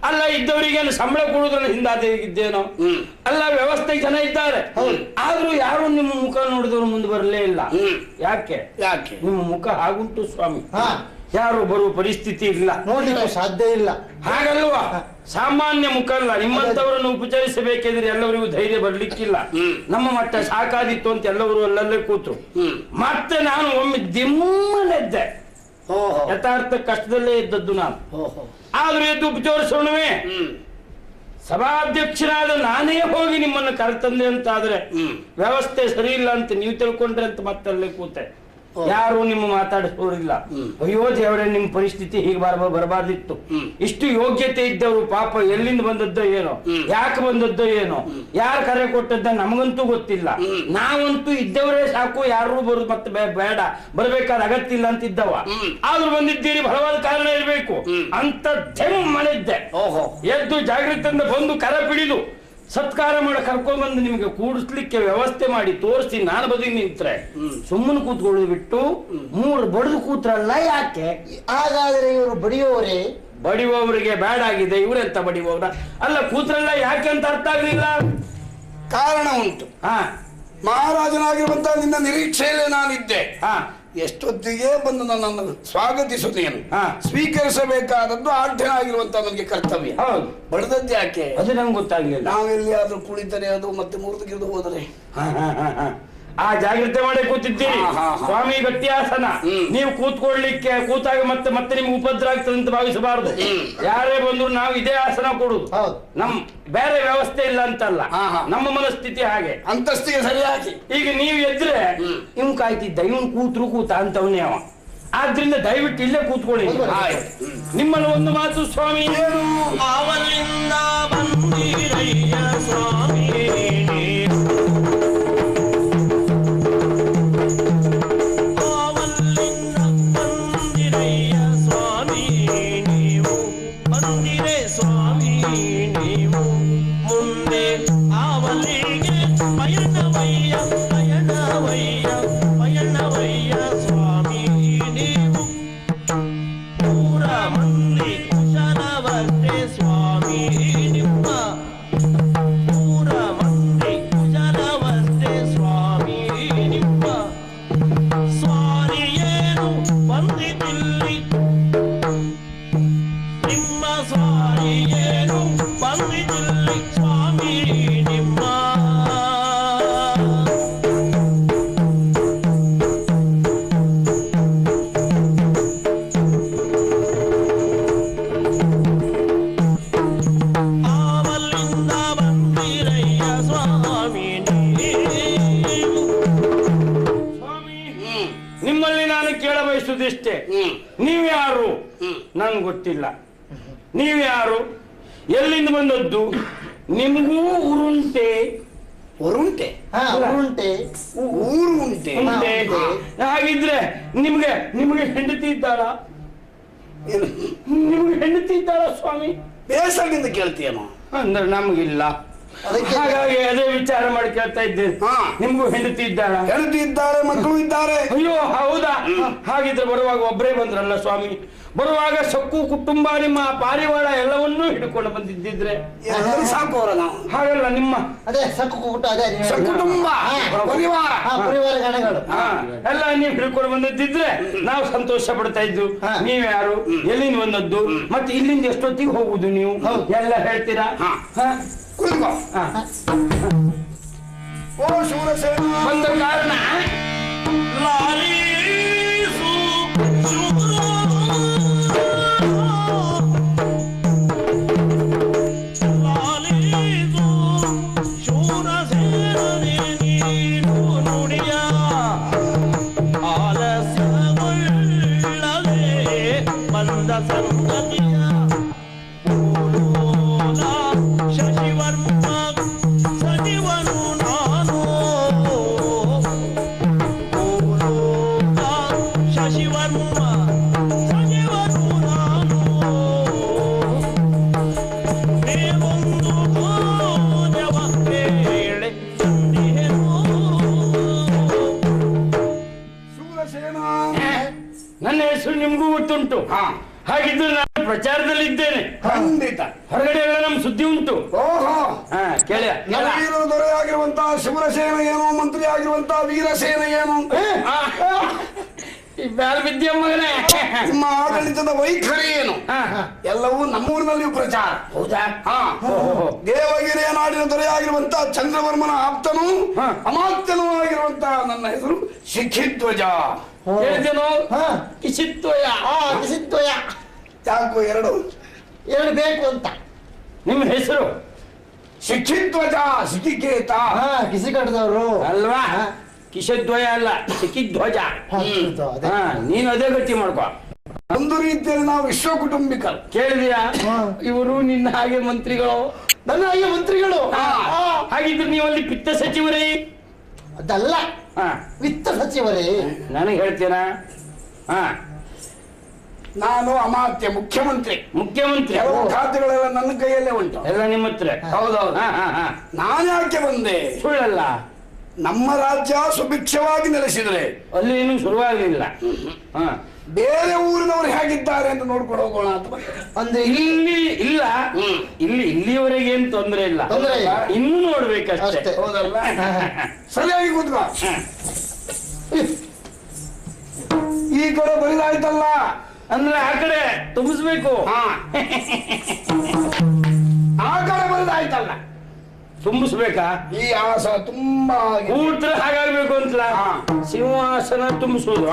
ಅಲ್ಲ, ಇದ್ದವರಿಗೇನು ಸಂಬಳ ಕೊಡುವುದನ್ನು ಹಿಂದಾದೇನೋ? ಅಲ್ಲ, ವ್ಯವಸ್ಥೆ ಜನ ಇದ್ದಾರೆ, ಆದ್ರೂ ಯಾರು ನಿಮ್ಮ ಮುಖ ನೋಡಿದವರು ಮುಂದೆ ಬರಲೇ ಇಲ್ಲ. ಯಾಕೆ? ನಿಮ್ಮ ಮುಖ ಹಾಗುಂಟು ಸ್ವಾಮಿ, ಯಾರು ಬರುವ ಪರಿಸ್ಥಿತಿ ಇಲ್ಲ, ನೋಡ್ಲಿಕ್ಕೆ ಸಾಧ್ಯ ಇಲ್ಲ. ಹಾಗಲ್ವಾ? ಸಾಮಾನ್ಯ ಮುಖ ಅಲ್ಲ. ನಿಮ್ಮಂತವರನ್ನು ಉಪಚರಿಸಬೇಕೆಂದ್ರೆ ಎಲ್ಲವರಿಗೂ ಧೈರ್ಯ ಬರ್ಲಿಕ್ಕಿಲ್ಲ. ನಮ್ಮ ಮಟ್ಟ ಸಾಕಾದಿತ್ತು ಅಂತ ಎಲ್ಲವರು ಅಲ್ಲಲ್ಲೇ ಕೂತ್ರು. ಮತ್ತೆ ನಾನು ಒಮ್ಮೆ ದಿಮ್ಮನೆದ್ದೆ. ಯಥಾರ್ಥ ಕಷ್ಟದಲ್ಲೇ ಇದ್ದದ್ದು ನಾನು. ಆದ್ರೂ ಎದ್ದು ಉಪಚರಿಸೋಣವೇ? ಸಭಾಧ್ಯಕ್ಷರಾದ ನಾನೇ ಹೋಗಿ ನಿಮ್ಮನ್ನು ಕರೆತಂದೆ ಅಂತಾದ್ರೆ ವ್ಯವಸ್ಥೆ ಸರಿ ಇಲ್ಲ ಅಂತ ನೀವು ತಿಳ್ಕೊಂಡ್ರೆ ಅಂತ ಮತ್ತಲ್ಲೇ ಕೂತೆ. ಯಾರು ನಿಮ್ಮ ಮಾತಾಡಿಸೋರಿಲ್ಲ. ಅಯ್ಯೋ ದೇವರೇ, ನಿಮ್ಮ ಪರಿಸ್ಥಿತಿ ಹೀಗೆ ಬರಬಾರ್ದಿತ್ತು. ಇಷ್ಟು ಯೋಗ್ಯತೆ ಇದ್ದವರು ಪಾಪ ಎಲ್ಲಿಂದ ಬಂದದ್ದೋ ಏನೋ, ಯಾಕೆ ಬಂದದ್ದೋ ಏನೋ, ಯಾರು ಕರೆ ಕೊಟ್ಟದ್ದ ನಮಗಂತೂ ಗೊತ್ತಿಲ್ಲ. ನಾವಂತೂ ಇದ್ದವರೇ ಸಾಕು, ಯಾರು ಬರುದು ಮತ್ತೆ ಬೇಡ, ಬರಬೇಕಾದ ಅಗತ್ಯ ಇಲ್ಲ ಅಂತ ಇದ್ದವ. ಆದ್ರೂ ಬಂದಿದ್ದೀರಿ, ಬಲವಾದ ಕಾರಣ ಇರಬೇಕು ಅಂತ ಮನೆದ್ದೆ. ಎದ್ದು ಜಾಗೃತಿಯಿಂದ ಬಂದು ಕರೆ ಪಿಡಿದು ಸತ್ಕಾರ ಮಾಡಿ ಕರ್ಕೊಂಡ್ ಬಂದು ನಿಮಗೆ ಕೂಡಿಸ್ಲಿಕ್ಕೆ ವ್ಯವಸ್ಥೆ ಮಾಡಿ ತೋರಿಸಿ ನಾನು ಬದಿ ನಿಂತ್ರೆ ಸುಮ್ಮನೆ ಕೂತ್ಕೊಳ್ಳೋದು ಬಿಟ್ಟು ಮೂರು ಬಡಿದು ಕೂತ್ರಲ್ಲ. ಯಾಕೆ? ಹಾಗಾದ್ರೆ ಇವರು ಬಡಿಯೋರೇ? ಬಡಿಯುವವರಿಗೆ ಬೇಡ ಆಗಿದೆ, ಇವರೆಂತ ಬಡಿಯುವವ್ರ? ಅಲ್ಲ, ಕೂತ್ರಲ್ಲ ಯಾಕೆ ಅಂತ ಅರ್ಥ ಆಗ್ಲಿಲ್ಲ. ಕಾರಣ ಉಂಟು. ಮಹಾರಾಜನಾಗಿರುವಂತಹ ನಿನ್ನ ನಿರೀಕ್ಷೆಯಲ್ಲೇ ನಾನಿದ್ದೆ. ಎಷ್ಟೊತ್ತಿಗೆ ಬಂದು ನನ್ನನ್ನು ಸ್ವಾಗತಿಸುತ್ತೇನೆ, ಸ್ವೀಕರಿಸಬೇಕಾದದ್ದು ಆಢ್ಯನಾಗಿರುವಂತಹ ನನಗೆ ಕರ್ತವ್ಯ. ಬಡದದ್ದು ಯಾಕೆ? ಅದು ನಂಗೆ ಗೊತ್ತಾಗ್ಲಿಲ್ಲ. ನಾವೆಲ್ಲಿ ಆದ್ರೂ ಕುಳಿತರೆ ಅದು ಮತ್ತೆ ಮುರಿದು ಹೋದರೆ ಆ ಜಾಗ್ರತೆ ಮಾಡಿ ಕೂತಿದ್ದೀರಿ ಸ್ವಾಮಿ. ಗಟ್ಟಿಯಾಸನ. ನೀವು ಕೂತ್ಕೊಳ್ಳಿಕ್ಕೆ ಕೂತಾಗ ಮತ್ತೆ ಮತ್ತೆ ನಿಮ್ಗೆ ಉಪದ್ರ ಆಗ್ತದೆ ಅಂತ ಭಾವಿಸಬಾರದು. ಯಾರೇ ಬಂದ್ರು ನಾವು ಇದೇ ಆಸನ ಕೊಡುದು. ನಮ್ ಬೇರೆ ವ್ಯವಸ್ಥೆ ಇಲ್ಲ ಅಂತಲ್ಲ, ನಮ್ಮ ಮನಸ್ಥಿತಿ ಹಾಗೆ, ಅಂತಸ್ತಿಗೆ ಸರಿಯಾಗಿ. ಈಗ ನೀವು ಎದ್ರೆ ಇವ್ ಕಾಯ್ತಿದ್ದ, ಇವನ್ ಕೂತ್ರು ಕೂತ ಅಂತವನೇ ಅವ. ಆದ್ರಿಂದ ದಯವಿಟ್ಟು ಇಲ್ಲೇ ಕೂತ್ಕೊಳ್ಳಿ. ನಿಮ್ಮನ್ನು ಒಂದು ಮಾತು ಸ್ವಾಮಿ. ಅವಲಿಂದ ಬಂದಿರಯ್ಯ ಸ್ವಾಮಿ ಕೇಳಬಯಸುವುದಿಷ್ಟೇ. ನೀವ್ಯಾರು? ನನ್ಗೆ ಗೊತ್ತಿಲ್ಲ. ನೀವ್ಯಾರು? ಎಲ್ಲಿಂದ ಬಂದದ್ದು? ನಿಮಗೂ ಊರುಂಟೆ? ಊರುಂಟೆ ಊರು ಉಂಟೆ. ಹಾಗಿದ್ರೆ ನಿಮ್ಗೆ ಹೆಂಡತಿ ಇದ್ದಾಳ? ನಿಮ್ಗೆ ಹೆಂಡತಿ ಇದ್ದಾಳ ಸ್ವಾಮಿ? ಬೇಸರದಿಂದ ಕೇಳ್ತೀಯನೋ? ಅಂದ್ರೆ ನಮ್ಗಿಲ್ಲ. ಹಾಗಾಗಿ ಅದೇ ವಿಚಾರ ಮಾಡಿ ಕೇಳ್ತಾ ಇದ್ದೇನೆ. ನಿಮ್ಗೂ ಹೆಂಡತಿ ಇದ್ದಾಳ? ಹೆಂಡತಿ ಇದ್ದಾರೆ, ಮಕ್ಕಳು ಇದ್ದಾರೆ. ಅಯ್ಯೋ ಹೌದಾ? ಹಾಗಿದ್ರೆ ಬರುವಾಗ ಒಬ್ಬರೇ ಬಂದ್ರಲ್ಲ ಸ್ವಾಮಿ. ಬರುವಾಗ ಸೊಕ್ಕು ಕುಟುಂಬ ನಿಮ್ಮ ಪಾರಿವಾಳ ಎಲ್ಲವನ್ನೂ ಹಿಡ್ಕೊಂಡು ಬಂದಿದ್ದಿದ್ರೆ ಸಾಕು ಅವರ ನಾವು. ಹಾಗಲ್ಲ ನಿಮ್ಮ ಅದೇ ಸಕುಟುಂಬ ಪರಿವಾರ ಗಣಗಳು ಎಲ್ಲ ನೀವು ಹಿಡ್ಕೊಂಡು ಬಂದಿದ್ದಿದ್ರೆ ನಾವು ಸಂತೋಷ ಪಡ್ತಾ ಇದ್ದು. ನೀವ್ಯಾರು? ಎಲ್ಲಿಂದ ಬಂದದ್ದು? ಮತ್ತೆ ಇಲ್ಲಿಂದ ಎಷ್ಟೊತ್ತಿಗೆ ಹೋಗುದು ನೀವು? ಎಲ್ಲ ಹೇಳ್ತೀರಾ? ಓ ಶೂರಸೇನ ಬಂದ ಕಾರಣ ನನ್ನ ಹೆಸರು ನಿಮ್ಗೂ ಗೊತ್ತುಂಟು. ಹಾಗಿದ್ರೆ ನಾನು ಪ್ರಚಾರದಲ್ಲಿದ್ದೇನೆ. ಖಂಡಿತ ಹೊರಗಡೆ ಎಲ್ಲ ನಮ್ ಸುದ್ದಿ ಉಂಟು. ಓಹೋ ಕೇಳ ನವೀನ ದೊರೆಯಾಗಿರುವಂತಹ ಶಿವರಸೇನ ಏನು, ಮಂತ್ರಿ ಆಗಿರುವಂತಹ ವೀರಸೇನ ಏನು, ಬ್ಯಾಲ್ ವಿದ್ಯೆ ಮಗನೇ, ನಿಮ್ಮ ಆಡಳಿತದ ವೈಖರಿ ಏನು, ಎಲ್ಲವೂ ನಮ್ಮೂರಿನಲ್ಲಿಯೂ ಪ್ರಚಾರ. ಹೌದಾ? ದೇವಗಿರಿಯ ನಾಡಿನ ದೊರೆಯಾಗಿರುವಂತಹ ಚಂದ್ರವರ್ಮನ ಆಪ್ತನು ಅಮಾತ್ಯನೂ ಆಗಿರುವಂತಹ ನನ್ನ ಹೆಸರು ಶಿಖಿಧ್ವಜ. ಹೇಳಿದೆನೋ? ಕಿಸಿತ್ವಯ. ಯಾಕೋ ಎರಡು ಬೇಕು ಅಂತ ನಿಮ್ಮ ಹೆಸರು ಶಿಖಿಧ್ವಜ, ಶಿಖಿಕೇತ. ಕಿಸಿ ಕಟ್ಟದವರು ಅಲ್ವಾ? ಕಿಶಧ್ವಜ ಅಲ್ಲ, ಶಿಖಿಧ್ವಜ. ನೀನು ಅದೇ ಗಟ್ಟಿ ಮಾಡ್ಕೋ. ಒಂದು ರೀತಿಯಲ್ಲಿ ನಾವು ವಿಶ್ವ ಕುಟುಂಬಿಕರು. ಕೇಳಿದ್ಯಾ? ಇವರು ನಿನ್ನ ಹಾಗೆ ಮಂತ್ರಿಗಳು, ನನ್ನ ಹಾಗೆ ಮಂತ್ರಿಗಳು. ಹಾಗಿದ್ರೆ ನೀವು ಅಲ್ಲಿ ಪಿತ್ತ ಸಚಿವರೇ? ಅದಲ್ಲ, ವಿತ್ತ ಸಚಿವರೇ. ನನಗೆ ಹೇಳ್ತೀರಾ? ನಾನು ಅಮಾತ್ಯ, ಮುಖ್ಯಮಂತ್ರಿ. ಕೆಲವು ಖಾತೆಗಳೆಲ್ಲ ನನ್ನ ಕೈಯಲ್ಲೇ ಉಂಟು. ಎಲ್ಲ ನಿಮ್ಮ ಹತ್ರ? ಹೌದೌದು. ನಾನು ಯಾಕೆ ಬಂದೆ? ಸುಳ್ಳಲ್ಲ. ನಮ್ಮ ರಾಜ್ಯ ಸುಭಿಕ್ಷವಾಗಿ ನೆಲೆಸಿದ್ರೆ ಅಲ್ಲಿ ಇನ್ನೂ ಶುರುವಾಗಲಿಲ್ಲ. ಬೇರೆ ಊರಿನವರು ಹೇಗಿದ್ದಾರೆ ಅಂತ ನೋಡ್ಕೊಂಡು ಹೋಗೋಣ ಅಂತ. ಅಂದ್ರೆ ಇಲ್ಲಿ ಇಲ್ಲ, ಇಲ್ಲಿಯವರೆಗೆ ಏನು ತೊಂದರೆ ಇಲ್ಲ, ಇನ್ನು ನೋಡ್ಬೇಕಷ್ಟೇ. ಹೌದಲ್ಲ? ಸರಿಯಾಗಿ ಕೂತ್ಕೋ. ಈ ಕಡೆ ಬರಿದಾಯ್ತಲ್ಲ, ಅಂದ್ರೆ ಆ ಕಡೆ ತುಂಬಿಸ್ಬೇಕು. ಆ ಕಡೆ ಬರಿದಾಯ್ತಲ್ಲ, ತುಂಬಿಸ್ಬೇಕಾ? ಈ ಆಸ ತುಂಬಾ ಕೂತ್ರ ಹಾಗಾಗ್ಬೇಕು ಅಂತಲ್ಲ. ಸಿಂಹಾಸನ ತುಂಬಿಸೋದು.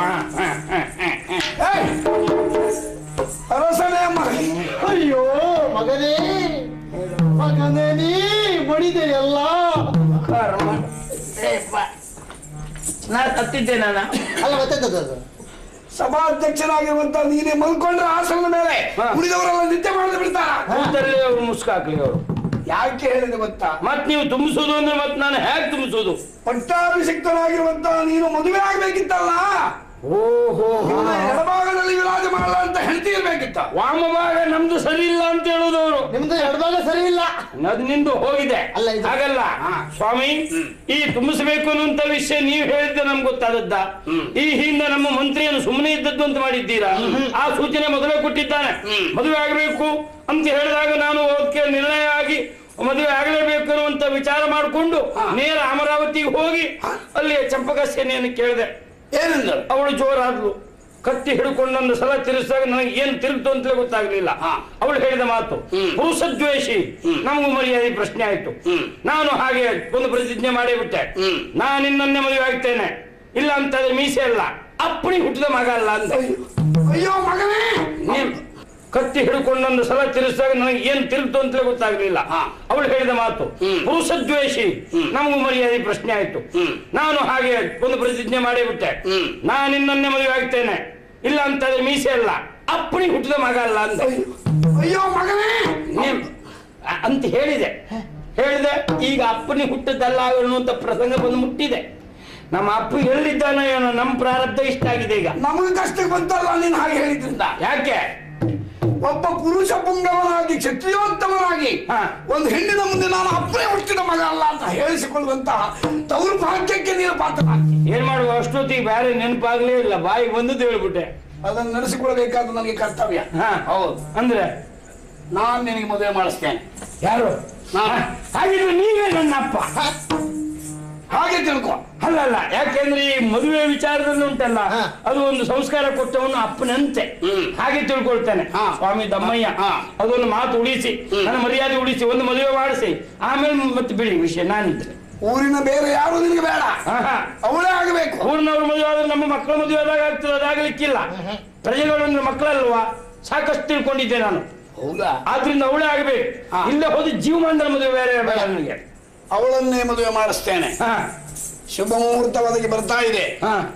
ಅರಸನೇ ಮಗ. ಅಯ್ಯೋ ಮಗನೇ, ನೀ ಬಡಿದೆ ಎಲ್ಲ ಕರ್ಮ. ನಾ ತತ್ತಿದ್ದೆ. ನಾನು ಅಲ್ಲ ಮತ್ತೆ ಸಭಾಧ್ಯಕ್ಷನಾಗಿರುವಂತ ನೀನೇ ಮಲ್ಕೊಂಡ್ರೆ ಆಸನದ ಮೇಲೆ ಉಳಿದವರೆಲ್ಲ ನಿದ್ದೆ ಮಾಡದೆ ಬಿಡ್ತಾರ. ಕೂತಲ್ಲೇ ಅವ್ರು ಮುಸ್ಕಾಕ್ಲಿ ಅವರು. ಯಾಕೆ ಹೇಳಿದೆ ಗೊತ್ತಾ? ಮತ್ ನೀವು ತುಂಬಿಸೋದು ಅಂದ್ರೆ ಮತ್ ನಾನು ಹೇಗೆ ತುಂಬಿಸೋದು? ಪಟ್ಟಾಭಿಷಿಕ್ತನಾಗಿರುವಂತ ನೀನು ಮದುವೆ ಆಗ್ಬೇಕಿತ್ತಲ್ಲ. ಓಹೋ, ಎಡಭಾಗದಲ್ಲಿ ವಿರಾಜಮಾನ ಅಂತ ಹೆಂಡತಿ ಇರ್ಬೇಕಿತ್ತ. ವಾಮಭಾಗ ನಮ್ದು ಸರಿ ಇಲ್ಲ ಅಂತ ಹೇಳುದವರು. ನಿಮ್ದು ಎಡಭಾಗ ಸರಿ ಇಲ್ಲ, ಅದು ನಿಂದು ಹೋಗಿದೆ. ಅಲ್ಲ ಇದು. ಹಾಗಲ್ಲ ಸ್ವಾಮಿ, ಈ ತುಂಬಿಸಬೇಕು ಅನ್ನುವಂತ ವಿಷಯ ನೀವು ಹೇಳಿದ್ದೆ ನಮ್ಗೆ ಗೊತ್ತಾದದ್ದ. ಈ ಹಿಂದೆ ನಮ್ಮ ಮಂತ್ರಿಯನ್ನು ಸುಮ್ಮನೆ ಇದ್ದದ್ದು ಅಂತ ಮಾಡಿದ್ದೀರಾ? ಆ ಸೂಚನೆ ಮೊದಲೇ ಕೊಟ್ಟಿದ್ದಾನೆ. ಮದುವೆ ಆಗಬೇಕು ಅಂತ ಹೇಳಿದಾಗ ನಾನು ಅದಕ್ಕೆ ನಿರ್ಣಯ ಆಗಿ ಮದುವೆ ಆಗಲೇಬೇಕು ಅನ್ನುವಂತ ವಿಚಾರ ಮಾಡಿಕೊಂಡು ನೇರ ಅಮರಾವತಿಗೆ ಹೋಗಿ ಅಲ್ಲಿ ಚಂಪಕ ಸೇನೆಯನ್ನು ಕೇಳಿದೆ. ಏನಂದ್ರು? ಅವಳು ಜೋರಾದ್ಲು. ಕತ್ತಿ ಹಿಡ್ಕೊಂಡೊಂದು ಸಲ ತಿರುಗಿಸಿದಾಗ ನನಗೆ ಏನ್ ತಿರುಗ್ತು ಅಂತಲೇ ಗೊತ್ತಾಗ್ಲಿಲ್ಲ. ಅವಳು ಹೇಳಿದ ಮಾತು ಪುರುಷದ್ವೇಷಿ, ನಮಗೂ ಮರ್ಯಾದೆ ಪ್ರಶ್ನೆ ಆಯ್ತು. ನಾನು ಹಾಗೆ ಒಂದು ಪ್ರತಿಜ್ಞೆ ಮಾಡೇ ಬಿಟ್ಟೆ, ನಾನು ಇನ್ನೊಂದೇ ಮದುವೆ ಆಗ್ತೇನೆ, ಇಲ್ಲ ಅಂತಂದ್ರೆ ಮೀಸೆ ಅಲ್ಲ, ಅಪ್ಪಣಿ ಹುಟ್ಟಿದ ಮಗ ಅಲ್ಲ ಅಂತ. ಅಯ್ಯೋ ಮಗನೇ, ಕತ್ತಿ ಹಿಡ್ಕೊಂಡೊಂದು ಸಲ ತಿರುಗಿಸಿದಾಗ ನನಗೆ ಏನ್ ತಿರುಗ್ತು ಅಂತಲೇ ಗೊತ್ತಾಗ್ಲಿಲ್ಲ. ಅವಳು ಹೇಳಿದ ಮಾತು ಪುರುಷದ್ವೇಷಿ, ನಮಗೂ ಮರ್ಯಾದೆ ಪ್ರಶ್ನೆ ಆಯ್ತು. ನಾನು ಹಾಗೆ ಒಂದು ಪ್ರತಿಜ್ಞೆ ಮಾಡೇ ಬಿಟ್ಟೆ, ನಾನು ಇನ್ನೊಂದೇ ಮದುವೆ ಆಗ್ತೇನೆ, ಇಲ್ಲ ಅಂತಂದ್ರೆ ಮೀಸೆ ಅಲ್ಲ, ಅಪ್ಪಣಿ ಹುಟ್ಟಿದ ಮಗ ಅಲ್ಲ ಅಂತ. ಅಯ್ಯೋ ಮಗನೇ ಅಂತ ಹೇಳಿದೆ. ಈಗ ಅಪ್ಪನಿ ಹುಟ್ಟದಲ್ಲ ಅನ್ನುವಂತ ಪ್ರಸಂಗ ಬಂದು ಮುಟ್ಟಿದೆ. ನಮ್ಮ ಅಪ್ಪ ಹೇಳಿದ್ದಾನ ಏನೋ, ನಮ್ಮ ಪ್ರಾರಬ್ಧ ಇಷ್ಟ ಆಗಿದೆ. ಈಗ ನಮಗೆ ಕಷ್ಟಕ್ಕೆ ಬಂತಲ್ಲ ನೀನು ಹಾಗೆ ಹೇಳಿದ್ರಿಂದ. ಯಾಕೆ? ಒಬ್ಬ ಪುರುಷ ಪುಂಗವನಾಗಿ ಕ್ಷತ್ರಿಯೋತ್ತಮನಾಗಿ ಒಂದು ಹೆಣ್ಣಿನ ಮುಂದೆ ನಾನು ಅಪ್ಪನೇ ಹುಟ್ಟಿದ ಮಗ ಅಲ್ಲ ಅಂತ ಹೇಳಿಸಿಕೊಳ್ಳುವಂತಹ ದೌರ್ಭಾಗ್ಯಕ್ಕೆ ನೀನು ಪಾತ್ರ. ಏನ್ ಮಾಡುವ, ಅಷ್ಟೊತ್ತಿಗೆ ಬೇರೆ ನೆನಪಾಗ್ಲೇ ಇಲ್ಲ, ಬಾಯಿಗೆ ಬಂದದ್ದು ಹೇಳ್ಬಿಟ್ಟೆ. ಅದನ್ನು ನಡೆಸಿಕೊಳ್ಬೇಕಾದ ನನಗೆ ಕರ್ತವ್ಯ. ಹೌದು. ಅಂದ್ರೆ ನಾನು ನಿನಗೆ ಮದುವೆ ಮಾಡಿಸ್ತೇನೆ. ಯಾರು? ಹಾಗಿದ್ರೆ ನೀವೇ ನನ್ನ ಅಪ್ಪ ಹಾಗೆ ತಿಳ್ಕೊ. ಅಲ್ಲಲ್ಲ, ಯಾಕೆಂದ್ರೆ ಈ ಮದುವೆ ವಿಚಾರದಲ್ಲಿ ಉಂಟಲ್ಲ, ಅದು ಒಂದು ಸಂಸ್ಕಾರ ಕೊಟ್ಟವನು ಅಪ್ಪನಂತೆ ಹಾಗೆ ತಿಳ್ಕೊಳ್ತಾನೆ. ಸ್ವಾಮಿ ದಮ್ಮಯ್ಯ ಅದೊಂದು ಮಾತು ಉಳಿಸಿ, ನನ್ನ ಮರ್ಯಾದೆ ಉಳಿಸಿ, ಒಂದು ಮದುವೆ ಮಾಡಿಸಿ, ಆಮೇಲೆ ಮತ್ತೆ ಬಿಡಿ ವಿಷಯ. ನಾನಿದ್ರೆ ಊರಿನ ಬೇರೆ ಯಾರು ನಿನಗೆ ಬೇಡ, ಅವಳೇ ಆಗಬೇಕು. ಊರಿನವ್ರ ಮದುವೆ ಆದ್ರೆ ನಮ್ಮ ಮಕ್ಕಳ ಮದುವೆ ಆದಾಗ ಆಗ್ತದೆ, ಅದಾಗಲಿಕ್ಕಿಲ್ಲ. ಪ್ರಜೆಗಳು ಅಂದ್ರೆ ಮಕ್ಕಳಲ್ವಾ, ಸಾಕಷ್ಟು ತಿಳ್ಕೊಂಡಿದ್ದೆ ನಾನು. ಹೌದಾ? ಆದ್ರಿಂದ ಅವಳೇ ಆಗ್ಬೇಕು. ಇಲ್ಲ ಹೋದ್ರೆ ಜೀವಮಾನದ ಮದುವೆ ಬೇರೆ ಬೇಡ ನನಗೆ. ಅವಳನ್ನೇ ಮದುವೆ ಮಾಡಿಸ್ತೇನೆ. ಶುಭ ಮುಹೂರ್ತ ಒದಗಿ ಬರ್ತಾ ಇದೆ.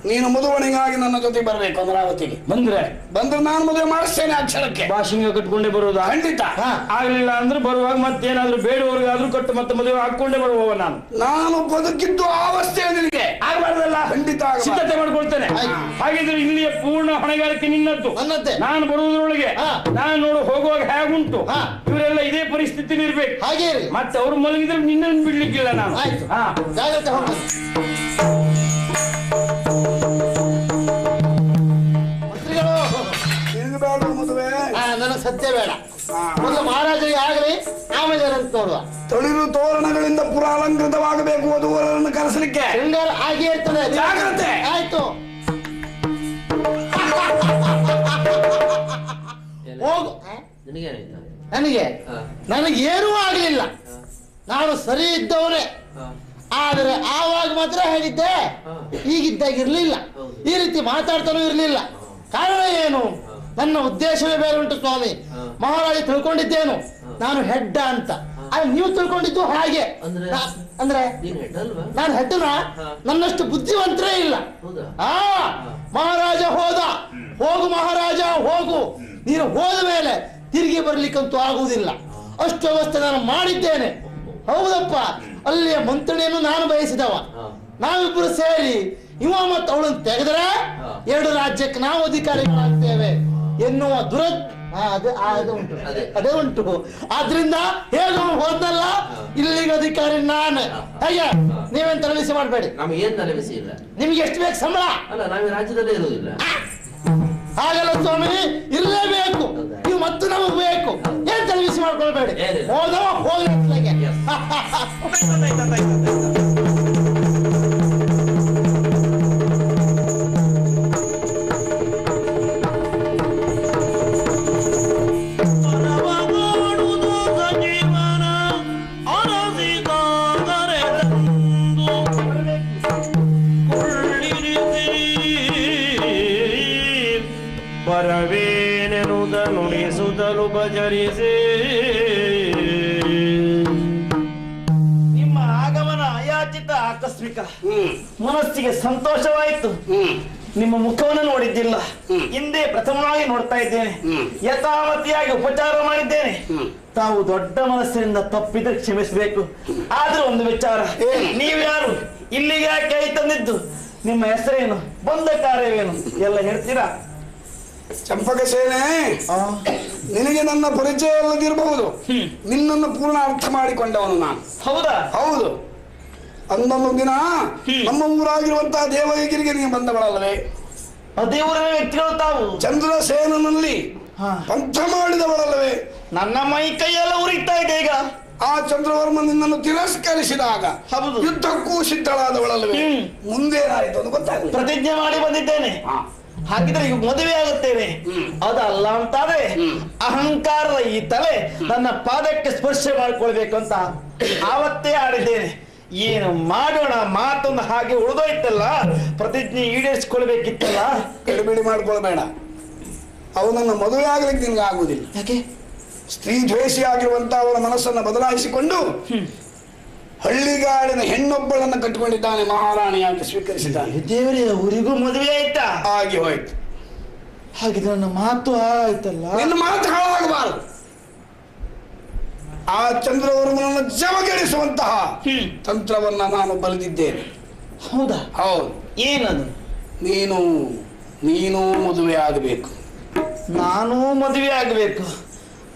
ನೀನು ಮದುವಣಿಗಾಗಿ ನನ್ನ ಜೊತೆ ಬರಬೇಕು ಅಮರಾವತಿಗೆ. ಬಂದ್ರೆ ನಾನು ಮದುವೆ ಮಾಡಿಸ್ತೇನೆ ಅಕ್ಷರಕ್ಕೆ. ಭಾಷಿಂಗ ಕಟ್ಕೊಂಡೇ ಬರುವುದು? ಖಂಡಿತ. ಆಗ್ಲಿಲ್ಲ ಅಂದ್ರೆ ಬರುವಾಗ ಮತ್ತೇನಾದ್ರೂ ಬೇಡವರ್ಗಾದ್ರೂ ಕಟ್ಟು ಮತ್ತೆ ಮದುವೆ ಹಾಕೊಂಡೇ ಬರುವವ ನಾನು ಬದುಕಿದ್ದು ಆ ಅವಸ್ಥೆ ನಿನಗೆ ಆಗ್ಬಾರ್ದಲ್ಲ. ಖಂಡಿತ ಸಿದ್ಧತೆ ಮಾಡ್ಕೊಳ್ತೇನೆ. ಹಾಗಿದ್ರೆ ಇಲ್ಲಿಯ ಪೂರ್ಣ ಹೊಣೆಗಾರಿಕೆ ನಿನ್ನದ್ದು. ನಾನು ಬರುವುದರೊಳಗೆ ನಾನು ನೋಡು ಹೋಗುವಾಗ ಹೇಗುಂಟು, ಇವರೆಲ್ಲ ಇದೇ ಪರಿಸ್ಥಿತಿ ಇರ್ಬೇಕು. ಹಾಗೆ ಮತ್ತೆ ಅವ್ರು ಮಲಗಿದ್ರೆ ನಿನ್ನನ್ನು ಬಿಡ್ಲಿಕ್ಕಿಲ್ಲ ನಾನು. ಜಾಗ್ರತೆ ಹೋಗಿ. ಮಂತ್ರಿಗಳು ಮದುವೆ ನನಗೆ ಸತ್ಯ ಬೇಡ. ಮೊದಲು ಮಹಾರಾಜರಿಗೆ ಆಗಲಿ, ಆಮೇಲೆ ಅಂತ ನೋಡುವ. ತೊಳಿರು ತೋರಣಗಳಿಂದ ಪುರಾಲಂಕೃತವಾಗಬೇಕು ವಧುವರನ್ನು ಕರೆಸಲಿಕ್ಕೆ. ಶೃಂಗಾರ ಹಾಗೆ ಇರ್ತದೆ. ಜಾಗ್ರತೆ. ಆಯ್ತು, ಹೋಗು. ನನಗೇನೂ ಆಗಲಿಲ್ಲ, ನಾನು ಸರಿ ಇದ್ದವನೇ. ಆದರೆ ಆವಾಗ ಮಾತ್ರ ಹೇಳಿದ್ದೆ, ಈಗಿದ್ದಾಗ ಇರ್ಲಿಲ್ಲ, ಈ ರೀತಿ ಮಾತಾಡ್ತಾನೂ ಇರ್ಲಿಲ್ಲ. ಕಾರಣ ಏನು? ನನ್ನ ಉದ್ದೇಶವೇ ಬೇರೆ ಉಂಟು ಸ್ವಾಮಿ. ಮಹಾರಾಜ ತಿಳ್ಕೊಂಡಿದ್ದೇನು ನಾನು ಹೆಡ್ಡ ಅಂತ, ಆದ್ರೆ ನೀವು ತಿಳ್ಕೊಂಡಿದ್ದು ಹಾಗೆ. ಅಂದ್ರೆ ನಾನು ಹೆಡ್ಡನ? ನನ್ನಷ್ಟು ಬುದ್ಧಿವಂತರೇ ಇಲ್ಲ. ಮಹಾರಾಜ ಹೋದ, ಹೋಗು ಮಹಾರಾಜ ಹೋಗು. ನೀನು ಹೋದ ಮೇಲೆ ತಿರುಗಿ ಬರ್ಲಿಕ್ಕಂತೂ ಆಗುವುದಿಲ್ಲ. ಅಷ್ಟು ವ್ಯವಸ್ಥೆ ನಾನು ಮಾಡಿದ್ದೇನೆ. ಹೌದಪ್ಪ, ಅಲ್ಲಿಯ ಮಂತ್ರಿಯನ್ನು ನಾನು ಬಯಸಿದವ. ನಾವಿಬ್ಬರು ಸೇರಿ ಇವ ಮತ್ತು ಅವಳನ್ನು ತೆಗೆದರೆ 2 ರಾಜ್ಯಕ್ಕೆ ನಾವು ಅಧಿಕಾರಿಗಳಾಗ್ತೇವೆ ಎನ್ನುವ ಅದೇ ಉಂಟು. ಆದ್ರಿಂದ ಹೇಗೆ ಹೋದಲ್ಲ, ಇಲ್ಲಿಗೆ ಅಧಿಕಾರಿ ನಾನು. ಹೇಗೆ ನೀವೇನ್ ತಲೆಬಿಸಿ ಮಾಡಬೇಡಿ. ನಮಗೇನ್ ತಲೆಬಿಸಿ ಇಲ್ಲ. ನಿಮ್ಗೆ ಎಷ್ಟು ಬೇಕು ಸಂಬಳ? ಅಲ್ಲ, ನಾವು ರಾಜ್ಯದಲ್ಲೇ ಇರುವುದಿಲ್ಲ. ಹಾಗಲ್ಲ ಸ್ವಾಮಿ, ಇರಲೇಬೇಕು. ನೀವು ಮತ್ತು ನಮಗ್ ಬೇಕು. ಏನ್ ತಲೆಬಿಸಿ ಮಾಡ್ಕೊಳ್ಬೇಡಿ. ಹೋದವ ಹೋಗಿ. ಬರವೇನೆನುದ ನುಡಿಸುತ್ತಲು ಬಜರಿಸಿ ನಿಮ್ಮ ಆಗಮನ ಅಯಾಚಿತ ಆಕಸ್ಮಿಕ ಮುನಿಸ್ಲಿಕ್ಕ ಮನಸ್ಸಿಗೆ ಸಂತೋಷವಾಯಿತು. ನಿಮ್ಮ ಮುಖವನ್ನು ನೋಡಿದ್ದಿಲ್ಲ, ಹಿಂದೆ ಪ್ರಥಮವಾಗಿ ನೋಡ್ತಾ ಇದ್ದೇನೆ. ಯಥಾಮತಿಯಾಗಿ ಉಪಚಾರ ಮಾಡಿದ್ದೇನೆ. ತಾವು ದೊಡ್ಡ ಮನಸ್ಸಿನಿಂದ ತಪ್ಪಿದ್ರೆ ಕ್ಷಮಿಸಬೇಕು. ಆದ್ರೂ ಒಂದು ವಿಚಾರ, ನೀವ್ಯಾರು, ಇಲ್ಲಿಗೆ ಯಾಕೆ ಕೈ ತಂದಿದ್ದು, ನಿಮ್ಮ ಹೆಸರೇನು, ಬಂದ ಕಾರ್ಯವೇನು ಎಲ್ಲ ಹೇಳ್ತೀರಾ? ಚಂಪಕ ಸೇನೆ, ನಿನಗೆ ನನ್ನ ಪರಿಚಯ ಇಲ್ಲದಿರಬಹುದು, ನಿನ್ನನ್ನು ಪೂರ್ಣ ಅರ್ಥ ಮಾಡಿಕೊಂಡವನು ನಾನು. ಹೌದಾ? ಹೌದು. ಅಂದೊಂದು ದಿನ ನಮ್ಮ ಊರಾಗಿರುವಂತಹ ದೇವಗಿರಿಗೆ ನೀವು ಬಂದವಳಲ್ಲವೇ? ಅದೇ ಊರಿನ ವ್ಯಕ್ತಿಗಳು ತಾವು. ಚಂದ್ರಸೇನಲ್ಲಿ ಪಂಥ ಮಾಡಿದವಳಲ್ಲವೇ? ನನ್ನ ಮೈ ಕೈಯೆಲ್ಲ ಉರಿತಾ ಇದೆ ಈಗ. ಆ ಚಂದ್ರವರ್ಮ ನಿನ್ನನ್ನು ತಿರಸ್ಕರಿಸಿದಾಗ ಯುದ್ಧಕ್ಕೂ ಸಿದ್ಧಳಾದವಳಲ್ಲವೇ? ಮುಂದೇನಾಯಿತು ಅಂತ ಗೊತ್ತಾಗಲಿ. ಪ್ರತಿಜ್ಞೆ ಮಾಡಿ ಬಂದಿದ್ದೇನೆ. ಹಾಗಿದ್ರೆ ಈಗ ಮದುವೆ ಆಗುತ್ತೇವೆ. ಅದಲ್ಲ ಅಂತಾದ್ರೆ ಅಹಂಕಾರದ ಈ ತಲೆ ನನ್ನ ಪಾದಕ್ಕೆ ಸ್ಪರ್ಶ ಮಾಡ್ಕೊಳ್ಬೇಕು ಅಂತ ಆವತ್ತೇ ಆಡಿದ್ದೇನೆ. ಏನು ಮಾಡೋಣ, ಮಾತೊಂದು ಹಾಗೆ ಉಳಿದೋಯ್ತಲ್ಲ, ಪ್ರತಿಜ್ಞೆ ಈಡೇರಿಸಿಕೊಳ್ಬೇಕಿತ್ತಲ್ಲ. ಗಡಿಬಿಡಿ ಮಾಡ್ಕೊಳ್ಬೇಡ. ಅವನನ್ನ ಮದುವೆ ಆಗ್ಲಿಕ್ಕೆ ನಿನ್ಗೆ ಆಗುದಿಲ್ಲ. ಯಾಕೆ? ಸ್ತ್ರೀ ದ್ವೇಷಿ ಆಗಿರುವಂತ ಅವನ ಮನಸ್ಸನ್ನು ಬದಲಾಯಿಸಿಕೊಂಡು ಹಳ್ಳಿಗಾಡಿನ ಹೆಣ್ಣೊಬ್ಬಳನ್ನು ಕಟ್ಟಿಕೊಂಡಿದ್ದಾನೆ, ಮಹಾರಾಣಿಯಾಗಿ ಸ್ವೀಕರಿಸಿದ್ದಾನೆ. ದೇವರೇ, ಊರಿಗೂ ಮದುವೆ ಆಯ್ತಾ? ಆಗಿ ಹೋಯ್ತು. ಹಾಗಿದ್ರೆ ನನ್ನ ಮಾತು ಆಯ್ತಲ್ಲ. ನಿನ್ನ ಮಾತು ಹಾಳಾಗಬಾರದು. ಆ ಚಂದ್ರವರ್ಮನನ್ನು ಜವಗೆಡಿಸುವಂತಹ ತಂತ್ರವನ್ನ ನಾನು ಬರೆದಿದ್ದೇನೆ. ಹೌದಾ? ಹೌದು. ಏನದು? ನೀನು ಮದುವೆ ಆಗಬೇಕು. ನಾನು ಮದುವೆ ಆಗಬೇಕು.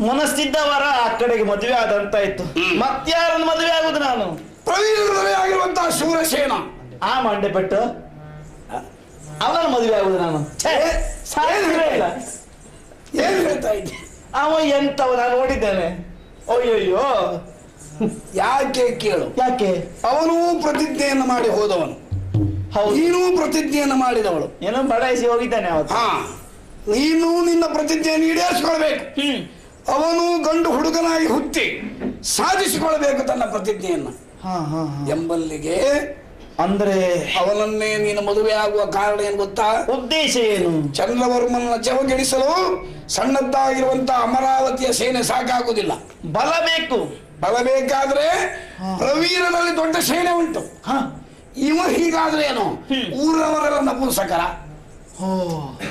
ಮನಸ್ಸಿದ್ದವರ ಆ ಕಡೆಗೆ ಮದುವೆ ಆದಂತಾಯ್ತು. ಮತ್ಯಾರನ್ನು ಮದುವೆ ಆಗುದು ನಾನು? ಪ್ರವೀಣರೇ ಆಗಿರುವಂತಹ ಶೂರಸೇನ. ಆ ಮಂಡೆ ಪಟ್ಟು ಅವನ ಮದುವೆ ಆಗುದು ನಾನು? ಏನ್ ಹೇಳ್ತಾ ಇದ್ದೆ? ಅವ ಎಂತವ ನಾನು ನೋಡಿದ್ದೇನೆ. ಅಯ್ಯಯ್ಯೋ, ಯಾಕೆ ಕೇಳು. ಯಾಕೆ? ಅವನು ಪ್ರತಿಜ್ಞೆಯನ್ನು ಮಾಡಿ ಹೋದವನು, ನೀನು ಪ್ರತಿಜ್ಞೆಯನ್ನು ಮಾಡಿದವಳು. ಏನೋ ಬಡಾಯಿಸಿ ಹೋಗಿದ್ದಾನೆ ಅವತ್ತು. ನೀನು ನಿನ್ನ ಪ್ರತಿಜ್ಞೆಯನ್ನು ಈಡೇರಿಸಿಕೊಳ್ಬೇಕು. ಅವನು ಗಂಡು ಹುಡುಗನಾಗಿ ಹುಟ್ಟಿ ಸಾಧಿಸಿಕೊಳ್ಬೇಕು ತನ್ನ ಪ್ರತಿಜ್ಞೆಯನ್ನು ಎಂಬಲ್ಲಿಗೆ. ಅಂದ್ರೆ ಅವನನ್ನೇ ನೀನು ಮದುವೆ ಆಗುವ ಕಾರಣ ಏನು ಗೊತ್ತಾ? ಉದ್ದೇಶ ಏನು? ಚಂದ್ರವರ್ಮನ ಜವಗೆಡಿಸಲು ಸಣ್ಣದ್ದಾಗಿರುವಂತಹ ಅಮರಾವತಿಯ ಸೇನೆ ಸಾಕಾಗುವುದಿಲ್ಲ, ಬಲ ಬೇಕು. ಬಲ ಬೇಕಾದ್ರೆ ಪ್ರವೀರನಲ್ಲಿ ದೊಡ್ಡ ಸೇನೆ ಉಂಟು. ಇವ ಹೀಗಾದ್ರೆ ಏನು, ಊರವರೆಲ್ಲ ನಪುಂಸಕರ,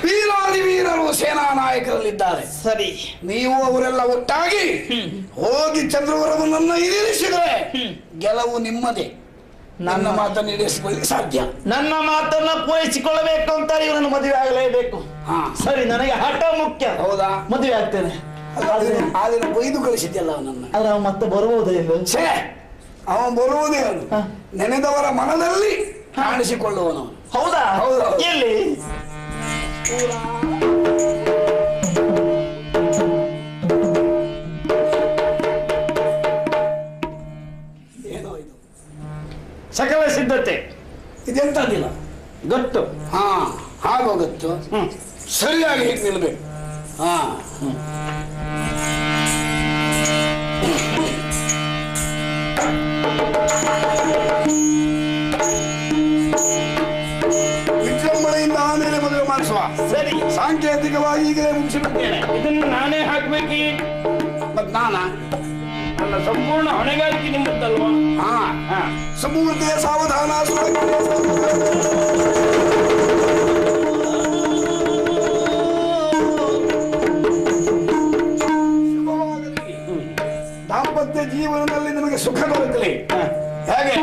ವೀರಾದಿ ವೀರರು ಸೇನಾ ನಾಯಕರಲ್ಲಿದ್ದಾರೆ. ಸರಿ, ನೀವು ಅವರೆಲ್ಲ ಒಟ್ಟಾಗಿ ಹೋಗಿ ಚಂದ್ರವರ್ಮನನ್ನ ಇರಿಸಿದ್ರೆ ಗೆಲುವು ನಿಮ್ಮದೇ. ನನ್ನ ಮಾತನ್ನು ಈಡೇರಿಸಿಕೊಳ್ಳಿ ಸಾಧ್ಯ. ನನ್ನ ಮಾತನ್ನ ಪೂರೈಸಿಕೊಳ್ಳಬೇಕು ಅಂತ ಇವನನ್ನು ಮದುವೆ ಆಗಲೇಬೇಕು. ಸರಿ, ನನಗೆ ಹಠ ಮುಖ್ಯ. ಹೌದಾ? ಮದುವೆ ಆಗ್ತೇನೆ. ಆದ್ರೆ ಬೈದು ಕಳಿಸಿದ್ಯಲ್ಲ ಅವನನ್ನ. ಆದ್ರೆ ಅವ ಮತ್ತೆ ಬರುವುದೇ ಇಲ್ಲ. ಅವ ಬರುವುದೇ ಅವನು ನೆನೆದವರ ಮನದಲ್ಲಿ ಕಾಣಿಸಿಕೊಳ್ಳುವನು. ಹೌದಾ? ಹೌದಾ? ಎಲ್ಲಿ? ಏನೋ ಇದು ಸಕಲ ಸಿದ್ಧತೆ ಇದೆಂತದಿಲ್ಲ. ಗೊತ್ತು. ಹಾಗೋಗತ್ತು. ಸರಿಯಾಗಿ ಹೀಗೆ ನಿಲ್ಬೇಕು. ವಿಜೃಂಭಣೆಯಿಂದ ಆಮೇಲೆ ಮದುವೆ ಮಾಡಿಸುವ. ಸರಿ, ಸಾಂಕೇತಿಕವಾಗಿ ಈಗಲೇ ಮುಗಿಸಿಬಿಡ್ತೇನೆ. ಇದನ್ನು ನಾನೇ ಹಾಕ್ಬೇಕಿ? ಮತ್ ನಾನಾ? ನನ್ನ ಸಂಪೂರ್ಣ ಹೊಣೆಗಾರಿಕೆ ನಿಮ್ಮದಲ್ವಾ? ಸಮೂರ್ತಿಯ ಸಾವಧಾನ. ದಾಂಪತ್ಯ ಜೀವನದಲ್ಲಿ ನಿಮಗೆ ಸುಖ ದೊರಕಲಿ. ಹೇಗೆ?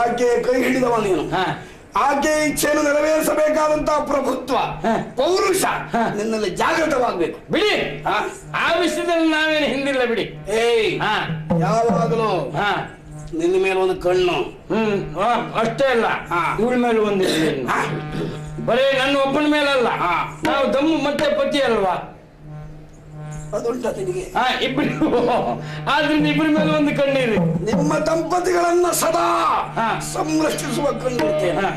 ಆಕೆ ಕೈ ಹಿಡಿದವ ನೀನು. ಆಕೆ ಇಚ್ಛೆಯನ್ನು ನೆರವೇರಿಸಬೇಕಾದಂತಹ ಪ್ರಭುತ್ವ, ಪೌರುಷ ನಿನ್ನಲ್ಲಿ ಜಾಗೃತವಾಗಬೇಕು. ಬಿಡಿ, ಆ ವಿಷಯದಲ್ಲಿ ನಾವೇನು ಹಿಂದಿಲ್ಲ ಬಿಡಿ. ಯಾವಾಗಲೂ ನಿನ್ನ ಮೇಲೆ ಒಂದು ಕಣ್ಣು. ಅಷ್ಟೇ ಅಲ್ಲ, ಇವಳ ಮೇಲೆ ಒಂದು, ಬರೀ ನನ್ನ ಒಬ್ಬನ ಮೇಲಲ್ಲ. ನಾವು ದಮ್ಮು ಮತ್ತೆ ಪತಿ ಅಲ್ವಾ? ಅದುಂಟ ನಿನಗೆ? ಇಬ್ಬರು, ಆದ್ರಿಂದ ಇಬ್ಬರ ಮೇಲೆ ಒಂದು ಕಣ್ಣಿರಿ. ನಿಮ್ಮ ದಂಪತಿಗಳನ್ನ ಸದಾ ಸಂರಕ್ಷಿಸುವ ಕಣ್ಣಿರ್ತೇನೆ.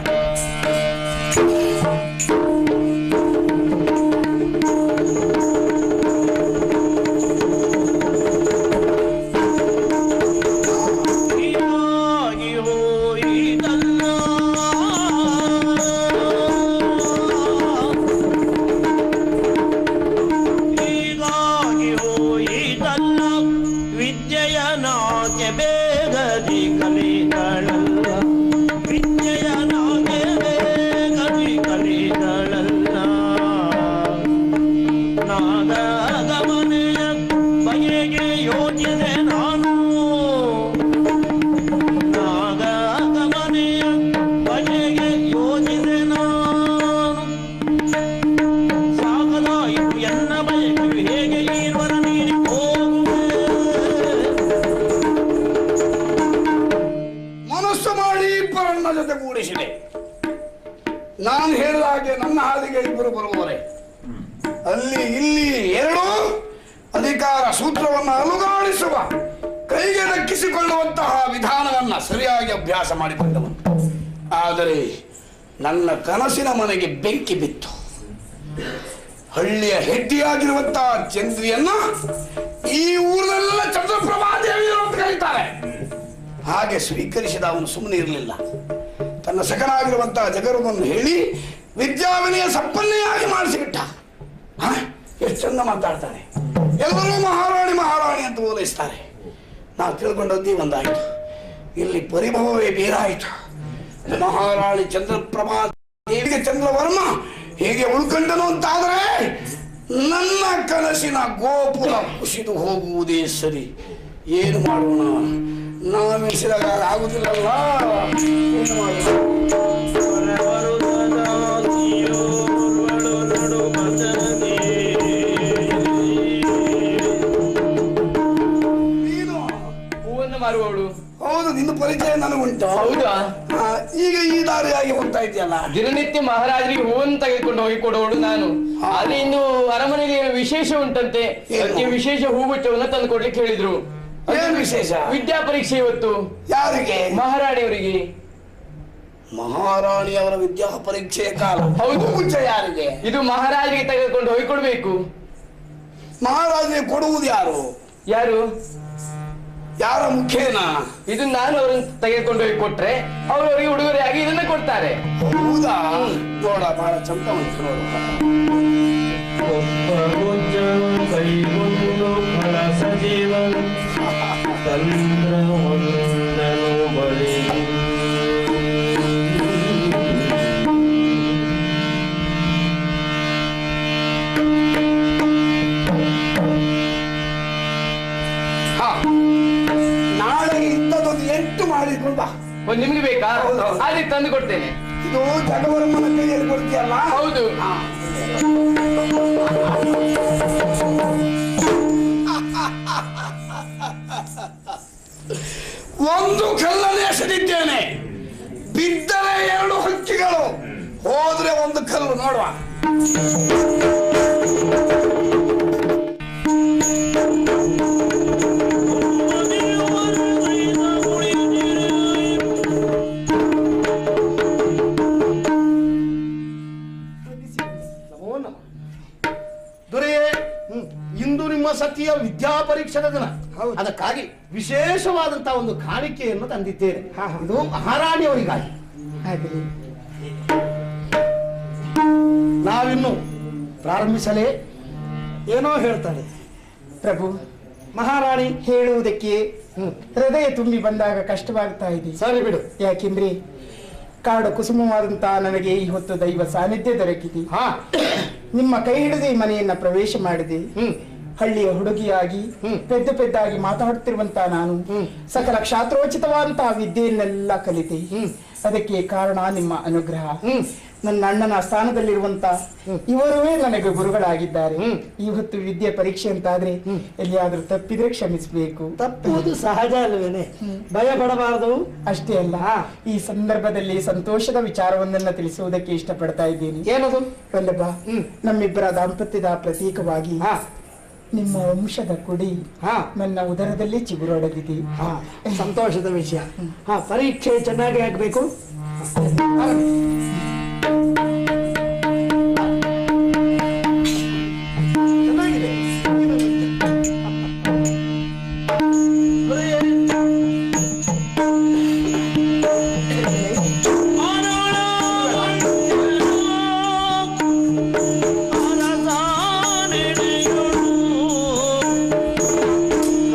ನಾಗೆ ಬೇಗದಿ ಕಲಿಗಳಲ್ಲ ವಿದ್ಯೆಯ ನಾಗೆ ಬೇಗದಿ ಕಲಿಗಳಲ್ಲ ನಾಗಮನೆಯ ಬಗೆಗೆ ಯೋಚಿದೆ ನಾನು ನಾಗಮನೆಯ ಬಗೆಗೆ ಯೋಚಿದೆ ನಾನು ಸಾಗಲಾಯಿತು ಎನ್ನ ಬಯಕೆಯು ಹೇಗೆ ಈರ್ವರ ನೀಡಿ ಹೋಗುವೆ ಮನಸ್ಸು ಮಾಡಿ ಇಬ್ಬರನ್ನ ಜೊತೆಗೂಡಿಸಿದೆ. ನಾನು ಹೇಳಿದ ಹಾಗೆ ನನ್ನ ಹಾದಿಗೆ ಇಬ್ಬರು ಬರುವವರೇ, ಅಲ್ಲಿ ಇಲ್ಲಿ ಎರಡು ಅಧಿಕಾರ ಸೂತ್ರವನ್ನು ಅಲುಗಾಡಿಸುವ ಕೈಗೆ ದಕ್ಕಿಸಿಕೊಳ್ಳುವಂತಹ ವಿಧಾನವನ್ನ ಸರಿಯಾಗಿ ಅಭ್ಯಾಸ ಮಾಡಿಕೊಂಡವನು. ಆದರೆ ನನ್ನ ಕನಸಿನ ಮನೆಗೆ ಬೆಂಕಿ ಬಿತ್ತು. ಹಳ್ಳಿಯ ಹೆಡ್ಡಿಯಾಗಿರುವಂತಹ ಚಂದ್ರಿಯನ್ನ ಈ ಊರಲ್ಲೆಲ್ಲ ಚಂದ್ರಪ್ರಭಾದೇವಿ ಅಂತ ಕರೀತಾರೆ. ಹಾಗೆ ಸ್ವೀಕರಿಸಿದ ಅವನು ಸುಮ್ಮನೆ ಇರಲಿಲ್ಲ. ತನ್ನ ಸಖನಾಗಿರುವಂತಹ ಜಗರವನ್ನು ಹೇಳಿ ವಿದ್ಯಾವಿನಯ ಸಂಪನ್ನೆಯಾಗಿ ಮಾಡಿಸಿಬಿಟ್ಟ. ಎಷ್ಟು ಚಂದ ಮಾತಾಡ್ತಾನೆ. ಎಲ್ಲರೂ ಮಹಾರಾಣಿ ಮಹಾರಾಣಿ ಅಂತ ಓಲೈಸ್ತಾರೆ. ನಾವು ತಿಳ್ಕೊಂಡದ್ದೇ ಒಂದಾಯ್ತು, ಇಲ್ಲಿ ಪರಿಭವವೇ ಬೇರಾಯಿತು. ಮಹಾರಾಣಿ ಚಂದ್ರಪ್ರಭಾ ದೇವಿಗೆ ಚಂದ್ರವರ್ಮ ಹೇಗೆ ಉಳ್ಕೊಂಡನು ಅಂತಾದರೆ ನನ್ನ ಕನಸಿನ ಗೋಪುರ ಕುಸಿದು ಹೋಗುವುದೇ ಸರಿ. ಏನು ಮಾಡೋಣ, ನಾವೆನಿಸಿದಾಗ ಆಗುದಿಲ್ಲಲ್ಲ. ಏನು ಹೂವನ್ನು ಮಾರುವವಳು? ಹೌದು, ನಿನ್ನ ಪರಿಚಯ ನನಗುಂಟು. ಹೌದಾ? ಈಗ ಈ ದಾರಿಯಾಗಿ ಹೋಗ್ತಾ ಇದೆಯಲ್ಲ. ದಿನನಿತ್ಯ ಮಹಾರಾಜರಿಗೆ ಹೂವನ್ನು ತೆಗೆದುಕೊಂಡು ಹೋಗಿ ಕೊಡುವವಳು ನಾನು. ಅಲ್ಲಿ ಇನ್ನು ಅರಮನೆಯಲ್ಲಿ ಏನು ವಿಶೇಷ ಉಂಟಂತೆ, ಅದಕ್ಕೆ ವಿಶೇಷ ಹೂಗುಚ್ಛವನ್ನು ತಂದು ಕೊಡ್ಲಿಕ್ಕೆ ಹೇಳಿದ್ರು. ಏನು ವಿಶೇಷ? ವಿದ್ಯಾ ಪರೀಕ್ಷೆ ಇವತ್ತು. ಯಾರಿಗೆ? ಮಹಾರಾಣಿಯವರಿಗೆ. ಮಹಾರಾಣಿಯವರ ವಿದ್ಯಾ ಪರೀಕ್ಷೆಯ ಕಾಲ. ಹೌದು. ಮುಂಚೆ ಯಾರಿಗೆ? ಇದು ಮಹಾರಾಜರಿಗೆ ತೆಗೆದುಕೊಂಡು ಹೋಗಿ ಕೊಡ್ಬೇಕು. ಮಹಾರಾಜರಿಗೆ ಕೊಡುವುದು ಯಾರು? ಯಾರು? ಯಾರ ಮುಖೇನ? ಇದು ನಾನು ಅವರನ್ನು ತೆಗೆದುಕೊಂಡು ಹೋಗಿ ಕೊಟ್ರೆ ಅವರವರಿಗೆ ಉಡುಗೊರೆಯಾಗಿ ಇದನ್ನ ಕೊಡ್ತಾರೆ. ಹೌದಾ? ನೋಡ, ಬಹಳ ಚಂದ ಉಂಟು ನೋಡು. ಕೈಗೊಂಡು ಫಲ ಸಜೀವ ಚಂದ್ರವಂದನು ಬಳಿ ನಾಳೆ ಇಂಥದ್ದೊಂದು 8 ಮಾಡಿಕೊಂಡು ಬಾ. ಒಂದು ನಿಮ್ಗೆ ಬೇಕಾ? ಅದಕ್ಕೆ ತಂದು ಕೊಡ್ತೇನೆ. ಇದು ಜಗವರ್ಮನ ಕೈಯಲ್ಲಿ ಕೊಡ್ತೀಯಲ್ಲ? ಹೌದು. ಒಂದು ಕಲ್ಲನ್ನು ಎಸೆದಿದ್ದೇನೆ, ಬಿದ್ದರೆ 2 ಹಕ್ಕಿಗಳು, ಹೋದ್ರೆ ಒಂದು ಕಲ್ಲು. ನೋಡುವ. ದೊರೆಯೇ, ಇಂದು ನಿಮ್ಮ ಸತಿಯ ವಿದ್ಯಾ ಪರೀಕ್ಷೆದ ದಿನ. ಅದಕ್ಕಾಗಿ ವಿಶೇಷವಾದಂತಹ ಒಂದು ಕಾಣಿಕೆಯನ್ನು ತಂದಿದ್ದೇನೆ. ಇದು ಮಹಾರಾಣಿಯವರಿಗಾಗಿ. ನಾವಿನ್ನು ಪ್ರಾರಂಭಿಸಲೇ ಏನೋ ಹೇಳ್ತಾಳೆ ಪ್ರಭು. ಮಹಾರಾಣಿ ಹೇಳುವುದಕ್ಕೆ ಹೃದಯ ತುಂಬಿ ಬಂದಾಗ ಕಷ್ಟವಾಗ್ತಾ ಇದೆ. ಸರಿ ಬಿಡು. ಯಾಕೆಂದ್ರೆ ಕಾಡು ಕುಸುಮವಾದಂತಹ ನನಗೆ ಈ ಹೊತ್ತು ದೈವ ಸಾನ್ನಿಧ್ಯ ದೊರಕಿದೆ. ನಿಮ್ಮ ಕೈ ಹಿಡಿದು ಈ ಮನೆಯನ್ನ ಪ್ರವೇಶ ಮಾಡಿದೆ. ಹಳ್ಳಿಯ ಹುಡುಗಿಯಾಗಿ ಪೆದ್ದಾಗಿ ಮಾತಾಡುತ್ತಿರುವಂತಹ ನಾನು ಸಕಲ ಕ್ಷಾತ್ರೋಚಿತವಾದಂತಹ ವಿದ್ಯೆಯನ್ನೆಲ್ಲ ಕಲಿತೆ. ಅದಕ್ಕೆ ಕಾರಣ ನಿಮ್ಮ ಅನುಗ್ರಹ. ನನ್ನ ಅಣ್ಣನ ಸ್ಥಾನದಲ್ಲಿರುವಂತ ಇವರುವೇ ನನಗೆ ಗುರುಗಳಾಗಿದ್ದಾರೆ. ಇವತ್ತು ವಿದ್ಯೆ ಪರೀಕ್ಷೆ ಅಂತಾದ್ರೆ ಎಲ್ಲಿಯಾದ್ರೂ ತಪ್ಪಿದ್ರೆ ಕ್ಷಮಿಸಬೇಕು. ತಪ್ಪುವುದು ಸಹಜ ಅಲ್ವೇನೆ, ಭಯ ಪಡಬಾರದು. ಅಷ್ಟೇ ಅಲ್ಲ, ಈ ಸಂದರ್ಭದಲ್ಲಿ ಸಂತೋಷದ ವಿಚಾರವನ್ನೆಲ್ಲ ತಿಳಿಸುವುದಕ್ಕೆ ಇಷ್ಟಪಡ್ತಾ ಇದ್ದೀನಿ. ಏನದು? ವಲ್ಲಭ, ನಮ್ಮಿಬ್ಬರ ದಾಂಪತ್ಯದ ಪ್ರತೀಕವಾಗಿ ನಿಮ್ಮ ವಂಶದ ಕುಡಿ ನನ್ನ ಉದರದಲ್ಲಿ ಚಿಗುರೊಡೆದಿದೆ. ಸಂತೋಷದ ವಿಷಯ. ಪರೀಕ್ಷೆ ಚೆನ್ನಾಗಿ ಆಗ್ಬೇಕು.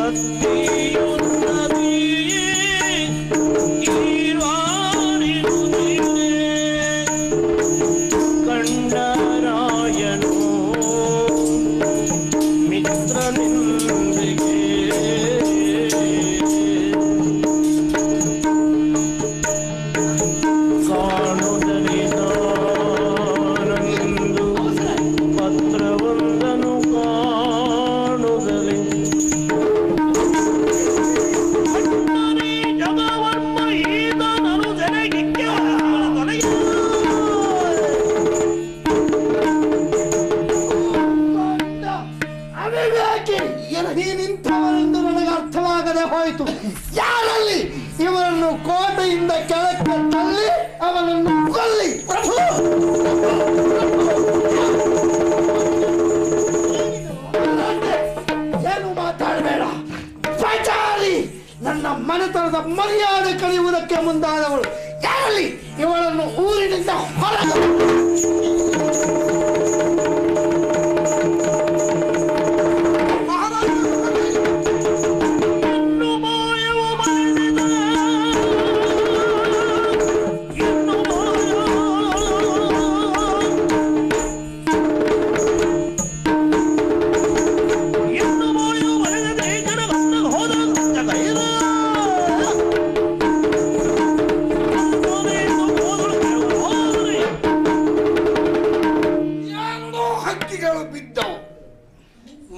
ಕತ್ತಿಯುತ್ತದಿ ಆಯ್ತು. ಯಾರಲ್ಲಿ ಇವರನ್ನು ಕೋಟೆಯಿಂದ ಕೆಳಕ್ಕೆ ತಳ್ಳಿ ಅವನನ್ನು ಕೊಲ್ಲಿ. ಪ್ರಭು ಏನು ಮಾತಾಡಬೇಡ. ಪಚಾರಿ ನನ್ನ ಮನೆತನದ ಮರ್ಯಾದೆ ಕಳೆಯುವುದಕ್ಕೆ ಮುಂದಾದವಳು ಯಾರಲ್ಲಿ ಇವಳನ್ನು ಊರಿನಿಂದ ಹೊರಗೆ. ಬಿದ್ದವು,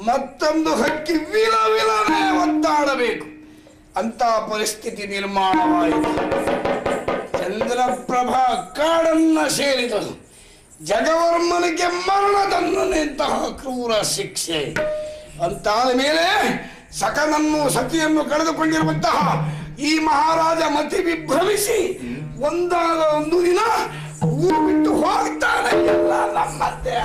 ಮತ್ತೊಂದು ಹಕ್ಕಿ ವಿಲ ವಿಲನೆ ಒದ್ದಾಡಬೇಕು ಅಂತ ಪರಿಸ್ಥಿತಿ ನಿರ್ಮಾಣವಾಯಿತು. ಚಂದ್ರಪ್ರಭಾ ಕಾಡನ್ನ ಸೇರಿದಳು. ಜಗವರ್ಮನಿಗೆ ಮರಣದಂಡನೆಂತಹ ಕ್ರೂರ ಶಿಕ್ಷೆ. ಅಂತಾದ ಮೇಲೆ ಸಕನನ್ನು ಸತಿಯನ್ನು ಕಳೆದುಕೊಂಡಿರುವಂತಹ ಈ ಮಹಾರಾಜ ಮತಿ ವಿಭ್ರಮಿಸಿ ಒಂದಾಗ ಒಂದು ದಿನ ಊರು ಬಿಟ್ಟು ಹೋಗ್ತಾನೆ. ಎಲ್ಲ ನಮ್ಮತ್ತೆ.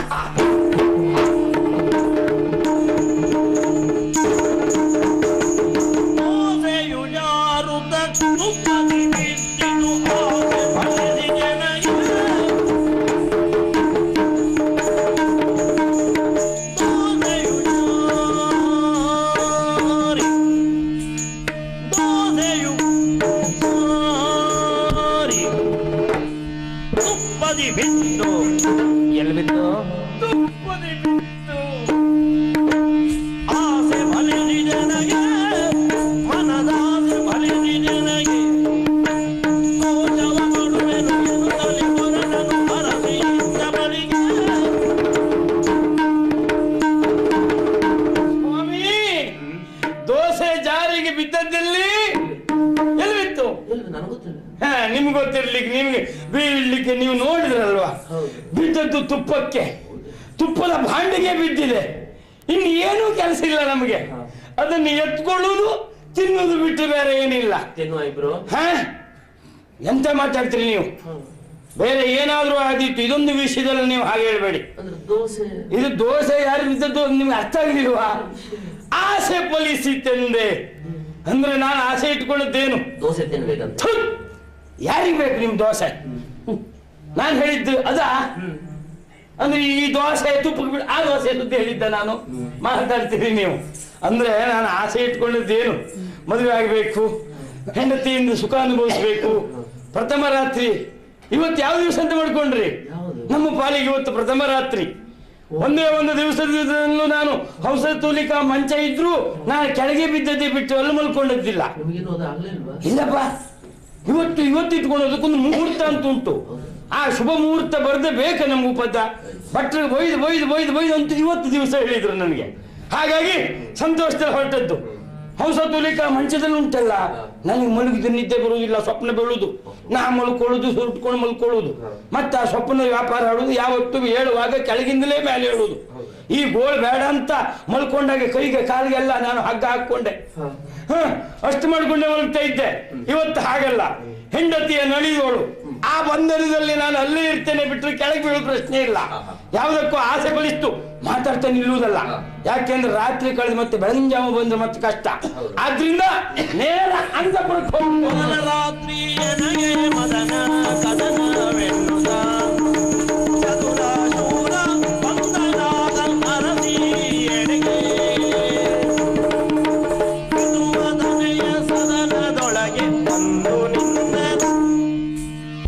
ಎಲ್ಲಿ ಬಿತ್ತು ತುಪ್ಪದಿ ಬಿತ್ತು ಆಸೆ ಬಲಿದಿ ಜನಗೆ ಮನದಾಸೆ ಬಲಿದಿ ಜನಗೆ ಕೋಚವ ಮಾಡುವೆನು ಎನ್ನುತ್ತಲೇ ಹೊರಟನು ಹರಸಿಯಿಂದ ಬಲಿಗೆ. ಸ್ವಾಮಿ, ದೋಸೆ ಜಾರಿಗೆ ಬಿದ್ದದ್ದಲ್ಲಿ ಎಲ್ಲಿ ಬಿತ್ತು? ನಿಮ್ಗೆ ಗೊತ್ತಿರ್ಲಿಕ್ಕೆ, ನಿಮ್ಗೆ ಬೀಳ್ಲಿಕ್ಕೆ ನೀವು ನೋಡಿದ್ರಲ್ವಾ? ಬಿದ್ದದ್ದು ತುಪ್ಪಕ್ಕೆ, ತುಪ್ಪದ ಭಾಂಡಿಗೆ ಬಿದ್ದಿದೆ. ಇನ್ನು ಏನೂ ಕೆಲಸ ಇಲ್ಲ ನಮಗೆ. ಅದನ್ನು ಎತ್ಕೊಳ್ಳುವುದು, ತಿನ್ನುವುದು ಬಿಟ್ಟು ಬೇರೆ ಏನಿಲ್ಲ. ಎಂತ ಮಾತಾಡ್ತೀರಿ ನೀವು? ಬೇರೆ ಏನಾದ್ರೂ ಆದಿತ್ತು, ಇದೊಂದು ವಿಷಯದಲ್ಲಿ ನೀವು ಹಾಗೆ ಹೇಳ್ಬೇಡಿ. ಇದು ದೋಸೆ ಯಾರು ಬಿದ್ದದ್ದು ನಿಮ್ಗೆ ಅರ್ಥ ಆಗಲಿಲ್ವಾ? ಆಸೆ ಫಲಿಸಿತೆಂದೆ ಅಂದ್ರೆ ನಾನು ಆಸೆ ಇಟ್ಕೊಳ್ಳೋದೇನು? ದೋಸೆ ತಿನ್ಬೇಕಂತ. ಯಾರಿಗ್ ಬೇಕು ನಿಮ್ ದೋಸೆ? ನಾನು ಹೇಳಿದ್ದು ಅದ ಅಂದ್ರೆ ಈ ದೋಸೆ ತುಪ್ಪಕ್ಕೆ ಬಿಟ್ಟು ಆ ದೋಸೆ ಸುದ್ದಿ ಹೇಳಿದ್ದ ನಾನು. ಮಾತಾಡ್ತೀರಿ ನೀವು. ಅಂದ್ರೆ ನಾನು ಆಸೆ ಇಟ್ಕೊಂಡಿದ್ದೇನು? ಮದುವೆ ಆಗ್ಬೇಕು, ಹೆಂಡತಿಯಿಂದ ಸುಖ ಅನುಭವಿಸ್ಬೇಕು. ಪ್ರಥಮ ರಾತ್ರಿ ಇವತ್ತು ಯಾವ ದಿವಸ ಅಂತ ಮಾಡ್ಕೊಂಡ್ರಿ? ನಮ್ಮ ಪಾಲಿಗೆ ಇವತ್ತು ಪ್ರಥಮ ರಾತ್ರಿ. ಒಂದೇ ಒಂದು ದಿವಸದಲ್ಲೂ ನಾನು ಹಂಸ ತೂಲಿಕ ಮಂಚ ಇದ್ರು ನಾನು ಕೆಳಗೆ ಬಿದ್ದದ್ದೇ ಬಿಟ್ಟು ಅಲ್ಲಿ ಮಲ್ಕೊಂಡದ್ದಿಲ್ಲ. ಇಲ್ಲಪ್ಪ, ಇವತ್ತು ಇಟ್ಕೊಳ್ಳೋದಕ್ಕೊಂದು ಮುಹೂರ್ತ ಅಂತ ಉಂಟು. ಆ ಶುಭ ಮುಹೂರ್ತ ಬರದೆ ಬೇಕು ನಮ್ಗೆ ಉಪದ. ಭಟ್ರಿಗೆ ಬೊಯ್ದು ಅಂತ ಇವತ್ತು ದಿವಸ ಹೇಳಿದ್ರು ನನಗೆ. ಹಾಗಾಗಿ ಸಂತೋಷದಲ್ಲಿ ಹೊರಟದ್ದು. ಹಂಸ ತೂಲಿಕ ಮಂಚದಲ್ಲಿ ಉಂಟಲ್ಲ, ನನಗೆ ಮಲಗಿದ ನಿದ್ದೆ ಬರುವುದಿಲ್ಲ, ಸ್ವಪ್ನ ಬೀಳುದು. ನಾ ಮಲ್ಕೊಳ್ಳೋದು, ಸುಟ್ಕೊಂಡು ಮಲ್ಕೊಳ್ಳೋದು, ಮತ್ತೆ ಆ ಸ್ವಪ್ನ ವ್ಯಾಪಾರ ಆಡೋದು. ಯಾವತ್ತು ಹೇಳುವಾಗ ಕೆಳಗಿಂದಲೇ ಮೇಲೆ ಹೇಳುದು. ಈ ಗೋಳು ಬೇಡ ಅಂತ ಮಲ್ಕೊಂಡಾಗ ಕೈಗೆ ಕಾಲಿಗೆಲ್ಲ ನಾನು ಹಗ್ಗ ಹಾಕೊಂಡೆ. ಅಷ್ಟು ಮಾಡ್ಕೊಂಡೆ ಮಲಗ್ತಾ ಇದ್ದೆ. ಇವತ್ತು ಹಾಗಲ್ಲ. ಹೆಂಡತಿಯ ನಳಿದೋಳು ಆ ಬಂಧನದಲ್ಲಿ ನಾನು ಅಲ್ಲೇ ಇರ್ತೇನೆ ಬಿಟ್ಟರೆ ಕೆಳಗೆ ಬೀಳೋ ಪ್ರಶ್ನೆ ಇಲ್ಲ. ಯಾವುದಕ್ಕೂ ಆಸೆ ಬಲಿಸ್ತು ಮಾತಾಡ್ತಾ ನಿಲ್ಲುವುದಲ್ಲ. ಯಾಕೆಂದ್ರೆ ರಾತ್ರಿ ಕಳೆದು ಮತ್ತೆ ಬೆಳಗಿನ ಜಾವ ಬಂದ್ರೆ ಮತ್ತೆ ಕಷ್ಟ. ಆದ್ರಿಂದ ನೇರ ಅಂತಪುರಕ್ಕೆ ಹೋಗಿ ರಾತ್ರಿ ಮದನ ಕದನವೆನ್ನುದ ಚತುರ ಶೂರ ಬಂಧನಾದ ಅರಸಿ ಎಡೆಗೆ ಮಿದುವದನೆಯ ಸದನದೊಳಗೆ ಬಂದು ನಿಂತ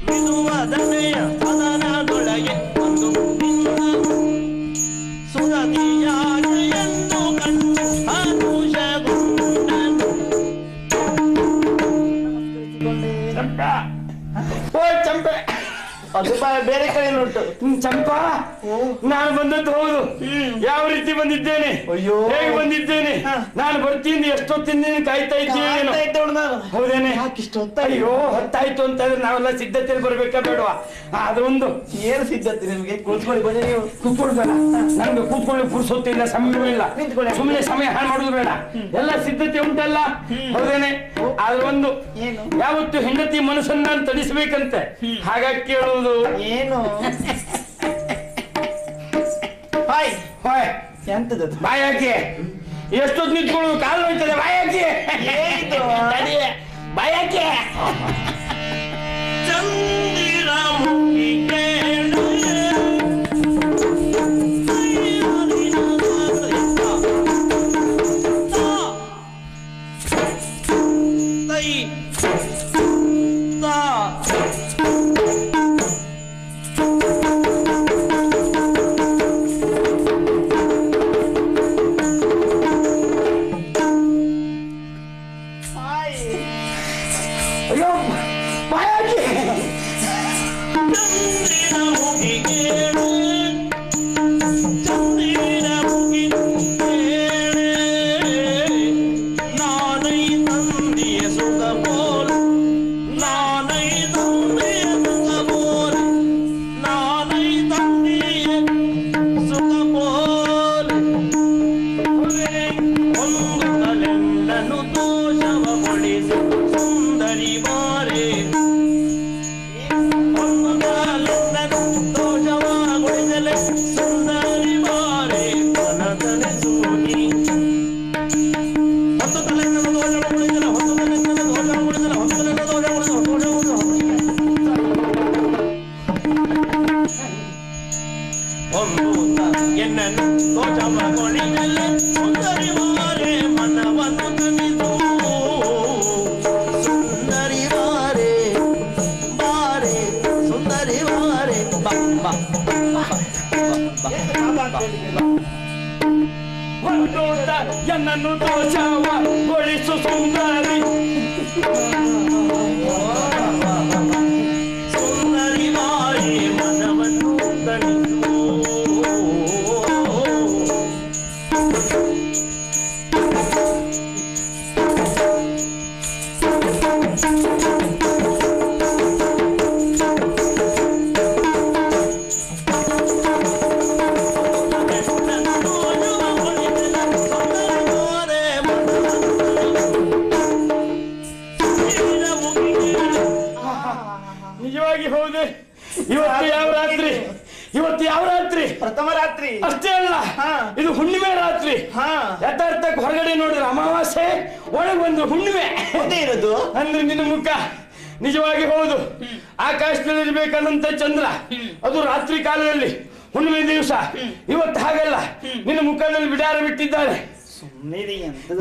ಮಿದುವದನೆಯ ಸದನದೊಳಗೆ ಬಂದು ನಿಂತ ಸುರದಿಯಾಗೆಯನ್ನು ಕಂಡು ಹನುಷಗೊಂಡನು. ಚಂಪೆ, ಓ ಚಂಪೆ, ಅದು ಬೇರೆ ಕಡೆಯಲ್ಲಿ ಉಂಟು. ಚಂಪಾ, ನಾನು ಬಂದದ್ದು ಹೌದು. ಯಾವ ರೀತಿ ಬಂದಿದ್ದೇನೆ, ಅಯ್ಯೋ ಹೇಗೆ ಬಂದಿದ್ದೇನೆ, ನಾನು ಬರ್ತೀನಿ ಎಷ್ಟೊತ್ತಿಂದ ಕಾಯ್ತಾ ಇದ್ದೇನೆ. ಹೌದೇನೆ? ಅಯ್ಯೋ ಹೊತ್ತಾಯ್ತು ಅಂತಂದ್ರೆ ನಾವೆಲ್ಲ ಸಿದ್ಧತೆಯಲ್ಲಿ ಬರ್ಬೇಕಾ ಬೇಡವಾ? ಅದೊಂದು ಏನು ಸಿದ್ಧತೆ ನಿಮ್ಗೆ? ಕೂತ್ಕೊಳ್ಳಿ, ಬನ್ನಿ ನೀವು. ಕೂತ್ಕೊಳ್ಬೇಡ, ನಮ್ಗೆ ಕೂತ್ಕೊಳ್ಳಿ ಪುರ್ಸೊತ್ತಿಲ್ಲ, ಸಮಯವೂ ಇಲ್ಲ. ಸುಮ್ಮನೆ ಸಮಯ ಹಾಳು ಮಾಡುದು ಬೇಡ. ಎಲ್ಲ ಸಿದ್ಧತೆ ಉಂಟಲ್ಲ, ಹೌದೇನೆ? ಆದ್ರೆ ಒಂದು ಯಾವತ್ತು ಹೆಂಡತಿ ಮನಸ್ಸನ್ನ ತಡಿಸ್ಬೇಕಂತೆ, ಹಾಗಾಗಿ ಕೇಳುವುದು ಏನು? ಹಾಯ್ ಹಾಯ್ ಎಂತದ ಬಾಯಾಕಿ ಎಷ್ಟೊತ್ತು ನಿಂತ್ಕೊಳ್ಳೋದು, ಕಾಲು ಹೋಯ್ತದೆ. ಬಾಯಾಕಿ ಬಾಯಾಕಿ ಅಯ್ಯೋ ಬಾಯಾಕಿ ಎನ್ನನ್ನು ದೋಷವ ಗೊಳಿಸು ಸುಂದರಿ, ಸುಂದರಿ ಮಾರಿ ಮನವನ್ನು ತಣಿಸು. ನಿಜವಾಗಿ ಹೌದೇ? ಇವತ್ತು ಯಾವ ರಾತ್ರಿ? ಇವತ್ತು ಯಾವ ರಾತ್ರಿ? ಪ್ರಥಮ ರಾತ್ರಿ. ಅಷ್ಟೇ ಅಲ್ಲ, ಇದು ಹುಣ್ಣಿಮೆ ರಾತ್ರಿ. ಯಥಾರ್ಥಕ್ಕೆ ಹೊರಗಡೆ ನೋಡಿದ್ರೆ ಅಮಾವಾಸ್ಯೆ, ಒಳಗೆ ಒಂದು ಹುಣ್ಣಿಮೆ ಇರೋದು ಅಂದ್ರೆ ನಿನ್ನ ಮುಖ ನಿಜವಾಗಿ ಹೌದು. ಆಕಾಶದಲ್ಲಿ ಇರ್ಬೇಕನ್ನಂತ ಚಂದ್ರ ಅದು ರಾತ್ರಿ ಕಾಲದಲ್ಲಿ ಹುಣ್ಣಿಮೆ ದಿವಸ. ಇವತ್ತು ಹಾಗಲ್ಲ, ನಿನ್ನ ಮುಖದಲ್ಲಿ ಬಿಡಾರ ಬಿಟ್ಟಿದ್ದಾರೆ.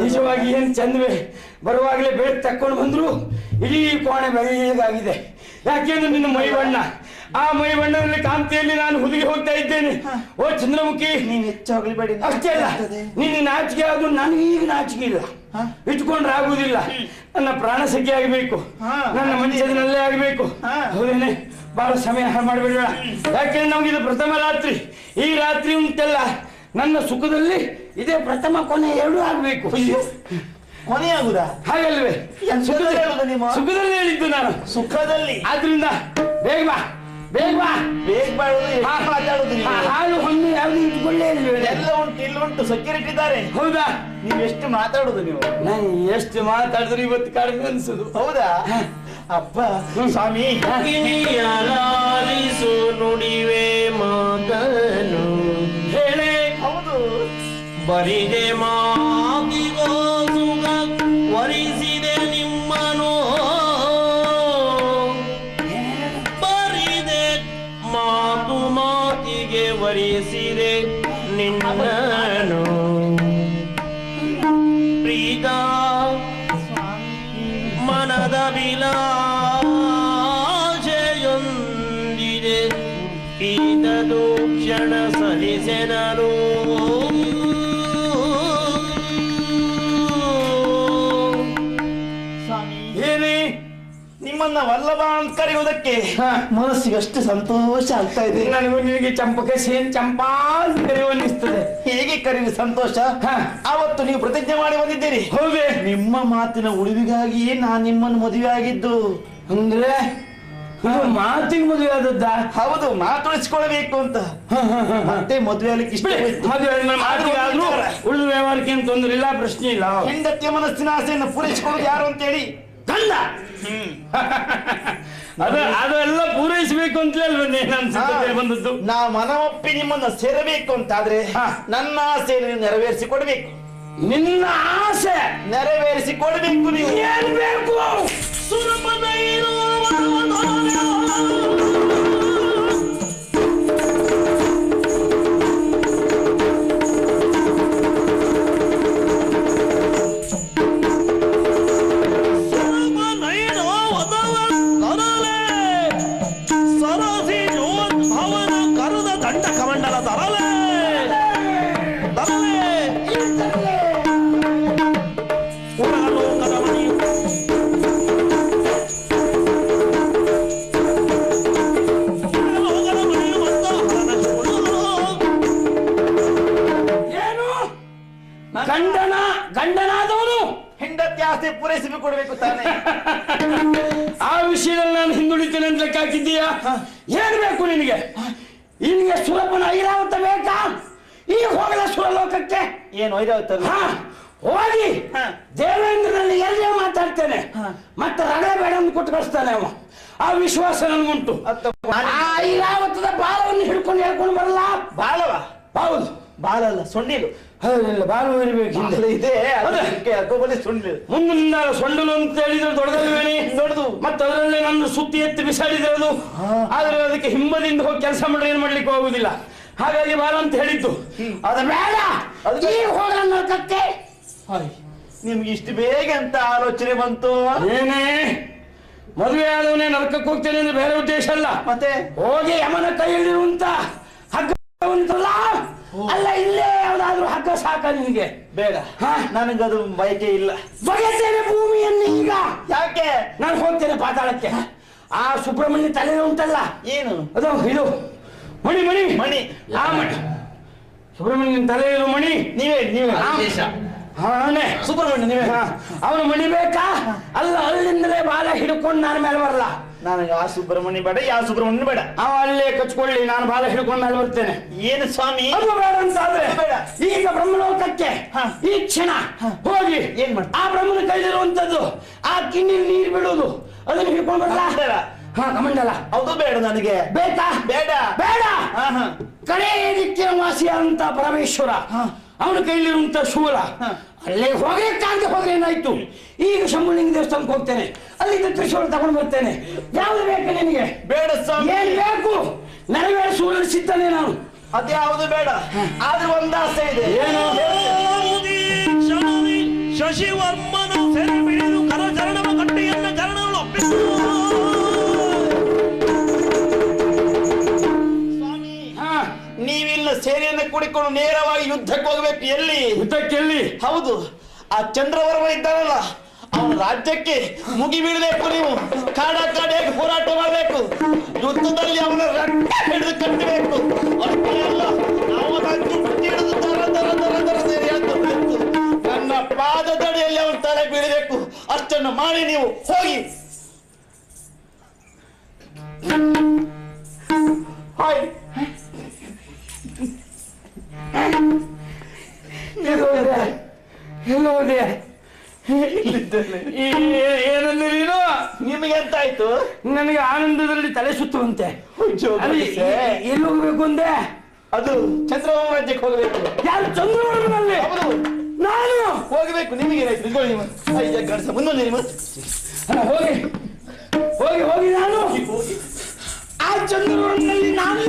ನಿಜವಾಗಿ ಏನ್ ಚಂದ್ವೆ, ಬರುವಾಗಲೇ ಬೇಗ ತಕ್ಕೊಂಡು ಬಂದ್ರು ಇಡೀ ಕೋಣೆ ಬೆಳಗಾಗಿದೆ. ಯಾಕೆಂದ್ರೆ ನಿನ್ನ ಮೈ ಬಣ್ಣ, ಆ ಮೈ ಬಣ್ಣದಲ್ಲಿ ಕಾಂತಿಯಲ್ಲಿ ನಾನು ಹುದುಗಿ ಹೋಗ್ತಾ ಇದ್ದೇನೆ. ಓ ಚಂದ್ರಮುಖಿ, ನೀನ್ ಹೆಚ್ಚಾಗ್ಲಿ ಬೇಡಿ. ಅಷ್ಟೇ ಅಲ್ಲ, ನಿನ್ನ ನಾಚಿಕೆ ಅದು ನನಗೀಗ ನಾಚಿಕೆ ಇಲ್ಲ, ಇಟ್ಕೊಂಡ್ರೆ ಆಗುದಿಲ್ಲ. ನನ್ನ ಪ್ರಾಣ ಸಖಿ ಆಗಬೇಕು, ನನ್ನ ಮಂಚದಲ್ಲೇ ಆಗಬೇಕು. ಹೌದೇನೆ? ಬಹಳ ಸಮಯ ಮಾಡಬೇಡ. ಯಾಕೆಂದ್ರೆ ನಮಗಿದು ಪ್ರಥಮ ರಾತ್ರಿ. ಈ ರಾತ್ರಿ ಉಂಟಲ್ಲ, ನನ್ನ ಸುಖದಲ್ಲಿ ಇದೇ ಪ್ರಥಮ ಕೊನೆ ಎರಡೂ ಆಗ್ಬೇಕು. ಕೊನೆಯಾಗುದ? ಹಾಗಲ್ವೇ? ಸುಖದಲ್ಲಿ ಹೇಳಿದ್ದು ನಾನು, ಸುಖದಲ್ಲಿ. ಆದ್ರಿಂದ ಬೇಗ ಬಾ, ಬೇಗ ಬಾ. ಬೇಗ ಮಾತಾಡುದು. ಹಾಲು ಹೊಣ್ಣು ಯಾವ್ದು ಇಟ್ಕೊಳ್ಳೇ ಇಲ್ವೇ? ಎಲ್ಲ ಉಂಟು, ಇಲ್ಲಿ ಉಂಟು, ಸೆಕ್ಯೂರಿಟಿ ಇದ್ದಾರೆ. ಹೌದಾ? ನೀವು ಎಷ್ಟು ಮಾತಾಡುದು ನೀವು? ನಾನು ಎಷ್ಟು ಮಾತಾಡಿದ್ರು ಇವತ್ತು ಕಡಿಮೆ ಅನ್ಸುದು. ಹೌದಾ? ಅಪ್ಪ ಸ್ವಾಮಿ, ನುಡಿವೆ ಮಾತನು ಹೇಳೆ. ಹೌದು, ಬರಿದೆ ಮಾತಿಗೋ ಸುಗ ವರಿಸಿದೆ ನಿಮ್ಮನು, ಬರಿದೆ ಮಾತು ಮಾತಿಗೆ ವರಿಸಿದೆ ನಿನ್ನನು. ಪ್ರೀತ ಮನದ ವಿಲಾಸೆಯೊಂದಿದೆ ಈತದು ಕ್ಷಣ ಸಲಿಸೆನನು. ಸ್ವಾಮಿ ಏನೇ ನಿಮ್ಮ ನಿಮ್ಮನ್ನ ವಲ್ಲಭ ಅಂತ ಕರೆಯುವುದಕ್ಕೆ ಮನಸ್ಸಿಗೆ ಅಷ್ಟು ಸಂತೋಷ ಆಗ್ತಾ ಇದೆ. ನನಗೂ ನಿನಗೆ ಚಂಪಕ ಸೇನ್ ಚಂಪಾ ಕರೆಯುವ ಅನ್ನಿಸ್ತದೆ. ಹೇಗೆ ಕರೆಯುವ ಸಂತೋಷ? ಅವತ್ತು ನೀವು ಪ್ರತಿಜ್ಞೆ ಮಾಡಿ ಬಂದಿದ್ದೀರಿ. ಹೌದೇ? ನಿಮ್ಮ ಮಾತಿನ ಉಳಿವಿಗಾಗಿಯೇ ನಾನು ನಿಮ್ಮನ್ನು ಮದುವೆ ಆಗಿದ್ದು. ಅಂದ್ರೆ ಮಾತಿಗೆ ಮದುವೆ ಆದದ್ದ? ಹೌದು, ಮಾತುಳಿಸಿಕೊಳ್ಬೇಕು ಅಂತ. ಮತ್ತೆ ಮದುವೆ ಆಗ್ಲಿಕ್ಕೆ ಇಷ್ಟ ಮಾತಿಗಾದ್ರೂ ಉಳಿದ ವ್ಯವಹಾರಕ್ಕೆ ಏನು ತೊಂದರೆ ಇಲ್ಲ, ಪ್ರಶ್ನೆ ಇಲ್ಲ. ಹೆಂಡತಿಯ ಮನಸ್ಸಿನ ಆಸೆಯನ್ನು ಪೂರೈಸಿಕೊಳ್ಳೋದು ಯಾರು ಅಂತೇಳಿ ಗಂಡ. ಅದೆಲ್ಲ ಪೂರೈಸಬೇಕು ಅಂತಲೇ ಅಲ್ವೇ ನಾನು ಬಂದದ್ದು. ನಾ ಮನವೊಪ್ಪಿ ನಿಮ್ಮನ್ನ ಸೇರಬೇಕು ಅಂತಾದ್ರೆ ನನ್ನ ಆಸೆಯನ್ನು ನೀವು ನೆರವೇರಿಸಿ ಕೊಡ್ಬೇಕು. ನಿನ್ನ ಆಸೆ ನೆರವೇರಿಸಿ ಕೊಡ್ಬೇಕು. ನೀವು ಏನ್ ಬೇಕು? ಗಂಡನಾದವನು ಹೆಂಡತಿ ಆಸೆ ಪೂರೈಸಿ ಕೊಡ್ಬೇಕು ತಾನೆ. ಆ ವಿಷಯದಲ್ಲಿ ನಾನು ಹಿಂದುಳಿತೇನೆ ಅಂತ ಲೆಕ್ಕ ಹಾಕಿದ್ದೀಯಾ? ಏನ್ ಬೇಕು ನಿನಗೆ? ನಿನಗೆ ಸುಲಭನ ಐರಾವತ ಬೇಕಾ? ಈಗ ಹೋಗಲ್ಲ ಸುರಲೋಕಕ್ಕೆ. ಏನು ಐರಾವತ? ಹೋಗಿ ದೇವೇಂದ್ರನಲ್ಲಿ ಎಲ್ಲೇ ಮಾತಾಡ್ತೇನೆ, ಮತ್ತೆ ರಗಳೆ ಬೇಡ ಅಂತ ಕೊಟ್ಟು ಕಳಿಸ್ತಾನೆ ಅವ. ಆ ವಿಶ್ವಾಸ ನನ್ಗುಂಟು. ಆ ಐರಾವತದ ಬಾಲವನ್ನು ಹಿಡ್ಕೊಂಡು ಹೇಳ್ಕೊಂಡು ಬರಲ್ಲ. ಬಾಲವ? ಹೌದು, ಬಾಲ ಅಲ್ಲ, ಸೊಂಡಿಲು. ಬಾಲು ಇರಬೇಕು ಇದೆ. ಸೊಂಡಿಲು ಮುಂದಿನಿಂದ ಸೊಂಡಲು ಅಂತ ಹೇಳಿದ್ರೆ ದೊಡ್ಡದಲ್ವೇನೆ? ದೊಡ್ಡದು. ಮತ್ತೆ ಅದರಲ್ಲೇ ನನ್ನ ಸುತ್ತಿ ಎತ್ತಿ ಬಿಸಾಡಿದ್ರೆ ಅದು. ಆದ್ರೆ ಅದಕ್ಕೆ ಹಿಂಬದಿಂದ ಹೋಗಿ ಕೆಲಸ ಮಾಡ್ರೆ ಏನ್ ಮಾಡ್ಲಿಕ್ಕೆ ಹೋಗುದಿಲ್ಲ. ಹಾಗಾಗಿ ಬಾಲ ಅಂತ ಹೇಳಿದ್ದು. ಅದು ಬೇಡ, ಈಗ ಹೋಗೋಣ ನರಕಕ್ಕೆ. ನಿಮ್ಗೆ ಇಷ್ಟು ಬೇಗ ಅಂತ ಆಲೋಚನೆ ಬಂತು? ಏನೇ ಮದುವೆ ಆದವನೇ ನರಕಕ್ಕೆ ಹೋಗ್ತೇನೆ ಅಂದ್ರೆ ಬೇರೆ ಉದ್ದೇಶ ಅಲ್ಲ. ಮತ್ತೆ ಹೋಗಿ ಯಮನ ಕೈಯಲ್ಲಿರುವಂತ ಹಗ್ಗ ಉಂಟಲ್ಲ, ಅಲ್ಲ ಇಲ್ಲೇ ಯಾವ್ದಾದ್ರು ಹಗ್ಗ ಸಾಕ ನಿನ್ಗೆ? ಬೇಡ, ನನಗದು ಬಯಕೆ ಇಲ್ಲ. ಬಗೆತೇನೆ ಭೂಮಿಯನ್ನು ಈಗ. ಯಾಕೆ? ನಾನು ಹೋಗ್ತೇನೆ ಪಾತಾಳಕ್ಕೆ. ಆ ಸುಬ್ರಹ್ಮಣ್ಯ ತಲೆ ಉಂಟಲ್ಲ, ಏನು ಅದು ಇದು ಮಣಿ ಮಣಿ ಮಣಿ. ಆ ಮಣಿ ಸುಬ್ರಹ್ಮಣ್ಯನ ತಲೆ ಇರು ಮಣಿ. ನೀವೇ ಅವನೇ ಸುಬ್ರಹ್ಮಣ್ಯ, ನೀವೇ. ಅವನು ಮಣಿ ಬೇಕಾ? ಅಲ್ಲ, ಅಲ್ಲಿಂದಲೇ ಬಾಲ ಹಿಡ್ಕೊಂಡು ನಾನು ಮೇಲೆ ಬರಲ್ಲ. ನನಗೆ ಆ ಸುಬ್ರಹ್ಮಣ್ಯ ಬೇಡ, ಯಾವ ಸುಬ್ರಹ್ಮಣ್ಯ ಬೇಡ. ಅವ ಅಲ್ಲೇ ಕಚ್ಕೊಳ್ಳಿ, ನಾನು ಬಾಲ ಹಿಡ್ಕೊಂಡು ಮೇಲೆ ಬರ್ತೇನೆ. ಏನು ಸ್ವಾಮಿ? ಅದು ಬೇಡ ಅಂತ ಆದ್ರೆ ಈಗ ಬ್ರಹ್ಮಲೋಕಕ್ಕೆ ಈ ಕ್ಷಣ ಹೋಗಿ ಏನ್ ಮಾಡಿ ಆ ಬ್ರಹ್ಮನ ಕೈಲಿರುವಂತದ್ದು ಆ ಕಿಣ್ಣಿ ನೀರು ಬಿಡುವುದು, ಅದನ್ನು ಹಿಡ್ಕೊಂಡು ಬರಲ್ಲ. ಕಮಂಡಲ ಅದು ಬೇಡ ನನಗೆ. ಬೇಕಾ? ಬೇಡ ಬೇಡ. ಕಡೆ ನಿತ್ಯ ವಾಸಿಯ ಅಂತ ಪರಮೇಶ್ವರ, ಅವನ ಕೈಲಿರುವಂತ ಶೂಲ, ಅಲ್ಲೇ ಹೋಗ್ಲಿಕ್ಕಾಗದೆ ಹೋದ್ರೆ ಏನಾಯ್ತು? ಈಗ ಶಂಭುಲಿಂಗ ದೇವಸ್ಥಾನಕ್ಕೆ ಹೋಗ್ತೇನೆ, ಅಲ್ಲಿಂದ ತ್ರಿಶೂಲ ತಗೊಂಡು ಬರ್ತೇನೆ. ಯಾವ್ದು ಬೇಕು ನಿನಗೆ? ಬೇಡ ಸ್ವಾಮಿ. ಏನ್ ಬೇಕು? ನೆರವೇರಿಸುವ ಸಿಗ್ತಾನೆ ನಾನು. ಅದ್ಯಾವುದು ಬೇಡ, ಆದ್ರೆ ಒಂದು ಆಸೆ ಇದೆ. ಏನು? ಶಶಿವರ್ಮನ ಸೆರೆ ಬಿಡಿದು ಕರಚರಣವ ಕಟ್ಟಿಯನ್ನ ಕರಣಗಳು ಒಪ್ಪಿಸು. ನೀವಿಲ್ಲ ಸೇನೆಯನ್ನು ಕೂಡಿಕೊಂಡು ನೇರವಾಗಿ ಯುದ್ಧಕ್ಕೆ ಹೋಗ್ಬೇಕು. ಎಲ್ಲಿ ಯುದ್ಧಕ್ಕೆ? ಎಲ್ಲಿ? ಹೌದು, ಆ ಚಂದ್ರವರ್ಮ ಇದ್ದಾರಲ್ಲ, ಅವನ ರಾಜ್ಯಕ್ಕೆ ಮುಗಿ ಬೀಳಬೇಕು. ನೀವು ಕಾಡಾಗಿ ಹೋರಾಟ ಮಾಡಬೇಕು. ಯುದ್ಧದಲ್ಲಿ ಅವನ ರಕ್ತ ಹಿಡಿದು ಕಟ್ಟಬೇಕು. ಅಷ್ಟೇ ಅಲ್ಲ, ಅವನ ಹಿಡಿದು ದರ ದರ ದರ ದರ ಸೇರಿ ಹಾಕಬೇಕು. ನನ್ನ ಪಾದದಡಿಯಲ್ಲಿ ಅವನ ತಲೆ ಬೀಳಬೇಕು. ಅಷ್ಟನ್ನು ಮಾಡಿ ನೀವು ಹೋಗಿ. ಹಾಯ್ ಏನಂದ್ರೆ ನೀನು? ನಿಮಗೆ ಎಂತ ಆಯ್ತು? ನನಗೆ ಆನಂದದಲ್ಲಿ ತಲೆ ಸುತ್ತುವಂತೆ. ಎಲ್ಲಿ ಹೋಗ್ಬೇಕು ಅಂದೆ? ಅದು ಚಂದ್ರವರ್ಮ ರಾಜ್ಯಕ್ಕೆ ಹೋಗಬೇಕು. ಯಾರು? ಚಂದ್ರವರ್ಮನಲ್ಲಿ? ನಾನು ಹೋಗಬೇಕು. ನಿಮಗೆ ಮುಂದೆ ಹೋಗಿ ಹೋಗಿ ಹೋಗಿ ನಾನು ಆ ಚಂದ್ರವರ್ಮನಲ್ಲಿ ನಾನು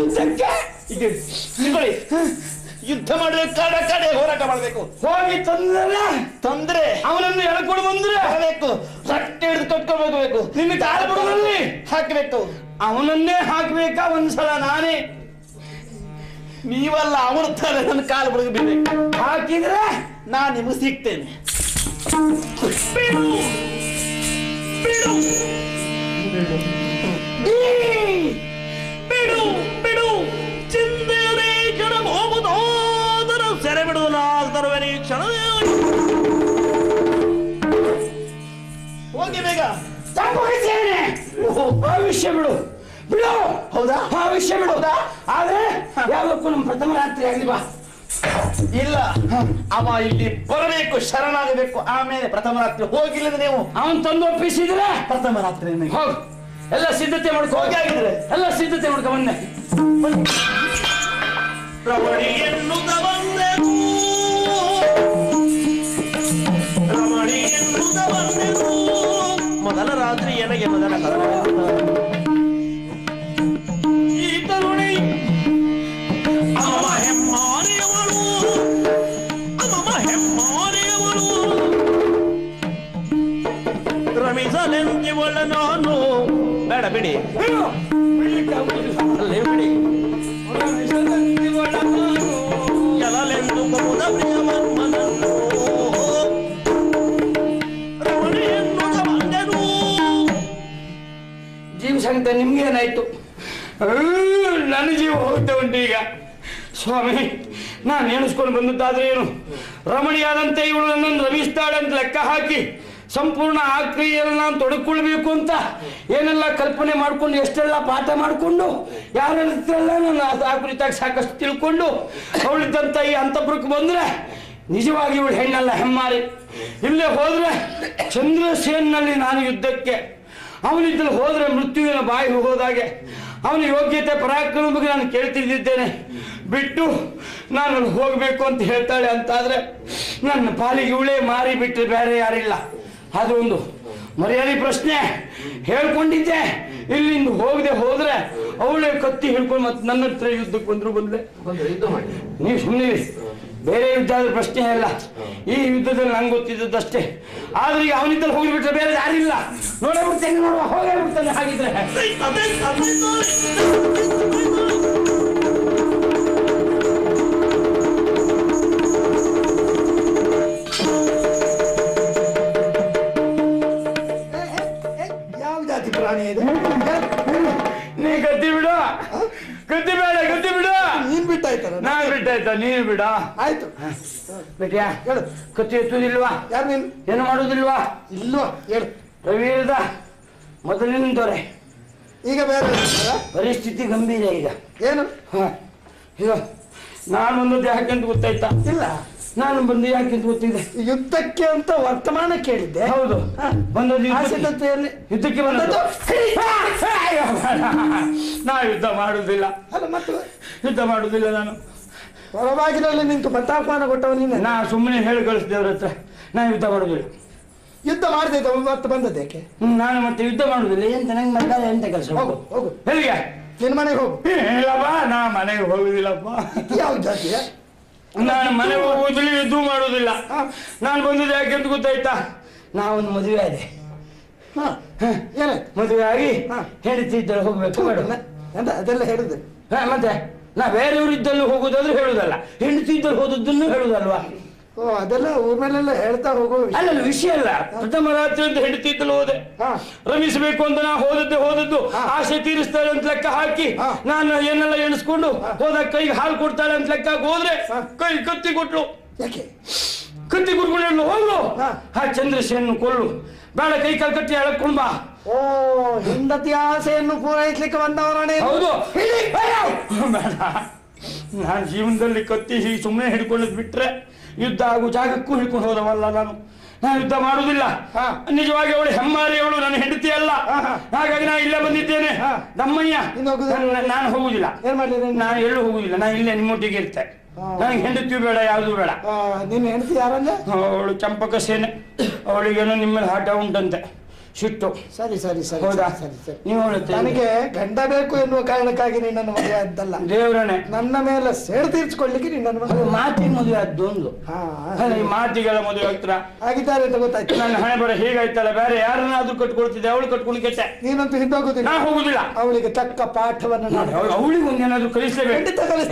ಯುದ್ಧ ಮಾಡಬೇಕು. ಕಾಡೆ ಹೋರಾಟ ಮಾಡಬೇಕು. ಹೋಗಿ ತೊಂದ್ರೆ ಅವನನ್ನು ಎಳ್ಕೊಂಡು ಬಂದ್ರೆ ಬೇಕು. ರಟ್ಟಿ ಹಿಡಿದು ಕಟ್ಕೊಬೇಕು. ನಿನ್ನ ಕಾಲ ಬುಡದಲ್ಲಿ ಹಾಕಬೇಕು. ಅವನನ್ನೇ ಹಾಕ್ಬೇಕಾ? ಒಂದ್ಸಲ ನಾನೇ. ನೀವಲ್ಲ, ಅವನು ತಾರೆ ನನ್ನ ಕಾಲು ಬುಡಗ ಬೀಳ್ಬೇಕು. ಹಾಕಿದ್ರೆ ನಾನು ನಿಮಗೆ ಸಿಗ್ತೇನೆ. ಬಿಡು ಬಿಡು ಚಿಂತೆಯದೇ ಕ್ಷಣ ಹೋಗುವುದೋದರ ಸೆರೆ ಬಿಡುವುದಾಗತರುವೆ ಕ್ಷಣ ಹೋಗಿ ಬೇಗ. ಆ ವಿಷಯ ಬಿಡು ಬಿಡು. ಹೌದಾ? ಆ ವಿಷಯ ಬಿಡು. ಆದ್ರೆ ಯಾವಕ್ಕೂ ನಮ್ಮ ಪ್ರಥಮ ರಾತ್ರಿ ಆಗ್ಲಿ ಬಾ. ಇಲ್ಲ, ಅವ ಇಲ್ಲಿ ಬರಬೇಕು, ಶರಣಾಗಬೇಕು, ಆಮೇಲೆ ಪ್ರಥಮ ರಾತ್ರಿ. ಹೋಗಿಲ್ಲ ನೀವು ಅವನ್ ತಂದು ಒಪ್ಪಿಸಿದ್ರೆ ಪ್ರಥಮ ರಾತ್ರಿ ಹೋಗ್, ಎಲ್ಲ ಸಿದ್ಧತೆ ಮಾಡ್ಕೊ. ಹೋಗಿ ಆಗಿದ್ರೆ ಎಲ್ಲ ಸಿದ್ಧತೆ ಮಾಡ್ಕೊ ಬಂದೆ. ರಮಣಿ ಎನ್ನುತ್ತ ಬಂದೆನು, ರಮಣಿ ಎನ್ನುತ್ತ ಬಂದೆನು, ಮೊದಲ ರಾತ್ರಿ ನನಗೆ ಮೊದಲ ಈ ತರುಣಿ ಅಮ್ಮ ಹೆಮ್ಮಾರಿಯವಳು, ಅಮ್ಮ ಹೆಮ್ಮಾರಿಯವಳು, ರಮಿಸಲೆಂದಿವಳ ನಾನು. ಬೇಡ ಬಿಡಿ, ಅಲ್ಲೇ ಬಿಡಿ. ಎಲಲೆಂದು ಬಹುದ ಪ್ರಿಯಮನ್ಮನನ್ನು ರಮಣಿಯನ್ನು ಬಂದೆನು. ಜೀವ ಸಂಗತ ನಿಮ್ಗೆ ಏನಾಯ್ತು? ನನ್ನ ಜೀವ ಹೋಗ್ತಾ ಉಂಟು ಈಗ. ಸ್ವಾಮಿ, ನಾನು ಎಣಿಸ್ಕೊಂಡು ಬಂದದ್ದಾದ್ರೆ ಏನು, ರಮಣಿಯಾದಂತೆ ಇವಳು ನನ್ನನ್ನು ರಮಿಸ್ತಾಳೆ ಅಂತ ಲೆಕ್ಕ ಹಾಕಿ ಸಂಪೂರ್ಣ ಆ ಕ್ರಿಯೆಯಲ್ಲಿ ನಾನು ತೊಡಕೊಳ್ಬೇಕು ಅಂತ ಏನೆಲ್ಲ ಕಲ್ಪನೆ ಮಾಡ್ಕೊಂಡು ಎಷ್ಟೆಲ್ಲ ಪಾಠ ಮಾಡಿಕೊಂಡು ಯಾರೆಲ್ಲ ನಾನು ಆ ಕುರಿತಾಗಿ ಸಾಕಷ್ಟು ತಿಳ್ಕೊಂಡು ಅವಳಿದ್ದಂತ ಈ ಅಂತಪುರಕ್ಕೆ ಬಂದ್ರೆ ನಿಜವಾಗಿ ಇವಳು ಹೆಣ್ಣಲ್ಲ, ಹೆಮ್ಮಾರಿ. ಇಲ್ಲೇ ಹೋದ್ರೆ ಚಂದ್ರಸೇನಲ್ಲಿ ನಾನು ಯುದ್ಧಕ್ಕೆ, ಅವನಿದ್ದಲ್ಲಿ ಹೋದ್ರೆ ಮೃತ್ಯುವಿನ ಬಾಯಿ ಹೋದಾಗೆ ಅವನ ಯೋಗ್ಯತೆ ಪರಾಕ್ರಮ ಬಗ್ಗೆ ನಾನು ಕೇಳ್ತಿದ್ದೇನೆ. ಬಿಟ್ಟು ನಾನು ಹೋಗಬೇಕು ಅಂತ ಹೇಳ್ತಾಳೆ ಅಂತಾದ್ರೆ ನನ್ನ ಪಾಲಿಗೆ ಇವಳೇ ಮಾರಿ ಬಿಟ್ಟರೆ ಬೇರೆ ಯಾರಿಲ್ಲ. ಅದು ಒಂದು ಮರ್ಯಾದೆ ಪ್ರಶ್ನೆ. ಹೇಳ್ಕೊಂಡಿದ್ದೆ, ಇಲ್ಲಿಂದ ಹೋಗದೆ ಹೋದ್ರೆ ಅವಳೇ ಕತ್ತಿ ಹಿಡ್ಕೊಂಡು ಮತ್ತೆ ನನ್ನ ಹತ್ರ ಯುದ್ಧಕ್ಕೆ ಬಂದ್ರು ಬಂದ್ರೆ ನೀವು ಸುಮ್ಮನೆ ಬೇರೆ ಯುದ್ಧ ಆದ್ರೆ ಪ್ರಶ್ನೆ ಇಲ್ಲ. ಈ ಯುದ್ಧದಲ್ಲಿ ನಂಗೆ ಗೊತ್ತಿದ್ದದ್ದಷ್ಟೇ. ಆದ್ರೆ ಈಗ ಅವನಿದ್ದಲ್ಲಿ ಹೋಗಿಬಿಟ್ರೆ ಬೇರೆ ಯಾರಿಲ್ಲ. ನೋಡೇ ಬಿಡ್ತೇನೆ, ನೋಡುವ ಹೋಗೇ ಬಿಡ್ತಾನೆ. ಹಾಗಿದ್ರೆ ಯಾವ ಜಾತಿ ಪ್ರಾಣಿ ಇದೆ? ನೀ ಗದ್ದಿ ಬಿಡು, ಗದ್ದಿ ಬೇಡ, ಗದ್ದಿ ಬಿಡು. ನೀನ್ ಬಿಟ್ಟಾಯ್ತಾರ? ನಾನ್ ಬಿಟ್ಟಾಯ್ತಾ? ನೀನು ಬಿಡ. ಆಯ್ತು ಬಿಟ್ಯಾ? ಹೇಳು. ಕತ್ತಿ ಎತ್ತುವುದಿಲ್ವಾ? ಯಾರು ನೀನು? ಏನು ಮಾಡುವುದಿಲ್ವಾ? ಇಲ್ವಾ? ಹೇಳು. ರವೀರದ ಮೊದಲಿನ ದೊರೆ. ಈಗ ಬೇರೆ ಪರಿಸ್ಥಿತಿ ಗಂಭೀರ ಈಗ. ಏನು? ಈಗ ನಾನು ಬಂದದ್ದು ಯಾಕೆಂತ ಗೊತ್ತಾಯ್ತಾ? ಇಲ್ಲ, ನಾನು ಬಂದು ಯಾಕೆಂತ ಗೊತ್ತಿದೆ. ಯುದ್ಧಕ್ಕೆ ಅಂತ ವರ್ತಮಾನ ಕೇಳಿದ್ದೆ. ಹೌದು, ಬಂದದ್ದು ಆ ಸಿದ್ಧತೆಯಲ್ಲಿ ಯುದ್ಧಕ್ಕೆ ಬಂದದ್ದು. ನಾ ಯುದ್ಧ ಮಾಡುವುದಿಲ್ಲ. ಅಲ್ಲ, ಮತ್ತು ಯುದ್ಧ ಮಾಡುವುದಿಲ್ಲ. ನಾನು ಹೊರಬಾಗಿಲಲ್ಲಿ ನಿಂತು ಪಂಚಾಹ್ವಾನ ಕೊಟ್ಟವ ನೀನೆ. ನಾ ಸುಮ್ಮನೆ ಹೇಳಿ ಕಳಿಸಿದೆ ಅವ್ರ ಹತ್ರ, ನಾ ಯುದ್ಧ ಮಾಡುವುದಿಲ್ಲ. ಯುದ್ಧ ಮಾಡದೆ ಮತ್ತೆ ಬಂದದ್ದೇಕೆ? ನಾನು ಮತ್ತೆ ಯುದ್ಧ ಮಾಡುವುದಿಲ್ಲ. ಎಂತ ನಂಗೆ ಮಕ್ಕಳ ಎಂತ ಕೆಲಸ? ಹೋಗು ಹೋಗು, ಹೇಗೆ? ನಿನ್ನ ಮನೆಗೆ ಹೋಗು. ಇಲ್ಲಪ್ಪ, ನಾ ಮನೆಗೆ ಹೋಗುದಿಲ್ಲಪ್ಪ. ಯಾವ ಜಾತಿಯ? ನಾನು ಮನೆಗೆ ಹೋಗುದಿಲ್ಲ, ಯುದ್ಧ ಮಾಡುವುದಿಲ್ಲ. ನಾನು ಬಂದದ್ದು ಯಾಕೆ ಅಂತ ಗೊತ್ತಾಯ್ತಾ? ನಾವೊಂದು ಮದುವೆ ಆದೆ. ಏನಾಯ್ತು? ಮದುವೆ ಆಗಿ ಹೆಂಡತಿ ಇದ್ದಲ್ಲಿ ಹೋಗ್ಬೇಕು ಬೇಡ? ಎಂತ ಅದೆಲ್ಲ ಹೇಳಿದೆ? ಮತ್ತೆ ನಾ ಬೇರೆಯವರು ಇದ್ದಲ್ಲಿ ಹೋಗುದಾದ್ರೆ ಹೇಳುದಲ್ಲ, ಹೆಂಡತಿ ಇದ್ದಲ್ಲಿ ಹೋದದ್ದನ್ನು ಹೇಳುದಲ್ವಾ? ಓ, ಅದೆಲ್ಲ ಊರ್ ಮೇಲೆಲ್ಲ ಹೇಳ್ತಾ ಹೋಗೋ ಅಲ್ಲಲ್ಲ, ವಿಷಯ ಅಲ್ಲ. ಪ್ರಥಮ ರಾತ್ರಿ ಅಂತ ಹೆಂಡತಿ ಇದ್ದಲ್ಲಿ ಹೋದೆ, ರಮಿಸಬೇಕು ಅಂತ ನಾ ಹೋದದ್ದು ಆಸೆ ತೀರಿಸ್ತಾಳೆ ಅಂತ ಲೆಕ್ಕ ಹಾಕಿ ನಾನು ಏನೆಲ್ಲ ಎಣಿಸ್ಕೊಂಡು ಹೋದಾಗ ಕೈಗೆ ಹಾಲು ಕೊಡ್ತಾಳೆ ಅಂತ ಲೆಕ್ಕ ಹೋದ್ರೆ ಕೈ ಕತ್ತಿ ಕೊಟ್ಲು. ಯಾಕೆ? ಕತ್ತಿ ಕುಡ್ಕೊಂಡು ಹೋಗ್ಲು, ಆ ಚಂದ್ರಸೇನ ಕೊಲ್ಲು, ಬೇಡ ಕೈ ಕಾಲು ಕಟ್ಟಿ ಎಳಕೊಂಡ್ ಬಾ. ಓ, ಹೆಂಡತಿ ಆಸೆಯನ್ನು ಪೂರೈಸ್ಲಿಕ್ಕೆ ಬಂದವರೇ? ಹೌದು. ಬೇಡ, ನಾನು ಜೀವನದಲ್ಲಿ ಕತ್ತಿ ಹೀಗೆ ಸುಮ್ಮನೆ ಹಿಡ್ಕೊಳ್ಳೋದು ಬಿಟ್ರೆ ಯುದ್ಧ ಆಗೋ ಜಾಗಕ್ಕೂ ಹಿಡ್ಕೊಂಡು ಹೋದವಲ್ಲ ನಾನು. ಯುದ್ಧ ಮಾಡುವುದಿಲ್ಲ. ನಿಜವಾಗಿ ಅವಳು ಹೆಮ್ಮಾರಿ, ಅವಳು ನನ್ನ ಹೆಂಡತಿ ಅಲ್ಲ. ಹಾಗಾಗಿ ನಾನು ಇಲ್ಲೇ ಬಂದಿದ್ದೇನೆ. ನಮ್ಮಯ್ಯ, ನಾನು ಹೋಗುದಿಲ್ಲ. ಏನ್ ಮಾಡಿದ್ರೆ? ನಾನು ಎಲ್ಲೂ ಹೋಗುದಿಲ್ಲ. ನಾನು ಇಲ್ಲೇ ನಿಮ್ಮೊಟ್ಟಿಗೆ ಇರ್ತೇನೆ. ನನಗೆ ಹೆಂಡತಿಯೂ ಬೇಡ, ಯಾವುದು ಬೇಡ. ನಿನ್ನ ಹೆಂಡತಿ ಯಾರಂದ್ರೆ? ಅವಳು ಚಂಪಕ ಸೇನೆ. ಅವಳಿಗೇನೋ ನಿಮ್ಮಲ್ಲಿ ಆಟ ಉಂಟಂತೆ, ಸಿಟ್ಟು. ಸರಿ ಸರಿ ಸರಿ. ಹೌದಾ? ಸರಿ ಸರಿ. ನೀವು ನನಗೆ ಗಂಡ ಬೇಕು ಎನ್ನುವ ಕಾರಣಕ್ಕಾಗಿ ನಿನ್ನನ್ನು ಮದುವೆ ಆದ್ದಲ್ಲ. ದೇವರನೆ ನನ್ನ ಮೇಲೆ ಸೇಡು ತೀರ್ಸ್ಕೊಳ್ಳಿಕ್ಕೆ ನಿನ್ನನ್ನು ಮದುವೆ. ಮಾತಿಗೆ ಮದುವೆ ಆದ್ದು ಒಂದು. ಈ ಮಾತಿಗೆಲ್ಲ ಮದುವೆ ಆಗ್ತಾರ ಆಗಿದ್ದಾರೆ ಅಂತ ಗೊತ್ತಾಯ್ತು. ನನ್ನ ಹಣೆ ಬರ ಹೇಗಾಯ್ತಲ್ಲ, ಬೇರೆ ಯಾರನ್ನಾದ್ರೂ ಕಟ್ಕೊಳ್ತಿದ್ದೆ, ಅವಳು ಕಟ್ಕೊಂಡು ಕೆಟ್ಟೆ. ನೀನಂತೂ ಹಿಂದೋಗುದಿಲ್ಲ. ನಾ ಹೋಗುದಿಲ್ಲ. ಅವಳಿಗೆ ತಕ್ಕ ಪಾಠವನ್ನು ನಾನು ಅವಳಿಗೆ ಒಂದೇನಾದ್ರೂ ಕಲಿಸ್ಲೇಬೇಕು.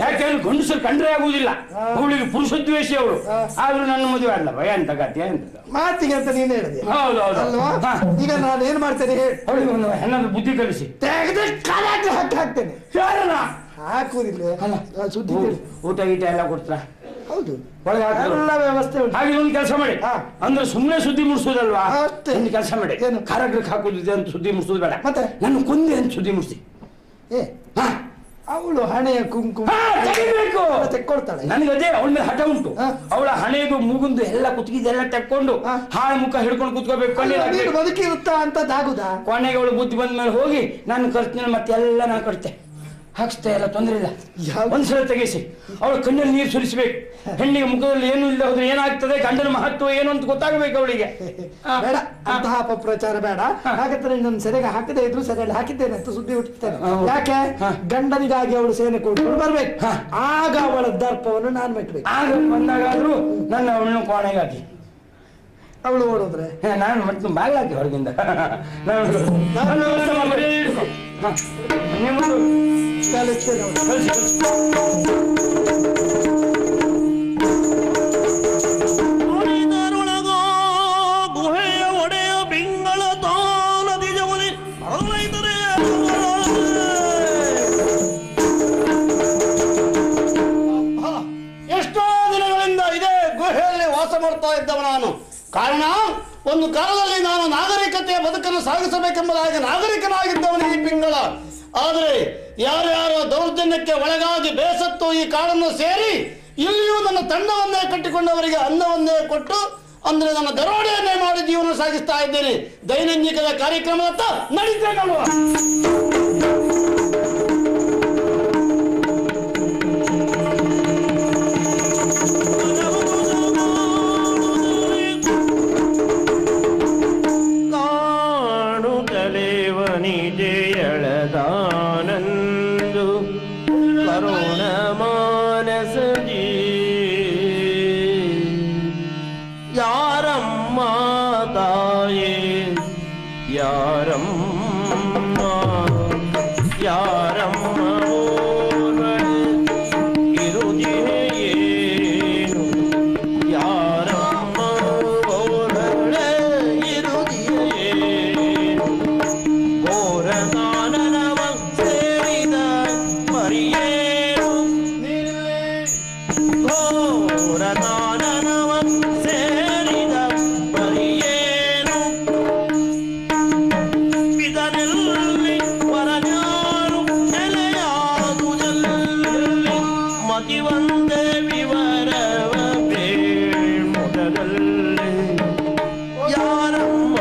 ಯಾಕೆಂದ್ರೆ ಗಂಡಸರು ಕಂಡ್ರೆ ಆಗುದಿಲ್ಲ. ಅವಳಿಗೆ ಪುರುಷ ದ್ವೇಷಿ ಅವಳು. ಆದ್ರೂ ನನ್ನ ಮದುವೆ ಅಲ್ಲ ಭಯ ಅಂತ ಗಾತಿ ಅಂತ ಮಾತಿಗೆ ಅಂತ ನೀನು ಹೇಳಿದೆ. ಹೌದು ಹೌದು. ಅಲ್ವಾ? ಈಗ ಈಗ ನಾನೇನ್ ಮಾಡ್ತೇನೆ ಹೇಳಿ? ಅವಳಿಗೆ ಒಂದು ಹೆಣ್ಣನ್ನು ಬುದ್ಧಿ ಕಲಿಸಿ. ತೆಗೆದು ಕಾಲಾಗ್ಲಿ ಹಾಕ್ತೇನೆ. ಯಾರನ್ನ ಹಾಕುವುದಿಲ್ಲ. ಸುದ್ದಿ ಕೇಳಿ. ಊಟ ಗೀಟ ಎಲ್ಲ ಕೊಡ್ತಾರ? ಹೌದು, ಒಳಗೆ ಎಲ್ಲ ವ್ಯವಸ್ಥೆ ಉಂಟು. ಹಾಗೆ ಒಂದು ಕೆಲಸ ಮಾಡಿ, ಅಂದ್ರೆ ಸುಮ್ಮನೆ ಸುದ್ದಿ ಮುಡಿಸೋದಲ್ವಾ? ಅಷ್ಟೇ. ಒಂದು ಕೆಲಸ ಮಾಡಿ, ಏನು? ಕಾರಾಗೃಹಕ್ಕೆ ಹಾಕುದಿದೆ ಅಂತ ಸುದ್ದಿ ಮುಡಿಸೋದು ಬೇಡ. ಮತ್ತೆ? ನನ್ನ ಕೊಂದೆ ಅಂತ ಸುದ್ದಿ ಮುಡಿಸಿ. ಏ ಅವಳು ಹಣೆಯ ಕುಂಕುಮ ತೆಗಿಬೇಕು, ತೆಕ್ಕೊಡ್ತಾಳೆ. ನನಗೆ ಅದೇ ಅವಳ ಮೇಲೆ ಹಠ ಉಂಟು. ಅವಳ ಹಣೆದು ಮುಗುಂದು ಎಲ್ಲ ಕುತ್ತಿಗೆದೆಲ್ಲ ತೆಕ್ಕೊಂಡು ಹಾಳು ಮುಖ ಹಿಡ್ಕೊಂಡು ಕುತ್ಕೋಬೇಕು. ನೀನು ಬದುಕಿರುತ್ತಾ ಅಂತದಾಗುದಾ? ಕೊನೆಗೆ ಅವಳು ಬುದ್ಧಿ ಬಂದ ಮೇಲೆ ಹೋಗಿ ನಾನು ಖರ್ಚಿನ ಮತ್ತೆ ಎಲ್ಲ ನಾನು ಕಟ್ತೆ ಹಾಕ್ಸ್ತೆ, ಎಲ್ಲ ತೊಂದರೆ ಇಲ್ಲ. ಒಂದ್ಸಲ ತೆಗಿಸಿ ಅವಳ ಕಣ್ಣಲ್ಲಿ ನೀರು ಸುರಿಸ್ಬೇಕು. ಹೆಣ್ಣಿಗೆ ಮುಖದಲ್ಲಿ ಏನು ಇಲ್ಲ ಹೋದ್ರೆ ಏನಾಗ್ತದೆ, ಗಂಡನ ಮಹತ್ವ ಏನು ಅಂತ ಗೊತ್ತಾಗಬೇಕು ಅವಳಿಗೆ. ಬೇಡ, ಅಂತಹ ಅಪಪ್ರಚಾರ ಬೇಡ. ಹಾಗಾದ್ರೆ ಇನ್ನೊಂದು ಸೆರೆಗೆ ಹಾಕದೇ ಇದ್ರು ಸೆರೆಯಲ್ಲಿ ಹಾಕಿದ್ದೇನೆ ಅಂತ ಸುದ್ದಿ ಹುಟ್ಟುತ್ತೇನೆ. ಯಾಕೆ? ಗಂಡನಿಗಾಗಿ ಅವಳು ಸೇನೆ ಕೊಡ್ಕೊಂಡು ಬರ್ಬೇಕು. ಆಗ ಅವಳ ದರ್ಪವನ್ನು ನಾನು ಮೆಟ್ಟಬೇಕು. ಆಗ ಬಂದಾಗಾದ್ರೂ ನನ್ನ ಅವಳನ್ನು ಕೋಣೆಗಾಗಿ ಅವಳು ಓಡೋದ್ರೆ ನಾನು ಮತ್ತೆ ಬಾಗಿಲಾಕಿ ಹೊರಗಿಂದ ಒಡೆದರೊಳಗೋ ಗುಹೆಯ ಒಡೆಯ ಬಿಂಗಳ ತಾನದಿ ಜವಲಿ ಅರವೈದರೆ ಎಷ್ಟೋ ದಿನಗಳಿಂದ ಇದೇ ಗುಹೆಯಲ್ಲಿ ವಾಸ ಮಾಡ್ತಾ ಇದ್ದವ ನಾನು. ಕಾರಣ, ಒಂದು ಕಾಲದಲ್ಲಿ ನಾನು ನಾಗರಿಕತೆಯ ಬದುಕನ್ನು ಸಾಗಿಸಬೇಕೆಂಬುದಾಗಿ ನಾಗರಿಕನಾಗಿದ್ದವನು ಈ ಪಿಂಗಳ. ಆದರೆ ಯಾರ್ಯಾರ ದೌರ್ಜನ್ಯಕ್ಕೆ ಒಳಗಾಗಿ ಬೇಸತ್ತು ಈ ಕಾಡನ್ನು ಸೇರಿ ಇಲ್ಲಿಯೂ ನನ್ನ ತಂಡವನ್ನೇ ಕಟ್ಟಿಕೊಂಡವರಿಗೆ ಅನ್ನವನ್ನೇ ಕೊಟ್ಟು, ಅಂದ್ರೆ ನನ್ನ ದರೋಡೆಯನ್ನೇ ಮಾಡಿ ಜೀವನ ಸಾಗಿಸ್ತಾ ಇದ್ದೇನೆ. ದೈನಂದಿಕದ ಕಾರ್ಯಕ್ರಮದತ್ತ ನಡೀತೇನಲ್ವಾ? ಎಳದಾನಂದು ಕರುಣ ಮಾನಸಜಿ ಯಾರಮ್ಮ ತಾಯೇ ಯಾರಮ್ಮ ಯಾರಮ್ಮ ಇರುದಿಯೇನು ಯಾರಮ್ಮ ಓರಳೆ ಇರುದಿಯೇನು ಘೋರದಾನವ ಸೇರಿದ ಮರಿಯೇನು ಘೋರದಾನವ ಸೇರಿದ ಮರಿಯೇನು ಇದರಲ್ಲಿ ವರನ್ಯಾರು ನೆಲೆಯಾದುದಲ್ಲಿ ಮತಿವಂದೇ ವಿವರವ ಬೇಳ್ಮುಖದಲ್ಲಿ ಯಾರಮ್ಮ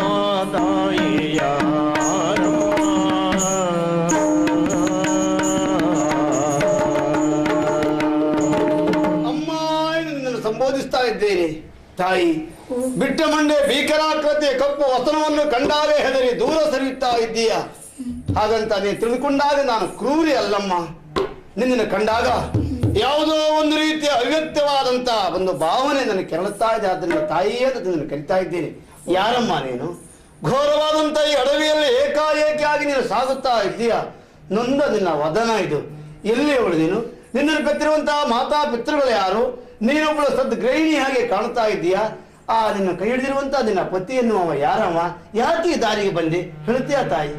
ತಾಯಿ ಸಂಬೋಧಿಸ್ತಾ ಇದ್ದೇನೆ. ತಾಯಿ, ಬಿಟ್ಟ ಮಂಡೆ ಭೀಕರಾಕೃತಿಯ ಕಪ್ಪು ವಸನವನ್ನು ಕಂಡಾಗ ಹೆದರಿ ದೂರ ಸರಿಯುತ್ತಾ ಇದ್ದೀಯ. ಹಾಗಂತ ನೀನು ತಿಳಿದುಕೊಂಡಾಗ ನಾನು ಕ್ರೂರಿ ಅಲ್ಲಮ್ಮ. ನಿನ್ನನ್ನು ಕಂಡಾಗ ಯಾವುದೋ ಒಂದು ರೀತಿಯ ಅವ್ಯಕ್ತವಾದಂತ ಒಂದು ಭಾವನೆ ನನಗೆ ಕೆರಳುತ್ತಾ ಇದೆ. ಅದನ್ನು ತಾಯಿಯೇ ಅಂತ ನಿನ್ನನ್ನು ಕರಿತಾ ಇದ್ದೇನೆ. ಯಾರಮ್ಮ ನೀನು? ಘೋರವಾದಂತ ಈ ಅಡವಿಯಲ್ಲಿ ಏಕಾಏಕಿಯಾಗಿ ನೀನು ಸಾಗುತ್ತಾ ಇದ್ದೀಯ. ನೊಂದ ನಿನ್ನ ವದನ ಇದು. ಎಲ್ಲಿ ಅವಳು ನೀನು? ನಿನ್ನನ್ನು ಕತ್ತಿರುವಂತಹ ಮಾತಾ ಪಿತೃಗಳು ಯಾರು? ನೀನೊಬ್ಬಳು ಸದ್ ಗೃಹಿಣಿ ಹಾಗೆ ಕಾಣ್ತಾ ಇದ್ದೀಯಾ. ಆ ನಿನ್ನ ಕೈ ಹಿಡಿದಿರುವಂತ ನಿನ್ನ ಪತಿ ಎನ್ನುವ ಯಾರಮ್ಮ? ಯಾಕೆ ಈ ದಾರಿಗೆ ಬಂದೆ ಹೇಳ್ತೀಯ ತಾಯಿ?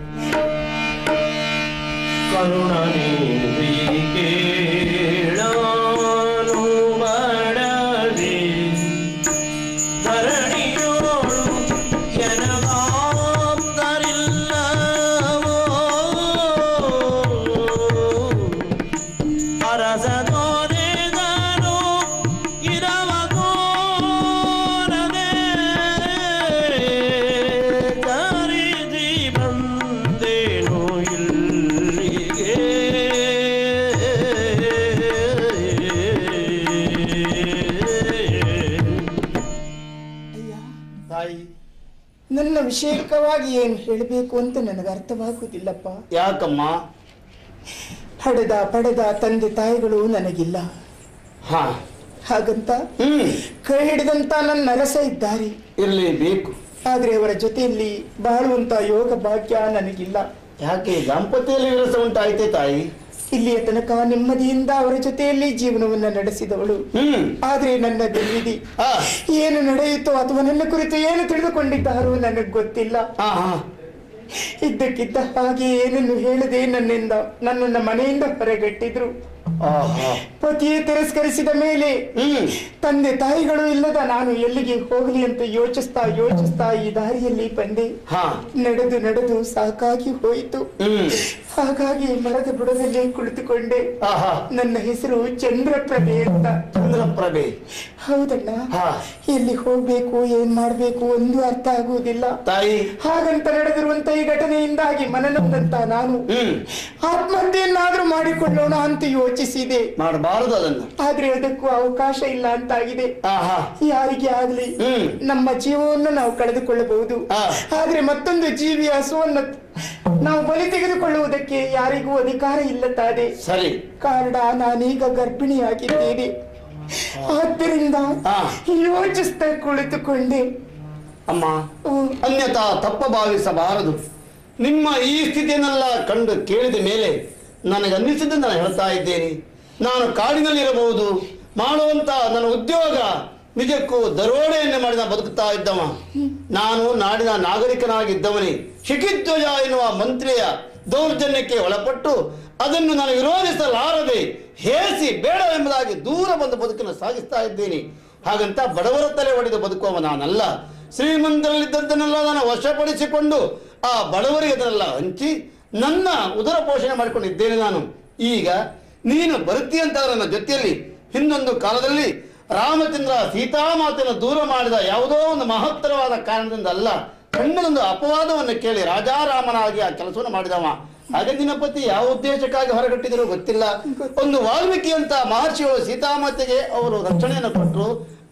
ನನ್ನ ವಿಷಯಕವಾಗಿ ಏನು ಹೇಳಬೇಕು ಅಂತ ನನಗೆ ಅರ್ಥವಾಗುವುದಿಲ್ಲಪ್ಪ. ಯಾಕಮ್ಮ? ಹಡೆದ ಪಡೆದ ತಂದೆ ತಾಯಿಗಳು ನನಗಿಲ್ಲ. ಹಾಗಂತ ಕೈ ಹಿಡಿದಂತ ನನ್ನ ಅರಸ ಇದ್ದಾರೆ, ಇರಲೇಬೇಕು. ಆದ್ರೆ ಅವರ ಜೊತೆಯಲ್ಲಿ ಬಾಳುವಂತ ಯೋಗ ಭಾಗ್ಯ ನನಗಿಲ್ಲ. ಯಾಕೆ? ದಾಂಪತ್ಯದಲ್ಲಿ ವಿರಸ ಉಂಟಾಯ್ತೆ ತಾಯಿ? ಇಲ್ಲಿಯ ತನಕ ನೆಮ್ಮದಿಯಿಂದ ಅವರ ಜೊತೆಯಲ್ಲಿ ಜೀವನವನ್ನ ನಡೆಸಿದವಳು. ಆದ್ರೆ ನನ್ನ ಗೆಲುವಿದಿ ಏನು ನಡೆಯಿತೋ ಅಥವಾ ನನ್ನ ಕುರಿತು ಏನು ತಿಳಿದುಕೊಂಡಿದ್ದಾರೋ ನನಗೆ ಗೊತ್ತಿಲ್ಲ. ಇದ್ದಕ್ಕಿದ್ದ ಹಾಗೆ ಏನನ್ನು ಹೇಳದೆ ನನ್ನನ್ನ ಮನೆಯಿಂದ ಹೊರಗಟ್ಟಿದ್ರು. ಪತಿಯೇ ತಿರಸ್ಕರಿಸಿದ ಮೇಲೆ ತಂದೆ ತಾಯಿಗಳು ಇಲ್ಲದ ನಾನು ಎಲ್ಲಿಗೆ ಹೋಗಲಿ ಅಂತ ಯೋಚಿಸ್ತಾ ಈ ದಾರಿಯಲ್ಲಿ ಬಂದೆ. ನಡೆದು ಸಾಕಾಗಿ ಹೋಯಿತು. ಹಾಗಾಗಿ ಮರದ ಬುಡದಲ್ಲಿ ಕುಳಿತುಕೊಂಡೆ. ನನ್ನ ಹೆಸರು ಚಂದ್ರಪ್ರಭೆ ಅಂತ. ಚಂದ್ರಪ್ರಭೆ? ಹೌದಣ್ಣ. ಎಲ್ಲಿ ಹೋಗ್ಬೇಕು ಏನ್ ಮಾಡ್ಬೇಕು ಒಂದು ಅರ್ಥ ಆಗುವುದಿಲ್ಲ ತಾಯಿ. ಹಾಗಂತ ನಡೆದಿರುವಂತ ಈ ಘಟನೆಯಿಂದಾಗಿ ಮನನೊಂದಂತ ನಾನು ಆತ್ಮಹತ್ಯೆಯನ್ನಾದ್ರೂ ಮಾಡಿಕೊಳ್ಳೋಣ ಅಂತ ಯೋಚಿಸಿದೆ. ಮಾಡಬಾರದು ಅದನ್ನು. ಆದ್ರೆ ಅದಕ್ಕೂ ಅವಕಾಶ ಇಲ್ಲ ಅಂತಾಗಿದೆ. ಯಾರಿಗೆ ಆಗ್ಲಿ ನಮ್ಮ ಜೀವವನ್ನು ನಾವು ಕಳೆದುಕೊಳ್ಳಬಹುದು, ಆದ್ರೆ ಮತ್ತೊಂದು ಜೀವಿಯ ಹಸುವನ್ನು ನಾವು ಬಲಿ ತೆಗೆದುಕೊಳ್ಳುವುದಕ್ಕೆ ಯಾರಿಗೂ ಅಧಿಕಾರ ಇಲ್ಲ ತಾನೆ. ಸರಿ. ಕಾರಣ ನಾನೀಗ ಗರ್ಭಿಣಿಯಾಗಿದ್ದೇನೆ. ಆದ್ದರಿಂದ ಯೋಚಿಸ್ತಾ ಕುಳಿತುಕೊಂಡೆ. ಅಮ್ಮ, ಅನ್ಯತಾ ತಪ್ಪ ಭಾವಿಸಬಾರದು. ನಿಮ್ಮ ಈ ಸ್ಥಿತಿಯನ್ನೆಲ್ಲ ಕಂಡು ಕೇಳಿದ ಮೇಲೆ ನನಗನ್ನಿಸಿದ್ದು ನಾನು ಹೇಳ್ತಾ ಇದ್ದೇನೆ. ನಾನು ಕಾಡಿನಲ್ಲಿರಬಹುದು, ಮಾಡುವಂತ ನನ್ನ ಉದ್ಯೋಗ ನಿಜಕ್ಕೂ ದರೋಡೆಯನ್ನೇ ಮಾಡಿ ನಾನು ಬದುಕುತ್ತಾ ಇದ್ದವ. ನಾನು ನಾಡಿನ ನಾಗರಿಕನಾಗಿದ್ದವನೇ. ಶಿಖಿಧ್ವಜ ಎನ್ನುವ ಮಂತ್ರಿಯ ದೌರ್ಜನ್ಯಕ್ಕೆ ಒಳಪಟ್ಟು ಅದನ್ನು ನಾನು ವಿರೋಧಿಸಲಾರದೆ ಹೇಸಿ ಬೇಡವೆಂಬುದಾಗಿ ದೂರ ಬಂದು ಬದುಕನ್ನು ಸಾಗಿಸ್ತಾ ಇದ್ದೇನೆ. ಹಾಗಂತ ಬಡವರ ತಲೆ ಒಡೆದು ಬದುಕುವ ನಾನಲ್ಲ. ಶ್ರೀಮಂತರಲ್ಲಿದ್ದದ್ದನ್ನೆಲ್ಲ ನಾನು ವಶಪಡಿಸಿಕೊಂಡು ಆ ಬಡವರಿಗೆ ಅದನ್ನೆಲ್ಲ ಹಂಚಿ ನನ್ನ ಉದರ ಪೋಷಣೆ ಮಾಡಿಕೊಂಡಿದ್ದೇನೆ ನಾನು. ಈಗ ನೀನು ಬರುತ್ತೀಯಂತ ನನ್ನ ಜೊತೆಯಲ್ಲಿ ಹಿಂದೊಂದು ಕಾಲದಲ್ಲಿ ರಾಮಚಂದ್ರ ಸೀತಾಮಾತೆಯನ್ನು ದೂರ ಮಾಡಿದ ಯಾವುದೋ ಒಂದು ಮಹತ್ತರವಾದ ಕಾರಣದಿಂದ ಅಲ್ಲ, ಸಣ್ಣದೊಂದು ಅಪವಾದವನ್ನು ಕೇಳಿ ರಾಜಾರಾಮನಾಗಿ ಆ ಕೆಲಸವನ್ನು ಮಾಡಿದವ. ಹಾಗೆ ನಿನ್ನ ಪತಿ ಯಾವ ಉದ್ದೇಶಕ್ಕಾಗಿ ಹೊರಗಟ್ಟಿದ್ರು ಗೊತ್ತಿಲ್ಲ. ಒಂದು ವಾಲ್ಮೀಕಿ ಅಂತ ಮಹರ್ಷಿಗಳು ಸೀತಾಮಾತೆಗೆ ಅವರು ರಕ್ಷಣೆಯನ್ನು ಕೊಟ್ಟರು,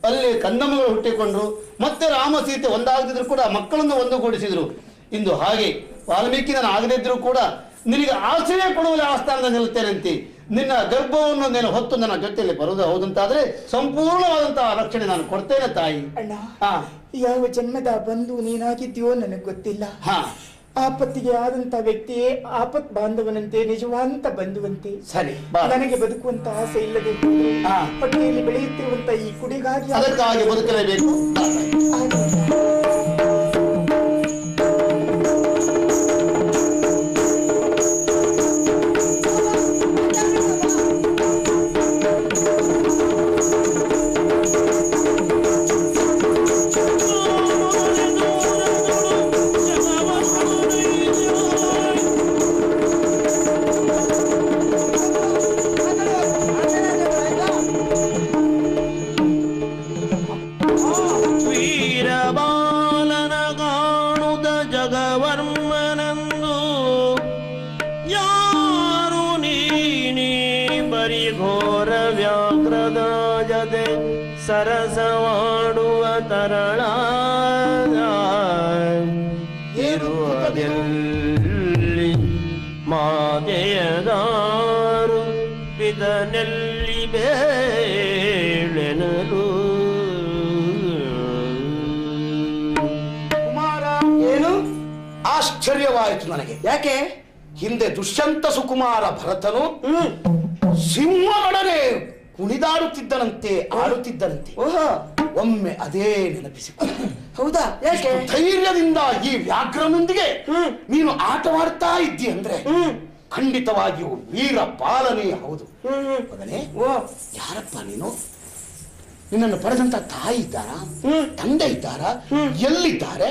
ಅಲ್ಲಿ ಕಂದಮ್ಮಗಳು ಹುಟ್ಟಿಕೊಂಡ್ರು, ಮತ್ತೆ ರಾಮ ಸೀತೆ ಒಂದಾಗದಿದ್ರು ಕೂಡ ಮಕ್ಕಳನ್ನು ಒಂದುಗೂಡಿಸಿದ್ರು. ಇಂದು ಹಾಗೆ ವಾಲ್ಮೀಕಿ ನಾನು ಆಗದಿದ್ರು ಕೂಡ ನಿನಗೆ ಆಶ್ರಯ ಕೊಡುವ ಆಸ್ಥಾನದಲ್ಲಿ ನಿಲ್ಲುತ್ತೇನಂತೆ. ನಿನ್ನ ಗರ್ಭವನ್ನು ನೀನು ಹೊತ್ತು ನನ್ನ ಜೊತೆಯಲ್ಲಿ ಬರುವುದು ಹೌದಂತಾದ್ರೆ ಸಂಪೂರ್ಣವಾದಂತಹ ರಕ್ಷಣೆ ನಾನು ಕೊಡ್ತೇನೆ ತಾಯಿ. ಅಣ್ಣ, ಯಾವ ಜನ್ಮದ ಬಂಧು ನೀನಾಗಿದ್ಯೋ ನನಗೆ ಗೊತ್ತಿಲ್ಲ. ಆಪತ್ತಿಗೆ ಆದಂತ ವ್ಯಕ್ತಿಯೇ ಆಪತ್ ಬಾಂಧವನಂತೆ, ನಿಜವಾದಂತ ಬಂಧುವಂತೆ. ಸರಿ, ನನಗೆ ಬದುಕುವಂತ ಆಸೆ ಇಲ್ಲದೆ ಹೊಟ್ಟೆಯಲ್ಲಿ ಬೆಳೆಯುತ್ತಿರುವಂತ ಈ ಕುಡಿಗಾಗಿ ಅದಕ್ಕಾಗಿ ಬದುಕಲೇಬೇಕು. ಸರಸವಾಡುವ ತರಳ ಇರುವುದೆಲ್ಲಿ ಮಾತೆಯದಾರು ಬಿದನೆಲ್ಲಿ ಬೇಳೆನಲು. ಕುಮಾರ, ಏನು ಆಶ್ಚರ್ಯವಾಯಿತು ನನಗೆ. ಯಾಕೆ? ಹಿಂದೆ ದುಷ್ಯಂತ ಸುಕುಮಾರ ಭರತನು ಸಿಂಹಗಳನೆ ಕುಣಿದಾಡುತ್ತಿದ್ದನಂತೆ, ಆಡುತ್ತಿದ್ದನಂತೆ. ಒಮ್ಮೆ ಅದೇ ನೆನಪಿಸಿಕೊಂಡೆ. ಹೌದಾ? ಯಾಕೆ? ಧೈರ್ಯದಿಂದ ಈ ವ್ಯಾಘ್ರನೊಂದಿಗೆ ನೀನು ಆಟವಾಡ್ತಾ ಇದ್ದಿ ಅಂದ್ರೆ ಖಂಡಿತವಾಗಿಯೂ ವೀರ ಪಾಲನೆ ಹೌದು. ಮಗನೇ, ಯಾರಪ್ಪ ನೀನು? ನಿನ್ನನ್ನು ಪಡೆದಂತ ತಾಯಿ ಇದ್ದಾರಾ, ತಂದೆ ಇದ್ದಾರಾ, ಎಲ್ಲಿದ್ದಾರೆ,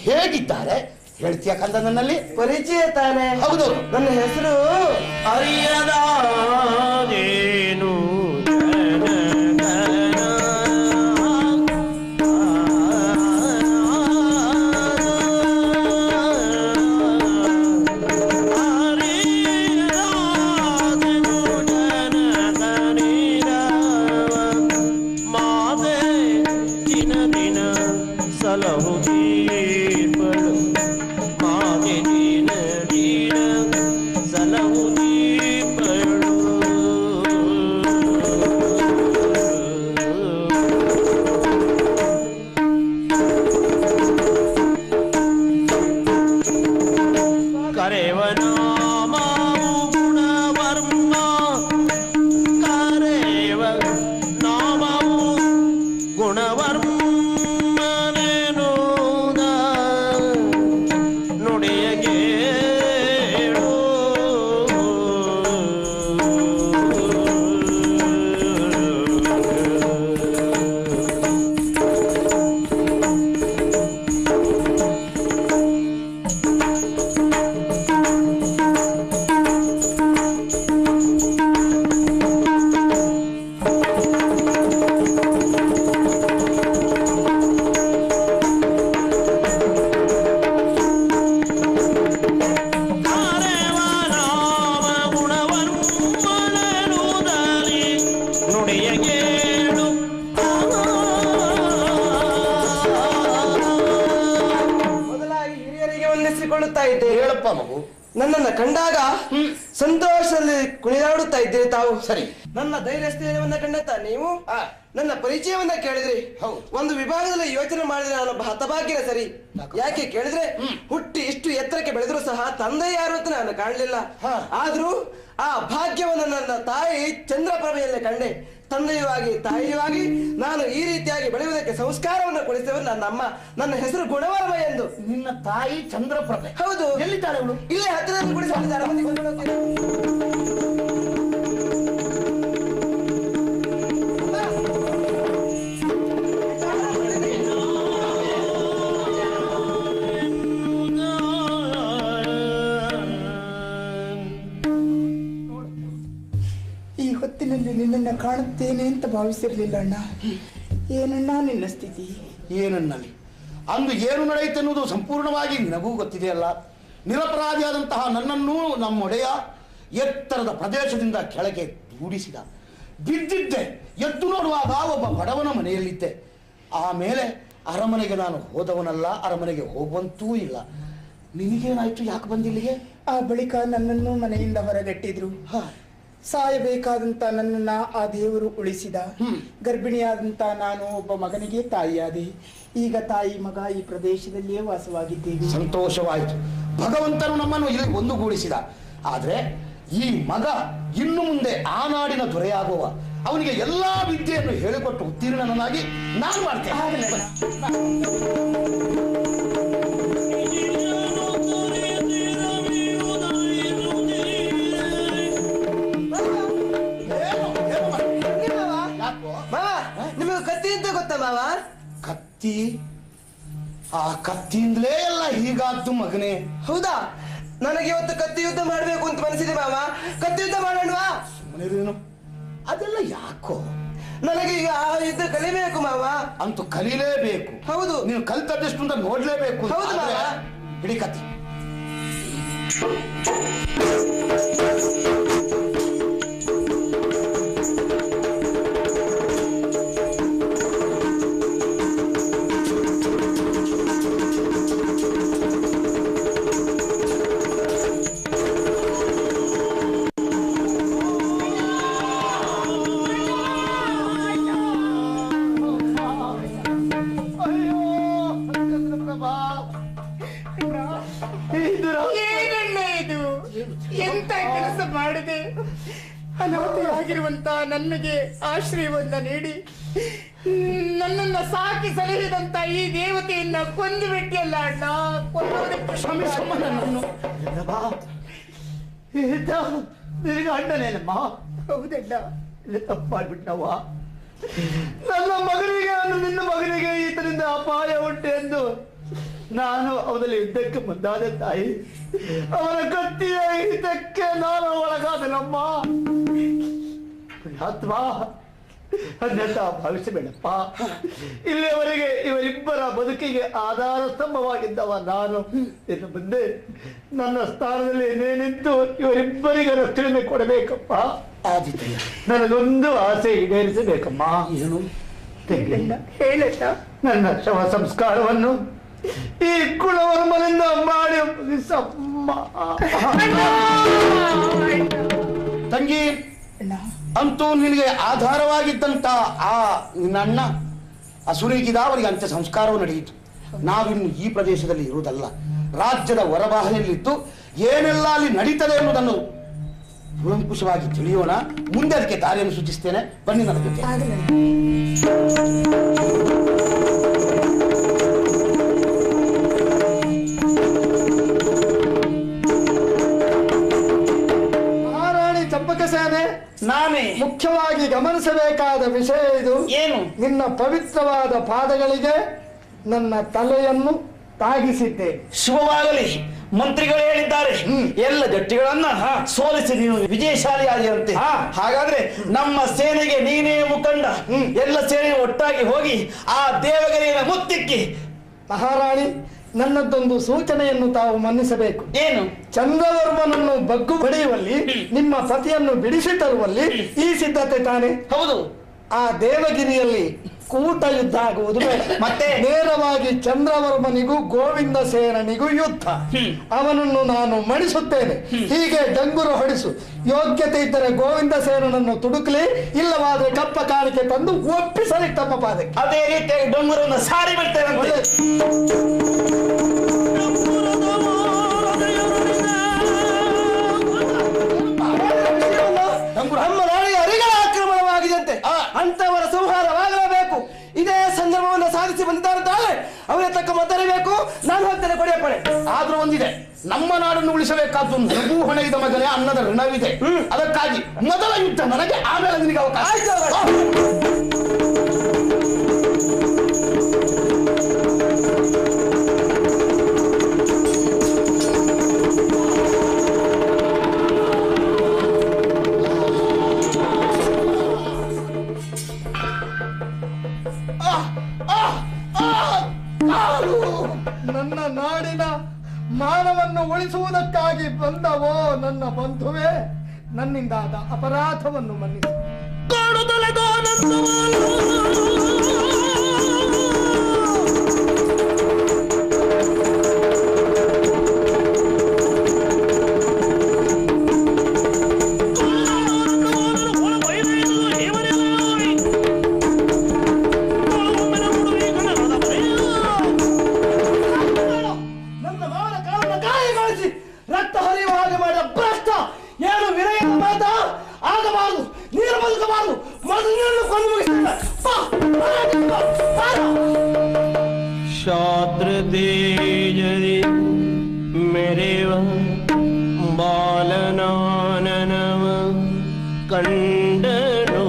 ಹೇಗಿದ್ದಾರೆ ಹೇಳ್ತೀಯ ಕಂದ? ನನ್ನಲ್ಲಿ ಪರಿಚಯ ತಾನೆ? ಹೌದು. ನನ್ನ ಹೆಸರು ಅರಿಯದೇನು ನೆನೆಸಿಕೊಳ್ಳುತ್ತಾ ಇದ್ದೇನೆ. ಹೇಳಪ್ಪ ಮಗು. ನನ್ನನ್ನು ಕಂಡಾಗ ಸಂತೋಷದಲ್ಲಿ ಕುಣಿದಾಡುತ್ತಾ ಇದ್ದೀರಿ ತಾವು. ಸರಿ. ನನ್ನ ಧೈರ್ಯ ಸ್ಥೈರ್ಯವನ್ನ ಕಂಡತ್ತ ನೀವು ನನ್ನ ಪರಿಚಯವನ್ನ ಕೇಳಿದ್ರಿ. ಒಂದು ವಿಭಾಗದಲ್ಲಿ ಯೋಚನೆ ಮಾಡಿದ್ರೆ ನಾನೊಬ್ಬ ಹತಭಾಗ್ಯನ ಸರಿ. ಯಾಕೆ ಕೇಳಿದ್ರೆ ಹುಟ್ಟಿ ಇಷ್ಟು ಎತ್ತರಕ್ಕೆ ಬೆಳೆದ್ರು ಸಹ ತಂದೆ ಯಾರು ಅಂತ ನಾನು ಕಾಣಲಿಲ್ಲ. ಆದ್ರೂ ಆ ಭಾಗ್ಯವನ್ನು ನನ್ನ ತಾಯಿ ಚಂದ್ರಪ್ರಭೆಯಲ್ಲೇ ಕಂಡೆ. ತಂದೆಯೂ ಆಗಿ ತಾಯಿಯೂ ಆಗಿ ನಾನು ಈ ರೀತಿಯಾಗಿ ಬೆಳೆಯುವುದಕ್ಕೆ ಸಂಸ್ಕಾರವನ್ನು ಕೊಡಿಸ್ತೇವೆ ನನ್ನ ಅಮ್ಮ. ನನ್ನ ಹೆಸರು ಗುಣವರ್ಮ ಎಂದು. ನಿನ್ನ ತಾಯಿ ಚಂದ್ರಪ್ರಭೆ? ಹೌದು. ಎಲ್ಲಿದ್ದಾಳೆ ಅವಳು? ಇಲ್ಲೇ ಹತ್ತಿರದಲ್ಲಿ ಕೊಡಿಸಿದ್ದಾರೆ. ಈ ಹೊತ್ತಿನಲ್ಲಿ ನಿನ್ನನ್ನು ಕಾಣುತ್ತೇನೆ ಅಂತ ಭಾವಿಸಿರ್ಲಿಲ್ಲ ಅಣ್ಣ. ಏನಣ್ಣ ನಿನ್ನ ಸ್ಥಿತಿ? ಏನನ್ನಲ್ಲಿ ಅಂದು ಏನು ನಡೆಯಿತು ಎನ್ನುವುದು ಸಂಪೂರ್ಣವಾಗಿ ನಿನಗೂ ಗೊತ್ತಿದೆಯಲ್ಲ. ನಿರಪರಾಧಿಯಾದಂತಹ ನನ್ನನ್ನು ನಮ್ಮೊಡೆಯ ಎತ್ತರದ ಪ್ರದೇಶದಿಂದ ಕೆಳಗೆ ದೂಡಿಸಿದ. ಬಿದ್ದಿದ್ದೆ. ಎದ್ದು ನೋಡುವಾಗ ಒಬ್ಬ ಬಡವನ ಮನೆಯಲ್ಲಿದ್ದೆ. ಆಮೇಲೆ ಅರಮನೆಗೆ ನಾನು ಹೋದವನಲ್ಲ, ಅರಮನೆಗೆ ಹೋಗುವಂತೂ ಇಲ್ಲ. ನಿನಗೇನಾಯ್ತು? ಯಾಕೆ ಬಂದಿಲ್ಲಿಗೆ? ಆ ಬಳಿಕ ನನ್ನನ್ನು ಮನೆಯಿಂದ ಹೊರಗಟ್ಟಿದ್ರು. ಸಾಯಬೇಕಾದಂತ ನನ್ನನ್ನ ಆ ದೇವರು ಉಳಿಸಿದ. ಗರ್ಭಿಣಿಯಾದಂತ ನಾನು ಒಬ್ಬ ಮಗನಿಗೆ ತಾಯಿಯಾದೆ. ಈಗ ತಾಯಿ ಮಗ ಈ ಪ್ರದೇಶದಲ್ಲಿಯೇ ವಾಸವಾಗಿದ್ದೇವೆ. ಸಂತೋಷವಾಯಿತು. ಭಗವಂತನು ನಮ್ಮನ್ನು ಇಲ್ಲಿ ಒಂದುಗೂಡಿಸಿದ. ಆದ್ರೆ ಈ ಮಗ ಇನ್ನು ಮುಂದೆ ಆ ನಾಡಿನ ದೊರೆಯಾಗುವ. ಅವನಿಗೆ ಎಲ್ಲಾ ವಿದ್ಯೆಯನ್ನು ಹೇಳಿಕೊಟ್ಟು ಉತ್ತೀರ್ಣನಾಗಿ ನಾನು ಮಾಡ್ತೇನೆ. ನಿಮಗೆ ಕತ್ತಿ ಅಂತ ಗೊತ್ತಾ ಮಾವ? ಕತ್ತಿ? ಆ ಕತ್ತಿಯಿಂದಲೇ ಎಲ್ಲ ಹೀಗಾದ್ದು ಮಗನೇ. ಹೌದಾ? ನನಗೆ ಇವತ್ತು ಕತ್ತಿ ಯುದ್ಧ ಮಾಡಬೇಕು ಅಂತ ಮನಸ್ಸಿದೆ ಮಾವ. ಕತ್ತಿ ಯುದ್ಧ ಮಾಡೋಣವಾ? ಸುಮ್ಮನೆ ಅದೆಲ್ಲ ಯಾಕೋ? ನನಗೆ ಈಗ ಆ ಯುದ್ಧ ಕಲಿಬೇಕು ಮಾವ. ಅಂತೂ ಕಲೀಲೇಬೇಕು. ಹೌದು. ನೀನು ಕಲ್ತದ್ದೆಷ್ಟು ಅಂತ ನೋಡ್ಲೇಬೇಕು. ಹೌದು ಮಾವ. ಹಿಡಿ ಕತ್ತಿ. ಏನಣ್ಣ ಇದು? ಎಂತ ಕೆಲಸ ಮಾಡಿದೆ? ಅನಾಥೆಯಾಗಿರುವಂತ ನನಗೆ ಆಶ್ರಯವನ್ನ ನೀಡಿ ನನ್ನನ್ನ ಸಾಕಿ ಸಲಹಿದಂತ ಈ ದೇವತೆಯನ್ನ ಕೊಂದು ಬಿಟ್ಟಿಯಲ್ಲ ಅಣ್ಣ. ನಿನಗೆ ಅಣ್ಣನೇನಮ್ಮ? ಹೌದಣ್ಣ. ತಪ್ಪು ಮಾಡ್ಬಿಟ್ಟವ. ನನ್ನ ಮಗನಿಗೆ ನಿನ್ನ ಮಗನಿಗೆ ಈತನಿಂದ ಅಪಾಯ ಉಂಟು ಎಂದು ನಾನು ಅವನಲ್ಲಿ ಯುದ್ಧಕ್ಕೆ ಮುಂದಾದ ತಾಯಿ. ಅವನ ಕತ್ತಿಯ ಹಿತಕ್ಕೆ ನಾನು ಒಳಗಾದನಮ್ಮ. ಪುಣ್ಯಾತ್ಮ, ಅದನ್ನೆಲ್ಲ ಭಾವಿಸಬೇಡಪ್ಪ. ಇಲ್ಲಿಯವರೆಗೆ ಇವರಿಬ್ಬರ ಬದುಕಿಗೆ ಆಧಾರ ಸ್ತಂಭವಾಗಿದ್ದವ ನಾನು. ಇನ್ನು ಮುಂದೆ ನನ್ನ ಸ್ಥಾನದಲ್ಲಿ ನಿಂತು ಇವರಿಬ್ಬರಿಗೆ ರಕ್ಷಣೆ ಕೊಡಬೇಕಪ್ಪ. ನನಗೊಂದು ಆಸೆ ಈಡೇರಿಸಬೇಕಮ್ಮ. ಏನು? ಹೇಳಣ್ಣ. ನನ್ನ ಶವ ಸಂಸ್ಕಾರವನ್ನು ಈ ಕುಳವರ್ಮನಿಂದ ಮಾಡಿ ಮುಗಿಸಮ್ಮ. ತಂಗಿ, ಅಂತೂ ನಿನಗೆ ಆಧಾರವಾಗಿದ್ದಂತ ಆ ನಿನ್ನ ಅಣ್ಣ ಅಸುರೀಗಿದ. ಅವರಿಗೆ ಅಂತ್ಯ ಸಂಸ್ಕಾರವು ನಡೆಯಿತು. ನಾವಿನ್ನು ಈ ಪ್ರದೇಶದಲ್ಲಿ ಇರುವುದಲ್ಲ, ರಾಜ್ಯದ ಹೊರಬಾಹಲಿಯಲ್ಲಿದ್ದು ಏನೆಲ್ಲ ಅಲ್ಲಿ ನಡೀತದೆ ಎನ್ನುವುದನ್ನು ಕೂಲಂಕುಷವಾಗಿ ತಿಳಿಯೋಣ. ಮುಂದೆ ಅದಕ್ಕೆ ದಾರಿಯನ್ನು ಸೂಚಿಸ್ತೇನೆ. ಬನ್ನಿ ನನ್ನ ಜೊತೆ. ಮಹಾರಾಣಿ ಚಂಪಕಸೇನೆ, ನಾನೇ ಮುಖ್ಯವಾಗಿ ಗಮನಿಸಬೇಕಾದ ವಿಷಯ ಇದು. ಏನು? ನಿನ್ನ ಪವಿತ್ರವಾದ ಪಾದಗಳಿಗೆ ನನ್ನ ತಲೆಯನ್ನು ತಾಗಿಸಿದ್ದೆ. ಶುಭವಾಗಲಿ. ಮಂತ್ರಿಗಳು ಹೇಳಿದ್ದಾರೆ ಎಲ್ಲ ಜಟ್ಟಿಗಳನ್ನ ಸೋಲಿಸಿ ನೀನು ವಿಜಯಶಾಲಿಯಾಗಿರಂತೆ. ಹಾಗಾದ್ರೆ ನಮ್ಮ ಸೇನೆಗೆ ನೀನೇ ಮುಖಂಡ. ಎಲ್ಲ ಸೇನೆ ಒಟ್ಟಾಗಿ ಹೋಗಿ ಆ ದೇವಗಿರಿಯ ಮುತ್ತಿಕ್ಕಿ. ಮಹಾರಾಣಿ, ನನ್ನದೊಂದು ಸೂಚನೆಯನ್ನು ತಾವು ಮನ್ನಿಸಬೇಕು. ಏನು? ಚಂದ್ರವರ್ಮನನ್ನು ಬಗ್ಗು ಬಡಿಯುವಲ್ಲಿ, ನಿಮ್ಮ ಪತಿಯನ್ನು ಬಿಡಿಸಿ ತರುವಲ್ಲಿ ಈ ಸಿದ್ಧತೆ ತಾನೆ. ಹೌದು. ಆ ದೇವಗಿರಿಯಲ್ಲಿ ಕೂಟ ಯುದ್ಧ ಆಗುವುದು ಬೇಡ. ಮತ್ತೆ ನೇರವಾಗಿ ಚಂದ್ರವರ್ಮನಿಗೂ ಗೋವಿಂದ ಸೇನನಿಗೂ ಯುದ್ಧ. ಅವನನ್ನು ನಾನು ಮಣಿಸುತ್ತೇನೆ. ಹೀಗೆ ಡಂಗುರು ಹೊಡಿಸು. ಯೋಗ್ಯತೆ ಇದ್ದರೆ ಗೋವಿಂದ ಸೇನನನ್ನು ತುಡುಕಲಿ, ಇಲ್ಲವಾದ್ರೆ ಕಪ್ಪ ಕಾಣಿಕೆ ತಂದು ಒಪ್ಪಿಸಲಿ ತಮ್ಮ ಪಾದಕ್ಕೆ. ಅದೇ ರೀತಿಯಾಗಿ ಡೊಂಗುರವನ್ನು ಸಾರಿ ಬಿಡ್ತೇನೆ. ನಮ್ಮ ನಾಡಿಗೆ ಅರಿಗಳ ಆಕ್ರಮಣವಾಗಿದೆಯಂತೆ. ಅಂತವರ ಸಂಹಾರವಾಗಲೇಬೇಕು. ಇದೇ ಸಂದರ್ಭವನ್ನು ಸಾಧಿಸಿ ಬಂದಿದ್ದಾರೆ. ಅವರೇ ತಕ್ಕ ಮತರಿಬೇಕು. ನಾನು ಹೋಗ್ತೇನೆ ಕೊಡೆಯಪ್ಪಣೆ. ಆದ್ರೂ ಒಂದಿದೆ, ನಮ್ಮ ನಾಡನ್ನು ಉಳಿಸಬೇಕಾದ್ದು ನನಗೂ ಹೊಣೆಗಿದ ಮಗನೇ ಅನ್ನದ ಋಣವಿದೆ. ಅದಕ್ಕಾಗಿ ಮೊದಲ ಯುದ್ಧ ನನಗೆ, ಆಮೇಲೆ ನಿನಗೆ ಅವಕಾಶ. ನನ್ನ ನಾಡಿನ ಮಾನವನ್ನು ಉಳಿಸುವುದಕ್ಕಾಗಿ ಬಂದವೋ ನನ್ನ ಬಂಧುವೇ, ನನ್ನಿಂದಾದ ಅಪರಾಧವನ್ನು ಮನ್ನಿಸು. ರಕ್ತ ಹರಿಯುವ ಹಾಗೆ ಮಾಡಿದ ಭ್ರಷ್ಟ ಏನು ವಿನಯದ ಮಾತ ಆಗಬಾರದು. ನೀರು ಬದುಕಬಾರದು. ಮೊದಲು ಕೊಂದು ಮುಗಿಸ್ತೇನೆ. शास्त्र तेजरि मेरे बालनाननव कंडनो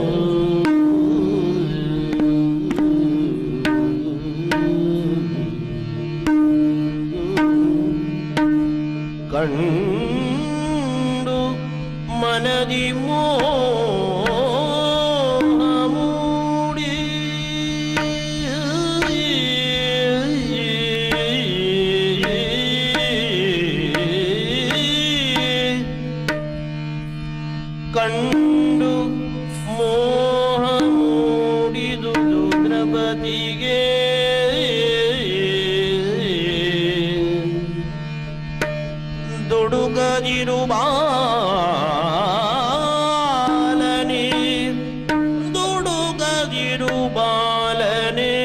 ಕಂಡು ಮನದಿ ಮೂಡಿ ಕಂಡು ಮೋಹ ಮೂಡಿದುದು ದ್ರೌಪದಿಗೆ ದುಡುಗದಿರು ಬಾಲನೆ ದುಡುಗದಿರು ಬಾಲನೆ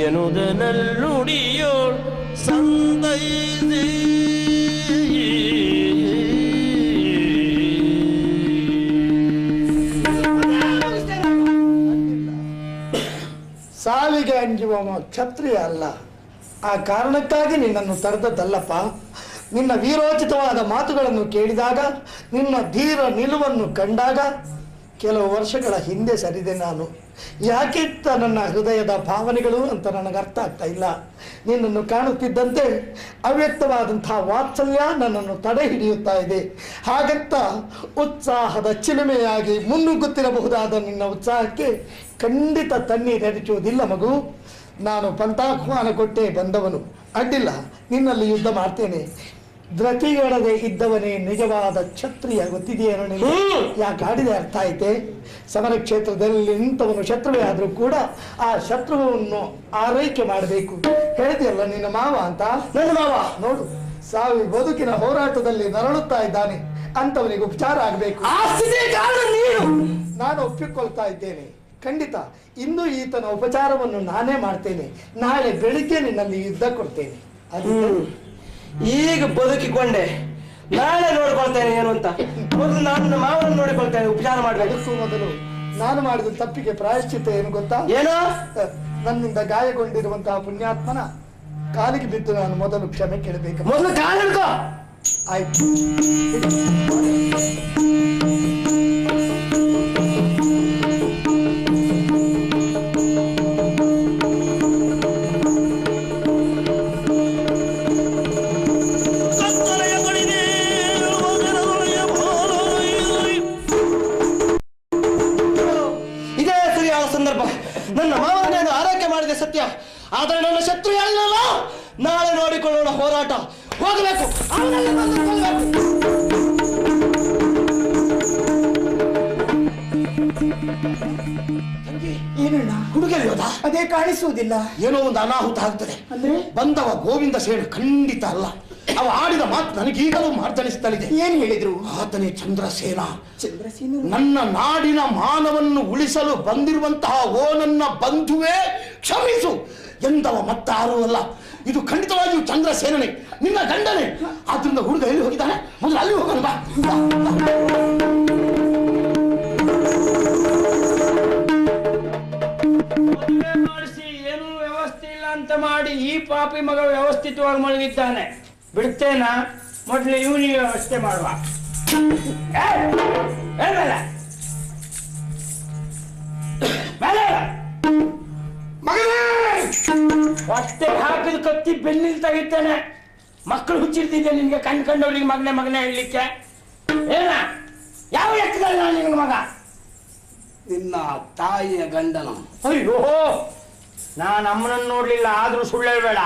ಎನ್ನುವುದನ್ನುಡಿಯೋಳ್ ಸಂತೈಸಿ ಸಾವಿಗೆ ಅಂಜುವ ಕ್ಷತ್ರಿಯ ಅಲ್ಲ. ಆ ಕಾರಣಕ್ಕಾಗಿ ನಿನ್ನನ್ನು ತರೆದದ್ದಲ್ಲಪ್ಪ. ನಿನ್ನ ವೀರೋಚಿತವಾದ ಮಾತುಗಳನ್ನು ಕೇಳಿದಾಗ, ನಿನ್ನ ಧೀರ ನಿಲುವನ್ನು ಕಂಡಾಗ ಕೆಲವು ವರ್ಷಗಳ ಹಿಂದೆ ಸರಿದೆ ನಾನು. ಯಾಕಿತ್ತ ನನ್ನ ಹೃದಯದ ಭಾವನೆಗಳು ಅಂತ ನನಗೆ ಅರ್ಥ ಆಗ್ತಾ ಇಲ್ಲ. ನಿನ್ನನ್ನು ಕಾಣುತ್ತಿದ್ದಂತೆ ಅವ್ಯಕ್ತವಾದಂತಹ ವಾತ್ಸಲ್ಯ ನನ್ನನ್ನು ತಡೆ ಹಿಡಿಯುತ್ತಾ ಇದೆ. ಹಾಗಂತ ಉತ್ಸಾಹದ ಚಿಲುಮೆಯಾಗಿ ಮುನ್ನುಗ್ಗುತ್ತಿರಬಹುದಾದ ನಿನ್ನ ಉತ್ಸಾಹಕ್ಕೆ ಖಂಡಿತ ತಣ್ಣೀರೆರಚುವುದಿಲ್ಲ ಮಗು. ನಾನು ಪಂಥಾಹ್ವಾನ ಕೊಟ್ಟೆ ಬಂದವನು, ಅಡ್ಡಿಲ್ಲ, ನಿನ್ನಲ್ಲಿ ಯುದ್ಧ ಮಾಡ್ತೇನೆ. ಧೃತಿಗೆಡದೆ ಇದ್ದವನೇ ನಿಜವಾದ ಕ್ಷತ್ರಿಯ, ಗೊತ್ತಿದೆಯೇನೋ ನಿಮಗೆ? ಯಾಕೆ ಆಡಿದೆ ಅರ್ಥ ಐತೆ? ಸಮರ ಕ್ಷೇತ್ರದಲ್ಲಿ ನಿಂತವನು ಶತ್ರುವೇ ಆದ್ರೂ ಕೂಡ ಆ ಶತ್ರುವನ್ನು ಆರೈಕೆ ಮಾಡಬೇಕು. ಹೇಳಿದೆಯಲ್ಲ ನಿನ್ನ ಮಾವ ಅಂತ. ನನ್ನ ಮಾವ ನೋಡು, ಸಾವಿ ಬದುಕಿನ ಹೋರಾಟದಲ್ಲಿ ನರಳುತ್ತಾ ಇದ್ದಾನೆ. ಅಂತವನಿಗೆ ಉಪಚಾರ ಆಗಬೇಕು. ನಾನು ಒಪ್ಪಿಕೊಳ್ತಾ ಇದ್ದೇನೆ, ಖಂಡಿತ. ಇಂದು ಈತನ ಉಪಚಾರವನ್ನು ನಾನೇ ಮಾಡ್ತೇನೆ. ನಾಳೆ ಬೆಳಿಗ್ಗೆ ನಿನ್ನಲ್ಲಿ ಯುದ್ಧ ಕೊಡ್ತೇನೆ. ಈಗ ಬದುಕಿಕೊಂಡೆ, ನಾಳೆ ನೋಡ್ಕೊಳ್ತೇನೆ ಏನು ಅಂತ. ಮೊದಲು ನಾನು ಮಾವನನ್ನು ನೋಡಿಕೊಳ್ತೇನೆ, ಉಪಚಾರ ಮಾಡಬೇಕು. ಮೊದಲು ನಾನು ಮಾಡಿದ ತಪ್ಪಿಗೆ ಪ್ರಾಯಶ್ಚಿತ್ತ ಏನು ಗೊತ್ತಾ? ಏನೋ ನನ್ನಿಂದ ಗಾಯಗೊಂಡಿರುವಂತಹ ಪುಣ್ಯಾತ್ಮನ ಕಾಲಿಗೆ ಬಿದ್ದು ನಾನು ಮೊದಲು ಕ್ಷಮೆ ಕೇಳಬೇಕು. ಮೊದಲು ಕಾಲು ಹಿಡ್ಕೋ. ಆಯ್ತು. ನನ್ನ ಮಾವನನ್ನು ಆರೈಕೆ ಮಾಡಿದೆ ಸತ್ಯ, ಆದರೆ ನನ್ನ ಶತ್ರು ಯಾರಿಲ್ಲ. ನಾಳೆ ನೋಡಿಕೊಳ್ಳೋಣ ಹೋರಾಟ. ಹೋಗಬೇಕು, ಅವನನ್ನು ಬಂದು ಕೊಲ್ಲಬೇಕು. ಏನಣ್ಣ? ಹುಡುಗರು ಯೋಧ ಅದೇ ಕಾಣಿಸುವುದಿಲ್ಲ. ಏನೋ ಒಂದು ಅನಾಹುತ ಆಗ್ತದೆ. ಅಂದ್ರೆ ಬಂದವ ಗೋವಿಂದ ಸೇನ ಖಂಡಿತ ಅಲ್ಲ. ಅವ ಆಡಿದ ಮಾತು ನನಗೀಗಲೂ ಮಾರ್ದನಿಸುತ್ತಲಿದೆ. ಏನ್ ಹೇಳಿದ್ರು? ಆತನೇ ಚಂದ್ರಸೇನ. ಚಂದ್ರಸೇನ ನನ್ನ ನಾಡಿನ ಮಾನವನ್ನು ಉಳಿಸಲು ಬಂದಿರುವಂತಹ ಓ ನನ್ನ ಬಂಧುವೇ ಕ್ಷಮಿಸು ಎಂದವ ಮತ್ತಾರೂ ಅಲ್ಲ. ಇದು ಖಂಡಿತವಾಗಿಯೂ ಚಂದ್ರಸೇನನೇ, ನಿನ್ನ ಗಂಡನೇ. ಆದ್ರಿಂದ ಹುಡುಗ ಎಲ್ಲಿ ಹೋಗಿದ್ದಾನೆ? ಮೊದಲು ಅಲ್ಲಿ ಹೋಗೋಣ ಬಾ. ಮಾಡಿಸಿ ಏನೂ ವ್ಯವಸ್ಥೆ ಇಲ್ಲ ಅಂತ ಮಾಡಿ ಈ ಪಾಪಿ ಮಗ ವ್ಯವಸ್ಥಿತವಾಗಿ ಮಲಗಿದ್ದಾನೆ. ಬಿಡ್ತೇನಾ? ಮೊದಲು ಇವನಿಗೆ ವ್ಯವಸ್ಥೆ ಮಾಡುವ. ಹೊಟ್ಟೆ ಹಾಕಿದ ಕತ್ತಿ ಬೆನ್ನಿಲ್ ತೆಗಿತಾನೆ. ಮಕ್ಕಳು ಹುಚ್ಚಿರ್ತಿದ್ದೆ ನಿನ್ಗೆ ಕಂಡ್ಕೊಂಡವ್ರಿಗೆ ಮಗನೇ ಹೇಳಲಿಕ್ಕೆ. ಏನ ಯಾವ ಲೆಕ್ಕದಲ್ಲಿ ನಾನು ನಿನ್ನ ಮಗ? ನಿನ್ನ ತಾಯಿಯ ಗಂಡನ. ಅಯ್ಯೋ, ನಾನು ಅಮ್ಮನನ್ನು ನೋಡ್ಲಿಲ್ಲ, ಆದ್ರೂ ಸುಳ್ಳು ಹೇಳ್ಬೇಡ.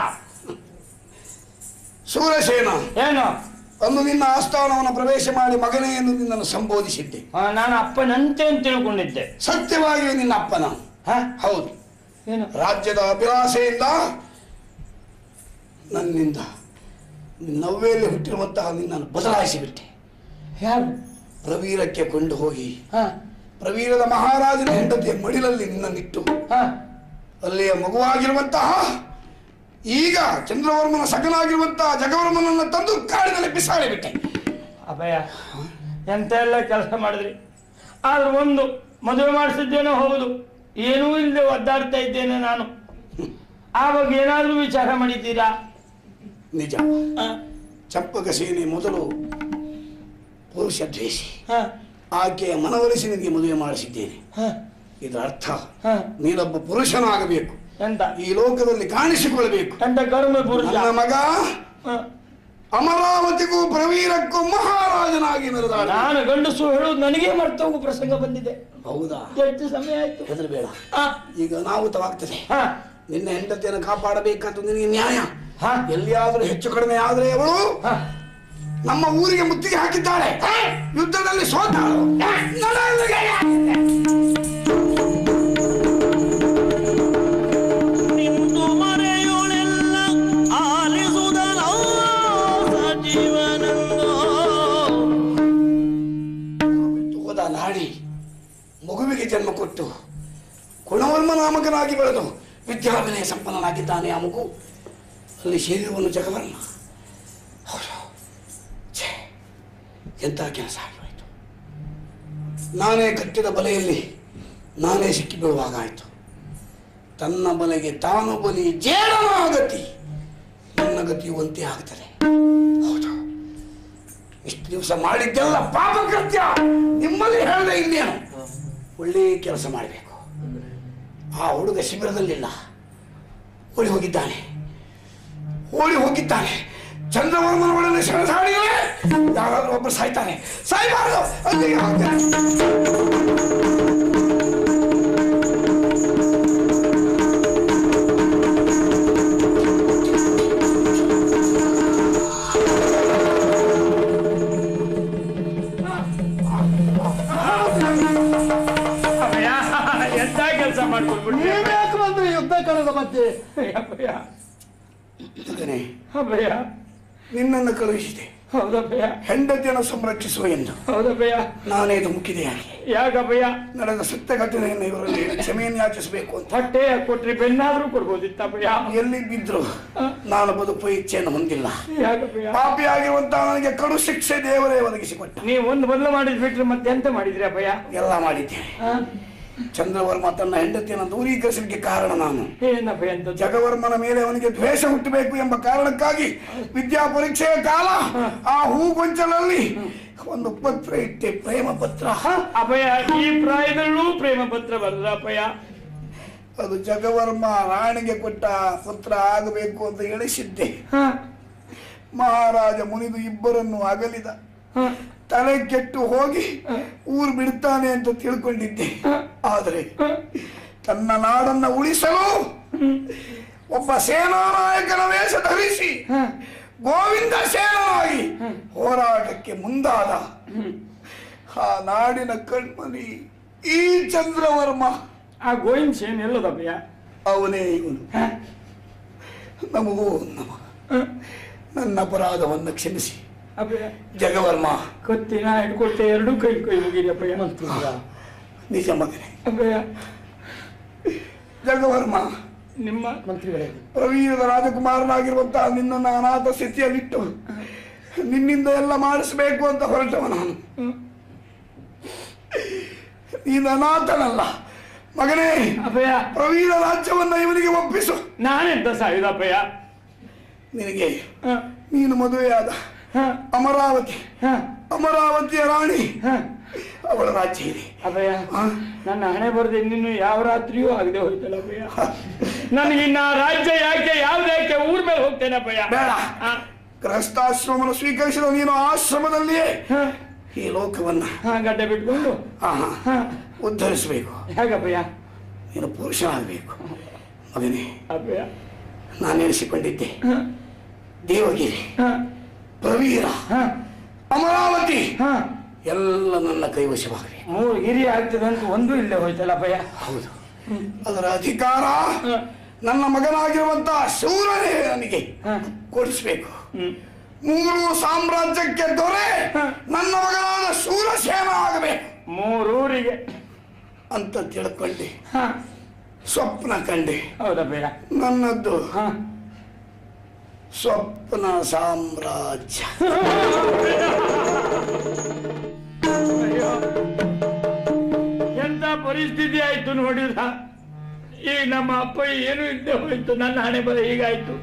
ಶೂರಸೇನ, ಏನು? ಅಂದು ನಿನ್ನ ಆಸ್ಥಾನವನ್ನು ಪ್ರವೇಶ ಮಾಡಿ ಮಗನೇ ಎಂದು ನಿನ್ನನ್ನು ಸಂಬೋಧಿಸಿದ್ದೆ. ನಾನು ಅಪ್ಪನಂತೆ ಅಂತ ತಿಳ್ಕೊಂಡಿದ್ದೆ. ಸತ್ಯವಾಗಿಯೂ ನಿನ್ನ ಅಪ್ಪನ. ಹೌದು. ಏನು? ರಾಜ್ಯದ ಅಭಿಲಾಷೆಯಿಂದ ನನ್ನಿಂದ ನವ್ವೆಯಲ್ಲಿ ಹುಟ್ಟಿರುವಂತಹ ನಿನ್ನನ್ನು ಬದಲಾಯಿಸಿಬಿಟ್ಟೆ. ಯಾರು? ಪ್ರವೀರಕ್ಕೆ ಕೊಂಡು ಹೋಗಿ ಪ್ರವೀರದ ಮಹಾರಾಜನ ಹೆಂಡತಿಯ ಮಡಿಲಲ್ಲಿ ನಿನ್ನನ್ನಿಟ್ಟು ಅಲ್ಲಿಯ ಮಗುವಾಗಿರುವಂತಹ ಈಗ ಚಂದ್ರವರ್ಮನ ಸಗನಾಗಿರುವಂತಹ ಜಗವರ್ಮನನ್ನು ತಂದು ಕಾಡಿನಲ್ಲಿ ಬಿಸಾಡಿಬಿಟ್ಟೆ. ಅಭಯ, ಎಂತ ಎಲ್ಲ ಕೆಲಸ ಮಾಡಿದ್ರಿ. ಆದ್ರೆ ಒಂದು ಮದುವೆ ಮಾಡಿಸಿದ್ದೇನೋ ಹೌದು, ಏನೂ ಇಲ್ಲದೆ ಒದ್ದಾಡ್ತಾ ಇದ್ದೇನೆ ನಾನು. ಆವಾಗ ಏನಾದ್ರೂ ವಿಚಾರ ಮಾಡಿದ್ದೀರಾ? ನಿಜ. ಚಂಪಕ ಸೇನೆ ಮೊದಲು ಪುರುಷ ದ್ವೇಷಿ, ಆಕೆಯ ಮನವೊಲಿಸಿ ನಿನಗೆ ಮದುವೆ ಮಾಡಿಸಿದ್ದೇನೆ. ಇದರ ಅರ್ಥ ನೀನೊಬ್ಬ ಪುರುಷನಾಗಬೇಕು, ಎಂತ ಈ ಲೋಕದಲ್ಲಿ ಕಾಣಿಸಿಕೊಳ್ಳಬೇಕು. ಎಂತ ಕರ್ಮ ಪುರುಷ. ನನ್ನ ಮಗ ಅಮರಾವತಿಗೂ ಪ್ರವೀರಕ್ಕೂ ಮಹಾರಾಜನಾಗಿ ಮೆರೆದಾಡ. ನಾನು ಗಂಡಸು ಹೇಳುವುದು ನನಗೇ ಮರ್ತೋಗು ಪ್ರಸಂಗ ಬಂದಿದೆ. ಹೌದಾ? ಎಷ್ಟು ಸಮಯ ಆಯ್ತು? ಹೆದರಬೇಡ, ಈಗ ಅನಾಹುತವಾಗ್ತದೆ. ನಿನ್ನ ಹೆಂಡತಿಯನ್ನು ಕಾಪಾಡಬೇಕಾದ ನಿನಗೆ ನ್ಯಾಯ. ಎಲ್ಲಿಯಾದರೂ ಹೆಚ್ಚು ಕಡಿಮೆ ಆದ್ರೆ ಅವಳು ನಮ್ಮ ಊರಿಗೆ ಮುತ್ತಿಗೆ ಹಾಕಿದ್ದಾಳೆ, ಯುದ್ಧದಲ್ಲಿ ಸೋತಾಳು. ನಿಂತು ಮರೆಯುಳೆಲ್ಲ ಆಲಿಸುವುದಲ್ಲ ಜೀವನಂದೋ. ಹೋದ ನಾಡಿ ಮಗುವಿಗೆ ಜನ್ಮ ಕೊಟ್ಟು ಕುಣವರ್ಮ ನಾಮಕನಾಗಿ ಬೆಳೆದು ವಿದ್ಯಾವಿನಯ ಸಂಪನ್ನನಾಗಿದ್ದಾನೆ ಆ ಮಗು. ಅಲ್ಲಿ ಸೇರಿರುವನು ಜಗವರ್ಮ. ಎಂಥ ಕೆಲಸ ಆಗಿಹೋಯಿತು. ನಾನೇ ಕಟ್ಟಿದ ಬಲೆಯಲ್ಲಿ ನಾನೇ ಸಿಕ್ಕಿ ಬೀಳುವಾಗ ಆಯಿತು. ತನ್ನ ಬಲೆಗೆ ತಾನು ಬಲಿ ಜೇಡನ ಗತಿ, ನನ್ನ ಗತಿಯು ಒಂದೇ ಆಗ್ತದೆ. ಹೌದು, ಇಷ್ಟು ದಿವಸ ಮಾಡಿದ್ದೆಲ್ಲ ಪಾಪಕೃತ್ಯ. ನಿಮ್ಮಲ್ಲಿ ಹೇಳಿದೆ ಇನ್ನೇನು, ಒಳ್ಳೆ ಕೆಲಸ ಮಾಡಬೇಕು. ಆ ಹುಡುಗ ಶಿಬಿರದಲ್ಲಿಲ್ಲ, ಓಡಿ ಹೋಗಿದ್ದಾನೆ. ಚಂದ್ರವರ್ಮನ ಒಡನೆ ಸೆಣಸಾಡಿದರೆ ಯಾರಾದ್ರೂ ಒಬ್ಬರು ಸಾಯ್ತಾನೆ. ಸಾಯ್ಬಾರದು, ಅಲ್ಲಿಗೆ ಹೋಗ್ತಾನೆ. ಎಂತ ಕೆಲಸ ಮಾಡ್ಕೊಳ್ಬಿಟ್ಟು ಯುದ್ಧ ಕಣದ ಮಧ್ಯೆ ಅಭಯ ನಿನ್ನನ್ನು ಕಳುಹಿಸಿದೆ. ಹೌದಭಯ, ಹೆಂಡತಿಯನ್ನು ಸಂರಕ್ಷಿಸುವ ಎಂದು. ಹೌದಭಯ, ನಾನೇ ಧುಮುಕಿದೆಯಾಗಿ. ಯಾಕಭಯ? ನಡೆದ ಸತ್ಯ ಘಟನೆಯನ್ನು ಇವರಲ್ಲಿ ಕ್ಷಮೆಯನ್ನು ಯಾಚಿಸಬೇಕು ಅಂತ. ಹೊಟ್ಟೆ ಕೊಟ್ರಿ ಬೆನ್ನಾದ್ರೂ ಕೊಡ್ಬೋದಿತ್ತ ಅಭಯ. ಎಲ್ಲಿ ಬಿದ್ರು ನಾನು ಬದುಕುವ ಇಚ್ಛೆಯನ್ನು ಹೊಂದಿಲ್ಲ. ಯಾಕಭಯ? ಪಾಪಿಯಾಗಿರುವಂತಹ ನನಗೆ ಕಡು ಶಿಕ್ಷೆ ದೇವರೇ ಒದಗಿಸಿಕೊಟ್ಟ. ನೀವು ಒಂದು ಬದಲು ಮಾಡಿದ್ ಬಿಟ್ರೆ ಮತ್ತೆ ಎಂತ ಮಾಡಿದ್ರಿ ಅಭಯ? ಎಲ್ಲ ಮಾಡಿದ್ದೇನೆ. ಚಂದ್ರವರ್ಮ ತನ್ನ ಹೆಂಡತಿಯನ್ನು ದೂರೀಕರಿಸಲಿಕ್ಕೆ ಕಾರಣ ನಾನು. ಏನಭಯ? ಜಗವರ್ಮನ ಮೇಲೆ ಅವನಿಗೆ ದ್ವೇಷ ಹುಟ್ಟಬೇಕು ಎಂಬ ಕಾರಣಕ್ಕಾಗಿ ವಿದ್ಯಾ ಪರೀಕ್ಷೆಯ ಕಾಲ ಆ ಹೂಗೊಂಚಲಲ್ಲಿ ಒಂದು ಪತ್ರ ಇಟ್ಟೆ, ಪ್ರೇಮ ಪತ್ರ. ಅಭಯ, ಈ ಪ್ರಾಯದಲ್ಲೂ ಪ್ರೇಮ ಪತ್ರ ಬರಲ್ಲ ಅಭಯ. ಅದು ಜಗವರ್ಮ ರಾಣಿಗೆ ಕೊಟ್ಟ ಪತ್ರ ಆಗಬೇಕು ಅಂತ ಎಣಿಸಿದ್ದೆ. ಮಹಾರಾಜ ಮುನಿದು ಇಬ್ಬರನ್ನು ಅಗಲಿದ. ತಲೆ ಕೆಟ್ಟು ಹೋಗಿ ಊರು ಬಿಡ್ತಾನೆ ಅಂತ ತಿಳ್ಕೊಂಡಿದ್ದೆ. ಆದರೆ ತನ್ನ ನಾಡನ್ನ ಉಳಿಸಲು ಒಬ್ಬ ಸೇನಾನಾಯಕನ ವೇಷ ಧರಿಸಿ ಗೋವಿಂದ ಸೇನಾಗಿ ಹೋರಾಟಕ್ಕೆ ಮುಂದಾದ ಆ ನಾಡಿನ ಕಣ್ಮನಿ ಈ ಚಂದ್ರವರ್ಮ ಆ ಗೋವಿಂದ ಸೇನ್ ಎಲ್ಲದಪ್ಪಯ್ಯ? ಅವನೇ ಇವನು. ನಮಗೂ ನಮ ನನ್ನ ಅಪರಾಧವನ್ನು ಕ್ಷಮಿಸಿ ಅಪ್ಪಯ್ಯ. ಜಗವರ್ಮ ಕತ್ತಿನ ಹಿಡ್ಕೊಳ್ತೆ ಎರಡು ಕೈ ಮುಗಿರಿ ಅಪ್ಪಯ್ಯ. ನಿಜ ಮಗನೇ. ಅಪ್ಪಯ್ಯ ಜಗವರ್ಮ, ನಿಮ್ಮ ಮಂತ್ರಿಗಳೇ, ಪ್ರವೀಣದ ರಾಜಕುಮಾರನಾಗಿರುವಂತಹ ನಿನ್ನನ್ನು ಅನಾಥ ಸ್ಥಿತಿಯಲ್ಲಿಟ್ಟು ನಿನ್ನಿಂದ ಎಲ್ಲ ಮಾಡಿಸಬೇಕು ಅಂತ ಹೊರಟವ ನಾನು. ನೀನು ಅನಾಥನಲ್ಲ ಮಗನೇ. ಅಪ್ಪಯ್ಯ, ಪ್ರವೀಣ ರಾಜ್ಯವನ್ನ ಇವನಿಗೆ ಒಪ್ಪಿಸು. ನಾನೆಂತ ಸಾಯುದಪ್ಪಯ್ಯ? ನಿನಗೆ ನೀನು ಮದುವೆಯಾದ ಅಮರಾವತಿಯ ರಾಣಿ, ಅವಳ ರಾಜ್ಯ ಇದೆ. ಅಪ್ಪಯ್ಯ, ನನ್ನ ಹಣೆ ಬರದೆ ನಿನ್ನ ಯಾವ ರಾತ್ರಿಯೂ ಆಗದೆ ಹೋಯ್ತಲ್ಲ ಅಪ್ಪಯ್ಯ. ನನಗಿನ್ನ ರಾಜ್ಯ ಯಾಕೆ, ಯಾವ್ದಾಕೆ ಊರ್ ಮೇಲೆ ಹೋಗ್ತೇನೆ ಅಪ್ಪಯ್ಯ. ಬೇಡ, ಗೃಹಸ್ಥಾಶ್ರಮವನ್ನು ಸ್ವೀಕರಿಸಿದ ನೀನು ಆಶ್ರಮದಲ್ಲಿಯೇ ಈ ಲೋಕವನ್ನ ಗಡ್ಡೆ ಬಿಟ್ಕೊಂಡು ಉದ್ಧರಿಸಬೇಕು. ಹೇಗಪ್ಪಯ್ಯ? ನೀನು ಪುರುಷನಾಗಬೇಕು ಮಗನೇ. ಅಪ್ಪಯ್ಯ, ನಾನು ಎನಿಸಿಕೊಂಡಿದ್ದೆ ದೇವಗಿರಿ, ಪ್ರವೀರ, ಅಮರಾವತಿ ಎಲ್ಲ ನನ್ನ ಕೈವಶವಾಗಬೇಕು. 3 ಗಿರಿ ಆಗ್ತದಂತ ಒಂದು ಇಲ್ಲೇ ಹೋಯ್ತಲ್ಲ ಅಪ್ಪಯ್ಯ. ಹೌದು, ಅದರ ಅಧಿಕಾರ ನನ್ನ ಮಗನಾಗಿರುವಂತಹ ಶೂರನೇ ನನಗೆ ಕೊಡಿಸ್ಬೇಕು. 3 ಸಾಮ್ರಾಜ್ಯಕ್ಕೆ ದೊರೆ ನನ್ನ ಮಗನಾದ ಶೂರಸೇನ ಆಗಬೇಕು. 3 ಊರಿಗೆ ಅಂತ ತಿಳ್ಕೊಂಡೆ, ಸ್ವಪ್ನ ಕಂಡೆ. ಹೌದಪ್ಪಯ್ಯ. ನನ್ನದ್ದು ಸ್ವಪ್ನ ಸಾಮ್ರಾಜ್ಯ. ಅಯ್ಯೋ, ಎಂತ ಪರಿಸ್ಥಿತಿ ಆಯ್ತು ನೋಡಿದ್ರ. ಈಗ ನಮ್ಮ ಅಪ್ಪ ಏನು ಇದ್ದೇ ಹೋಯ್ತು, ನನ್ನ ಹಣೆ ಬರ ಹೀಗಾಯ್ತು.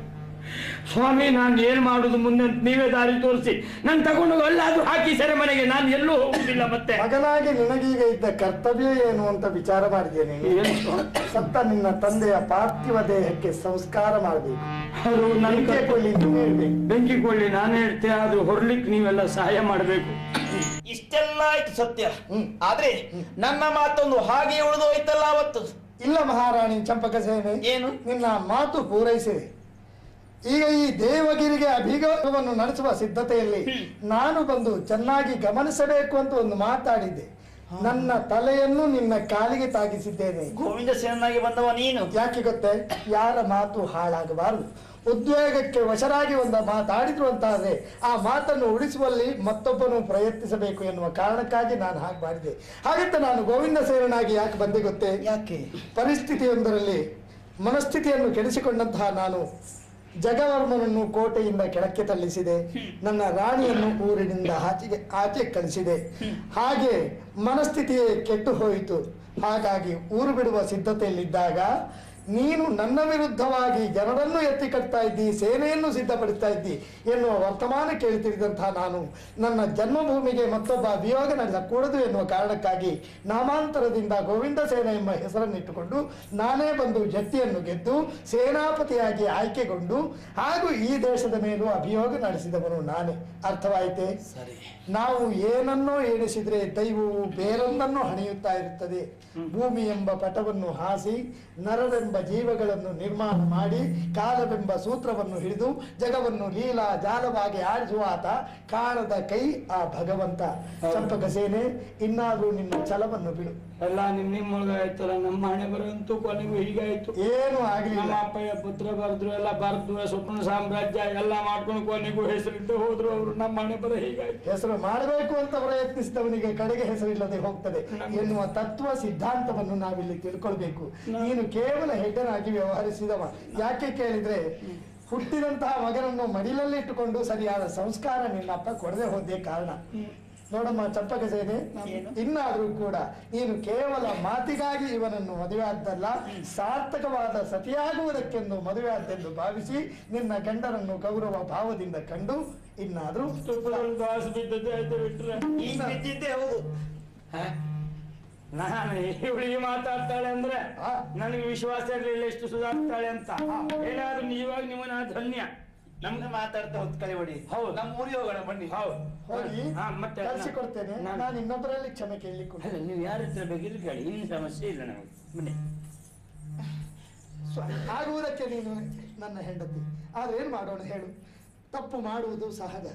ಸ್ವಾಮಿ, ನಾನು ಏನ್ ಮಾಡುದು ಮುಂದೆ ನೀವೇ ದಾರಿ ತೋರಿಸಿ ನಾನು ತಗೊಂಡು ಎಲ್ಲಾದ್ರೂ ಹಾಕಿ ಸೆರೆಮನೆಗೆ. ನಾನು ಎಲ್ಲೂ ಹೋಗುದಿಲ್ಲ. ಮತ್ತೆ ಮಗನಾಗಿ ನಿನಗೀಗ ಇದ್ದ ಕರ್ತವ್ಯ ಏನು ಅಂತ ವಿಚಾರ ಮಾಡಿದ್ದೇನೆ. ಸತ್ತ ನಿನ್ನ ತಂದೆಯ ಪಾರ್ಥಿವ ದೇಹಕ್ಕೆ ಸಂಸ್ಕಾರ ಮಾಡಬೇಕು. ಅವರು ಬೆಂಕಿ ಕೊಳ್ಳಿ ನೀನು ಹೇಳ್ಬೇಕು. ಬೆಂಕಿ ಕೊಳ್ಳಿ ನಾನೇ ಹೇಳ್ತೇನೆ, ಆದ್ರೂ ಹೊರಲಿಕ್ಕೆ ನೀವೆಲ್ಲ ಸಹಾಯ ಮಾಡಬೇಕು. ಇಷ್ಟೆಲ್ಲ ಆಯ್ತು ಸತ್ಯ, ಆದ್ರೆ ನನ್ನ ಮಾತೊಂದು ಹಾಗೆ ಉಳಿದೋಯ್ತಲ್ಲ ಅವತ್ತು. ಇಲ್ಲ ಮಹಾರಾಣಿ ಚಂಪಕಸೇನೆ, ಏನು? ನಿನ್ನ ಮಾತು ಪೂರೈಸಿದೆ. ಈಗ ಈ ದೇವಗಿರಿಗೆ ಅಭಿಗಮನವನ್ನು ನಡೆಸುವ ಸಿದ್ಧತೆಯಲ್ಲಿ ನಾನು ಬಂದು ಚೆನ್ನಾಗಿ ಗಮನಿಸಬೇಕು ಅಂತ ಒಂದು ಮಾತಾಡಿದ್ದೆ. ನನ್ನ ತಲೆಯನ್ನು ನಿನ್ನ ಕಾಲಿಗೆ ತಾಗಿಸಿದ್ದೇನೆ. ಗೋವಿಂದ ಸೇನಾಗಿ ಬಂದವ ನೀನು. ಯಾಕೆ ಗೊತ್ತೇ? ಯಾರ ಮಾತು ಹಾಳಾಗಬಾರದು. ಉದ್ವೇಗಕ್ಕೆ ವಶರಾಗಿ ಒಂದು ಮಾತಾಡಿದ್ರು ಅಂತಾದ್ರೆ ಆ ಮಾತನ್ನು ಉಳಿಸುವಲ್ಲಿ ಮತ್ತೊಬ್ಬನು ಪ್ರಯತ್ನಿಸಬೇಕು ಎನ್ನುವ ಕಾರಣಕ್ಕಾಗಿ ನಾನು ಹಾಗೆ ಮಾಡಿದೆ. ಹಾಗಂತ ನಾನು ಗೋವಿಂದ ಸೇನನಾಗಿ ಯಾಕೆ ಬಂದೆ ಗೊತ್ತೇ? ಯಾಕೆ? ಪರಿಸ್ಥಿತಿಯೊಂದರಲ್ಲಿ ಮನಸ್ಥಿತಿಯನ್ನು ಕೆಡಿಸಿಕೊಂಡಂತಹ ನಾನು ಜಗವರ್ಮನನ್ನು ಕೋಟೆಯಿಂದ ಕೆಳಕ್ಕೆ ತಳ್ಳಿಸಿದೆ. ನನ್ನ ರಾಣಿಯನ್ನು ಊರಿನಿಂದ ಆಚೆ ಕಳಿಸಿದೆ. ಹಾಗೆ ಮನಸ್ಥಿತಿಯೇ ಕೆಟ್ಟು ಹೋಯಿತು. ಹಾಗಾಗಿ ಊರು ಬಿಡುವ ಸಿದ್ಧತೆಯಲ್ಲಿದ್ದಾಗ ನೀನು ನನ್ನ ವಿರುದ್ಧವಾಗಿ ಜನರನ್ನು ಎತ್ತಿ ಕಟ್ತಾ ಇದ್ದಿ, ಸೇನೆಯನ್ನು ಸಿದ್ಧಪಡಿಸ್ತಾ ಇದ್ದಿ ಎನ್ನುವ ವರ್ತಮಾನ ಕೇಳುತ್ತಿದ್ದಂತಹ ನಾನು ನನ್ನ ಜನ್ಮಭೂಮಿಗೆ ಮತ್ತೊಬ್ಬ ಅಭಿಯೋಗ ನಡೆಸಕೂಡದು ಎನ್ನುವ ಕಾರಣಕ್ಕಾಗಿ ನಾಮಾಂತರದಿಂದ ಗೋವಿಂದ ಸೇನ ಎಂಬ ಹೆಸರನ್ನಿಟ್ಟುಕೊಂಡು ನಾನೇ ಬಂದು ಜಟ್ಟಿಯನ್ನು ಗೆದ್ದು ಸೇನಾಪತಿಯಾಗಿ ಆಯ್ಕೆಗೊಂಡು ಹಾಗೂ ಈ ದೇಶದ ಮೇಲೂ ಅಭಿಯೋಗ ನಡೆಸಿದವನು ನಾನೇ. ಅರ್ಥವಾಯಿತೆ? ಸರಿ. ನಾವು ಏನನ್ನೋ ಎಣಿಸಿದ್ರೆ ದೈವವು ಬೇರೊಂದನ್ನು ಹಣಿಯುತ್ತಾ ಇರುತ್ತದೆ. ಭೂಮಿ ಎಂಬ ಪಟವನ್ನು ಹಾಸಿ ನರವೆಂಬ ಜೀವಗಳನ್ನು ನಿರ್ಮಾಣ ಮಾಡಿ ಕಾಲವೆಂಬ ಸೂತ್ರವನ್ನು ಹಿಡಿದು ಜಗವನ್ನು ಲೀಲಾ ಜಾಲವಾಗಿ ಆಡಿಸುವ ಆತ, ಕಾಣದ ಕೈ ಆ ಭಗವಂತ. ಚಂಪಕ ಸೇನೆ, ಇನ್ನಾದ್ರೂ ನಿನ್ನ ಛಲವನ್ನು ಬಿಡು. ಎಲ್ಲ ನಿಮ್ಮೊಳಗಾಯ್ತಲ್ಲ, ನಮ್ಮ ಹಣೆ ಬರಂತೂ ಕೊನೆಗೂ ಹೀಗಾಯ್ತು. ಏನು ಆಗಲಿಲ್ಲ. ನಮ್ಮ ಅಪ್ಪಯ್ಯ ಪುತ್ರ ಬರೆದ್ರು, ಎಲ್ಲ ಬರೆದು ಸ್ವಪ್ನ ಸಾಮ್ರಾಜ್ಯ ಎಲ್ಲ ಮಾಡ್ಕೊಂಡು ಕೊನೆಗೂ ಹೆಸರಿದ್ದು ಹೋದ್ರು ಅವರು. ನಮ್ಮ ಹಣೆ ಬರ ಹೀಗಾಯ್ತು. ಹೆಸರು ಮಾಡಬೇಕು ಅಂತ ಪ್ರಯತ್ನಿಸಿದವನಿಗೆ ಕಡೆಗೆ ಹೆಸರಿಲ್ಲದೆ ಹೋಗ್ತದೆ ಎನ್ನುವ ತತ್ವ ಸಿದ್ಧಾಂತವನ್ನು ನಾವಿಲ್ಲಿ ತಿಳ್ಕೊಳ್ಬೇಕು. ನೀನು ಕೇವಲ ಹೆಡ್ಡನಾಗಿ ವ್ಯವಹರಿಸಿದವ. ಯಾಕೆ ಕೇಳಿದ್ರೆ, ಹುಟ್ಟಿದಂತಹ ಮಗನನ್ನು ಮಡಿಲಲ್ಲಿ ಇಟ್ಟುಕೊಂಡು ಸರಿಯಾದ ಸಂಸ್ಕಾರ ನಿನ್ನಪ್ಪ ಕೊಡದೆ ಹೋದೇ ಕಾರಣ. ನೋಡಮ್ಮ ಚಂಪಕ ಸೇನೆ, ಇನ್ನಾದ್ರೂ ಕೂಡ ನೀನು ಕೇವಲ ಮಾತಿಗಾಗಿ ಇವನನ್ನು ಮದುವೆ ಆದ್ದಲ್ಲ, ಸಾರ್ಥಕವಾದ ಸತಿಯಾಗುವುದಕ್ಕೆಂದು ಮದುವೆ ಆದ್ದೆಂದು ಭಾವಿಸಿ ನಿನ್ನ ಗಂಡನನ್ನು ಗೌರವ ಭಾವದಿಂದ ಕಂಡು ಇನ್ನಾದ್ರೂ ಬಿದ್ದಿದ್ದೆ ಹೌದು. ನಾನು ಇವಳಿಗೆ ಮಾತಾಡ್ತಾಳೆ ಅಂದ್ರೆ ನನಗೆ ವಿಶ್ವಾಸ ಇರಲಿಲ್ಲ ಎಷ್ಟು ಸುಧಾರಿಸ್ತಾಳೆ ಅಂತ. ಏನಾದ್ರೂ ಇವಾಗ ನಿಮ್ಮನ್ನ ಧನ್ಯ. ನಮ್ಗೆ ಮಾತಾಡ್ತಾ ಹೊತ್ತು ಕೈ ಹೊಡಿ. ಹೌದು, ನಮ್ಮ ಊರಿಗೆ ಹೋಗೋಣ ಬನ್ನಿ. ಹೌದು, ಹೋಗಿ ಮತ್ತೆ ಕಳಿಸಿಕೊಡ್ತೇನೆ. ನಾನು ಇನ್ನೊಬ್ಬರಲ್ಲಿ ಕ್ಷಮೆ ಕೇಳಲಿಕ್ಕೆ. ಅಲ್ಲ, ನೀವು ಯಾರ ಹತ್ರ ಬೇಕಿಲ್ಲ ಕೇಳಿ, ಏನು ಸಮಸ್ಯೆ ಇಲ್ಲ ನಮಗೆ. ಬನ್ನಿ. ಆಗುವುದಕ್ಕೆ ನೀನು ನನ್ನ ಹೆಂಡತಿ. ಆದ್ರೆ ಏನ್ ಮಾಡೋಣ ಹೇಳು? ತಪ್ಪು ಮಾಡುವುದು ಸಹಜ.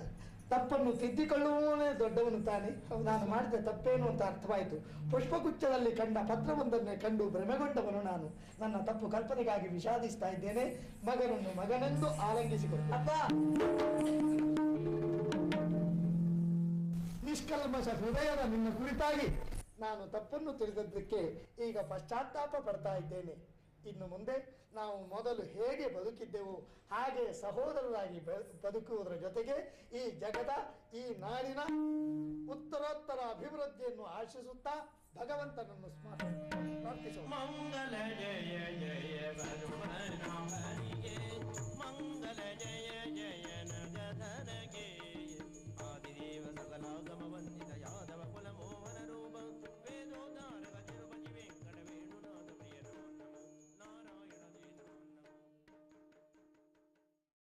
ತಪ್ಪನ್ನು ತಿದ್ದಿಕೊಳ್ಳುವವನೇ ದೊಡ್ಡವನು ತಾನೆ. ನಾನು ಮಾಡಿದ ತಪ್ಪೇನು ಅಂತ ಅರ್ಥವಾಯಿತು. ಪುಷ್ಪಗುಚ್ಛದಲ್ಲಿ ಕಂಡ ಪತ್ರವೊಂದನ್ನೇ ಕಂಡು ಭ್ರಮೆಗೊಂಡವನು ನಾನು. ನನ್ನ ತಪ್ಪು ಕಲ್ಪನೆಗಾಗಿ ವಿಷಾದಿಸ್ತಾ ಇದ್ದೇನೆ. ಮಗನನ್ನು ಮಗನೆಂದು ಆಲಂಗಿಸಿಕೊಂಡು ಅಪ್ಪ ನಿಷ್ಕಲ್ಮಶ ಹೃದಯದ ನಿನ್ನ ಕುರಿತಾಗಿ ನಾನು ತಪ್ಪನ್ನು ತಿಳಿದದ್ದಕ್ಕೆ ಈಗ ಪಶ್ಚಾತ್ತಾಪ ಪಡ್ತಾ ಇದ್ದೇನೆ. ಇನ್ನು ಮುಂದೆ ನಾವು ಮೊದಲು ಹೇಗೆ ಬದುಕಿದ್ದೆವು ಹಾಗೆ ಸಹೋದರರಾಗಿ ಬದುಕುವುದರ ಜೊತೆಗೆ ಈ ಜಗದ ಈ ನಾಡಿನ ಉತ್ತರೋತ್ತರ ಅಭಿವೃದ್ಧಿಯನ್ನು ಆಶಿಸುತ್ತಾ ಭಗವಂತನನ್ನು ಪ್ರಾರ್ಥಿಸೋಣ. ಮಂಗಲ ಜಯ ಜಯ ಮಂಗಲ